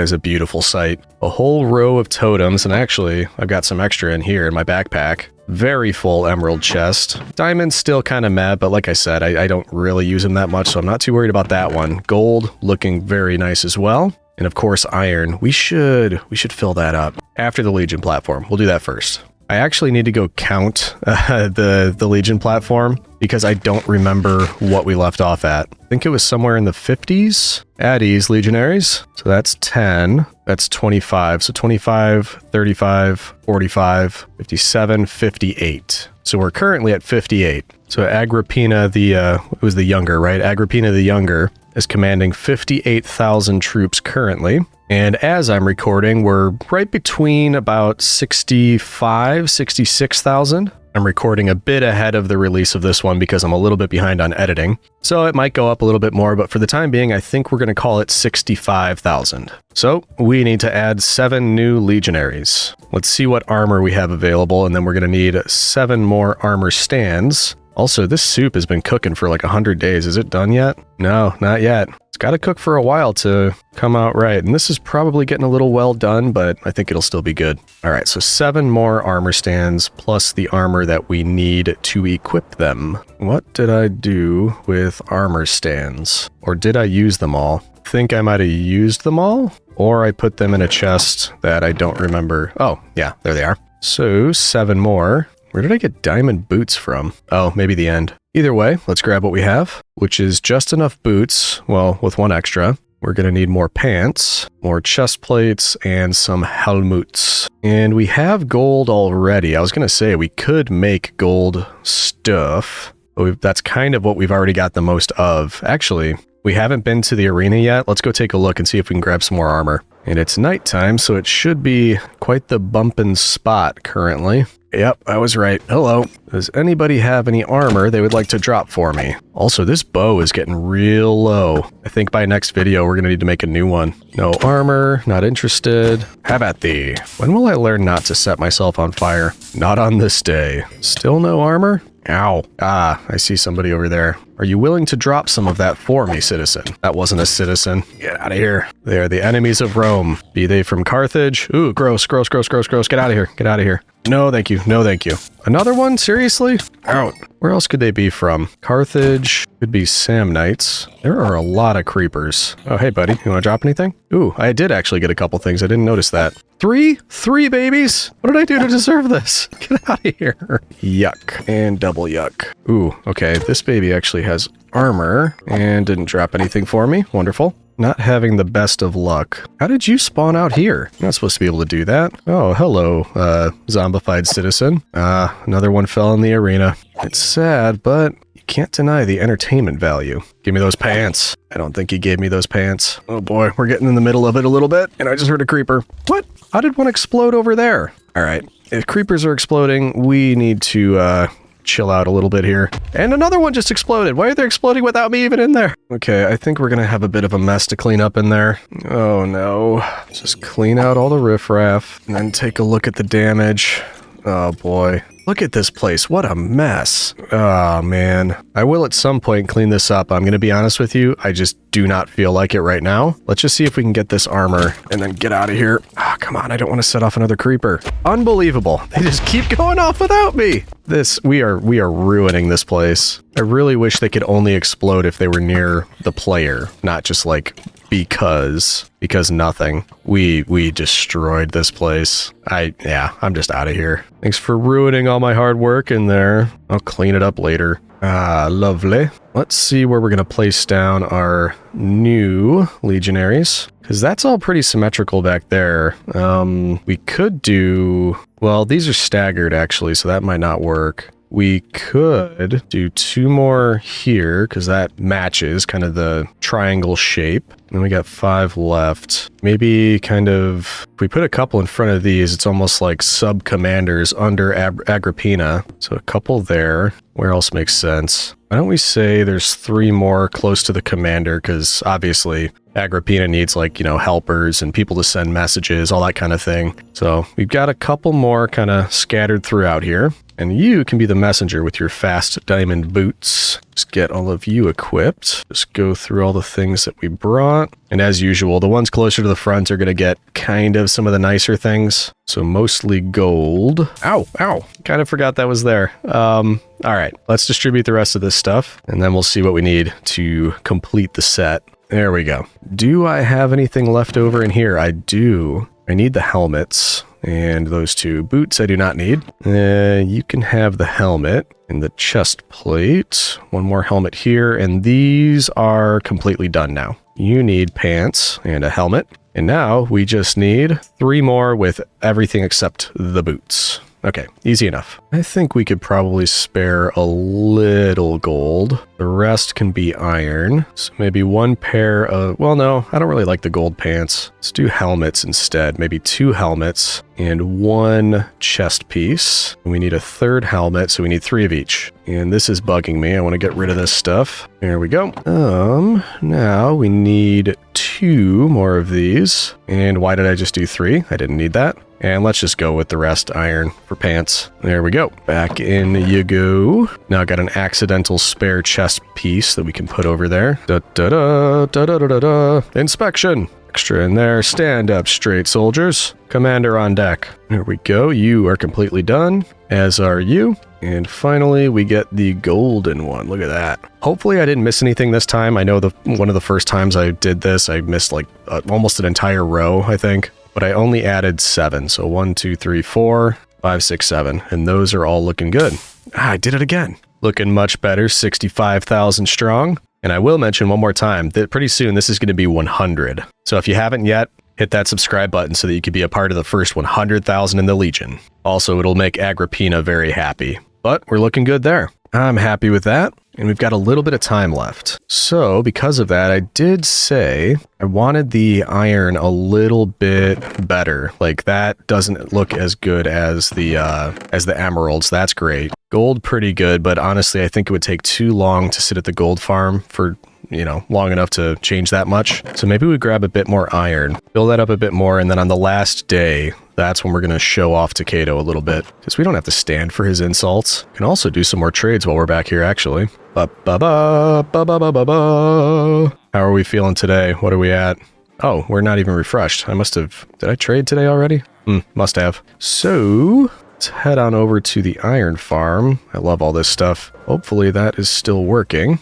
is a beautiful sight. A whole row of totems, and actually, I've got some extra in here in my backpack. Very full emerald chest. Diamond's still kind of mad, but like I said, I don't really use them that much, so I'm not too worried about that one. Gold, looking very nice as well. And of course, iron. We should fill that up after the Legion platform. We'll do that first. I actually need to go count the Legion platform because I don't remember what we left off at. I think it was somewhere in the 50s. At ease, Legionaries. So that's 10. That's 25. So 25, 35, 45, 57, 58. So we're currently at 58. So Agrippina it was the Younger, right? Agrippina the Younger is commanding 58,000 troops currently. And as I'm recording, we're right between about 65, 66,000. I'm recording a bit ahead of the release of this one because I'm a little bit behind on editing. So it might go up a little bit more, but for the time being, I think we're going to call it 65,000. So we need to add 7 new legionaries. Let's see what armor we have available, and then we're going to need 7 more armor stands. Also, this soup has been cooking for like 100 days. Is it done yet? No, not yet. It's Got to cook for a while to come out right. And this is probably getting a little well done, but I think it'll still be good. All right, so 7 more armor stands plus the armor that we need to equip them. What did I do with armor stands? Or did I use them all? I think I might have used them all, or I put them in a chest that I don't remember. Oh, yeah, there they are. So 7 more. Where did I get diamond boots from? Oh, maybe the end. Either way, let's grab what we have, which is just enough boots, well, with 1 extra. We're going to need more pants, more chest plates, and some helmets. And we have gold already. I was going to say we could make gold stuff, but that's kind of what we've already got the most of. Actually, we haven't been to the arena yet. Let's go take a look and see if we can grab some more armor. And it's nighttime, so it should be quite the bumpin' spot currently. Yep, I was right. Hello. Does anybody have any armor they would like to drop for me? Also, this bow is getting real low. I think by next video, we're going to need to make a new one. No armor, not interested. How about thee? When will I learn not to set myself on fire? Not on this day. Still no armor? Ow. Ah, I see somebody over there. Are you willing to drop some of that for me, citizen? That wasn't a citizen. Get out of here. They are the enemies of Rome. Be they from Carthage? Ooh, gross, gross, gross, gross, gross. Get out of here. Get out of here. No, thank you. No, thank you. Another one? Seriously? Out. Where else could they be from? Carthage. Could be Samnites. There are a lot of creepers. Oh, hey, buddy. You want to drop anything? Ooh, I did actually get a couple things. I didn't notice that. 3? 3 babies? What did I do to deserve this? Get out of here. Yuck. And double yuck. Ooh, okay. This baby actually has armor and didn't drop anything for me. Wonderful. Not having the best of luck. How did you spawn out here? You're not supposed to be able to do that. Oh, hello, zombified citizen. Another one fell in the arena. It's sad, but you can't deny the entertainment value. Give me those pants. I don't think he gave me those pants. Oh boy, we're getting in the middle of it a little bit, and I just heard a creeper. What? How did one explode over there? All right, if creepers are exploding, we need to, chill out a little bit here. And another one just exploded. Why are they exploding without me even in there? Okay, I think we're gonna have a bit of a mess to clean up in there. Oh no. Just clean out all the riffraff and then take a look at the damage. Oh boy. Look at this place. What a mess. Oh man. I will at some point clean this up. I'm gonna be honest with you. I just do not feel like it right now. Let's just see if we can get this armor and then get out of here. Ah, come on. I don't want to set off another creeper. Unbelievable. They just keep going off without me. We are ruining this place. I really wish they could only explode if they were near the player, not just like because nothing. We destroyed this place. I'm just out of here. Thanks for ruining all my hard work in there. I'll clean it up later. Ah, lovely. Let's see where we're going to place down our new legionaries, because that's all pretty symmetrical back there. We could do... Well, these are staggered, actually, so that might not work. We could do 2 more here, because that matches kind of the triangle shape. And we got 5 left. Maybe kind of... If we put a couple in front of these, it's almost like sub-commanders under Agrippina. So a couple there. Where else makes sense? Why don't we say there's 3 more close to the commander, because obviously Agrippina needs, like, you know, helpers and people to send messages, all that kind of thing. So we've got a couple more kind of scattered throughout here. And you can be the messenger with your fast diamond boots. Just get all of you equipped. Just go through all the things that we brought. And as usual, the ones closer to the front are going to get kind of some of the nicer things. So mostly gold. Ow, ow. Kind of forgot that was there. All right, let's distribute the rest of this stuff. And then we'll see what we need to complete the set. There we go. Do I have anything left over in here? I do. I need the helmets. And those 2 boots I do not need. You can have the helmet and the chest plate. 1 more helmet here, and these are completely done now. You need pants and a helmet. And now we just need 3 more with everything except the boots. Okay, easy enough. I think we could probably spare a little gold. The rest can be iron. So maybe 1 pair of... Well, no, I don't really like the gold pants. Let's do helmets instead. Maybe 2 helmets and 1 chest piece. We need a 3rd helmet, so we need 3 of each. And this is bugging me. I want to get rid of this stuff. There we go. Now we need 2 2 more of these. And why did I just do 3? I didn't need that. And let's just go with the rest iron for pants. There we go. Back in you go. Now I got an accidental spare chest piece that we can put over there. Da-da-da, da-da-da-da-da. Inspection. Extra in there. Stand up straight, soldiers. Commander on deck. There we go. You are completely done, as are you. And finally, we get the golden one. Look at that. Hopefully I didn't miss anything this time. I know one of the first times I did this, I missed like almost an entire row, I think. But I only added 7. So 1, 2, 3, 4, 5, 6, 7. And those are all looking good. I did it again. Looking much better. 65,000 strong. And I will mention one more time that pretty soon this is going to be 100. So if you haven't yet, hit that subscribe button so that you can be a part of the first 100,000 in the Legion. Also, it'll make Agrippina very happy. But we're looking good there. I'm happy with that. And we've got a little bit of time left. So because of that, I did say I wanted the iron a little bit better. Like that doesn't look as good as the emeralds. That's great. Gold pretty good, but honestly, I think it would take too long to sit at the gold farm for, you know, long enough to change that much. So maybe we grab a bit more iron, build that up a bit more, and then on the last day, that's when we're going to show off to Cato a little bit. Because we don't have to stand for his insults. Can also do some more trades while we're back here, actually. Ba-ba-ba-ba-ba-ba-ba. How are we feeling today? What are we at? Oh, we're not even refreshed. Did I trade today already? Must have. So, let's head on over to the iron farm. I love all this stuff. Hopefully that is still working.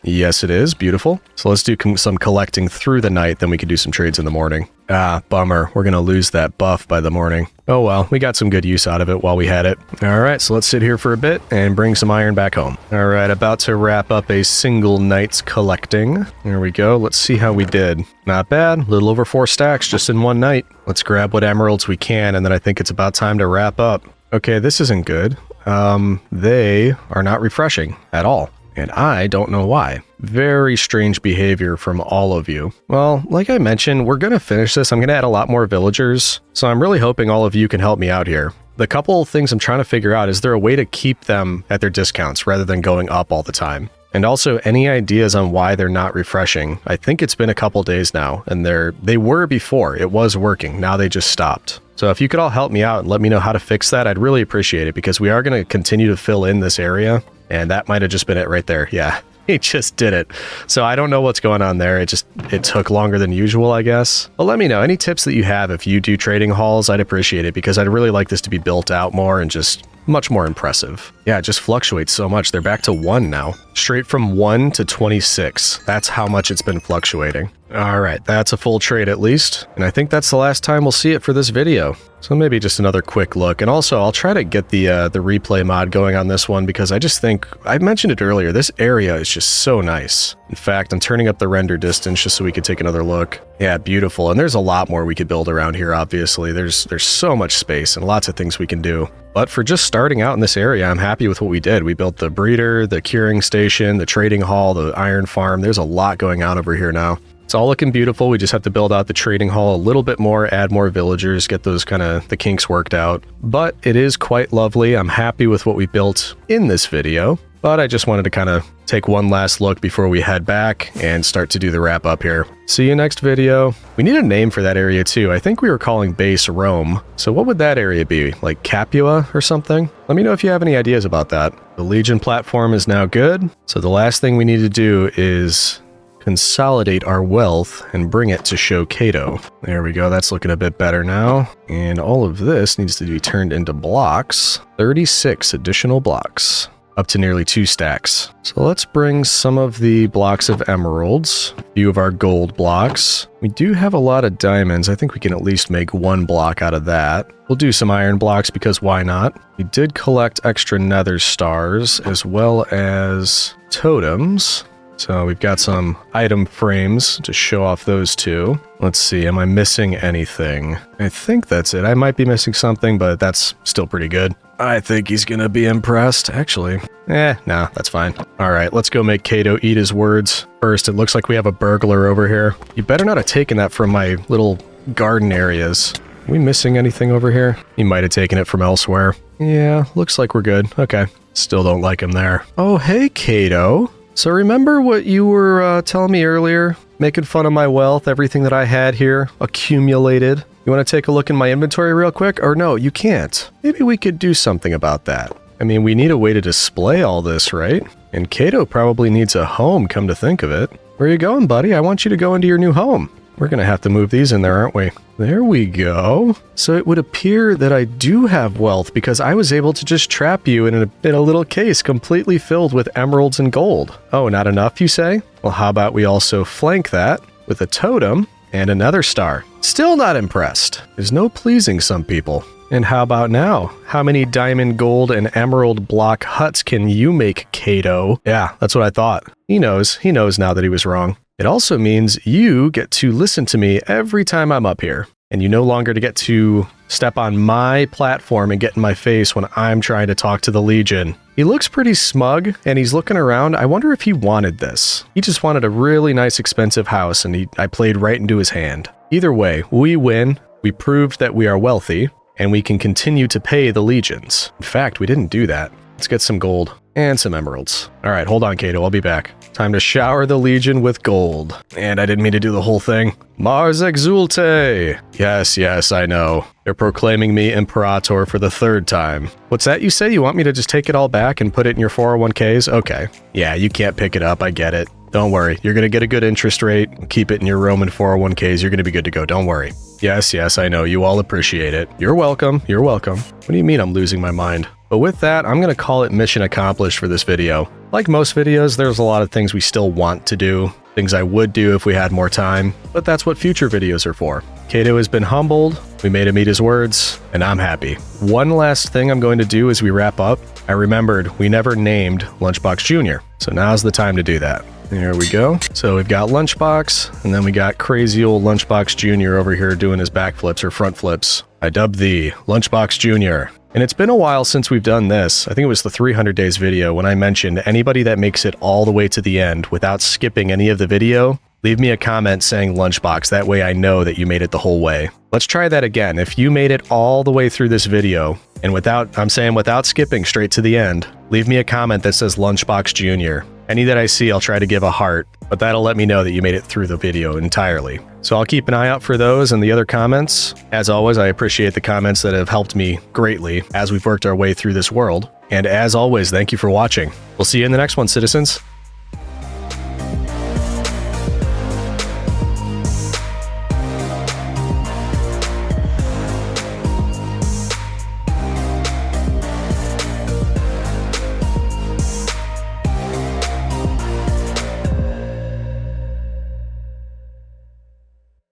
Yes, it is. Beautiful. So let's do some collecting through the night, then we can do some trades in the morning. Ah, bummer. We're going to lose that buff by the morning. Oh well, we got some good use out of it while we had it. Alright, so let's sit here for a bit and bring some iron back home. Alright, about to wrap up a single night's collecting. There we go. Let's see how we did. Not bad. A little over 4 stacks just in one night. Let's grab what emeralds we can, and then I think it's about time to wrap up. Okay, this isn't good. They are not refreshing at all. And I don't know why. Very strange behavior from all of you. Well, like I mentioned, we're going to finish this. I'm going to add a lot more villagers. So I'm really hoping all of you can help me out here. The couple of things I'm trying to figure out, is there a way to keep them at their discounts rather than going up all the time? And also, any ideas on why they're not refreshing? I think it's been a couple days now, and they were before. It was working. Now they just stopped. So if you could all help me out and let me know how to fix that, I'd really appreciate it, because we are going to continue to fill in this area. And that might have just been it right there. Yeah, he just did it. So I don't know what's going on there. It took longer than usual, I guess. But let me know. Any tips that you have if you do trading halls, I'd appreciate it, because I'd really like this to be built out more and just much more impressive. Yeah, it just fluctuates so much. They're back to 1 now. Straight from 1 to 26. That's how much it's been fluctuating. All right, that's a full trade at least. And I think that's the last time we'll see it for this video. So maybe just another quick look. And also, I'll try to get the replay mod going on this one, because I just think, I mentioned it earlier, this area is just so nice. In fact, I'm turning up the render distance just so we could take another look. Yeah, beautiful. And there's a lot more we could build around here, obviously. There's so much space and lots of things we can do. But for just starting out in this area, I'm happy with what we did. We built the breeder, the curing station, the trading hall, the iron farm. There's a lot going on over here now. It's all looking beautiful. We just have to build out the trading hall a little bit more, add more villagers, get those kind of the kinks worked out. But it is quite lovely. I'm happy with what we built in this video. But I just wanted to kind of take one last look before we head back and start to do the wrap up here. See you next video. We need a name for that area too. I think we were calling base Rome. So what would that area be? Like Capua or something? Let me know if you have any ideas about that. The Legion platform is now good. So the last thing we need to do is consolidate our wealth and bring it to show Cato. There we go. That's looking a bit better now. And all of this needs to be turned into blocks. 36 additional blocks. Up to nearly 2 stacks. So let's bring some of the blocks of emeralds, a few of our gold blocks. We do have a lot of diamonds. I think we can at least make 1 block out of that. We'll do some iron blocks because why not? We did collect extra nether stars as well as totems. So we've got some item frames to show off those two. Let's see, am I missing anything? I think that's it. I might be missing something, but that's still pretty good. I think he's gonna be impressed, actually. Nah, that's fine. All right, let's go make Cato eat his words. First, it looks like we have a burglar over here. You better not have taken that from my little garden areas. Are we missing anything over here? He might have taken it from elsewhere. Yeah, looks like we're good. Okay, still don't like him there. Oh, hey, Cato. So remember what you were telling me earlier? Making fun of my wealth, everything that I had here, accumulated. You want to take a look in my inventory real quick? Or no, you can't. Maybe we could do something about that. I mean, we need a way to display all this, right? And Kato probably needs a home, come to think of it. Where are you going, buddy? I want you to go into your new home. We're going to have to move these in there, aren't we? There we go. So it would appear that I do have wealth because I was able to just trap you in a little case completely filled with emeralds and gold. Oh, not enough, you say? Well, how about we also flank that with a totem and another star? Still not impressed. There's no pleasing some people. And how about now? How many diamond, gold, and emerald block huts can you make, Kato? Yeah, that's what I thought. He knows. He knows now that he was wrong. It also means you get to listen to me every time I'm up here. And you no longer get to step on my platform and get in my face when I'm trying to talk to the Legion. He looks pretty smug, and he's looking around. I wonder if he wanted this. He just wanted a really nice, expensive house, and I played right into his hand. Either way, we win. We proved that we are wealthy, and we can continue to pay the legions. In fact, we didn't do that. Let's get some gold and some emeralds. All right, hold on, Kato. I'll be back. Time to shower the legion with gold. And I didn't mean to do the whole thing. Mars Exulte! Yes, I know. They're proclaiming me Imperator for the third time. What's that you say? You want me to just take it all back and put it in your 401ks? Okay. Yeah, you can't pick it up. I get it. Don't worry. You're going to get a good interest rate. Keep it in your Roman 401ks. You're going to be good to go. Don't worry. Yes, I know. You all appreciate it. You're welcome. You're welcome. What do you mean I'm losing my mind? But with that, I'm going to call it mission accomplished for this video. Like most videos, there's a lot of things we still want to do, things I would do if we had more time, but that's what future videos are for. Kato has been humbled, we made him eat his words, and I'm happy. One last thing I'm going to do as we wrap up, I remembered we never named Lunchbox Jr., so now's the time to do that. There we go. So we've got Lunchbox, and then we got crazy old Lunchbox Jr. over here doing his backflips or front flips. I dubbed thee Lunchbox Jr. And it's been a while since we've done this. I think it was the 300 days video when I mentioned anybody that makes it all the way to the end without skipping any of the video, leave me a comment saying Lunchbox. That way I know that you made it the whole way. Let's try that again. If you made it all the way through this video, and without skipping straight to the end, leave me a comment that says Lunchbox Jr. Any that I see, I'll try to give a heart, but that'll let me know that you made it through the video entirely. So I'll keep an eye out for those and the other comments. As always, I appreciate the comments that have helped me greatly as we've worked our way through this world. And as always, thank you for watching. We'll see you in the next one, citizens.